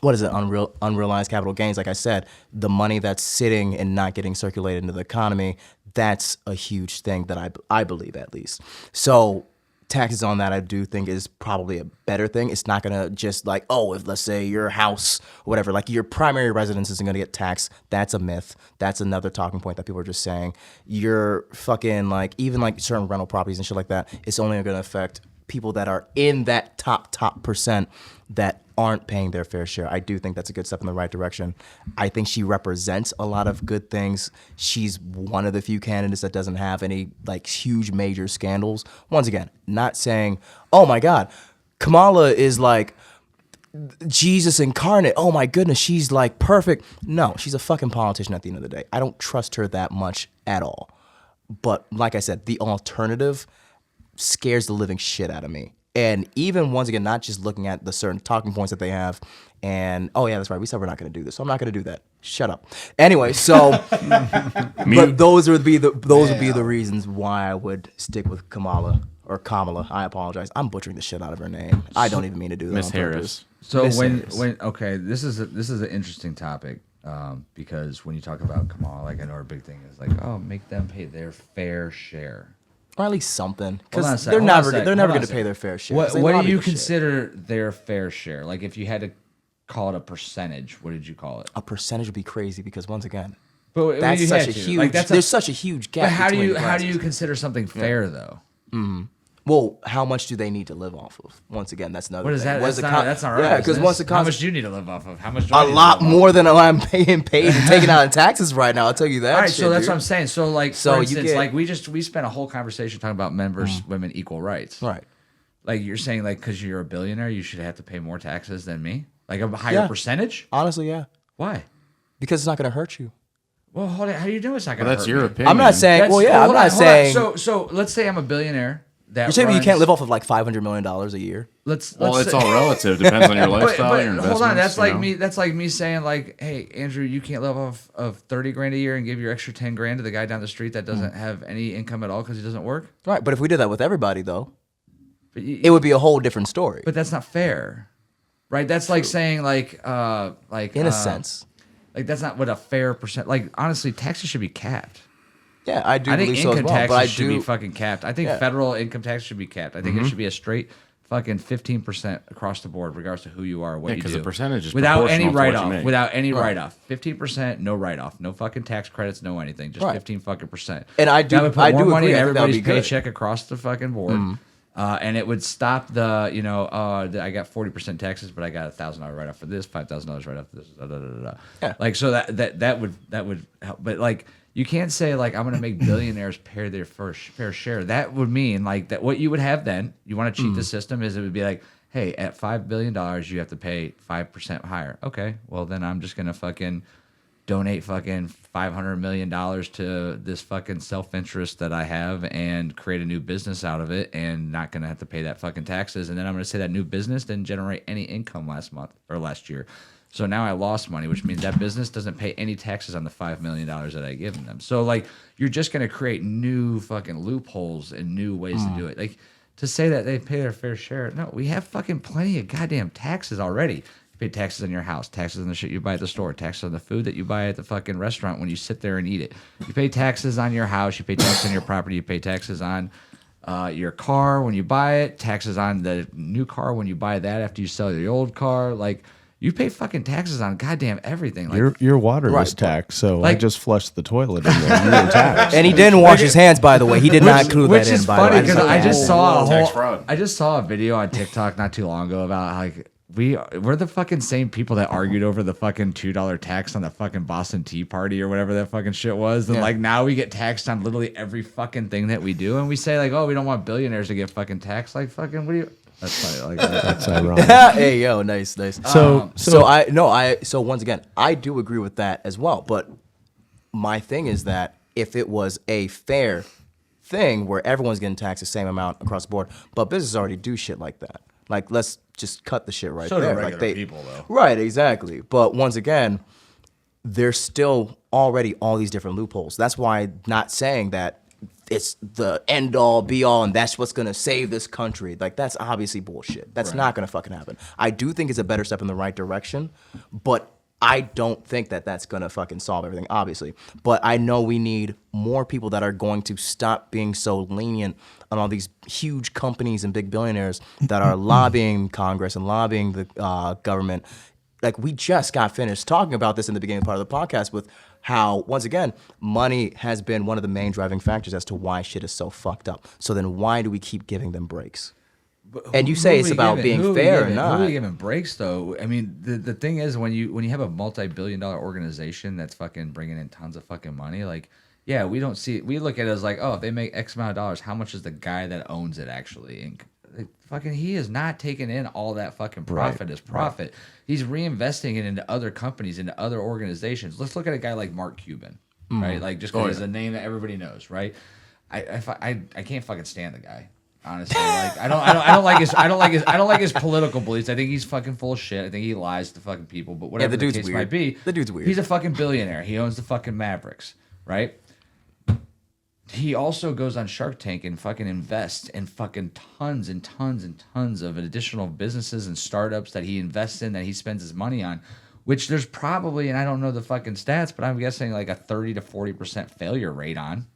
what is it, unrealized capital gains, like I said, the money that's sitting and not getting circulated into the economy, that's a huge thing that I believe at least. So taxes on that I do think is probably a better thing. It's not gonna just like, oh, if let's say your house or whatever, like your primary residence isn't gonna get taxed. That's a myth. That's another talking point that people are just saying. Your fucking like, even like certain rental properties and shit like that, it's only gonna affect people that are in that top percent that aren't paying their fair share. I do think that's a good step in the right direction. I think she represents a lot of good things. She's one of the few candidates that doesn't have any like huge major scandals. Once again, not saying, oh my God, Kamala is like Jesus incarnate. Oh my goodness, she's like perfect. No, she's a fucking politician at the end of the day. I don't trust her that much at all. But like I said, the alternative scares the living shit out of me. And even once again, not just looking at the certain talking points that they have and, oh yeah, that's right, we said we're not going to do this, so I'm not going to do that. Shut up. Anyway, so, but those would be the reasons why I would stick with Kamala, or Kamala, I apologize. I'm butchering the shit out of her name. I don't even mean to do that Miss on Harris. purpose. So Miss when Harris. okay, this is an interesting topic because when you talk about Kamala, like I know our big thing is like, oh, make them pay their fair share. Or at least something, Hold on a because sec, they're hold on a never sec, they're hold never on a going to sec. pay their fair share. 'cause they What do lobby you for shit. consider their fair share? Like if you had to call it a percentage, what did you call it? A percentage would be crazy because once again, But when that's you such had a to, huge. like, that's there's such a huge gap. But how do between you the how do classes. you consider something fair though? Well, how much do they need to live off of? Once again, that's another What is thing. that? What is That's the not, that's not right. Yeah, because once the how much do you need to live off of? How much? Do a I need to lot live off more than I'm paying and taking out in taxes right now. I'll tell you that. All right, shit, so that's dude. what I'm saying. So like, So for you instance, get- like we spent a whole conversation talking about men versus women equal rights. Right. Like you're saying, like because you're a billionaire, you should have to pay more taxes than me, like a higher percentage. Honestly, yeah. Why? Because it's not going to hurt you. Well, hold on. How do you know it's not Well, going to that's hurt your me? opinion. I'm not saying. That's- Well, yeah, I'm hold on, not hold on. saying. So let's say I'm a billionaire. That You're saying you runs- can't live off of like $500 million a year. Let's Well, let's it's say- all relative. Depends on your But, lifestyle, your investments. hold on, that's you like know? me. That's like me saying, like, "Hey, Andrew, you can't live off of 30 grand a year and give your extra 10 grand to the guy down the street that doesn't have any income at all because he doesn't work." Right. But if we did that with everybody, though, But, you, it would be a whole different story. but that's not fair, right? That's like saying, like In a sense. like that's not what a fair percent. Like honestly, taxes should be capped. Yeah, I do I think believe so as income well. But I taxes should be do. fucking capped. I think Yeah. federal income tax should be capped. I think it should be a straight fucking 15% across the board, regardless of who you are, what Yeah, you 'cause do. the percentage is without any proportional to what you write-off. make. Without any write-off. 15%, no write-off. No fucking tax credits, no anything. Just Right. 15 fucking percent. And I do- That would put I more do money agree. in I think that would everybody's be good. paycheck across the fucking board. And it would stop the, I got 40% taxes, but I got $1,000 write-off for this, $5,000 write-off for this, da, da, da, da, da. Yeah. Like, so that would help. But like, you can't say like I'm gonna make billionaires pay their fair share. That would mean like that. What you would have then, you want to cheat the system, is it would be like, hey, at $5 billion, you have to pay 5% higher. Okay, well then I'm just gonna fucking donate fucking $500 million to this fucking self-interest that I have and create a new business out of it and not gonna have to pay that fucking taxes. And then I'm gonna say that new business didn't generate any income last month or last year. So now I lost money, which means that business doesn't pay any taxes on the $5 million that I given them. So like, you're just gonna create new fucking loopholes and new ways to do it. Like, to say that they pay their fair share, no, we have fucking plenty of goddamn taxes already. You pay taxes on your house, taxes on the shit you buy at the store, taxes on the food that you buy at the fucking restaurant when you sit there and eat it. You pay taxes on your house, you pay taxes on your property, you pay taxes on your car when you buy it, taxes on the new car when you buy that after you sell your old car. Like, you pay fucking taxes on goddamn everything. Like, Your water was Right. taxed, so I Like- just flushed the toilet in there. You were taxed. And he didn't wash his hands, by the way. He did not include which that is in, by the way. funny because I Yeah. just saw a Tax whole. fraud. I just saw a video on TikTok not too long ago about like we're the fucking same people that argued over the fucking $2 tax on the fucking Boston Tea Party or whatever that fucking shit was, and Yeah. like now we get taxed on literally every fucking thing that we do, and we say like, oh, we don't want billionaires to get fucking taxed. Like fucking, what do you? That's funny. Like That's ironic. Hey, yo, nice. So So once again, I do agree with that as well. But my thing is that if it was a fair thing where everyone's getting taxed the same amount across the board, but businesses already do shit like that. Like, let's just cut the shit right So do there. regular Like they, people, though. Right, exactly. But once again, there's still already all these different loopholes. That's why not saying that it's the end all be all and that's what's gonna save this country. Like, that's obviously bullshit. That's not gonna fucking happen. I do think it's a better step in the right direction, but I don't think that that's gonna fucking solve everything, obviously. But I know we need more people that are going to stop being so lenient on all these huge companies and big billionaires that are lobbying Congress and lobbying the government. Like, we just got finished talking about this in the beginning part of the podcast with how, once again, money has been one of the main driving factors as to why shit is so fucked up. So then why do we keep giving them breaks? And you say it's about being fair or Who not. are we giving breaks though? I mean, the thing is when you have a multi-billion-dollar organization that's fucking bringing in tons of fucking money, like, yeah, we look at it as like, oh, if they make X amount of dollars, how much is the guy that owns it actually? And fucking, he is not taking in all that fucking profit as profit. He's reinvesting it into other companies, into other organizations. Let's look at a guy like Mark Cuban, right? Like, just because he's a name that everybody knows, right? I can't fucking stand the guy. Honestly, like I don't like his political beliefs. I think he's fucking full of shit. I think he lies to fucking people. But whatever the the dude's case weird. might be, The dude's weird. He's a fucking billionaire. He owns the fucking Mavericks, right? He also goes on Shark Tank and fucking invests in fucking tons and tons and tons of additional businesses and startups that he invests in, that he spends his money on, which there's probably, and I don't know the fucking stats, but I'm guessing like a 30 to 40% failure rate on.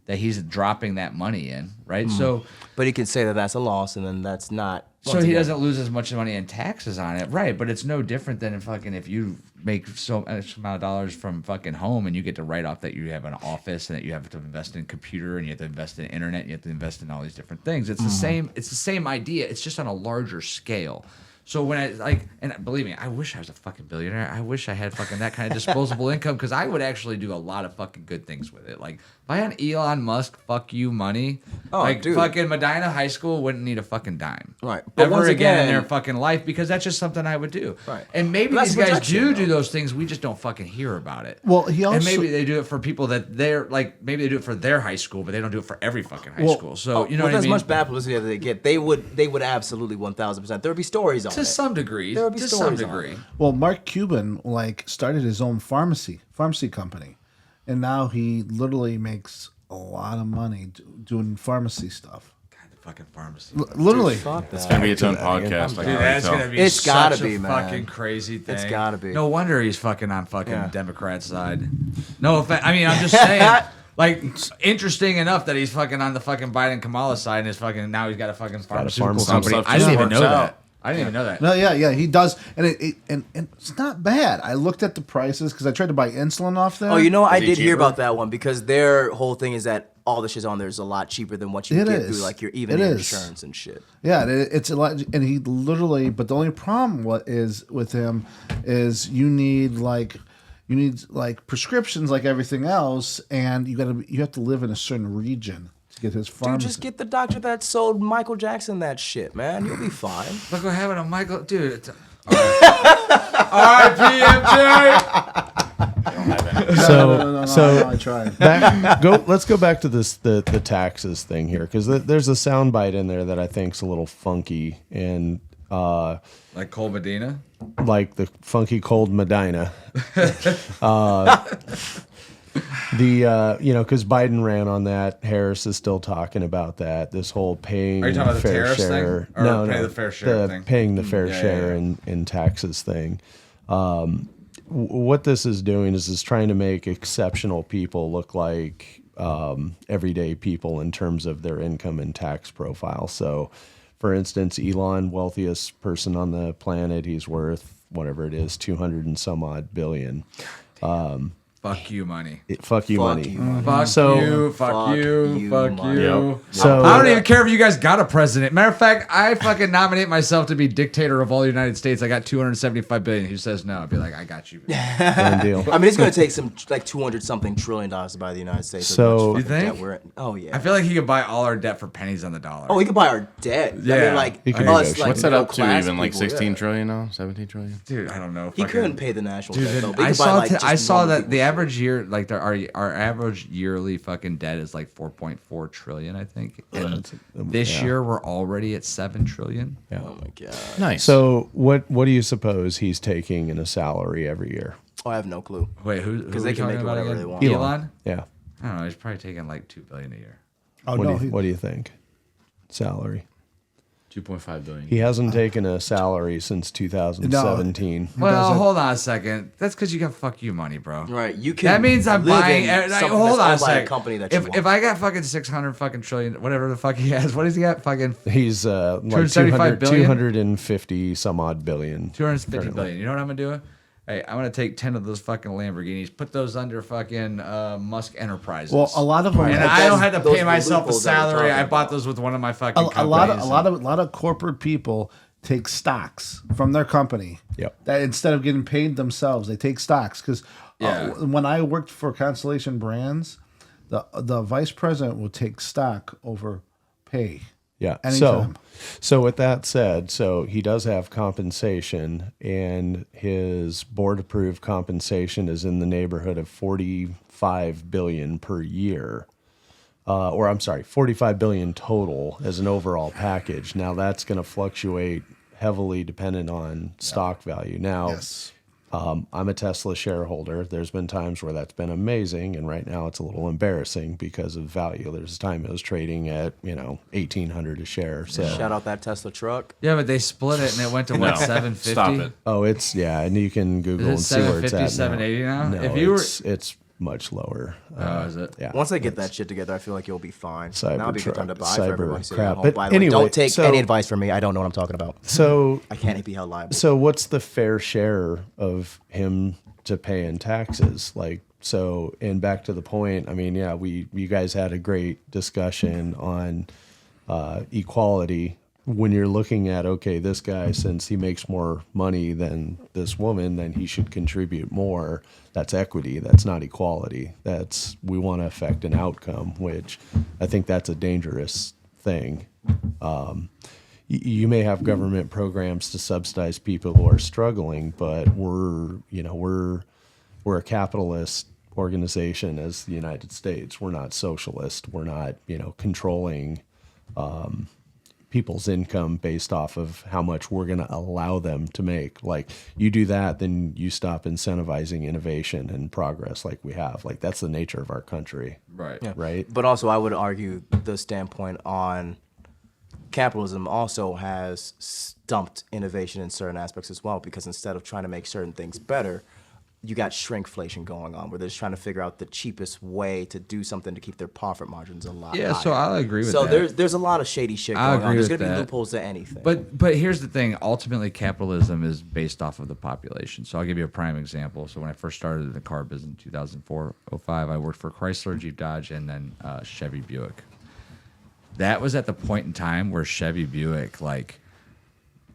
that he's dropping that money in, right? So But he could say that that's a loss, and then that's not. so once he again, doesn't lose as much money in taxes on it, right? But it's no different than if you make so much amount of dollars from fucking home and you get to write off that you have an office and that you have to invest in computer and you have to invest in internet and you have to invest in all these different things. It's the same. It's the same idea. It's just on a larger scale. So when and believe me, I wish I was a fucking billionaire. I wish I had fucking that kind of disposable income because I would actually do a lot of fucking good things with it. Like if I had Elon Musk fuck you money, dude. fucking Medina High School wouldn't need a fucking dime. Right. But Ever once again in again- their fucking life because that's just something I would do. Right. And maybe But that's these guys protection, do though. those things. We just don't fucking hear about it. Well, he also and maybe they do it for people that they're like, maybe they do it for their high school, but they don't do it for every fucking high school. So you know with what I as mean? much bad publicity as they get, they would absolutely 1,000%. There would be stories on To it. some degree. There would be To some stories on degree. it. Well, Mark Cuban started his own pharmacy company, and now he literally makes a lot of money doing pharmacy stuff. God, the fucking pharmacy. Literally, Fuck It's that. gonna be its own podcast. I can Dude, already that's tell. gonna be It's such gotta a be, man. fucking crazy thing. It's gotta be. No wonder he's fucking on fucking Yeah. Democrat side. No offense. I mean, I'm just saying. Like, interesting enough that he's fucking on the fucking Biden Kamala side and is fucking now he's got a fucking pharmaceutical pharmacy. company. Some stuff I didn't just even know works out. that. I didn't even know that. no, yeah, he does, and and it's not bad. I looked at the prices because I tried to buy insulin off there. Oh, you know, I Is he did hear cheaper? about that one because their whole thing is that all the shit's on there is a lot cheaper than what you It get is. through like your It is. insurance and shit. Yeah, it's a lot, and he literally. But the only problem with him is you need like prescriptions like everything else, and you have to live in a certain region to get his Dude, pharmacy. just get the doctor that sold Michael Jackson that shit, man. You'll be fine. Look what happened to Michael. Dude. It's R.I.P. MJ. No, I tried. Let's go back to the taxes thing here because there's a soundbite in there that I think's a little funky and Like Cole Medina. like the funky cold Medina. Because Biden ran on that. Harris is still talking about that. This whole paying Are you talking about the fair tariffs thing? share. Or No, pay no, the fair share thing? Paying the fair Yeah, share yeah. in taxes thing. What this is doing is trying to make exceptional people look like everyday people in terms of their income and tax profile. So, for instance, Elon, wealthiest person on the planet, he's worth whatever it is, 200 and some odd billion. Fuck you, money. Fuck you, money. Fuck So- you. Fuck you. Fuck money. you. Yep. So I don't even care if you guys got a president. Matter of fact, I fucking nominate myself to be dictator of all the United States. I got 275 billion. Who says no? I'd be like, I got you. done deal. I mean, it's going to take some like 200 something trillion dollars to buy the United States. So- As much You fucking think? debt we're in. Oh yeah. I feel like he could buy all our debt for pennies on the dollar. Oh, he could buy our debt. I Yeah. mean, like He could us, negotiate. like What's that up to? middle-class Even like people, 16 yeah. trillion now? 17 trillion? Dude, I don't know. He Fucking- couldn't pay the national Dude, debt though. But he I could buy, saw like, I just saw normal that the people's shit. average year, like our average yearly fucking debt is like 4.4 trillion, I think. And this yeah. year we're already at 7 trillion. Yeah. Oh my god. Nice. So what do you suppose he's taking in a salary every year? Oh, I have no clue. Wait, who? Because are they we can talking make it about whatever again? they want. Elon? Yeah. I don't know. He's probably taking like 2 billion a year. Oh What, no, what do you think? Salary. 2.5 billion. He hasn't taken a salary since 2017. Well, doesn't. hold on a second. That's because you got fuck you money, bro. Right. You can. That means I'm live buying. in something Hold on a that's owned by second. company that you want. If I got fucking 600 fucking trillion, whatever the fuck he has, what does he got? Fucking He's like 275 billion? 250 some odd billion. 250 currently. billion. You know what I'm gonna do? Hey, I'm gonna take 10 of those fucking Lamborghinis, put those under fucking Musk Enterprises. well, a lot of them. and But I don't that's- have to those pay are the myself a loopholes that we're salary. I talking bought about. those with one of my fucking a companies. lot of corporate people take stocks from their company. Yep. That instead of getting paid themselves, they take stocks because Yeah. when I worked for Constellation Brands, the vice president would take stock over pay. Yeah. Anytime. So with that said, so he does have compensation, and his board approved compensation is in the neighborhood of 45 billion per year. Or I'm sorry, 45 billion total as an overall package. Now that's going to fluctuate heavily dependent on stock value. Now, Yes. I'm a Tesla shareholder. There's been times where that's been amazing, and right now it's a little embarrassing because of value. There's a time it was trading at 1,800 a share. So Shout out that Tesla truck. Yeah, but they split it and it went to what, No, 750? stop it. it's and you can Google and Is it see where it's 750, at 780 now? No, If you were it's much lower. Is it? Yeah. Once they get that shit together, I feel like you'll be fine. Cyber That'll be a good time to buy for cyber everyone sitting crap. at home. But By the anyway, way, don't take so- any advice from me. I don't know what I'm talking about. So I can't be held liable. So what's the fair share of him to pay in taxes? Like, so, and back to the point, I mean, yeah, you guys had a great discussion on equality. When you're looking at, okay, this guy, since he makes more money than this woman, then he should contribute more. That's equity. That's not equality. We want to affect an outcome, which I think that's a dangerous thing. You may have government programs to subsidize people who are struggling, but we're a capitalist organization as the United States. We're not socialist. We're not, controlling people's income based off of how much we're going to allow them to make. Like, you do that, then you stop incentivizing innovation and progress like we have. Like, that's the nature of our country. Right. Yeah. Right. But also, I would argue the standpoint on capitalism also has stumped innovation in certain aspects as well, because instead of trying to make certain things better, you got shrinkflation going on, where they're just trying to figure out the cheapest way to do something to keep their profit margins a lot Yeah, higher. so I'll agree with so that. there's a lot of shady shit I going on. agree There's with gonna be that. loopholes to anything. But here's the thing. Ultimately, capitalism is based off of the population. So I'll give you a prime example. So when I first started in the car business in 2004, 05, I worked for Chrysler, Jeep, Dodge, and then Chevy Buick. That was at the point in time where Chevy Buick, like,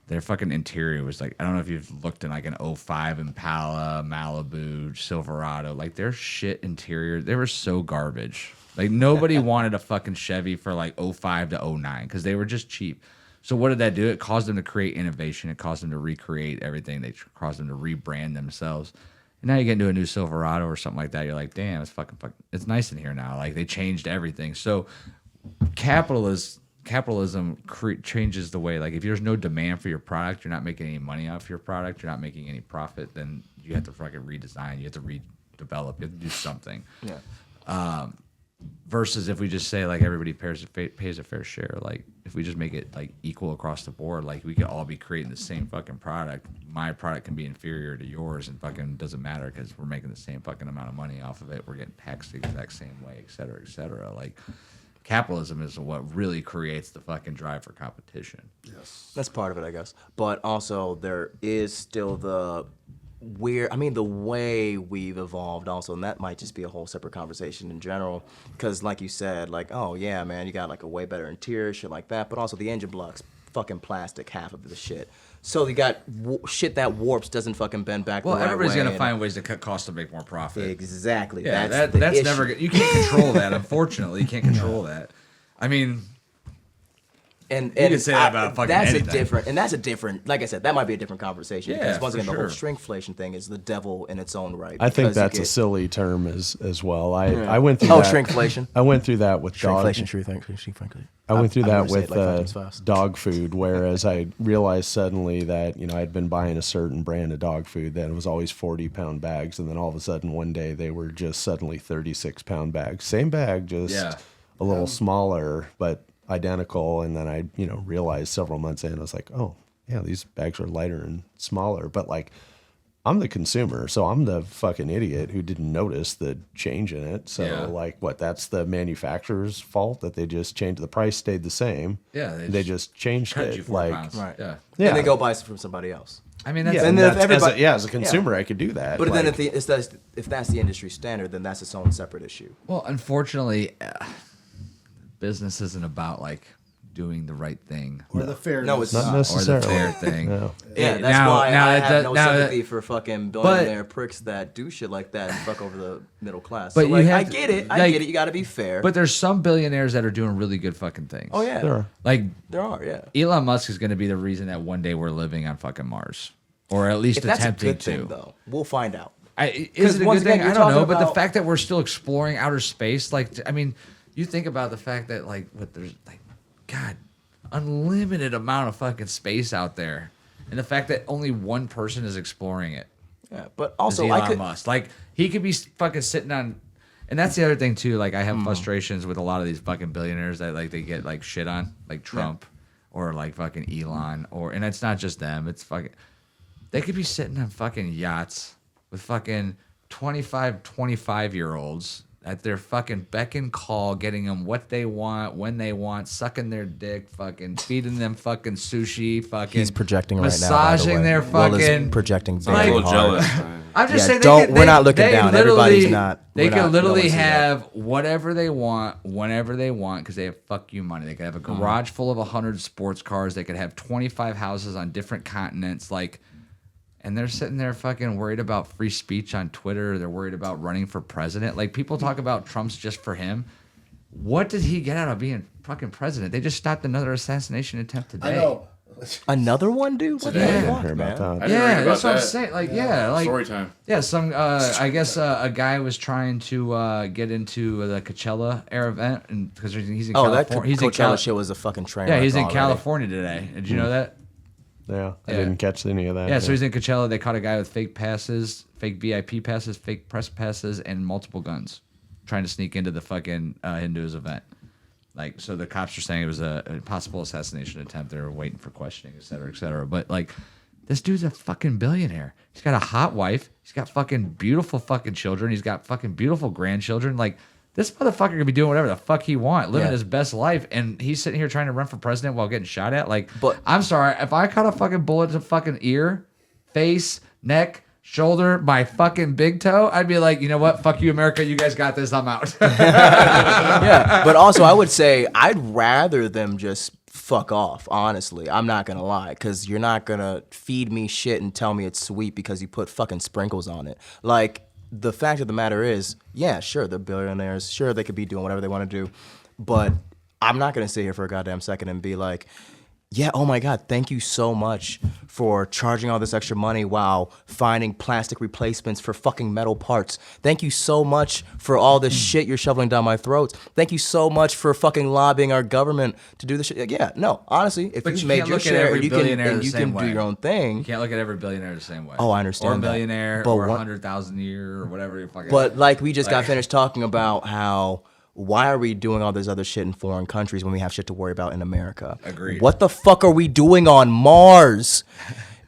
their fucking interior was like, I don't know if you've looked in like an 05 Impala, Malibu, Silverado, like their shit interior, they were so garbage. Like, nobody wanted a fucking Chevy for like 05 to 09 because they were just cheap. So what did that do? It caused them to create innovation. It caused them to recreate everything. They caused them to rebrand themselves. And now you get into a new Silverado or something like that. You're like, damn, it's fucking, it's nice in here now. Like, they changed everything. So capitalism changes the way, like, if there's no demand for your product, you're not making any money off your product, you're not making any profit, then you have to fucking redesign, you have to redevelop, you have to do something. yeah. Versus if we just say, like, everybody pays a fair share, like, if we just make it like equal across the board, like, we could all be creating the same fucking product. My product can be inferior to yours and fucking doesn't matter because we're making the same fucking amount of money off of it, we're getting taxed the exact same way, et cetera, et cetera. Like, capitalism is what really creates the fucking drive for competition. That's part of it, I guess. But also, there is still the way we've evolved also, and that might just be a whole separate conversation in general, because like you said, like, oh yeah, man, you got like a way better interior, shit like that, but also the engine block's fucking plastic, half of the shit. So you got shit that warps, doesn't fucking bend back Well, the right everybody's way, gonna and- find ways to cut costs to make more profit. Exactly. Yeah, that's the that's issue. never. You can't control that. Unfortunately, you can't control that. I mean, And can say that about fucking that's anything. that's a different, like I said, that might be a different conversation. Yeah, because once for again, the whole sure. shrinkflation thing is the devil in its own right. I think because you that's a get- silly term as well. I went through Oh, that. shrinkflation. I went through that with dog. Shrinkflation. I went through I've that never said with it like 5 times fast. dog food, whereas I realized suddenly that I'd been buying a certain brand of dog food that it was always 40-pound bags, and then all of a sudden one day they were just suddenly 36-pound bags. Same bag, just Yeah. a little smaller, but identical. And then I realized several months in, I was like, oh yeah, these bags are lighter and smaller. But like, I'm the consumer, so I'm the fucking idiot who didn't notice the change in it. So Yeah. like, that's the manufacturer's fault that they just changed. The price stayed the same. Yeah, they just changed cut it. you 4 like, pounds. Right. Yeah. yeah, And then go buy some from somebody else. I mean, that's yeah, And then if that's- everybody- as a consumer, I could do that. But then like, if that's the industry standard, then that's its own separate issue. well, unfortunately, business isn't about like doing the right thing Or the fairness. No, it's not not. or necessarily. the fair thing. No. Yeah, that's now, why now I that- have no now that- sympathy for fucking billionaire pricks that do shit like that and fuck over the middle class. But So, you like, have I to- get it. I like- get it. You got to be fair. But there's some billionaires that are doing really good fucking things. oh yeah, There are. Like, there are. Yeah. Elon Musk is going to be the reason that one day we're living on fucking Mars, or at least If that's a attempting good thing, to. though, we'll find out. Is 'Cause it a once good thing? again, I you're don't know. talking But the about- fact that we're still exploring outer space, like, I mean, you think about the fact that, like, there's, like, God, unlimited amount of fucking space out there, and the fact that only one person is exploring it. Yeah, but Is also Elon I could. Musk. Like, he could be fucking sitting on, and that's the other thing too. Like, I have frustrations with a lot of these fucking billionaires that, like, they get like shit on, like Trump or like fucking Elon, and it's not just them. It's fucking, they could be sitting on fucking yachts with fucking 25-year-olds at their fucking beck and call, getting them what they want, when they want, sucking their dick, fucking feeding them fucking sushi, fucking He's projecting right now. massaging their Will is fucking projecting Like- very a little hard. jealous. I'm just saying, we're not looking down. Everybody's not. They we're can not- no literally one sees that. have whatever they want, whenever they want, because they have fuck you money. They could have a garage full of 100 sports cars. They could have 25 houses on different continents. And they're sitting there fucking worried about free speech on Twitter. They're worried about running for president. Like, people talk about Trump's just for him. What did he get out of being fucking president? They just stopped another assassination attempt today. I know. Another one, dude. What the Yeah. fuck, Hear about man? that. Yeah, that's what I'm saying. Like, like Story time. yeah, some I guess a guy was trying to get into the Coachella Air event, and because he's in Oh, that California. He's in Coachella shit was a fucking train. Yeah, wreck he's in already. California today. Did you know that? Yeah, I Yeah. didn't catch any of that. Yeah, so he's in Coachella. They caught a guy with fake passes, fake VIP passes, fake press passes, and multiple guns, trying to sneak into the fucking into his event. Like, so the cops are saying it was a possible assassination attempt. They were waiting for questioning, et cetera, et cetera. But like, this dude's a fucking billionaire. He's got a hot wife. He's got fucking beautiful fucking children. He's got fucking beautiful grandchildren. Like, this motherfucker could be doing whatever the fuck he want, living Yeah. his best life, and he's sitting here trying to run for president while getting shot at. Like, But- I'm sorry, if I caught a fucking bullet to fucking ear, face, neck, shoulder, my fucking big toe, I'd be like, you know what? Fuck you, America. You guys got this. I'm out. Yeah, but also I would say I'd rather them just fuck off. Honestly, I'm not gonna lie, because you're not gonna feed me shit and tell me it's sweet because you put fucking sprinkles on it. Like, the fact of the matter is, yeah, sure, they're billionaires. Sure, they could be doing whatever they want to do, but I'm not gonna sit here for a goddamn second and be like, yeah, oh my God, thank you so much for charging all this extra money while finding plastic replacements for fucking metal parts. Thank you so much for all this shit you're shoveling down my throats. Thank you so much for fucking lobbying our government to do this shit. Like, yeah, no, honestly, if But you you made can't your look at share, every you can, billionaire and the you same can do way. your own You thing. can't look at every billionaire the same way. Oh, I understand Or a that. millionaire, But or what- 100,000 a year, or whatever you fucking. But like we just got finished talking about how why are we doing all this other shit in foreign countries when we have shit to worry about in America? Agreed. What the fuck are we doing on Mars?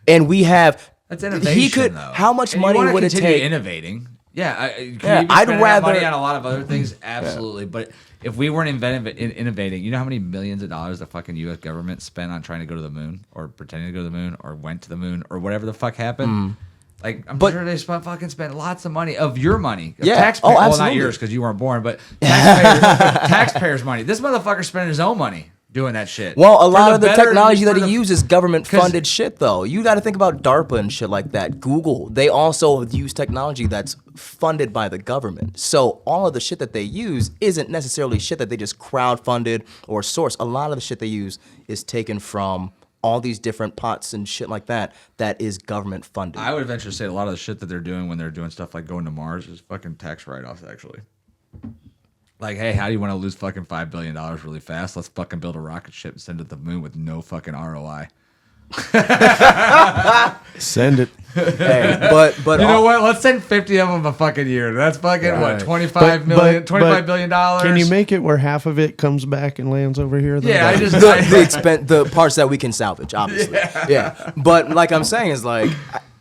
And we have That's innovation. He could. though. How much And you money wanna would it continue take? Innovating. Yeah, can Yeah, you be I'd spending that money rather- on a lot of other things. Absolutely, but if we weren't innovating, you know how many millions of dollars the fucking U.S. government spent on trying to go to the moon, or pretending to go to the moon, or went to the moon, or whatever the fuck happened. Like, I'm But- sure they spent lots of money of your money, of Yeah. taxpayers. Oh, Well, not absolutely. yours because you weren't born, but taxpayers' money. This motherfucker spending his own money doing that shit. Well, a For lot of the better- technology that for he the- uses government funded shit though. You got to think about DARPA and shit like that. Google, they also use technology that's funded by the government. So all of the shit that they use isn't necessarily shit that they just crowdfunded or sourced. A lot of the shit they use is taken from all these different pots and shit like that that is government funded. I would venture to say a lot of the shit that they're doing when they're doing stuff like going to Mars is fucking tax write-offs, actually. Like, hey, how do you want to lose fucking $5 billion really fast? Let's fucking build a rocket ship and send it to the moon with no fucking ROI. Send it. Hey, but You know what? Let's send 50 of them a fucking year. That's fucking, what, $25 billion? Can you make it where half of it comes back and lands over here? though? Yeah, I just... the parts that we can salvage, obviously. Yeah. But like I'm saying is like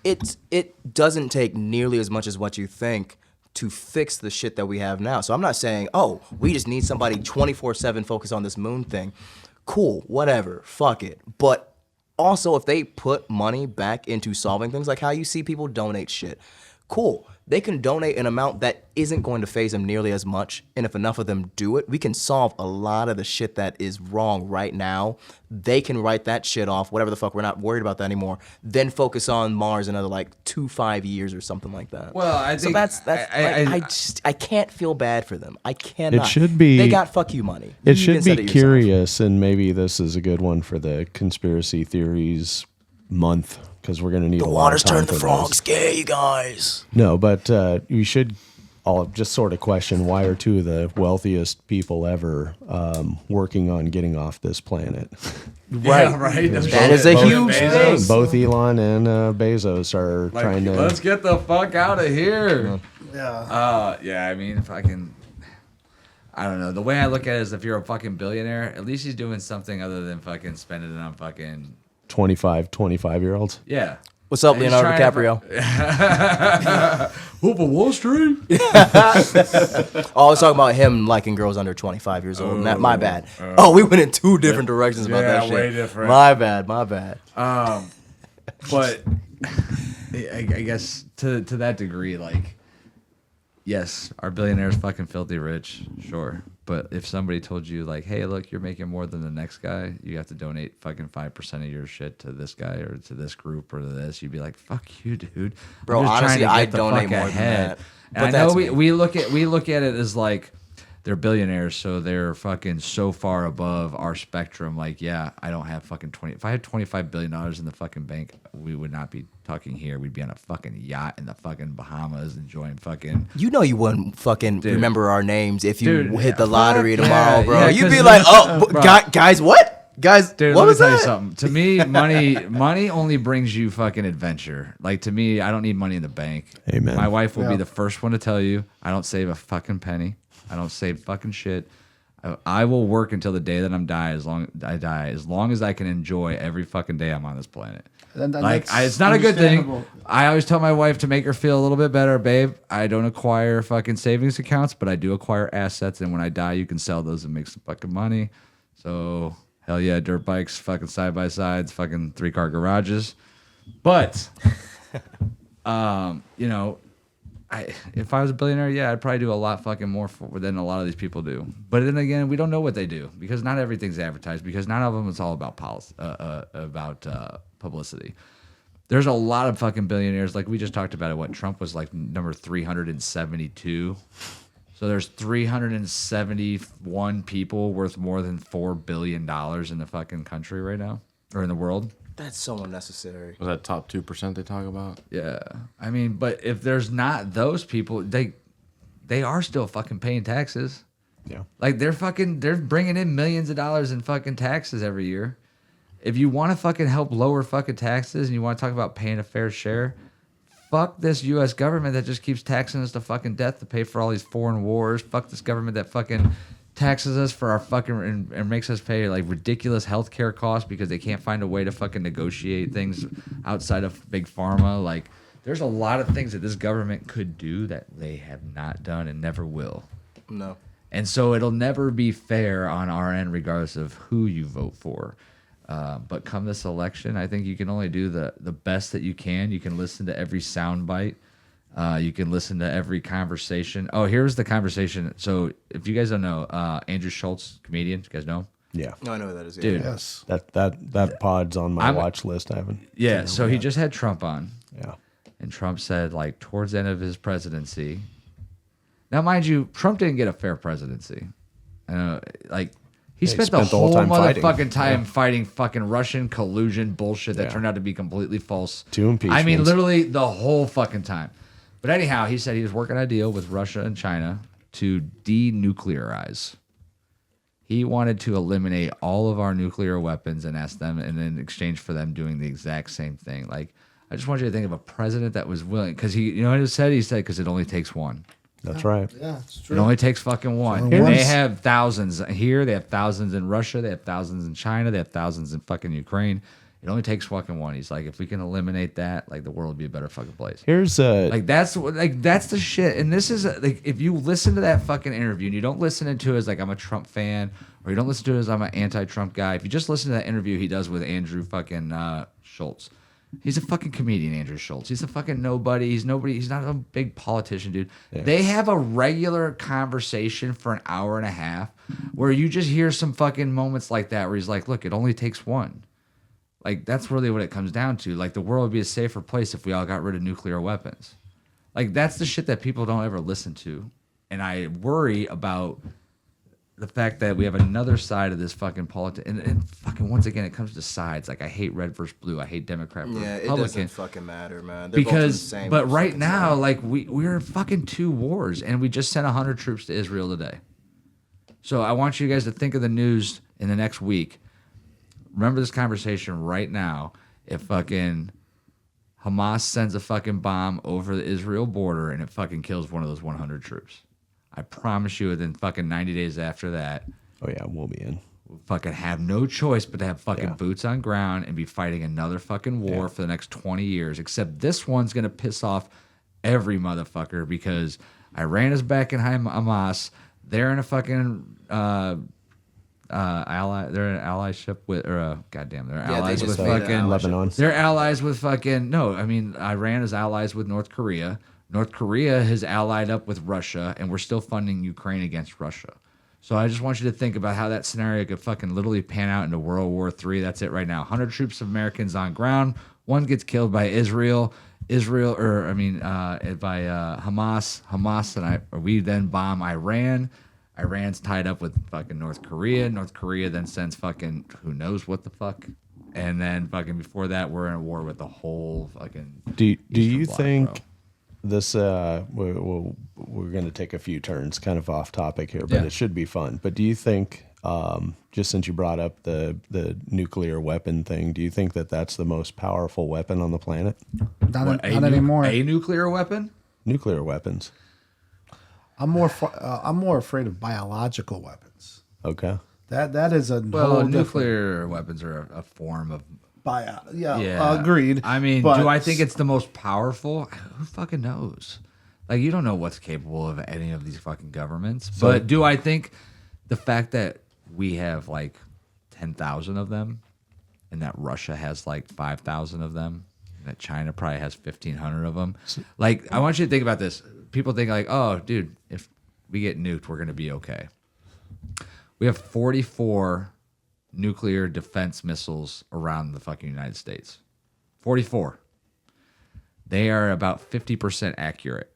it doesn't take nearly as much as what you think to fix the shit that we have now. So I'm not saying, oh, we just need somebody 24/7 focused on this moon thing. Cool, whatever, fuck it. But also, if they put money back into solving things, like how you see people donate shit, cool. They can donate an amount that isn't going to phase them nearly as much. And if enough of them do it, we can solve a lot of the shit that is wrong right now. They can write that shit off, whatever the fuck. We're not worried about that anymore. Then focus on Mars another like 5 years or something like that. Well, I so think... that's I can't feel bad for them. I cannot. It should be- They got fuck you money. It You should even said be it yourself. curious, and maybe this is a good one for the conspiracy theories month, because we're going to need The a lot water's of time turned the for frogs those. gay, you guys. No, but we should all just sort of question why are two of the wealthiest people ever working on getting off this planet? Right. Yeah, right. That is a huge thing. Both Elon and Bezos are Like, trying to. let's get the fuck out of here. Yeah. Yeah, I mean, if I can... I don't know. The way I look at it is if you're a fucking billionaire, at least he's doing something other than fucking spending it on fucking... 25-year-olds. Yeah. What's up, He's Leonardo trying DiCaprio? Wolf of Wall Street. Oh, I was talking about him liking girls under 25 years old. My bad. We went in two different directions about that shit. way different. My bad. But I guess to that degree, like, yes, our billionaires fucking filthy rich, sure. But if somebody told you, like, hey, look, you're making more than the next guy, you have to donate fucking 5% of your shit to this guy or to this group or to this, you'd be like, fuck you, dude. Bro, I'm just trying honestly, to I get the donate fuck more than ahead. that. And But I know that's me. we look at it as like they're billionaires, so they're fucking so far above our spectrum. Like, yeah, I don't have fucking 20. If I had $25 billion in the fucking bank, we would not be talking here. We'd be on a fucking yacht in the fucking Bahamas enjoying fucking. You know you wouldn't fucking remember our names if you Dude, hit the fuck lottery tomorrow, yeah, bro. yeah, You'd 'cause be the- like, oh, Bro. guys, what? Guys, Dude, what let me was tell you that? something. To me, money only brings you fucking adventure. Like, to me, I don't need money in the bank. Amen. My wife will be Yeah. the first one to tell you I don't save a fucking penny. I don't save fucking shit. I will work until the day that I die, as long as I can enjoy every fucking day I'm on this planet. And Like, that's it's not a good thing. understandable. I always tell my wife to make her feel a little bit better, babe. I don't acquire fucking savings accounts, but I do acquire assets, and when I die, you can sell those and make some fucking money. So hell yeah, dirt bikes, fucking side by sides, fucking 3-car garages. But, you know, if I was a billionaire, yeah, I'd probably do a lot fucking more than a lot of these people do. But then again, we don't know what they do because not everything's advertised because not all of them is all about policy, publicity. There's a lot of fucking billionaires. Like we just talked about it. What Trump was like number 372. So there's 371 people worth more than $4 billion in the fucking country right now or in the world. That's so unnecessary. Was that top 2% they talk about? Yeah, I mean, but if there's not those people, they are still fucking paying taxes. Yeah. Like they're bringing in millions of dollars in fucking taxes every year. If you want to fucking help lower fucking taxes and you want to talk about paying a fair share, fuck this U.S. government that just keeps taxing us to fucking death to pay for all these foreign wars. Fuck this government that fucking taxes us for our fucking and makes us pay like ridiculous healthcare costs because they can't find a way to fucking negotiate things outside of big pharma. Like there's a lot of things that this government could do that they have not done and never will. No. And so it'll never be fair on our end regardless of who you vote for. But come this election, I think you can only do the best that you can. You can listen to every soundbite. You can listen to every conversation. Oh, here's the conversation. So if you guys don't know, Andrew Schultz, comedian, you guys know him? Yeah. No, I know who that is. Dude. Yes. That pod's on my I'm- watch list. I haven't. Yeah, so he just had Trump on. Yeah. And Trump said, like, towards the end of his presidency. Now, mind you, Trump didn't get a fair presidency. Like, he spent the whole time fighting. motherfucking time fighting fucking Russian collusion bullshit that Yeah. turned out to be completely false. 2 impeachments. I mean, literally the whole fucking time. But anyhow, he said he was working on a deal with Russia and China to denuclearize. He wanted to eliminate all of our nuclear weapons and ask them, and in exchange for them doing the exact same thing. Like, I just want you to think of a president that was willing, because he, you know what he said? He said, because it only takes one. That's right. Yeah, it's It true. only takes fucking one. only And they one. have thousands here. They have thousands in Russia. They have thousands in China. They have thousands in fucking Ukraine. It only takes fucking one. He's like, if we can eliminate that, like the world would be a better fucking place. Here's Like that's the shit. And this is like if you listen to that fucking interview and you don't listen to it as like I'm a Trump fan or you don't listen to it as I'm an anti-Trump guy. If you just listen to that interview he does with Andrew fucking Schultz. He's a fucking comedian, Andrew Schultz. He's a fucking nobody. He's nobody. He's not a big politician, dude. Yeah. They have a regular conversation for an hour and a half where you just hear some fucking moments like that where he's like, look, it only takes one. Like, that's really what it comes down to. Like, the world would be a safer place if we all got rid of nuclear weapons. Like, that's the shit that people don't ever listen to. And I worry about the fact that we have another side of this fucking politics. And fucking, once again, it comes to sides. Like, I hate red versus blue. I hate Democrat versus Yeah, it Republican. doesn't fucking matter, man. They're both the Because, same but right fucking now, side. like, we're in fucking 2 wars. And we just sent 100 troops to Israel today. So I want you guys to think of the news in the next week. Remember this conversation right now. If fucking Hamas sends a fucking bomb over the Israel border and it fucking kills one of those 100 troops, I promise you within fucking 90 days after that, oh yeah, we'll be in. will fucking have no choice but to have fucking boots on ground and be fighting another fucking war for the next 20 years. Except this one's gonna piss off every motherfucker because Iran is backing Hamas. They're in a fucking ally. They're an allyship with, or goddamn, they're they allies just with made an fucking allyship. Lebanon. They're allies with fucking no. I mean, Iran is allies with North Korea. North Korea has allied up with Russia, and we're still funding Ukraine against Russia. So I just want you to think about how that scenario could fucking literally pan out into World War III. That's it right now. 100 troops of Americans on ground. One gets killed by Israel. By Hamas, and we then bomb Iran. Iran's tied up with fucking North Korea. North Korea then sends fucking who knows what the fuck. And then fucking before that, we're in a war with the whole fucking. Do Eastern you Bloc, think bro. this? We're going to take a few turns, kind of off topic here, but Yeah. it should be fun. But do you think, just since you brought up the nuclear weapon thing, do you think that that's the most powerful weapon on the planet? Not anymore. A nuclear weapon? Nuclear weapons. I'm more afraid of biological weapons. Okay. That is a Well, whole different nuclear weapons are a form of. Yeah, agreed. I mean, But do I think it's the most powerful? Who fucking knows? Like, you don't know what's capable of any of these fucking governments. But do I think the fact that we have like 10,000 of them and that Russia has like 5,000 of them and that China probably has 1,500 of them? Like, I want you to think about this. People think like, oh, dude, if we get nuked, we're going to be okay. We have 44 nuclear defense missiles around the fucking United States. 44. They are about 50% accurate.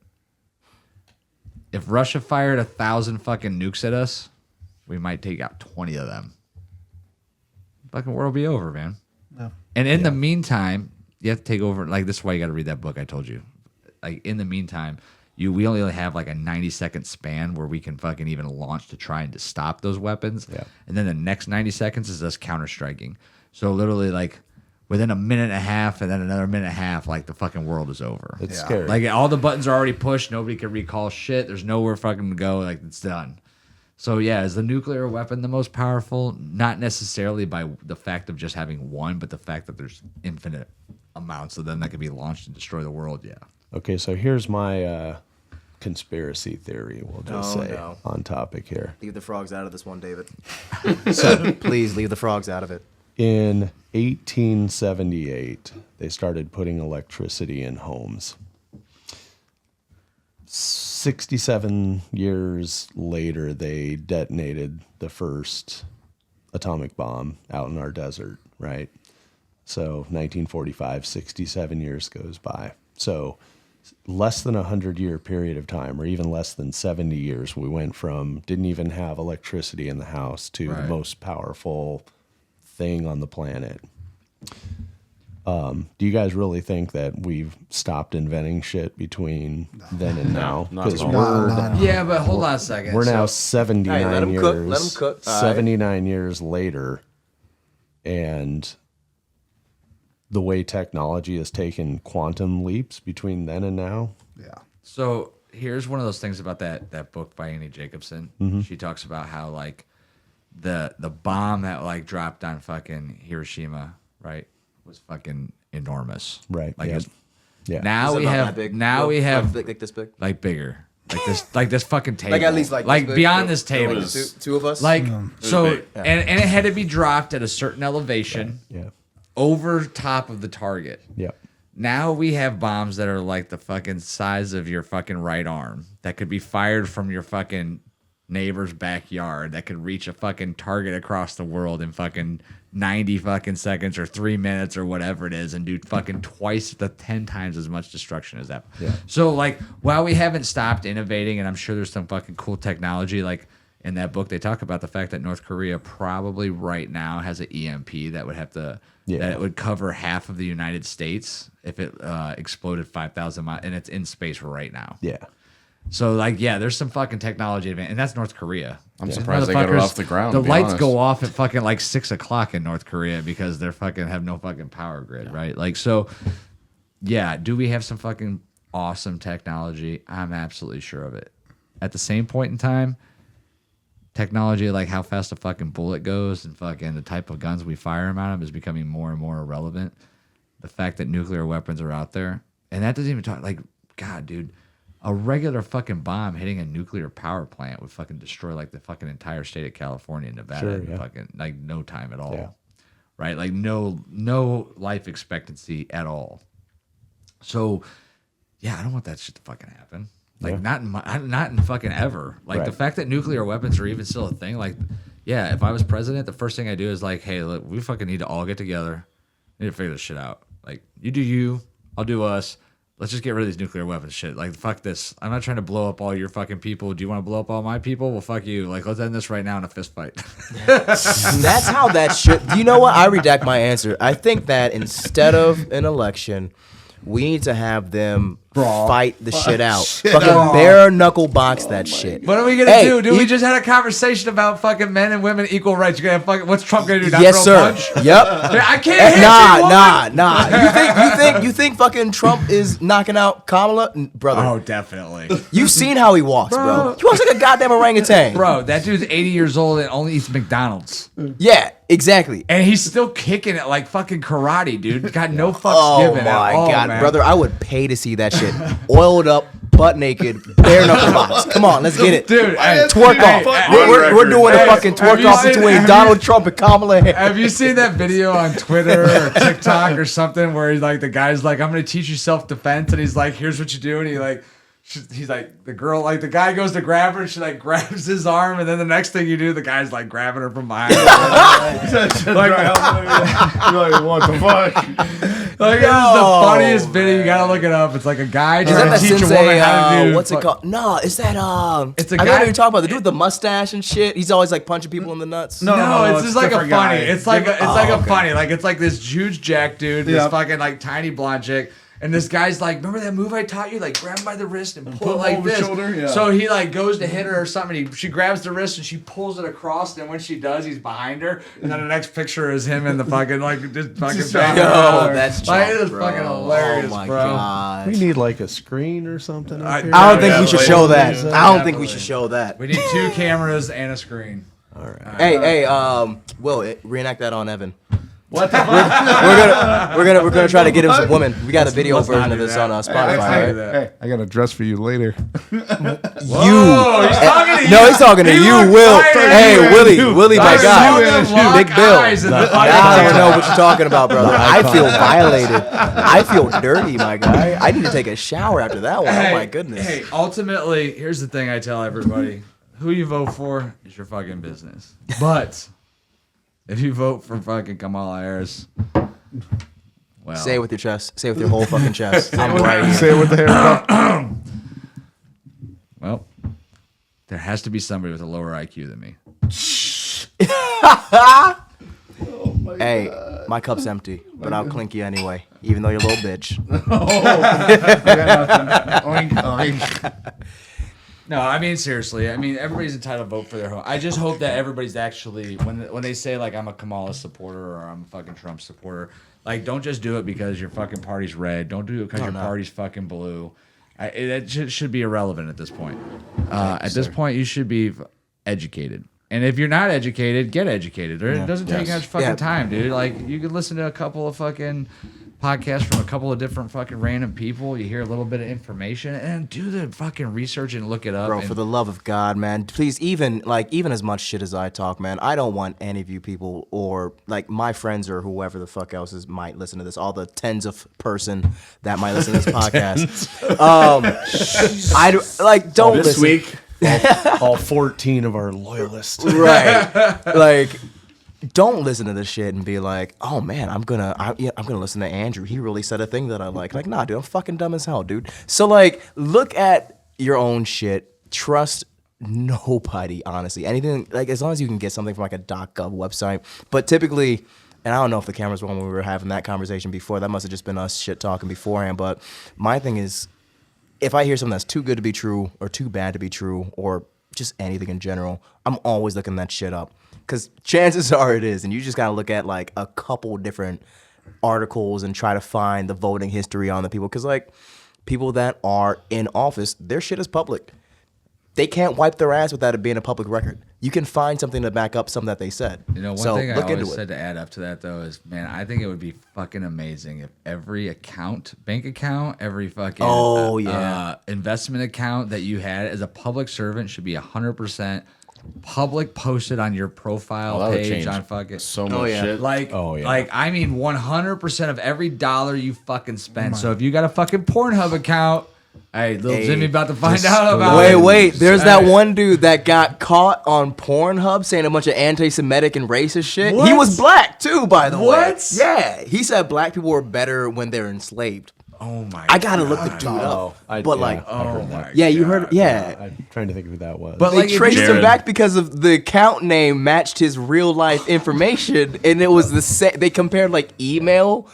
If Russia fired 1,000 fucking nukes at us, we might take out 20 of them. Fucking world will be over, man. Yeah. And in the meantime, you have to take over. Like, this is why you got to read that book I told you. Like, in the meantime, we only have like a 90-second span where we can fucking even launch to try and to stop those weapons. Yeah. And then the next 90 seconds is us counter-striking. So literally, like, within a minute and a half and then another minute and a half, like, the fucking world is over. It's Yeah. scary. Like, all the buttons are already pushed. Nobody can recall shit. There's nowhere fucking to go. Like, it's done. So, yeah, is the nuclear weapon the most powerful? Not necessarily by the fact of just having one, but the fact that there's infinite amounts of them that could be launched and destroy the world, yeah. Okay, so here's my conspiracy theory, we'll just Oh, say, no. on topic here. Leave the frogs out of this one, David. Please leave the frogs out of it. In 1878, they started putting electricity in homes. 67 years later, they detonated the first atomic bomb out in our desert, right? So 1945, 67 years goes by. So less than 100-year period of time, or even less than 70 years, we went from didn't even have electricity in the house to the Right. most powerful thing on the planet. Do you guys really think that we've stopped inventing shit between then and now? not at all. No. Yeah, but hold on a second. We're now So- 79 Hey, let 'em years. cook, let 'em cook. All right. 79 years later, and the way technology has taken quantum leaps between then and now. Yeah. So here's one of those things about that book by Annie Jacobson. Mm-hmm. She talks about how like the bomb that like dropped on fucking Hiroshima, right, was fucking enormous. Right, Like yeah. it's- Yeah. now Is it we about have that big? we have like this big. like bigger. Like this fucking table. Like at least like this big? beyond this So, table. like, was- two of us. Like so big. and it had to be dropped at a certain elevation Yeah. over top of the target. Yeah. Now we have bombs that are like the fucking size of your fucking right arm that could be fired from your fucking neighbor's backyard that could reach a fucking target across the world in fucking 90 fucking seconds or 3 minutes or whatever it is and do fucking twice 10 times as much destruction as that. Yeah. So like while we haven't stopped innovating and I'm sure there's some fucking cool technology like in that book they talk about the fact that North Korea probably right now has an EMP that would have to Yeah. that it would cover half of the United States if it exploded 5,000 miles and it's in space right now. Yeah. So like yeah, there's some fucking technology advance, and that's North Korea. I'm These surprised they got it motherfuckers, off the ground, The to be lights honest. go off at fucking like 6 o'clock in North Korea because they're fucking have no fucking power grid, right? Like so, yeah. Do we have some fucking awesome technology? I'm absolutely sure of it. At the same point in time, technology, like how fast a fucking bullet goes and fucking the type of guns we fire them out of is becoming more and more irrelevant. The fact that nuclear weapons are out there, and that doesn't even talk like, God, dude, a regular fucking bomb hitting a nuclear power plant would fucking destroy like the fucking entire state of California and Nevada Sure, in yeah. fucking like no time at all. Yeah. Right? Like no life expectancy at all. So yeah, I don't want that shit to fucking happen. Like not in fucking ever. Like the Right. fact that nuclear weapons are even still a thing. Like, yeah, if I was president, the first thing I do is like, hey, look, we fucking need to all get together. We need to figure this shit out. Like, you do you, I'll do us. Let's just get rid of these nuclear weapons shit. Like, fuck this. I'm not trying to blow up all your fucking people. Do you want to blow up all my people? Well, fuck you. Like, let's end this right now in a fist fight. That's how that should. Do you know what? I redact my answer. I think that instead of an election, we need to have them fight the shit out. Fucking bare knuckle box that shit. What are we gonna do? Dude, we just had a conversation about fucking men and women equal rights. You're gonna fucking, what's Trump gonna do? Not Yes, throw a sir. punch? Yep. I can't hit you, woman. Nah. You think fucking Trump is knocking out Kamala, brother? Oh, definitely. You've seen how he walks, bro. He walks like a goddamn orangutan. Bro, that dude's 80 years old and only eats McDonald's. Yeah, exactly. And he's still kicking it like fucking karate, dude. Got no fucks Oh given my at all, god, man. brother! I would pay to see that shit. Oiled up, butt naked, bare knuckle box. Come on, let's get it, Dude, hey, twerk hey, off. hey, We're doing a hey, fucking have twerk you off seen- between have you- Donald Trump and Kamala Harris. Have you seen that video on Twitter or TikTok or something where he's like, the guy's like, I'm gonna teach you self-defense, and he's like, here's what you do, and he's like, the girl, like the guy goes to grab her, and she like grabs his arm, and then the next thing you do, the guy's like grabbing her from behind. Like, what the fuck? Like, this is the funniest video. You gotta look it up. It's like a guy Is trying that to the teach a woman sensei? how to do. What's it called? No, is that It's a I know guy- what you're talking about. The dude with the mustache and shit. He's always like punching people in the nuts. No, it's just like a different funny. guy. It's like a okay. funny. Like it's like this huge jack dude, this Yep. fucking like tiny blonde chick, and this guy's like, remember that move I taught you? Like grab him by the wrist and pull pull it him like over the this. shoulder? Yeah. So he like goes to hit her or something. She grabs the wrist and she pulls it across. And when she does, he's behind her. And then the next picture is him in the fucking like just fucking. Just banging yo, her. that's like, Trump, it is bro. fucking hilarious, Oh my bro. god. We need like a screen or something. Up here. I don't think we should show that. Yeah, I don't think we should show that. We need 2 cameras and a screen. All right. Hey, Will, reenact that on Evan. What the fuck? We're gonna try to get him some women. We got a video let's not version do of this that. on Spotify. Let's not do Right? that. Hey, I got a dress for you later. You. Whoa, he's talking to No, you. he's talking to He you, looked Will. right at Hey, you. Willie, my I saw guy. them lock Big Bill. eyes in the Now fucking I don't TikTok. know what you're talking about, brother. I feel violated. I feel dirty, my guy. I need to take a shower after that one. Oh my goodness. Hey, ultimately, here's the thing I tell everybody. Who you vote for is your fucking business. But if you vote for fucking Kamala Harris, well, Say it with your chest. Say it with your whole fucking chest. I'm right here. Say it with the haircut. well, there has to be somebody with a lower IQ than me. Hey, my cup's empty, but I'll clink you anyway, even though you're a little bitch. Oink, oink. No, I mean seriously. I mean everybody's entitled to vote for their home. I just hope that everybody's actually when they say like I'm a Kamala supporter or I'm a fucking Trump supporter, like don't just do it because your fucking party's red. Don't do it because your party's fucking blue. That should be irrelevant at this point. At this point, you should be educated. And if you're not educated, get educated. It doesn't take much fucking time, dude. Like you could listen to a couple of fucking podcasts from a couple of different fucking random people. You hear a little bit of information and do the fucking research and look it up. Bro, and for the love of God, man, please, even as much shit as I talk, man, I don't want any of you people or like my friends or whoever the fuck else is might listen to this, all the tens of person that might listen to this podcast. Don't This listen. week. All 14 of our loyalists. Right. Like, don't listen to this shit and be like, oh man, I'm gonna listen to Andrew. He really said a thing that I like. Like, nah, dude, I'm fucking dumb as hell, dude. So like, look at your own shit. Trust nobody, honestly. Anything, like, as long as you can get something from like a .gov website. But typically, and I don't know if the cameras were on when we were having that conversation before. That must have just been us shit talking beforehand. But my thing is, if I hear something that's too good to be true or too bad to be true or just anything in general, I'm always looking that shit up. Because chances are it is, and you just gotta look at like a couple different articles and try to find the voting history on the people. Because like people that are in office, their shit is public. They can't wipe their ass without it being a public record. you can find something to back up something that they said. You know, one so thing I look always into said to add up to that though is, man, I think it would be fucking amazing if every bank account, every fucking investment account that you had as a public servant should be 100% public, posted on your profile That would page change on fucking. so much shit. Like, I mean, 100% of every dollar you fucking spend. So if you got a fucking Pornhub account, hey, little Jimmy about to find out about it. Wait. There's that one dude that got caught on Pornhub saying a bunch of anti-Semitic and racist shit. What? He was black too, by the way. What? Yeah. He said black people were better when they're enslaved. Oh my! I gotta look the dude up. I But heard yeah, you heard. Yeah. I'm trying to think of who that was. But They like, traced him Jared. back because of the account name matched his real life information, and it was the same. They compared like email,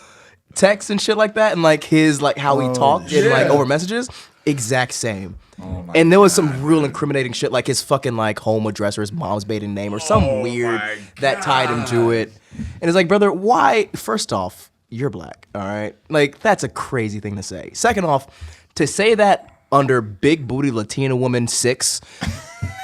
text, and shit like that, and like his like how he talked and like over messages, exact same. And there was some real incriminating shit, like his fucking like home address or his mom's maiden name or some weird that tied him to it. And it's like, brother, why? First off, you're black, all right? Like, that's a crazy thing to say. Second off, to say that under Big Booty Latina Woman 6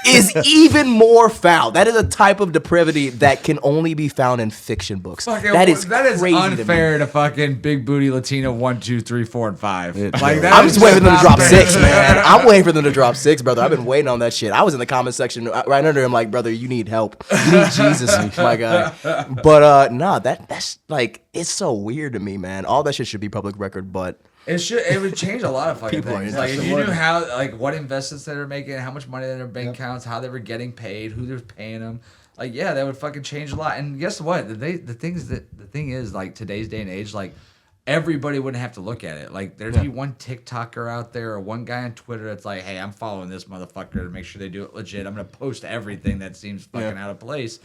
is even more foul. That is a type of depravity that can only be found in fiction books. That is crazy unfair to me. to fucking Big Booty Latina 1, 2, 3, 4, and 5. Like that I'm is just waiting for them to drop not 6, fair. man. I'm waiting for them to drop 6, brother. I've been waiting on that shit. I was in the comment section right under him like, brother, you need help. You need Jesus, my guy. But nah, that's like, it's so weird to me, man. All that shit should be public record, but It would change a lot of fucking People are things. Like if you knew how, like what investments they were making, how much money in their bank accounts, how they were getting paid, who they're paying them. Like yeah, that would fucking change a lot. And guess what? The thing is like today's day and age, like everybody wouldn't have to look at it. Like there'd be one TikToker out there or one guy on Twitter that's like, hey, I'm following this motherfucker to make sure they do it legit. I'm gonna post everything that seems fucking out of place.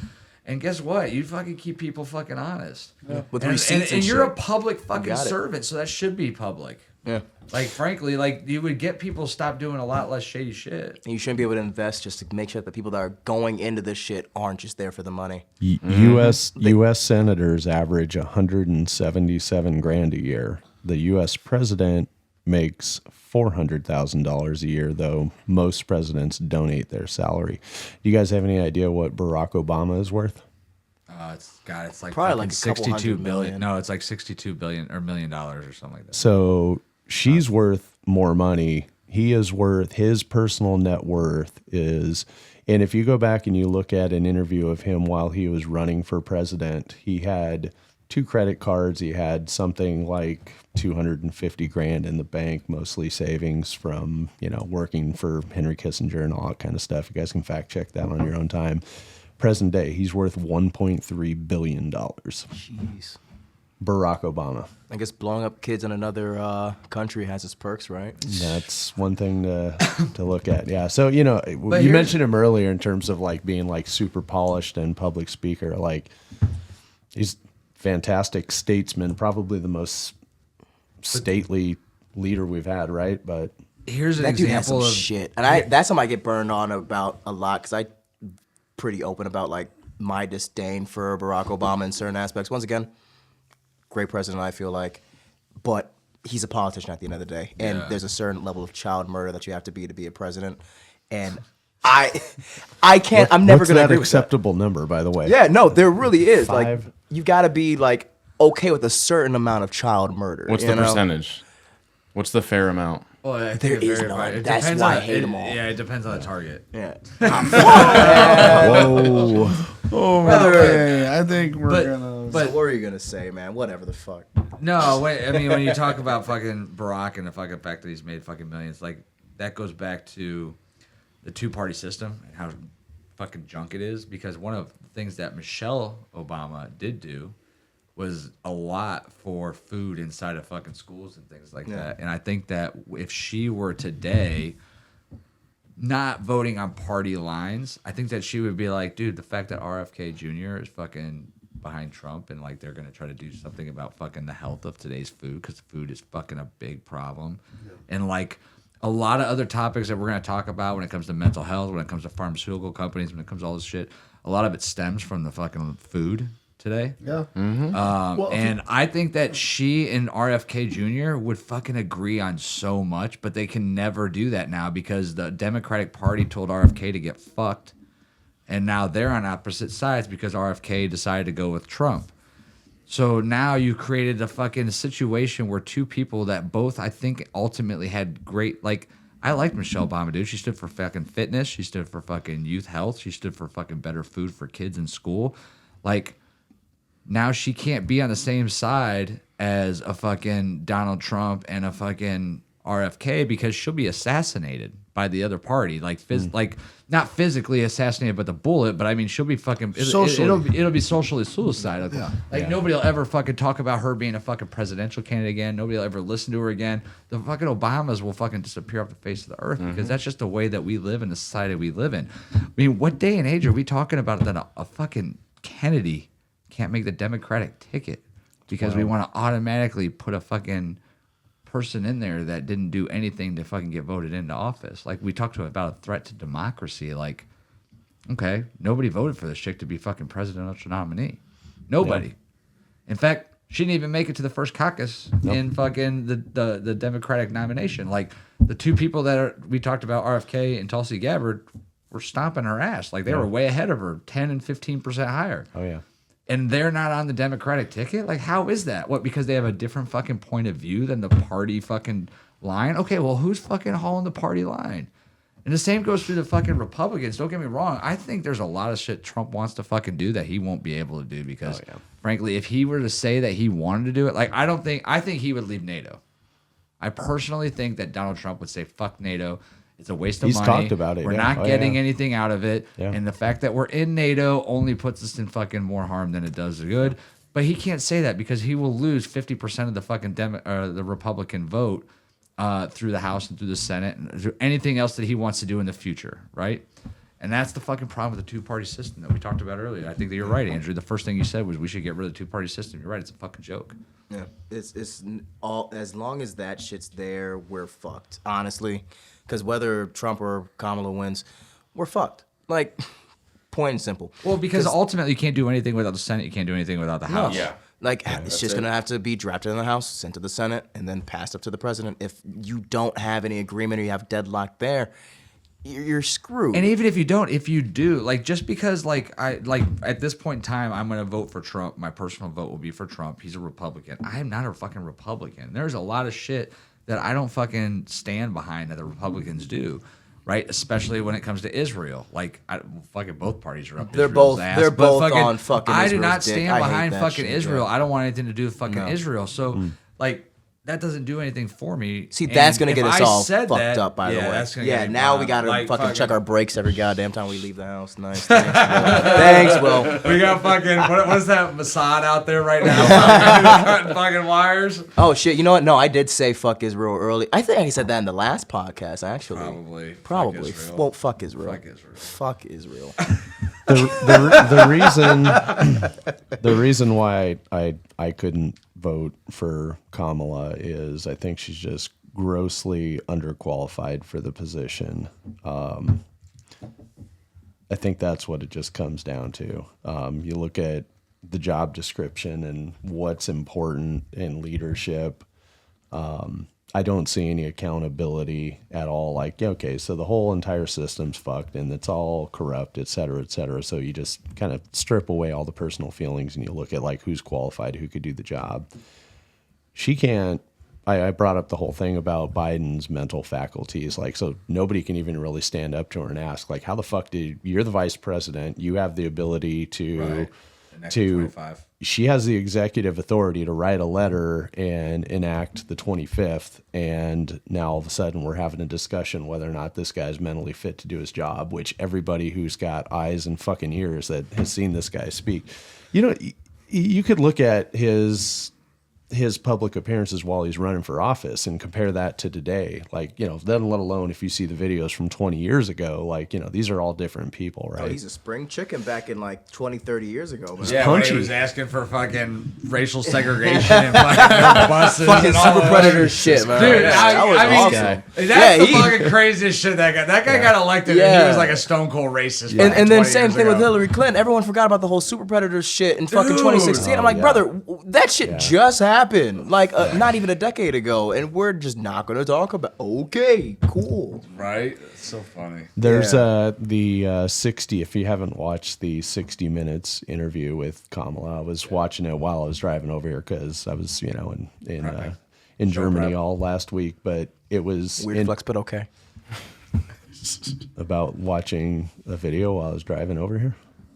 And guess what? You fucking keep people fucking honest. with And receipts and you're a shit. public fucking got it. servant, so that should be public. Yeah. Like, frankly, like, you would get people to stop doing a lot less shady shit. And you shouldn't be able to invest just to make sure that the people that are going into this shit aren't just there for the money. U.S. senators average 177 grand a year. The U.S. president makes $400,000 a year, though most presidents donate their salary. Do you guys have any idea what Barack Obama is worth? It's like Probably fucking like a couple 62 hundred billion. million. No, it's like 62 billion or $1 million or something like that. So she's worth more money. He is worth, his personal net worth is, and if you go back and you look at an interview of him while he was running for president, he had 2 credit cards. He had something like 250 grand in the bank, mostly savings from, working for Henry Kissinger and all that kind of stuff. You guys can fact check that on your own time. Present day, he's worth $1.3 billion. Jeez. Barack Obama. I guess blowing up kids in another country has its perks, right? That's one thing to look at. Yeah. So, you here's- mentioned him earlier in terms of like being like super polished and public speaker. Like he's fantastic statesman, probably the most stately leader we've had, right? But Here's an That dude has some example of shit. And that's something I get burned on about a lot because I'm pretty open about like my disdain for Barack Obama in certain aspects. Once again, great president, I feel like, but he's a politician at the end of the day, and there's a certain level of child murder that you have to be a president, and I can't. I'm never what's gonna that agree with that. acceptable number, by the way? Yeah, no, there really is. 5. Like you got to be like okay with a certain amount of child murder. What's you the know? percentage? What's the fair amount? Well, I think There it is very none. much- it That's depends why on- I hate it- 'em all. Yeah, it depends on the target. Yeah. Whoa. Okay, I think we're But- gonna. But what are you gonna say, man? Whatever the fuck. No, wait, I mean, when you talk about fucking Barack and the fucking fact that he's made fucking millions, like, that goes back to the two-party system and how fucking junk it is. Because one of the things that Michelle Obama did do was a lot for food inside of fucking schools and things like that. And I think that if she were today not voting on party lines, I think that she would be like, dude, the fact that RFK Jr. is fucking behind Trump and like they're gonna try to do something about fucking the health of today's food because food is fucking a big problem, and like a lot of other topics that we're gonna talk about when it comes to mental health, when it comes to pharmaceutical companies, when it comes to all this shit, a lot of it stems from the fucking food today. Yeah. Well, and I think that she and RFK Jr. would fucking agree on so much, but they can never do that now because the Democratic Party told RFK to get fucked And now they're on opposite sides because RFK decided to go with Trump. So now you created a fucking situation where two people that both, I think, ultimately had great, like, I liked Michelle Obama, dude. She stood for fucking fitness. She stood for fucking youth health. She stood for fucking better food for kids in school. Like, now she can't be on the same side as a fucking Donald Trump and a fucking RFK because she'll be assassinated by the other party. Like, like not physically assassinated by the bullet, but I mean, she'll be fucking, it'll be socially suicide. Like, nobody will ever fucking talk about her being a fucking presidential candidate again. Nobody will ever listen to her again. The fucking Obamas will fucking disappear off the face of the earth because that's just the way that we live in the society we live in. I mean, what day and age are we talking about that a fucking Kennedy can't make the Democratic ticket because we want to automatically put a fucking person in there that didn't do anything to fucking get voted into office? Like, we talked about a threat to democracy. Like, okay, nobody voted for this chick to be fucking presidential nominee. Nobody. Yep. In fact, she didn't even make it to the first caucus in fucking the Democratic nomination. Like, the two people that we talked about, RFK and Tulsi Gabbard, were stomping her ass. Like, they were way ahead of her, 10 and 15% higher. Oh, yeah. And they're not on the Democratic ticket? Like, how is that? What, because they have a different fucking point of view than the party fucking line? Okay, well, who's fucking hauling the party line? And the same goes through the fucking Republicans. Don't get me wrong. I think there's a lot of shit Trump wants to fucking do that he won't be able to do because, frankly, if he were to say that he wanted to do it, like, I think he would leave NATO. I personally think that Donald Trump would say, fuck NATO. It's a waste of money. He's talked about it. We're not getting anything out of it. Yeah. And the fact that we're in NATO only puts us in fucking more harm than it does good. But he can't say that because he will lose 50% of the fucking the Republican vote through the House and through the Senate and through anything else that he wants to do in the future, right? And that's the fucking problem with the two-party system that we talked about earlier. I think that you're right, Andrew. The first thing you said was we should get rid of the two-party system. You're right. It's a fucking joke. Yeah, it's all, as long as that shit's there, we're fucked, honestly. Because whether Trump or Kamala wins, we're fucked. Like, point and simple. Well, because ultimately you can't do anything without the Senate. You can't do anything without the House. Yeah. Like, it's just going to have to be drafted in the House, sent to the Senate, and then passed up to the president. If you don't have any agreement or you have deadlock there, you're screwed. And even if you don't, if you do, like, just because, like, at this point in time, I'm going to vote for Trump. My personal vote will be for Trump. He's a Republican. I am not a fucking Republican. There's a lot of shit that I don't fucking stand behind that the Republicans do, right? Especially when it comes to Israel. Like, fucking both parties are up Israel's ass. They're both on fucking I Israel's do not stand dick. behind fucking shit, Israel. yeah. I don't want anything to do with fucking Israel. So, like, that doesn't do anything for me. See, that's going to get us all fucked that, up, by the way. That's gonna yeah, get me now we wild. got to Like, fucking check our brakes every goddamn time we leave the house. Nice. Thanks, Will. We got fucking, what is that, Mossad out there right now? Cutting fucking wires? Oh, shit. You know what? No, I did say fuck Israel early. I think I said that in the last podcast, actually. Probably. Fuck Israel. Well, fuck Israel. Fuck Israel. Fuck Israel. The reason why I couldn't vote for Kamala is I think she's just grossly underqualified for the position. I think that's what it just comes down to. You look at the job description and what's important in leadership. I don't see any accountability at all. Like, okay, so the whole entire system's fucked and it's all corrupt, et cetera, et cetera. So you just kind of strip away all the personal feelings and you look at like who's qualified, who could do the job. She can't. I brought up the whole thing about Biden's mental faculties. Like, so nobody can even really stand up to her and ask, like, how the fuck you're the vice president. You have the ability to, she has the executive authority to write a letter and enact the 25th. And now all of a sudden we're having a discussion whether or not this guy's mentally fit to do his job, which everybody who's got eyes and fucking ears that has seen this guy speak, you know, you could look at his public appearances while he's running for office and compare that to today. Like, you know, then let alone if you see the videos from 20 years ago, like, you know, these are all different people, right? Oh, he's a spring chicken back in like 20, 30 years ago. Man. Yeah, when he was asking for fucking racial segregation and fucking no buses. Fucking and super all predator that. shit, man. Dude, that was awesome. That's the fucking craziest shit that guy. That guy got elected and he was like a stone cold racist. And then same thing with Hillary Clinton. Everyone forgot about the whole super predator shit in fucking 2016. I'm like, brother, that shit just happened. happened like not even a decade ago, and we're just not going to talk about. Okay, cool. Right? It's so funny. There's the 60. If you haven't watched the 60 Minutes interview with Kamala, I was watching it while I was driving over here because I was, in Germany prep. all last week. But it was Weird flex, but okay. about watching a video while I was driving over here.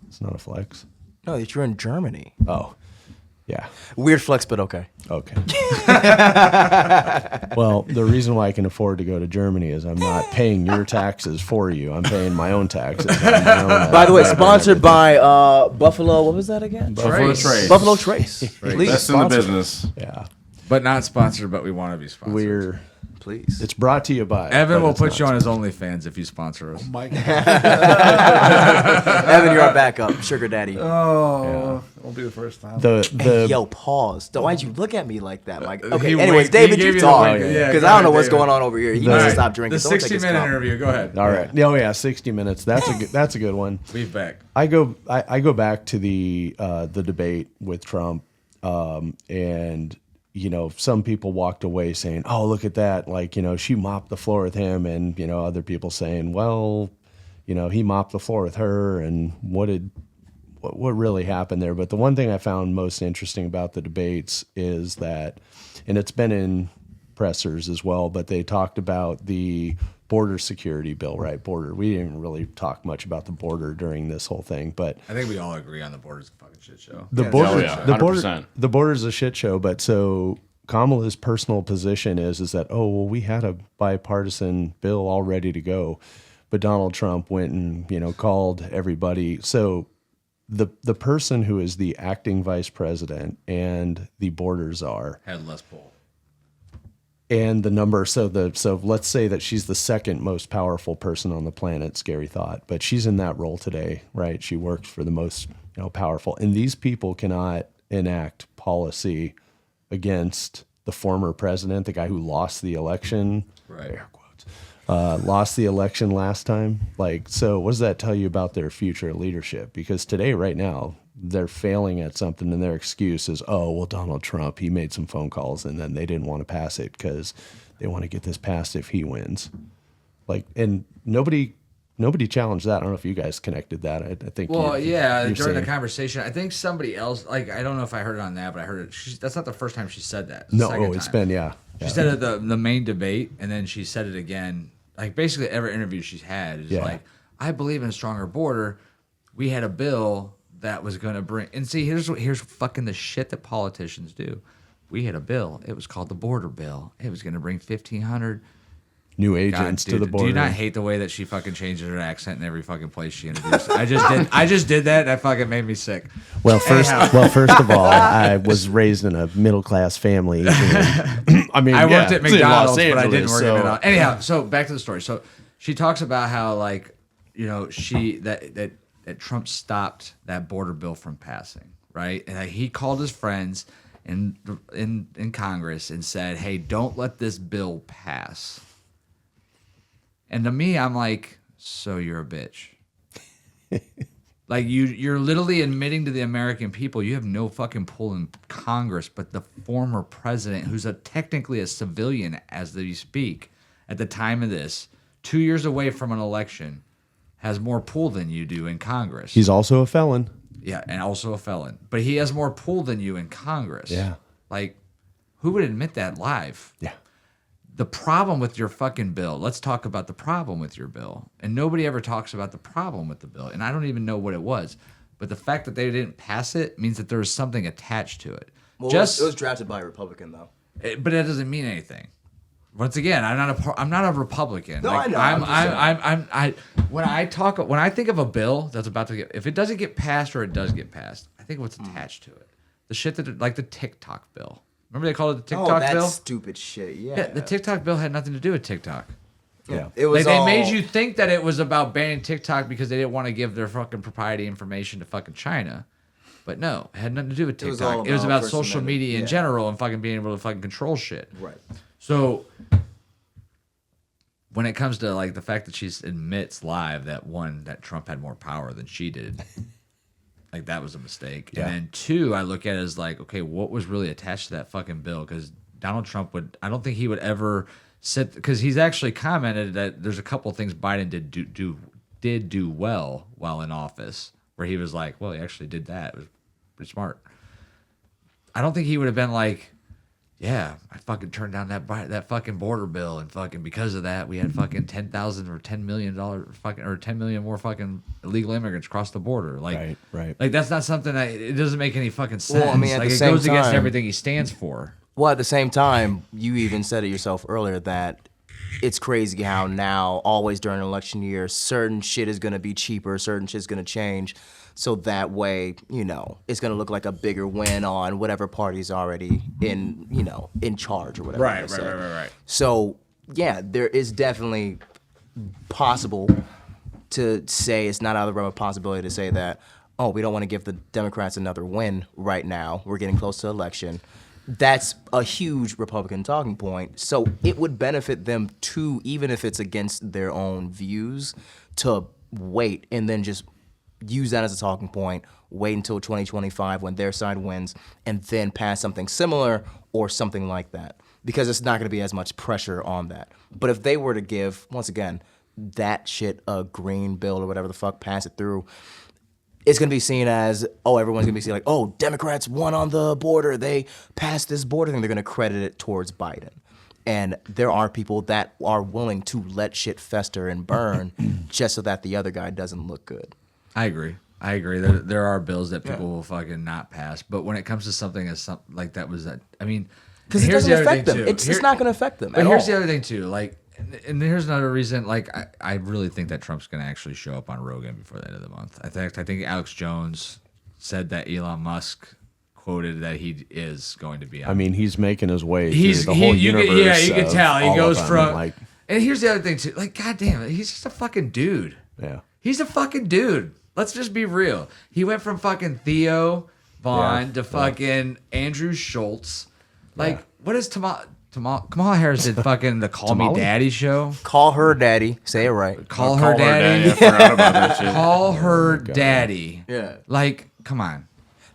It's not a flex. No, that you're in Germany. Oh, yeah. Weird flex, but okay. Okay. Well, the reason why I can afford to go to Germany is I'm not paying your taxes for you. I'm paying my own taxes. On my own, By the way, sponsored by Buffalo. What was that again? Buffalo Trace. Buffalo Trace. Please, Best in the sponsor. business. Yeah. But not sponsored, but we want to be sponsored. Please. It's brought to you by. Evan but will it's put not you on his OnlyFans if you sponsor us. My God. Evan, you're our backup. Sugar daddy. Oh, won't be the first time. Hey, yo, pause. Why'd you look at me like that, Mike? Okay, He anyways, winked. David, He gave you you the talk. wink. Yeah, Because go I don't know ahead, what's David. going on over here. You need The- to stop drinking. The Don't take 60-minute his cup. interview. Go ahead. All right. Oh yeah, 60 minutes. That's a good one. We've back. I go back to the debate with Trump, and some people walked away saying, "Oh, look at that! Like she mopped the floor with him," and other people saying, "Well, he mopped the floor with her," and what really happened there? But the one thing I found most interesting about the debates is that, and it's been in pressers as well, but they talked about the border security bill, right? Border. We didn't really talk much about the border during this whole thing, but I think we all agree on the border's a fucking shit show. the border, yeah, the 100%. border's a shit show. But so Kamala's personal position is that, oh, well, we had a bipartisan bill all ready to go, but Donald Trump went and called everybody. So the person who is the acting vice president and the border czar Had less pull. and the number, so let's say that she's the second most powerful person on the planet, scary thought, but she's in that role today, right? She works for the most powerful, and these people cannot enact policy against the former president, the guy who lost the election, Right. air quotes, lost the election last time. Like, so what does that tell you about their future leadership? Because today, right now, they're failing at something, and their excuse is, oh, well, Donald Trump, he made some phone calls, and then they didn't want to pass it because they want to get this passed if he wins. Like, and nobody challenged that. I don't know if you guys connected that. I think. Well, yeah, you're during the saying- conversation, I think somebody else, like, I don't know if I heard it on that, but I heard it. That's not the first time she said that. It's the No, second it's time. been, yeah. She said it at the main debate, and then she said it again. Like, basically, every interview she's had is Yeah. like, I believe in a stronger border. We had a bill that was going to bring, and see, here's fucking the shit that politicians do. We had a bill. It was called the border bill. It was going to bring 1,500 new agents to the border. Do you not hate the way that she fucking changes her accent in every fucking place she introduced? I just did that. And that fucking made me sick. Well, first of all, I was raised in a middle class family. And, I mean, I worked at it's in Los McDonald's, but I didn't Angeles, work so- at McDonald's. Anyhow, so back to the story. So she talks about how, like, that Trump stopped that border bill from passing, right? And he called his friends in Congress and said, "Hey, don't let this bill pass." And to me, I'm like, so you're a bitch. Like, you're literally admitting to the American people you have no fucking pull in Congress, but the former president, who's technically a civilian as they speak at the time of this, 2 years away from an election, has more pull than you do in Congress. He's also a felon. Yeah, and also a felon. But he has more pull than you in Congress. Yeah. Like, who would admit that live? Yeah. The problem with your fucking bill, let's talk about the problem with your bill. And nobody ever talks about the problem with the bill. And I don't even know what it was. But the fact that they didn't pass it means that there was something attached to it. Well, it was drafted by a Republican, though. But that doesn't mean anything. Once again, I'm not a Republican. No, I know. When I think of a bill that's about to get, if it doesn't get passed or it does get passed, I think of what's attached to it. The shit that, like the TikTok bill. Remember they called it the TikTok that's bill? stupid shit. Yeah. Yeah, the TikTok bill had nothing to do with TikTok. Yeah. It was They all, made you think that it was about banning TikTok because they didn't want to give their fucking proprietary information to fucking China. But no, it had nothing to do with It was TikTok. all It was about about First social Amendment, media in yeah. general and fucking being able to fucking control shit. Right. So when it comes to like the fact that she admits live that Trump had more power than she did, Like that was a mistake. Yeah. And then 2, I look at it as like, okay, what was really attached to that fucking bill? Because Donald Trump I don't think he would ever sit, because he's actually commented that there's a couple things Biden did do well while in office, where he was like, well, he actually did that. It was pretty smart. I don't think he would have been like, yeah, I fucking turned down that fucking border bill, and fucking because of that, we had fucking 10,000 or $10 million fucking, or 10 million more fucking illegal immigrants cross the border. Like, Right. Like that's not something it doesn't make any fucking sense. Well, I mean, at like the it same goes against time- everything he stands for. Well, at the same time, you even said it yourself earlier that it's crazy how now, always during an election year, certain shit is going to be cheaper, certain shit's going to change. So that way, it's going to look like a bigger win on whatever party's already in charge or whatever. Right. So, yeah, there is definitely possible to say, it's not out of the realm of possibility to say that, oh, we don't want to give the Democrats another win right now. We're getting close to election. That's a huge Republican talking point. So it would benefit them too, even if it's against their own views, to wait and then just use that as a talking point, wait until 2025 when their side wins, and then pass something similar or something like that. Because it's not going to be as much pressure on that. But if they were to give, once again, that shit a green bill or whatever the fuck, pass it through, it's going to be seen as, everyone's going to be seen like, Democrats won on the border. They passed this border thing. They're going to credit it towards Biden. And there are people that are willing to let shit fester and burn just so that the other guy doesn't look good. I agree. There are bills that people will fucking not pass. But when it comes to something like that I mean, Because it doesn't affect them. It's not going to affect them But at here's all. the other thing too. Like, and here's another reason. Like, I really think that Trump's going to actually show up on Rogan before the end of the month. I think Alex Jones said that Elon Musk quoted that he is going to be on. I mean, he's making his way through the whole universe. You can of tell. He all goes of them, from. like, And here's the other thing too. Like, goddamn it, he's just a fucking dude. yeah. He's a fucking dude. Let's just be real. He went from fucking Theo Vaughn to fucking Andrew Schultz. Like, what is Kamala Harris did fucking the Call Me Tamale? Daddy show? Call her daddy. Say it right. Call her daddy. I forgot about that shit. Call her daddy. Yeah. Like, come on.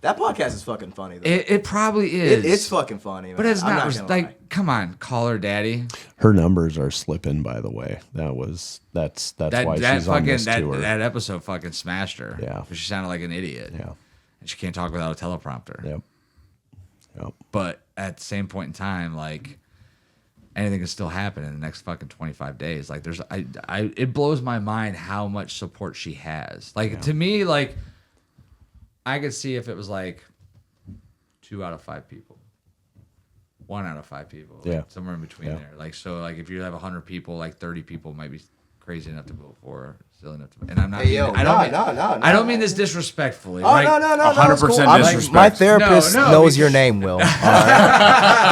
That podcast is fucking funny, though. It probably is. It's fucking funny, man. But it's I'm not gonna like, lie. come on, call her daddy. Her numbers are slipping, by the way. That's why she's on this tour. That episode fucking smashed her. Yeah. 'Cause she sounded like an idiot. Yeah. And she can't talk without a teleprompter. Yep. But at the same point in time, like, anything can still happen in the next fucking 25 days. Like, it blows my mind how much support she has. Like, to me, like, I could see if it was like 2 out of 5 people, 1 out of 5 people, like, Yeah. somewhere in between Yeah. there. Like, so, like, if you have 100 people, like 30 people might be crazy enough to vote for her, silly enough to. And I'm not. Hey, yo, I don't mean this disrespectfully. Oh, right? no, 100% I'm- disrespect. My therapist No, knows because- your name, Will. All right?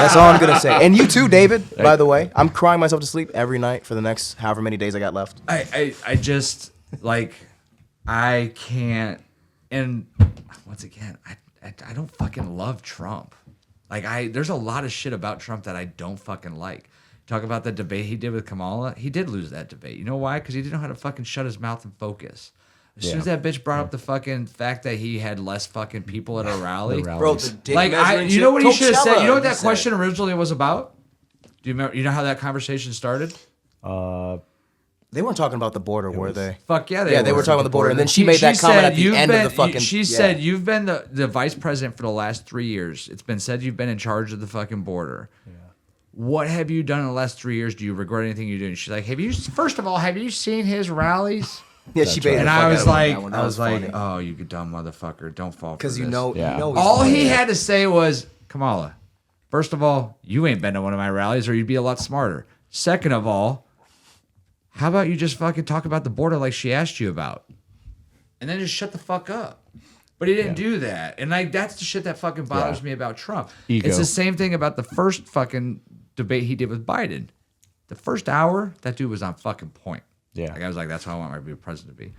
That's all I'm going to say. And you too, David, by the way. I'm crying myself to sleep every night for the next however many days I got left. I just, like, I can't. And once again, I don't fucking love Trump. Like, there's a lot of shit about Trump that I don't fucking like. Talk about the debate he did with Kamala. He did lose that debate. You know why? Because he didn't know how to fucking shut his mouth and focus. As soon as that bitch brought up the fucking fact that he had less fucking people at a rally, Bro, the dick like, measuring you know shit, what he should have said? Coachella, You know what he that said. question originally was about? Do you remember? You know how that conversation started? They weren't talking about the border, were they? Fuck yeah, Yeah, they were talking about the border, and then she He- made that comment said, at the "You've end of been-" the fucking. She said, "You've been the vice president for the last 3 years. It's been said you've been in charge of the fucking border. What have you done in the last 3 years? Do you regret anything you did?" And she's like, First of all, have you seen his rallies?" Yeah, she baited And the fuck I out was of him on like, that one. That was like, funny. "Oh, you dumb motherfucker! Don't fall for Because this." you know Yeah. he's all funny. he had to say was, "Kamala, first of all, you ain't been to one of my rallies, or you'd be a lot smarter. Second of all, how about you just fucking talk about the border like she asked you about, and then just shut the fuck up." But he didn't do that, and like that's the shit that fucking bothers me about Trump. Ego. It's the same thing about the first fucking debate he did with Biden. The first hour, that dude was on fucking point. Yeah. Like I was like, that's how I want my president to be.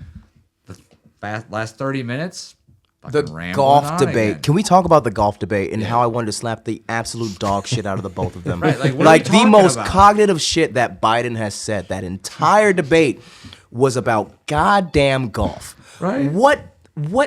The last 30 minutes, The fucking rambling golf on debate. again. Can we talk about the golf debate and how I wanted to slap the absolute dog shit out of the both of them? Right, like, what are we like the talking most about? cognitive shit that Biden has said. That entire debate was about goddamn golf. Right. What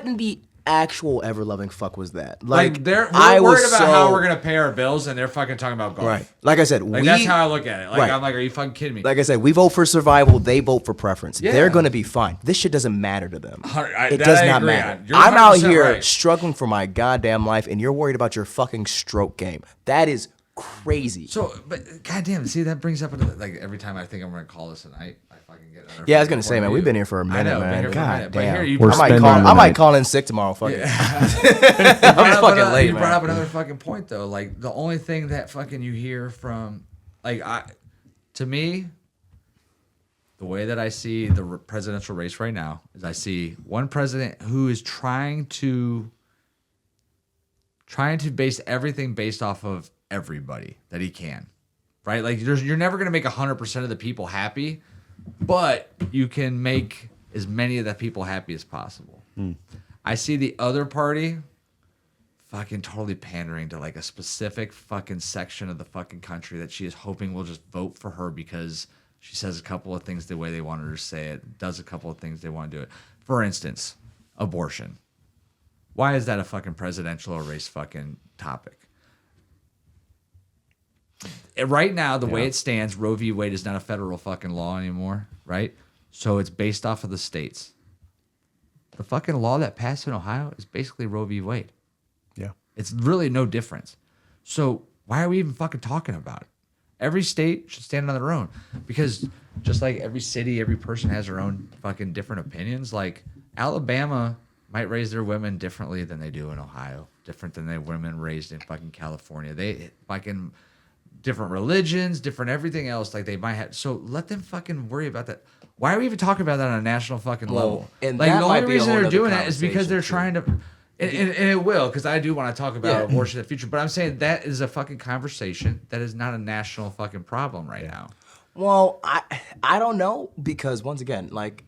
in the actual ever loving fuck was that? Like we're I was worried about how we're gonna pay our bills, and they're fucking talking about golf. right. Like I said, Like that's how I look at it. Like Right. I'm like, are you fucking kidding me? Like I said, we vote for survival. They vote for preference. Yeah. They're gonna be fine. This shit doesn't matter to them. that It does I not agree matter. on. You're I'm out 100% here right. struggling for my goddamn life, and you're worried about your fucking stroke game. That is crazy. So, but goddamn, see that brings up another, like every time I think I'm gonna call this a night, I fucking get another. Yeah, I was fucking gonna say, point man, of we've view. been here for a I minute, know, been man. here for a God minute, but damn. here you We're brought up- spending I the might night. call in sick tomorrow. Fuck it. I'm just fucking late, You man. brought up another fucking point though. Like the only thing that fucking you hear from, like to me, the way that I see the presidential race right now is I see one president who is trying to base everything based off of everybody that he can, right? Like you're never gonna make 100% of the people happy, but you can make as many of the people happy as possible. I see the other party fucking totally pandering to like a specific fucking section of the fucking country that she is hoping will just vote for her because she says a couple of things the way they want her to say it, does a couple of things they want to do it. For instance, abortion. Why is that a fucking presidential or race fucking topic? Right now, the way it stands, Roe v. Wade is not a federal fucking law anymore, right? So it's based off of the states. The fucking law that passed in Ohio is basically Roe v. Wade. Yeah. It's really no difference. So why are we even fucking talking about it? Every state should stand on their own, because just like every city, every person has their own fucking different opinions. Like Alabama might raise their women differently than they do in Ohio, different than they women raised in fucking California. They fucking different religions, different everything else. Like they might have. So let them fucking worry about that. Why are we even talking about that on a national fucking level? and Like that the might only be a reason whole they're nother doing that is because they're trying conversation, to. And it will, because I do want to talk about abortion in the future. But I'm saying that is a fucking conversation that is not a national fucking problem right now. Well, I don't know, because once again, like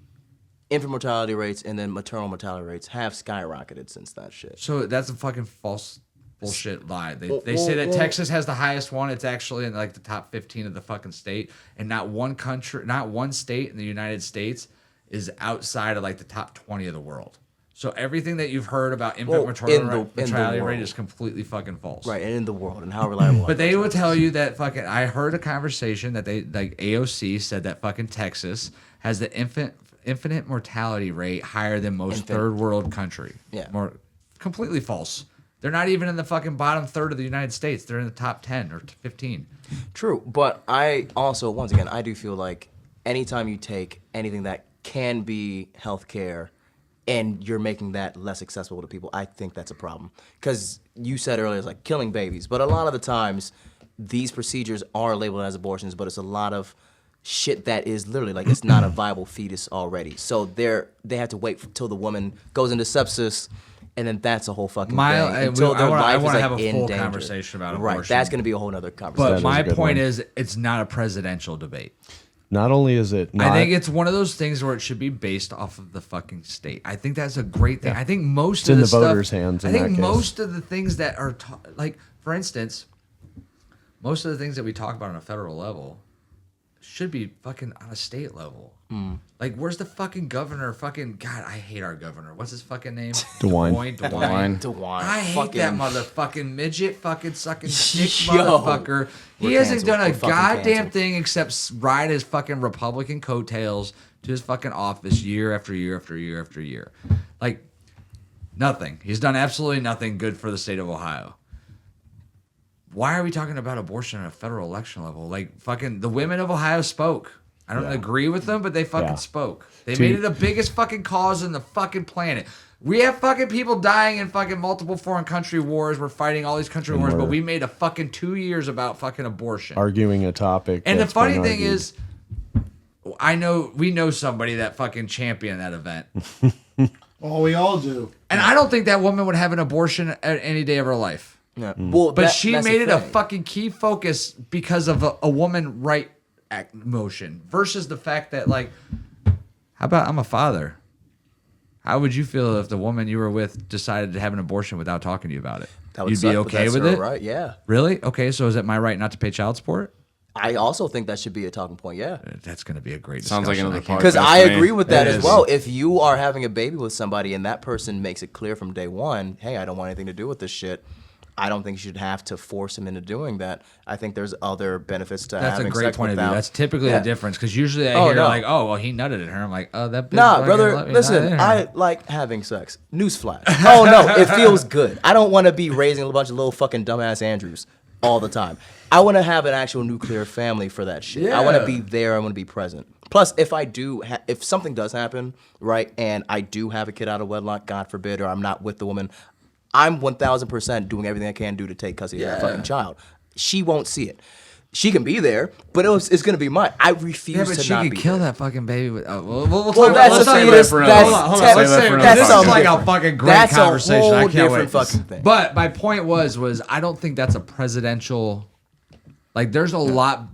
infant mortality rates and then maternal mortality rates have skyrocketed since that shit. So that's a fucking false bullshit lie. They say that Texas has the highest one. It's actually in like the top 15 of the fucking state, and not one country, not one state in the United States is outside of like the top 20 of the world. So everything that you've heard about infant mortality rate is completely fucking false. Right, and in the world, and how reliable. But they will tell you that fucking. I heard a conversation that they like AOC said that fucking Texas has the infinite mortality rate higher than most third world country. Yeah. More completely false. They're not even in the fucking bottom third of the United States. They're in the top 10 or 15. True, but I also, once again, I do feel like anytime you take anything that can be healthcare and you're making that less accessible to people, I think that's a problem. Because you said earlier, it's like killing babies, but a lot of the times these procedures are labeled as abortions, but it's a lot of shit that is literally like it's not a viable fetus already. So they have to wait till the woman goes into sepsis, and then that's a whole fucking thing. Until their life is wanna like have a in full danger. conversation about Right, abortion. that's going to be a whole nother conversation. But is my a good point one. is, it's not a presidential debate. Not only is it not, I think it's one of those things where it should be based off of the fucking state. I think that's a great thing. I think most It's of in the the stuff, voters' hands I in think that case. most of the things that are like, for instance, most of the things that we talk about on a federal level should be fucking on a state level. Like, where's the fucking governor? Fucking God, I hate our governor. What's his fucking name? DeWine. DeWine. I hate that motherfucking midget, fucking sucking dick Yo. motherfucker. He We're hasn't done a canceled. We're fucking goddamn canceled. thing except ride his fucking Republican coattails to his fucking office year after year after year after year. Like, nothing. He's done absolutely nothing good for the state of Ohio. Why are we talking about abortion at a federal election level? Like, fucking, the women of Ohio spoke. I don't agree with them, but they fucking spoke. They made it the biggest fucking cause in the fucking planet. We have fucking people dying in fucking multiple foreign country wars. We're fighting all these country wars, but we made a fucking 2 years about fucking abortion. arguing a topic. And the that's funny been thing argued. is, we know somebody that fucking championed that event. Oh, we all do. And I don't think that woman would have an abortion at any day of her life. Yeah. Well, But that- she that's made the it a thing. fucking key focus because of a woman right act motion versus the fact that, like, how about I'm a father? How would you feel if the woman you were with decided to have an abortion without talking to you about it? That would You'd suck, be but okay that's with her it? right? Yeah. Really? Okay, so is it my right not to pay child support? I also think that should be a talking point. Yeah. That's going to be a great Sounds like discussion. another I can't- podcast. Because I to me. agree with that It as is. well. If you are having a baby with somebody and that person makes it clear from day one, hey, I don't want anything to do with this shit, I don't think you should have to force him into doing that. I think there's other benefits to That's a having great sex point of view. without- That's typically Yeah. the difference. Because usually I Oh, hear no. like, oh, well, he nutted at her. I'm like, oh, that bitch Nah, fucking brother, let me nut listen, in her. I like having sex. Newsflash. Oh, no, it feels good. I don't want to be raising a bunch of little fucking dumbass Andrews all the time. I want to have an actual nuclear family for that shit. I want to be there. I want to be present. Plus, if I do, if something does happen, right, and I do have a kid out of wedlock, God forbid, or I'm not with the woman, I'm 1,000% doing everything I can do to take custody of that fucking child. She won't see it. She can be there, but it's going to be mine. I refuse Yeah, but to she not could be kill there. that fucking baby. We'll talk Well, about that's let's a talk thing. about That's, it for that's, hold on. that's, Let's say for this another is fucking like a different. fucking great That's a conversation. whole I can't different wait. fucking thing. But my point was I don't think that's a presidential. Like, there's a lot,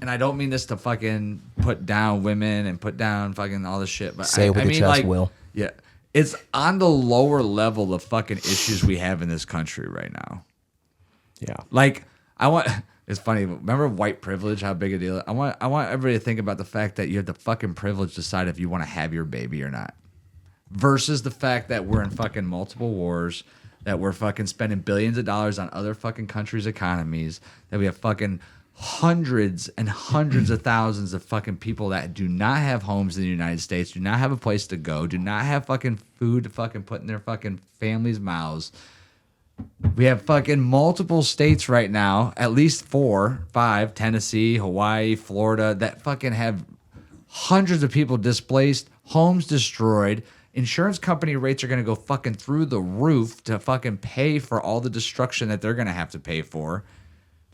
and I don't mean this to fucking put down women and put down fucking all this shit. But Say it with I your mean, chest, like, Will. yeah, it's on the lower level the fucking issues we have in this country right now. Yeah. Like, I want. It's funny. Remember white privilege? How big a deal? I want everybody to think about the fact that you have the fucking privilege to decide if you want to have your baby or not, versus the fact that we're in fucking multiple wars, that we're fucking spending billions of dollars on other fucking countries' economies, that we have fucking hundreds and hundreds of thousands of fucking people that do not have homes in the United States, do not have a place to go, do not have fucking food to fucking put in their fucking families' mouths. We have fucking multiple states right now, at least 4, 5, Tennessee, Hawaii, Florida, that fucking have hundreds of people displaced, homes destroyed. Insurance company rates are going to go fucking through the roof to fucking pay for all the destruction that they're going to have to pay for.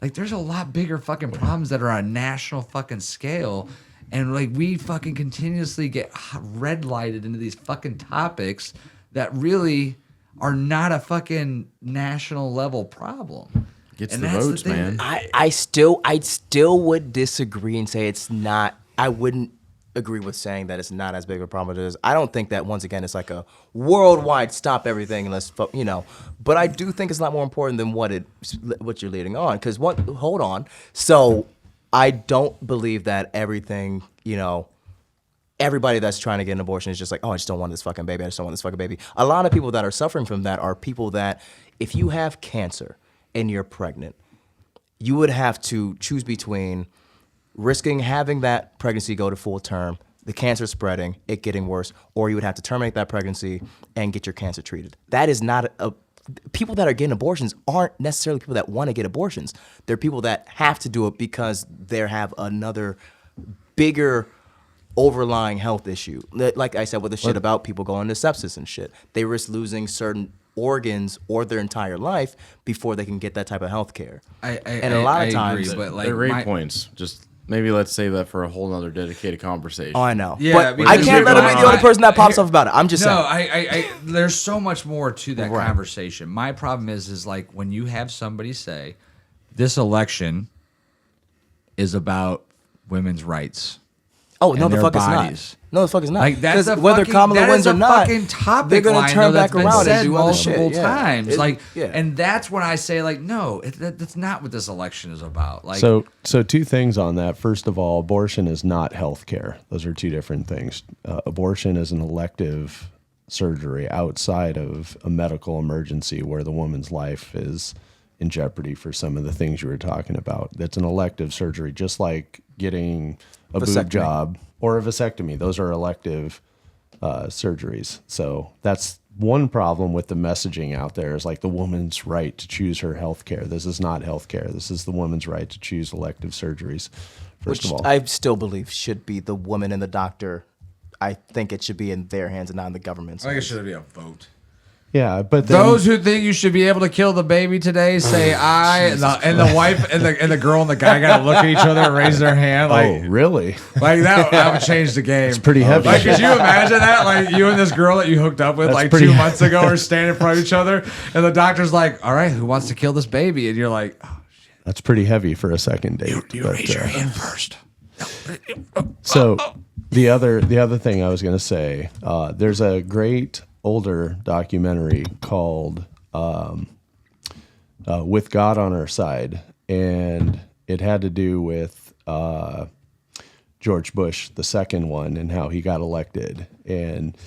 Like, there's a lot bigger fucking problems that are on a national fucking scale. And, like, we fucking continuously get red lighted into these fucking topics that really are not a fucking national level problem. Gets And the that's the votes, thing man. that- I still would disagree and say it's not. I wouldn't agree with saying that it's not as big of a problem as it is. I don't think that, once again, it's like a worldwide stop everything and let's but I do think it's a lot more important than what you're leading on. Because hold on. So I don't believe that everything, everybody that's trying to get an abortion is just like, oh, I just don't want this fucking baby. I just don't want this fucking baby. A lot of people that are suffering from that are people that, if you have cancer and you're pregnant, you would have to choose between risking having that pregnancy go to full term, the cancer spreading, it getting worse, or you would have to terminate that pregnancy and get your cancer treated. That is not people that are getting abortions aren't necessarily people that want to get abortions. They're people that have to do it because they have another bigger overlying health issue. Like I said, with the shit about people going to sepsis and shit. They risk losing certain organs or their entire life before they can get that type of health care. And a lot of times, agree, but like They're great my- points. Just maybe let's save that for a whole nother dedicated conversation. oh, I know. Yeah, but because I can't let him be the only person that pops up about it. I'm just No, saying. there's so much more to that Right. conversation. My problem is like when you have somebody say, this election is about women's rights. Oh, no, and the their fuck bodies. it's not. No, the fuck is not. Like that's 'Cause a whether fucking, Kamala that wins is or a not, fucking topic they're gonna line, turn though, that's back been around said and do other multiple shit. Yeah. times. Yeah. And that's when I say like, no, that's not what this election is about. Like, So two things on that. First of all, abortion is not health care. Those are two different things. Abortion is an elective surgery outside of a medical emergency where the woman's life is in jeopardy for some of the things you were talking about. That's an elective surgery, just like getting a boob Vasectomy. job or a vasectomy. Those are elective surgeries. So that's one problem with the messaging out there is like the woman's right to choose her health care. This is not health care. This is the woman's right to choose elective surgeries, first Which of all. I still believe should be the woman and the doctor. I think it should be in their hands and not in the government's. I think it hands. should be a vote. Yeah, but then, Those who think you should be able to kill the baby today say I, and the wife and the girl and the guy got to look at each other and raise their hand oh, like really? that would change the game. It's pretty heavy. Like, could you imagine that? Like you and this girl that you hooked up with That's like pretty 2 months ago are standing in front of each other, and the doctor's like, "All right, who wants to kill this baby?" And you're like, oh, That's pretty heavy for a second date. "You but, raise your hand first." So the other thing I was going to say, there's a great older documentary called "With God on Our Side," and it had to do with George Bush, the second one, and how he got elected. And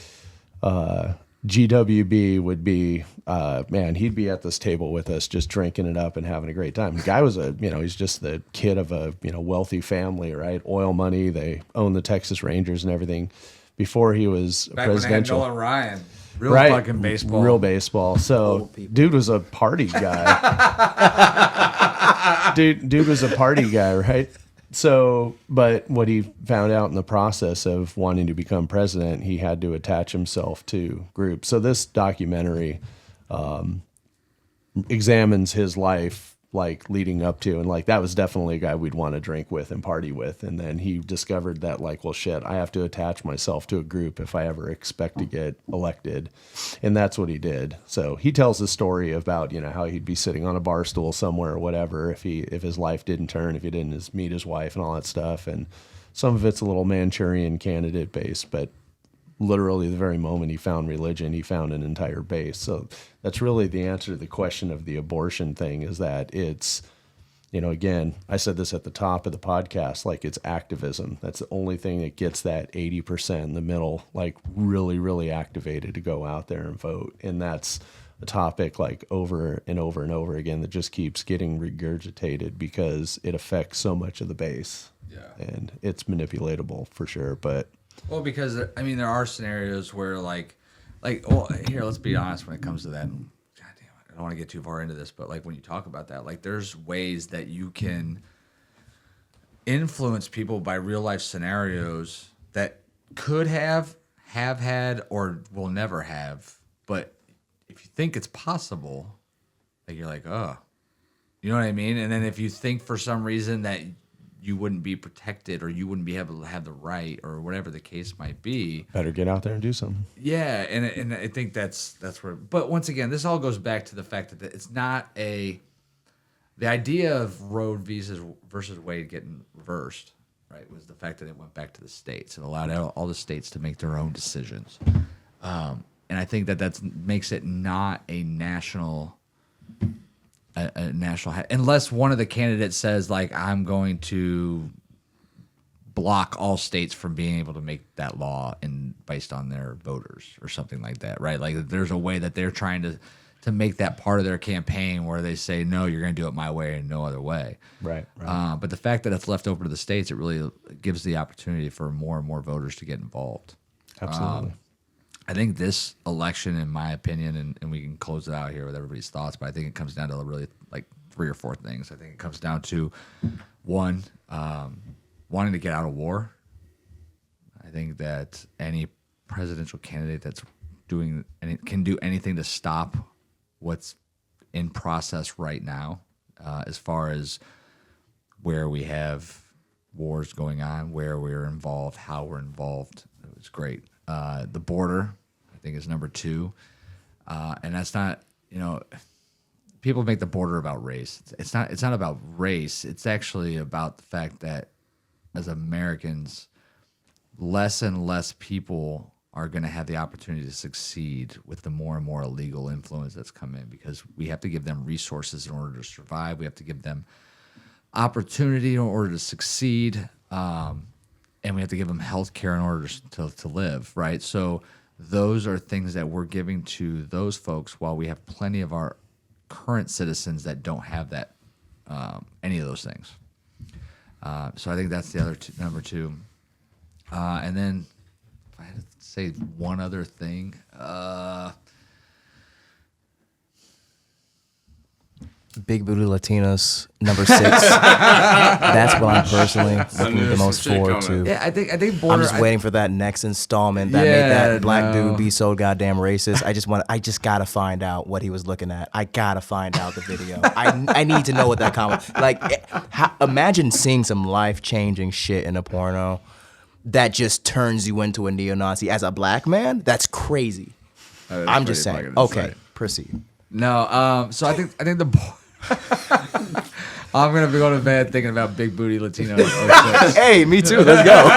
GWB would be, man, he'd be at this table with us just drinking it up and having a great time. The guy was he's just the kid of a, wealthy family, right? Oil money. They own the Texas Rangers and everything. Before he was Back presidential. when they had Nolan Ryan. Real fucking baseball. Real baseball. So dude was a party guy. dude was a party guy, right? So, but what he found out in the process of wanting to become president, he had to attach himself to groups. So this documentary examines his life, like leading up to, and like that was definitely a guy we'd want to drink with and party with. And then he discovered that, like, well, shit, I have to attach myself to a group if I ever expect to get elected. And that's what he did. So he tells the story about, how he'd be sitting on a bar stool somewhere or whatever if his life didn't turn, if he didn't meet his wife and all that stuff. And some of it's a little Manchurian candidate based, but literally the very moment he found religion, he found an entire base. So that's really the answer to the question of the abortion thing, is that it's, again, I said this at the top of the podcast, like it's activism. That's the only thing that gets that 80% in the middle, like really, really activated to go out there and vote. And that's a topic like over and over and over again that just keeps getting regurgitated because it affects so much of the base. Yeah. And it's manipulatable for sure, but well, because there are scenarios where well, here, let's be honest when it comes to that. God damn it, I don't want to get too far into this, but like when you talk about that, like there's ways that you can influence people by real life scenarios that could have had, or will never have. But if you think it's possible, like you're like, oh, you know what I mean? And then if you think for some reason that you wouldn't be protected or you wouldn't be able to have the right or whatever the case might be, better get out there and do something. Yeah, and I think that's where. But once again, this all goes back to the fact that it's not the idea of Roe versus Wade getting reversed, right? Was the fact that it went back to the states and allowed all the states to make their own decisions, and I think that makes it not a national. A national, unless one of the candidates says, like, I'm going to block all states from being able to make that law based on their voters or something like that, right? Like there's a way that they're trying to make that part of their campaign where they say, no, you're going to do it my way and no other way. Right. But the fact that it's left open to the states, it really gives the opportunity for more and more voters to get involved. Absolutely. I think this election, in my opinion, and we can close it out here with everybody's thoughts, but I think it comes down to really like 3 or 4 things. I think it comes down to, one, wanting to get out of war. I think that any presidential candidate that's can do anything to stop what's in process right now, as far as where we have wars going on, where we're involved, how we're involved. It was great. The border, I think, is number 2. And that's not, people make the border about race. It's not about race. It's actually about the fact that as Americans, less and less people are going to have the opportunity to succeed with the more and more illegal influence that's come in, because we have to give them resources in order to survive. We have to give them opportunity in order to succeed. And we have to give them health care in order to live, right? So those are things that we're giving to those folks, while we have plenty of our current citizens that don't have that, any of those things. So I think that's the other number 2. And then if I had to say one other thing, Big booty Latinos, number 6. That's what I'm personally looking the most forward to. Yeah, I think border. I'm just waiting for that next installment that made that black dude be so goddamn racist. I just gotta find out what he was looking at. I gotta find out the video. I need to know what that comment. Like, imagine seeing some life-changing shit in a porno that just turns you into a neo-Nazi as a black man. That's crazy. I'm just saying. Okay, proceed. No, so I think the. I'm gonna be going to bed thinking about big booty Latinos. Hey, me too. Let's go.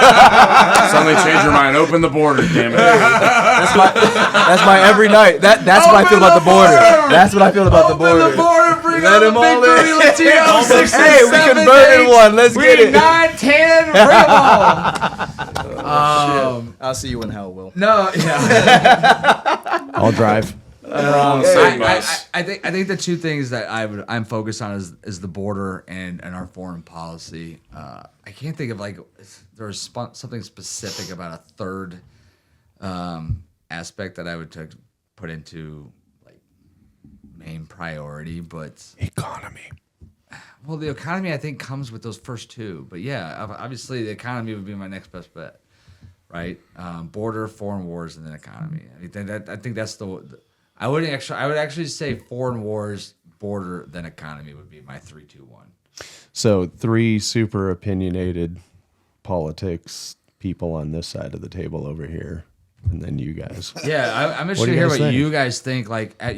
Suddenly change your mind. Open the border, damn it. That's my every night. That's what I feel about the border. That's what I feel about the border. Open the border, bring Let him all in. Latino, 6 and Hey, we 7 converted days. one. Let's get it. 9, 10, bring 'em all. I'll see you in hell, Will. No, yeah. I'll drive. I think the two things that I'm focused on is the border and our foreign policy. I can't think of there's something specific about a third aspect that I would put into main priority, but Economy. well, the economy I think comes with those first two. But yeah, obviously the economy would be my next best bet, right? Border, foreign wars, and then economy. I think that's I would actually say foreign wars, border, then economy would be my 3, 2, 1. So 3 super opinionated politics people on this side of the table over here, and then you guys. Yeah, I'm interested do to you hear guys what think? you guys think.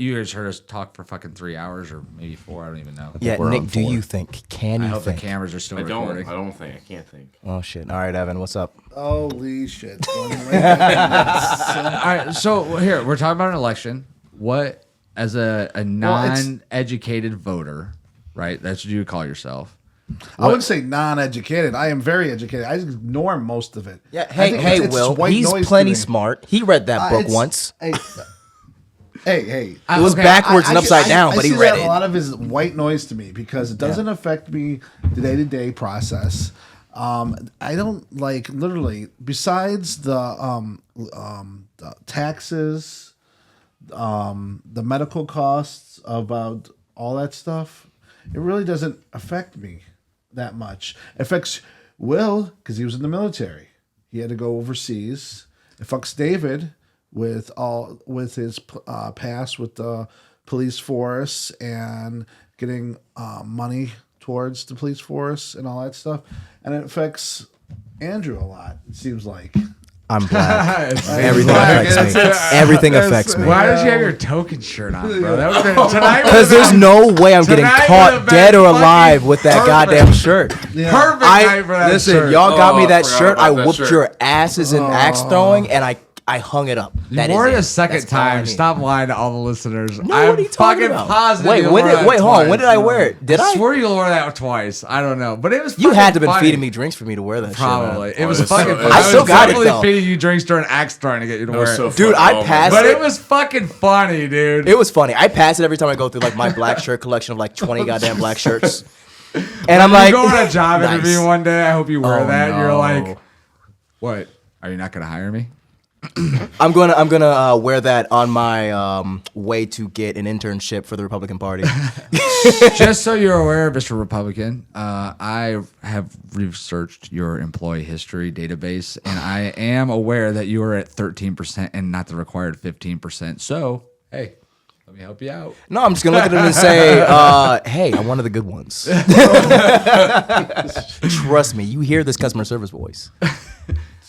You guys heard us talk for fucking 3 hours or maybe 4. I don't even know. Yeah, we're Nick, on do 4. you think? Can I you hope the think? cameras are still I don't. recording. I don't think. I can't think. Oh shit! All right, Evan, what's up? Holy shit. Going right back. All right, so here we're talking about an election. What, as a non-educated voter, right? That's what you would call yourself. I wouldn't say non-educated. I am very educated. I just ignore most of it. Yeah, I hey, think hey, it's Will. white He's noise to plenty me. smart. He read that book It's- once. Hey. It was Okay, backwards and upside down, but he see read that it. A lot of his white noise to me because it doesn't affect me the day-to-day process. I don't literally besides the taxes, the medical costs, about all that stuff. It really doesn't affect me that much. It affects Will because he was in the military. He had to go overseas. It fucks David with his past with the police force and getting money towards the police force and all that stuff. And it affects Andrew a lot, it seems like. I'm black. Everything black. affects me. That's Everything affects me. Why did you have your token shirt on, bro? That would have been tonight. Because there's no way I'm getting Tonight caught would've been dead or fucking alive with that perfect. goddamn shirt. Perfect night for that Listen, shirt. y'all got me Oh, I that forgot shirt. about I that whooped shirt. your asses in axe throwing, and I hung it up. You That wore it is a second That's all I time. need. Stop lying to all the listeners. No, I'm what are you talking fucking about? positive. Wait, you when wore did that hold on? twice. When did I wear it? Did I I? swear you wore that twice. I don't know, but it was. You fucking had to have been funny. feeding me drinks for me to wear that Probably. shit. It was it's fucking. so- I I was still got it, definitely though. feeding you drinks during axe trying to get you to That wear was so it. Dude, fucking- I oh my passed But God. it was fucking funny, dude. It was funny. I pass it every time I go through my black shirt collection of 20 goddamn black shirts. And I'm you like, go on a job nice. interview one day. I hope you wear Oh, that. You're no. like, what? Are you not gonna hire me? I'm gonna wear that on my way to get an internship for the Republican Party. Just so you're aware, Mr. Republican, I have researched your employee history database, and I am aware that you are at 13% and not the required 15%. So, hey, let me help you out. No, I'm just gonna look at him and say, "Hey, I'm one of the good ones." Trust me, you hear this customer service voice.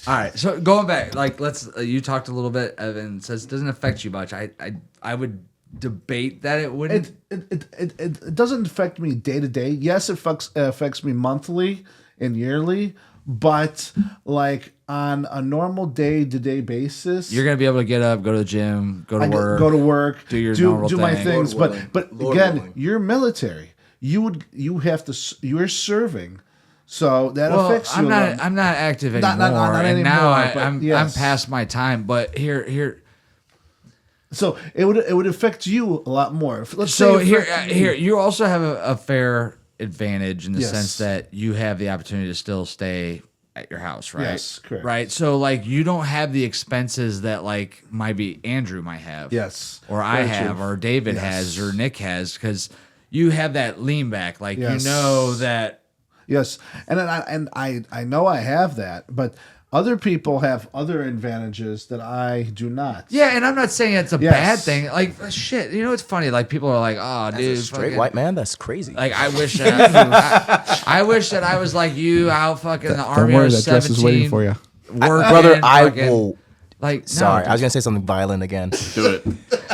All right, so going back, let's. You talked a little bit, Evan says it doesn't affect you much. I would debate that it wouldn't. It doesn't affect me day to day. Yes, it affects me monthly and yearly, but on a normal day to day basis, You're gonna be able to get up, go to the gym, go to I work, go to work, do your normal do my thing. things. Lord But willing. again, Lord you're military. You're serving, so that affects you. I'm not active anymore, Not and anymore, now but I'm yes. past my time. But here. So it would affect you a lot more. Let's So say it affects me. here, you also have a fair advantage in the Yes. sense that you have the opportunity to still stay at your house, right? Yes, correct. Right. So you don't have the expenses that maybe Andrew might have. Yes. Or I Very have, true. or David Yes. has, or Nick has, because you have that lean back. Yes. You know that. Yes, and I know I have that, but other people have other advantages that I do not. Yeah, and I'm not saying it's a Yes. bad thing. Shit, it's funny. People are like, "Oh, As dude, a straight fucking- white man, that's crazy. I wish that I wish that I was like you, out fucking in the army. worry, I was that dress is 17, waiting for you. working, Brother, I fucking- will. No, Sorry, I was gonna say something violent again. Do it.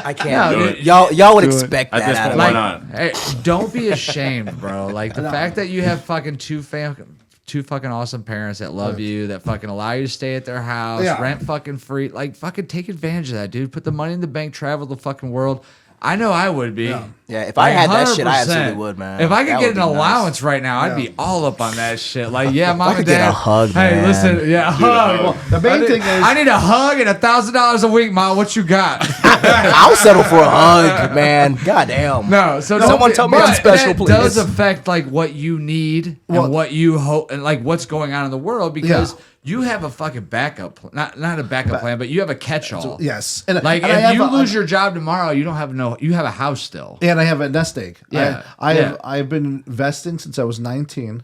I can't. No, do dude. it. Y'all would Do it. expect At that this out of point, me. why not? Hey, don't be ashamed, bro. The fact that you have fucking two fucking awesome parents that love you, that fucking allow you to stay at their house, Yeah. rent fucking free. Fucking take advantage of that, dude. Put the money in the bank, travel the fucking world. I know I would be. Yeah. Yeah, if I had that shit, I 100%. absolutely would, man. If I could That get would an be nice. allowance right now, I'd be all up on that shit. Like, yeah, mom I and could get dad. a hug, hey, man. listen, yeah, a hug. Well, the main thing is I need a hug and $1,000 a week, mom. What you got? I'll settle for a hug, man. Goddamn. No, so Someone tell me I'm but special, that does please. affect like what you need Well- and what you hope and like what's going on in the world because Yeah. you have a fucking backup plan. Not a backup plan, but you have a catch-all. yes, Like and I if have you a- lose your job tomorrow, you don't have you have a house still. and I have a nest egg. Yeah, I have been investing since I was 19.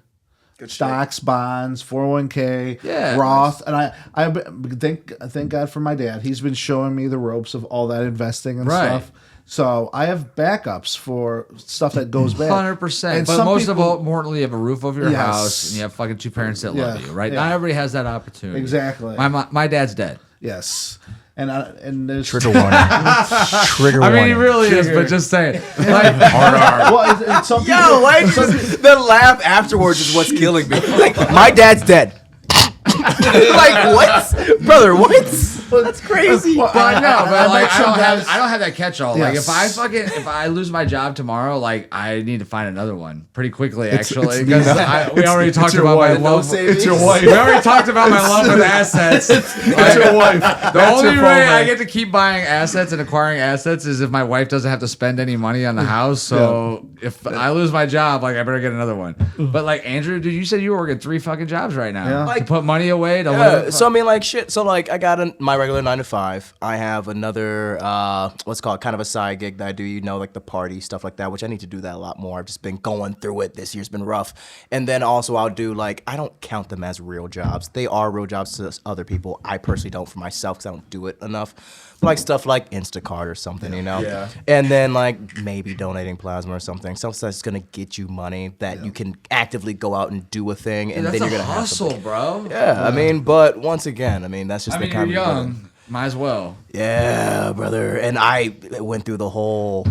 Stocks, bonds, 401k, Yeah, Roth, and I thank God for my dad. He's been showing me the ropes of all that investing and Right. stuff. So I have backups for stuff that goes bad. 100%. And But some most of people- all, importantly, you have a roof over your Yes. house and you have fucking two parents that love Yeah, you, right? yeah. Not everybody has that opportunity. Exactly. My dad's dead. Yes, and there's Trigger warning. Trigger I warning. mean, he really is, but just saying. Like, well, it's some people, Yo, wait, the laugh afterwards is what's killing me. Like, my dad's dead. Like, what? Brother, what? That's crazy. Well, But no, but like met I some don't guys- have that catch all. Like Yes. if I lose my job tomorrow, like I need to find another one pretty quickly It's actually because we already talked your about my wife. love. It's your wife. We already talked about my love with assets. It's your wife. The only way I get to keep buying assets and acquiring assets is if my wife doesn't have to spend any money on the house. So if I lose my job, like I better get another one. But like Andrew, dude, you said you were working 3 fucking jobs right now Yeah. to put money away to Yeah, live. so I mean, like shit. So like, I got my regular 9 to 5. I have another what's called kind of a side gig that I do. You know, like the party stuff like that, which I need to do that a lot more. I've just been going through it. This year's been rough. And then also I'll do like, I don't count them as real jobs. They are real jobs to other people. I personally don't for myself because I don't do it enough. But like stuff like Instacart or something, you know. Yeah. And then like maybe donating plasma or something. Something that's gonna get you money that you can actively go out and do a thing, and That's then a you're gonna have hustle, something. bro. Yeah, I mean, but once again, I mean, that's just I the mean, kind you're of young. Might as well. Yeah, brother. And I went through the whole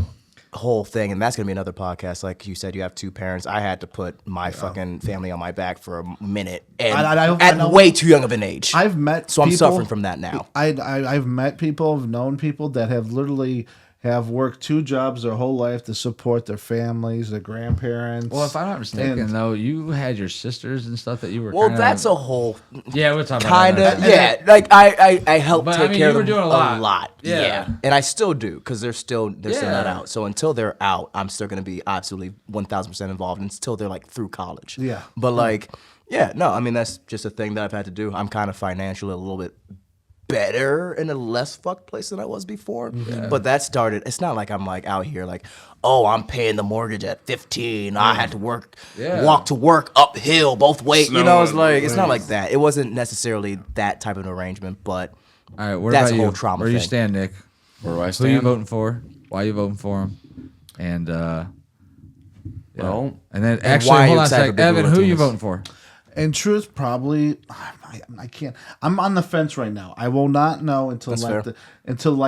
thing, and that's gonna be another podcast. Like you said, you have 2 parents. I had to put my fucking family on my back for a minute, and I at know- way too young of an age. I've met so I'm people- suffering from that now. I've met people, I've known people that have literally have worked 2 jobs their whole life to support their families, their grandparents. Well, if I'm not mistaken, And- though, you had your sisters and stuff that you were. Well, kinda, that's a whole yeah. We're talking kind about of that. yeah. Like I helped But, I take mean, care you of were them doing a lot. Yeah. Yeah, and I still do because they're still not Yeah. out. So until they're out, I'm still gonna be absolutely 1,000% involved until they're like through college. Yeah. But like, yeah, no, I mean that's just a thing that I've had to do. I'm kind of financially a little bit better in a less fucked place than I was before. But that started. It's not like I'm like out here like, oh, I'm paying the mortgage at 15. I had to walk to work uphill both ways. You know, it's like it's not like that. It wasn't necessarily that type of an arrangement, but. All right, what That's about a whole you? trauma Where you thing. stand, Nick? Where do I Who stand? you voting for? Why you voting for him? And Well, and then why actually, are hold you on a excited sec, for Big Evan. Blue Who you Latinos? voting for? in truth, probably I can't. I'm on the fence right now. I will not know until That's like fair.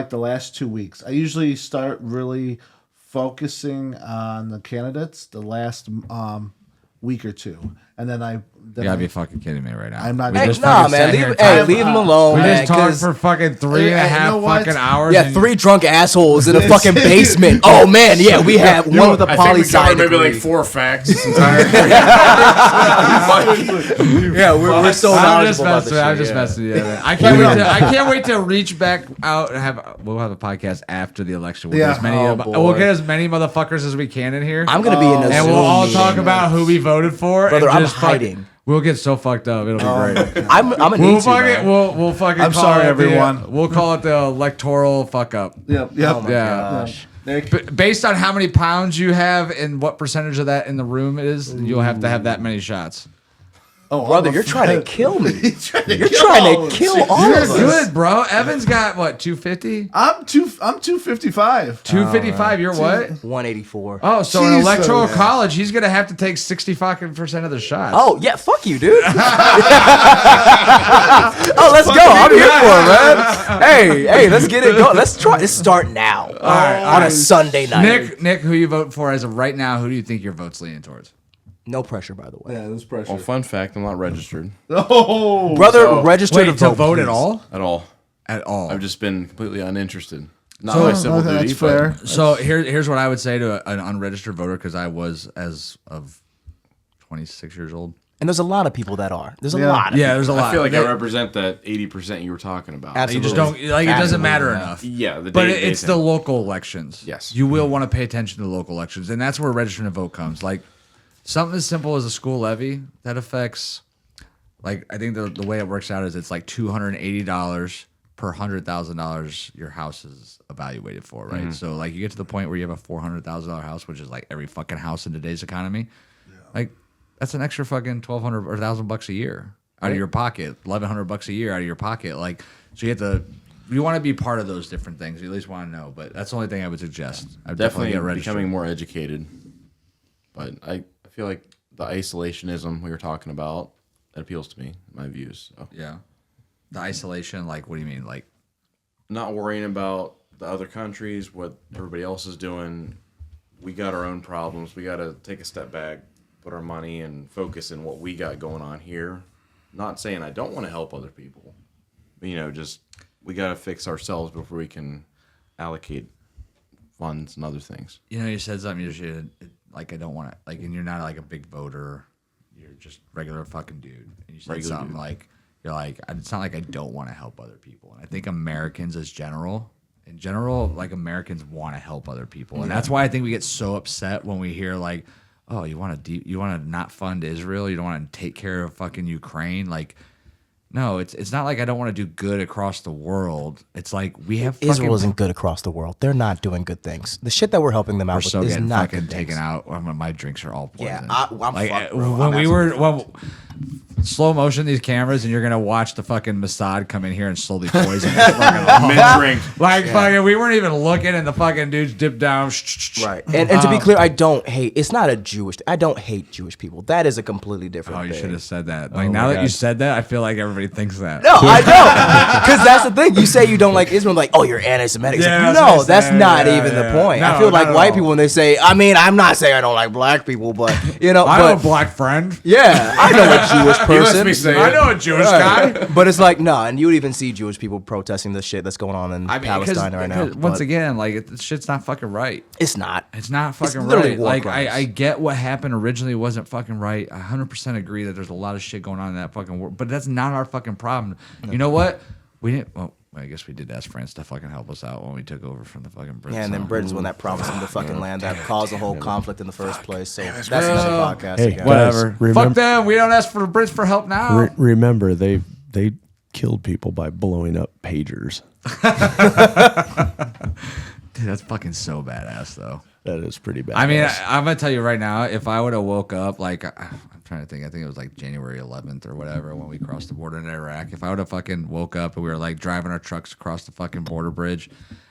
the last 2 weeks. I usually start really focusing on the candidates the last week or two, and then You gotta be fucking kidding me right now. I'm not We gonna- just Nah, fucking man, sat here leave, and hey, talked- leave him alone, We man. just talked 'cause- for fucking three Hey, and a you half know what? fucking hours. yeah, and- 3 drunk assholes in a fucking basement. Oh man, yeah, we have one with a I poli think we sci covered maybe degree. like 4 facts this entire. Yeah, we're so I'm just knowledgeable about this messing. I'm shit, just yeah. messing. Yeah, man. I can't wait to reach back out and we'll have a podcast after the election. We'll, Yeah. get, as many, Oh, we'll boy. get as many motherfuckers as we can in here. I'm gonna be in a and Zoom we'll all meeting. talk about who we voted for. Brother, and I'm just hiding. We'll get so fucked up. It'll be great. I'm gonna We'll need to, fucking, man. we'll fucking. I'm call sorry, it everyone. we'll call it the electoral fuck up. Yep. Oh my Yeah. gosh. Based on how many pounds you have and what percentage of that in the room it is, you'll have to have that many shots. Oh, Brother, I'm you're a- trying to kill me. He's trying to You're trying to kill all You're of us. good, bro. Evan's got what, 250? I'm 255. 255. You're what? 184. Oh, so in Jesus. electoral college, he's gonna have to take 65% of the shots. Oh yeah, fuck you, dude. Oh, let's go. I'm here for it, man. Hey, let's get it going. Let's start now. On a Sunday night. Nick, who you vote for as of right now? Who do you think your vote's leaning towards? No pressure, by the way. Yeah, there's pressure. Well, fun fact, I'm not registered Oh, Brother, register Wait, to to vote, vote please. at all? at all. At all? I've just been completely uninterested. Not like civil okay, duty, that's fair. So here's what I would say to an unregistered voter, because I was, as of 26 years old. And there's a lot of people that are. There's a Yeah. lot of Yeah, there's a But lot. I feel like They- I represent that 80% you were talking about. Absolutely. You just don't like. It doesn't matter enough. Yeah, the But day-to-day it's thing. the local elections. Yes. You will want to pay attention to the local elections, and that's where registering to vote comes. Like something as simple as a school levy that affects. Like I think the way it works out is it's like $280 per $100,000 your house is evaluated for, right? So like you get to the point where you have a $400,000 house, which is like every fucking house in today's economy. Like that's an extra fucking $1,200 or $1,000 a year out of your pocket, $1,100 a year out of your pocket. Like so you want to be part of those different things. You at least want to know, but that's the only thing I would suggest. I would Definitely get registered. becoming more educated. But I feel like the isolationism we were talking about, that appeals to me, my views. So. Yeah, the isolation. Like, what do you mean? Like, Not worrying about the other countries, what everybody else is doing. We got our own problems. We got to take a step back, put our money and focus in what we got going on here. Not saying I don't want to help other people. But, just we got to fix ourselves before we can allocate funds and other things. you said something. You should like. I don't want to like, and you're not like a big voter. You're just regular fucking dude. And you said Regular something dude. like, you're like, it's not like I don't want to help other people. And I think Americans in general, like Americans want to help other people. And that's why I think we get so upset when we hear like, oh, you want to not fund Israel? You don't want to take care of fucking Ukraine? Like, no, it's not like I don't want to do good across the world. It's like we have Israel fucking, isn't good across the world. Th're not doing good things. The shit that we're helping them out we're with so is getting not fucking good taken things. out. My drinks are all poisoned. Yeah, I'm like fucked, bro. when I'm we absolutely were slow motion these cameras, and you're gonna watch the fucking Mossad come in here and slowly poison us. fucking Mid-drink. like fucking, we weren't even looking, and the fucking dudes dipped down. Right. And to be clear, I don't hate. It's not a Jewish. I don't hate Jewish people. That is a completely different Oh, you thing. should have said that. Like Oh now my that you God. said that, I feel like everybody thinks that. No, I don't. Because that's the thing. You say you don't like Israel, like, oh, you're anti-Semitic. It's Yeah, like, that's what no, I that's say. not Yeah, even yeah. the point. I No, feel like not at white all. people when they say, I mean, I'm not saying I don't like black people, but I know a but black friend. yeah, I know a Jewish person. me say I it. know a Jewish guy. But it's like, no, and you would even see Jewish people protesting the shit that's going on in I mean, Palestine right now. once but again, like this shit's not fucking right. it's not. It's not fucking literally right. war Like crimes. I get what happened originally wasn't fucking right. I 100% agree that there's a lot of shit going on in that fucking world, but that's not our fucking problem. You know what? We didn't. Well, I guess we did ask France to fucking help us out when we took over from the fucking Brits. Yeah, and then so- Britain's one that promised them the fucking land that caused the whole conflict in the first place. So that's another podcast. Hey, again. Whatever. Guys, Fuck them. We don't ask for the Brits for help now. Remember, they killed people by blowing up pagers. Dude, that's fucking so badass, though. That is pretty bad. I mean, I'm gonna tell you right now, if I would have woke up like I'm trying to think, I think it was like January 11th or whatever when we crossed the border in Iraq. If I would have fucking woke up and we were like driving our trucks across the fucking border bridge,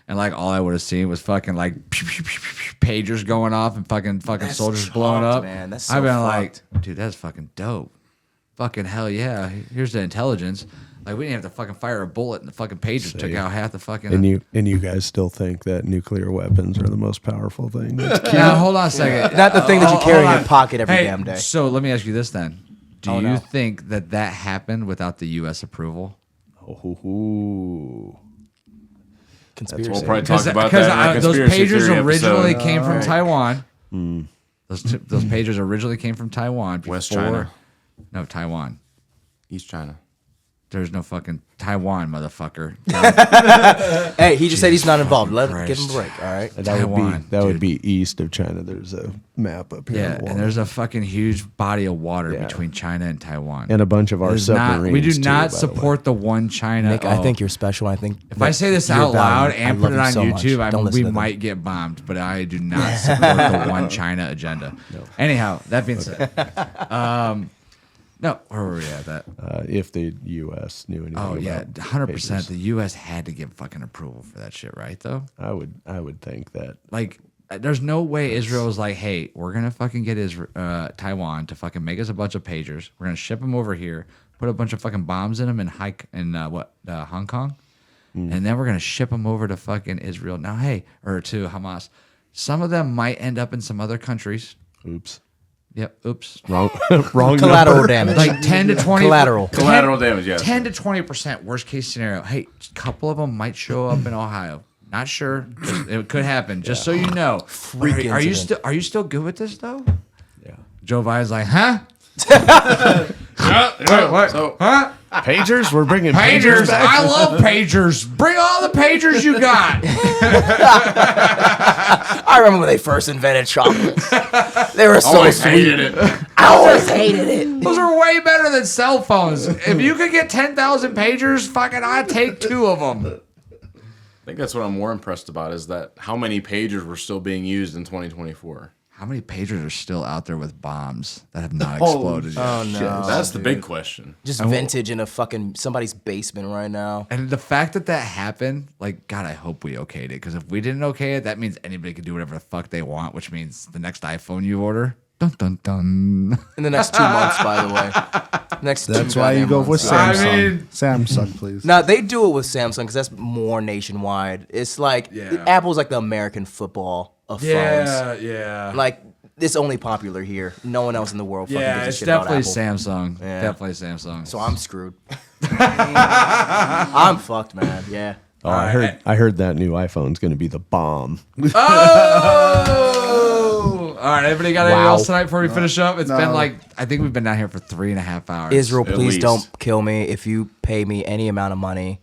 and like all I would have seen was fucking like pagers going off and fucking That's soldiers blowing fucked, up, man. That's I've so been fucked. like, dude, that's fucking dope. Fucking hell yeah! Here's the intelligence. Like we didn't have to fucking fire a bullet, and the fucking pagers took out half the fucking. and you guys still think that nuclear weapons are the most powerful thing? Now hold on a second. Not the thing that you carry in hold your on. pocket every Hey, damn day. So let me ask you this then: Do Oh, you no. think that happened without the U.S. approval? Oh, Conspiracy. We'll probably talk about that in our those conspiracy pagers theory originally episode. came from Taiwan. Those pagers originally came from Taiwan. West before- China. No, Taiwan. East China. There's no fucking Taiwan, motherfucker. Hey, he just said he's not involved. Give him a Christ. break, all right? Taiwan, that would dude. be east of China. There's a map up here. Yeah, on the wall. and there's a fucking huge body of water Yeah. between China and Taiwan. and a bunch of our It is not- submarines. we do too, not by the way. support the one China. Nick, I oh. think you're special. I think If I say this you're out loud valued. I and love put it you on so much. YouTube, Don't listen we to them. might get bombed, but I do not support the one China agenda. Anyhow, that being said, no, where were we at that? If the U.S. knew anything. Oh yeah, about 100%. pagers. The U.S. had to give fucking approval for that shit, right? Though, I would think that. like, there's no way Israel was like, hey, we're gonna fucking get Taiwan to fucking make us a bunch of pagers. We're gonna ship them over here, put a bunch of fucking bombs in them in Hong Kong, and then we're gonna ship them over to fucking Israel. Now, hey, or to Hamas. Some of them might end up in some other countries. Oops. Yep. Oops. Wrong. Wrong. Collateral number. damage. Like 10 to 20. Collateral. Collateral damage, yes. 10 to 20% worst case scenario. Hey, a couple of them might show up in Ohio. Not sure. It could happen. Just so you know. Freak Are you incident. still good with this though? Yeah. Joe Biden's like, huh? What? So- Huh? Pagers? We're bringing Pagers. pagers back. I love pagers. Bring all the pagers you got. I remember when they first invented chocolates. They were so Always sweet. hated it. I always hated it. Those are way better than cell phones. If you could get 10,000 pagers, fucking I'd take 2 of them. I think that's what I'm more impressed about is that how many pagers were still being used in 2024. How many pagers are still out there with bombs that have not Oh, exploded yet? Oh no. That's the big question. Just vintage in a fucking somebody's basement right now. And the fact that happened, like, God, I hope we okayed it. Because if we didn't okay it, that means anybody can do whatever the fuck they want, which means the next iPhone you order, dun dun dun. In the next 2 months, by the way. Next That's two why you goddamn go with months. Samsung. Samsung, please. Now they do it with Samsung because that's more nationwide. It's like Yeah. Apple's like the American football of phones. yeah. Like it's only popular here. No one else in the world fucking Yeah, gives a it's shit about definitely Apple. Samsung. Yeah. Definitely Samsung. So I'm screwed. I'm fucked, man. Yeah. Oh, I heard that new iPhone's going to be the bomb. Oh! All right, everybody got anything Wow. else tonight before we finish up? It's been No. like, I think we've been down here for 3.5 hours. Israel, At please least. don't kill me. If you pay me any amount of money,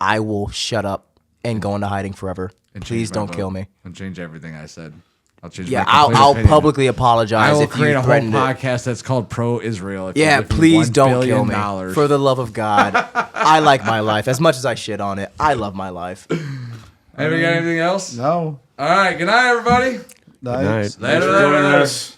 I will shut up and go into hiding forever. And change Please my don't vote. kill me. I'll change everything I said. I'll change Yeah, my complete I'll opinion. publicly I apologize will if create you a whole threatened it. podcast that's called Pro-Israel. If you Yeah, give me please $1 don't billion. kill me. For the love of God, I like my life as much as I shit on it. I love my life. Anybody got anything else? No. All right, good night, everybody. Night. Night. Later, Thanks for joining later. us.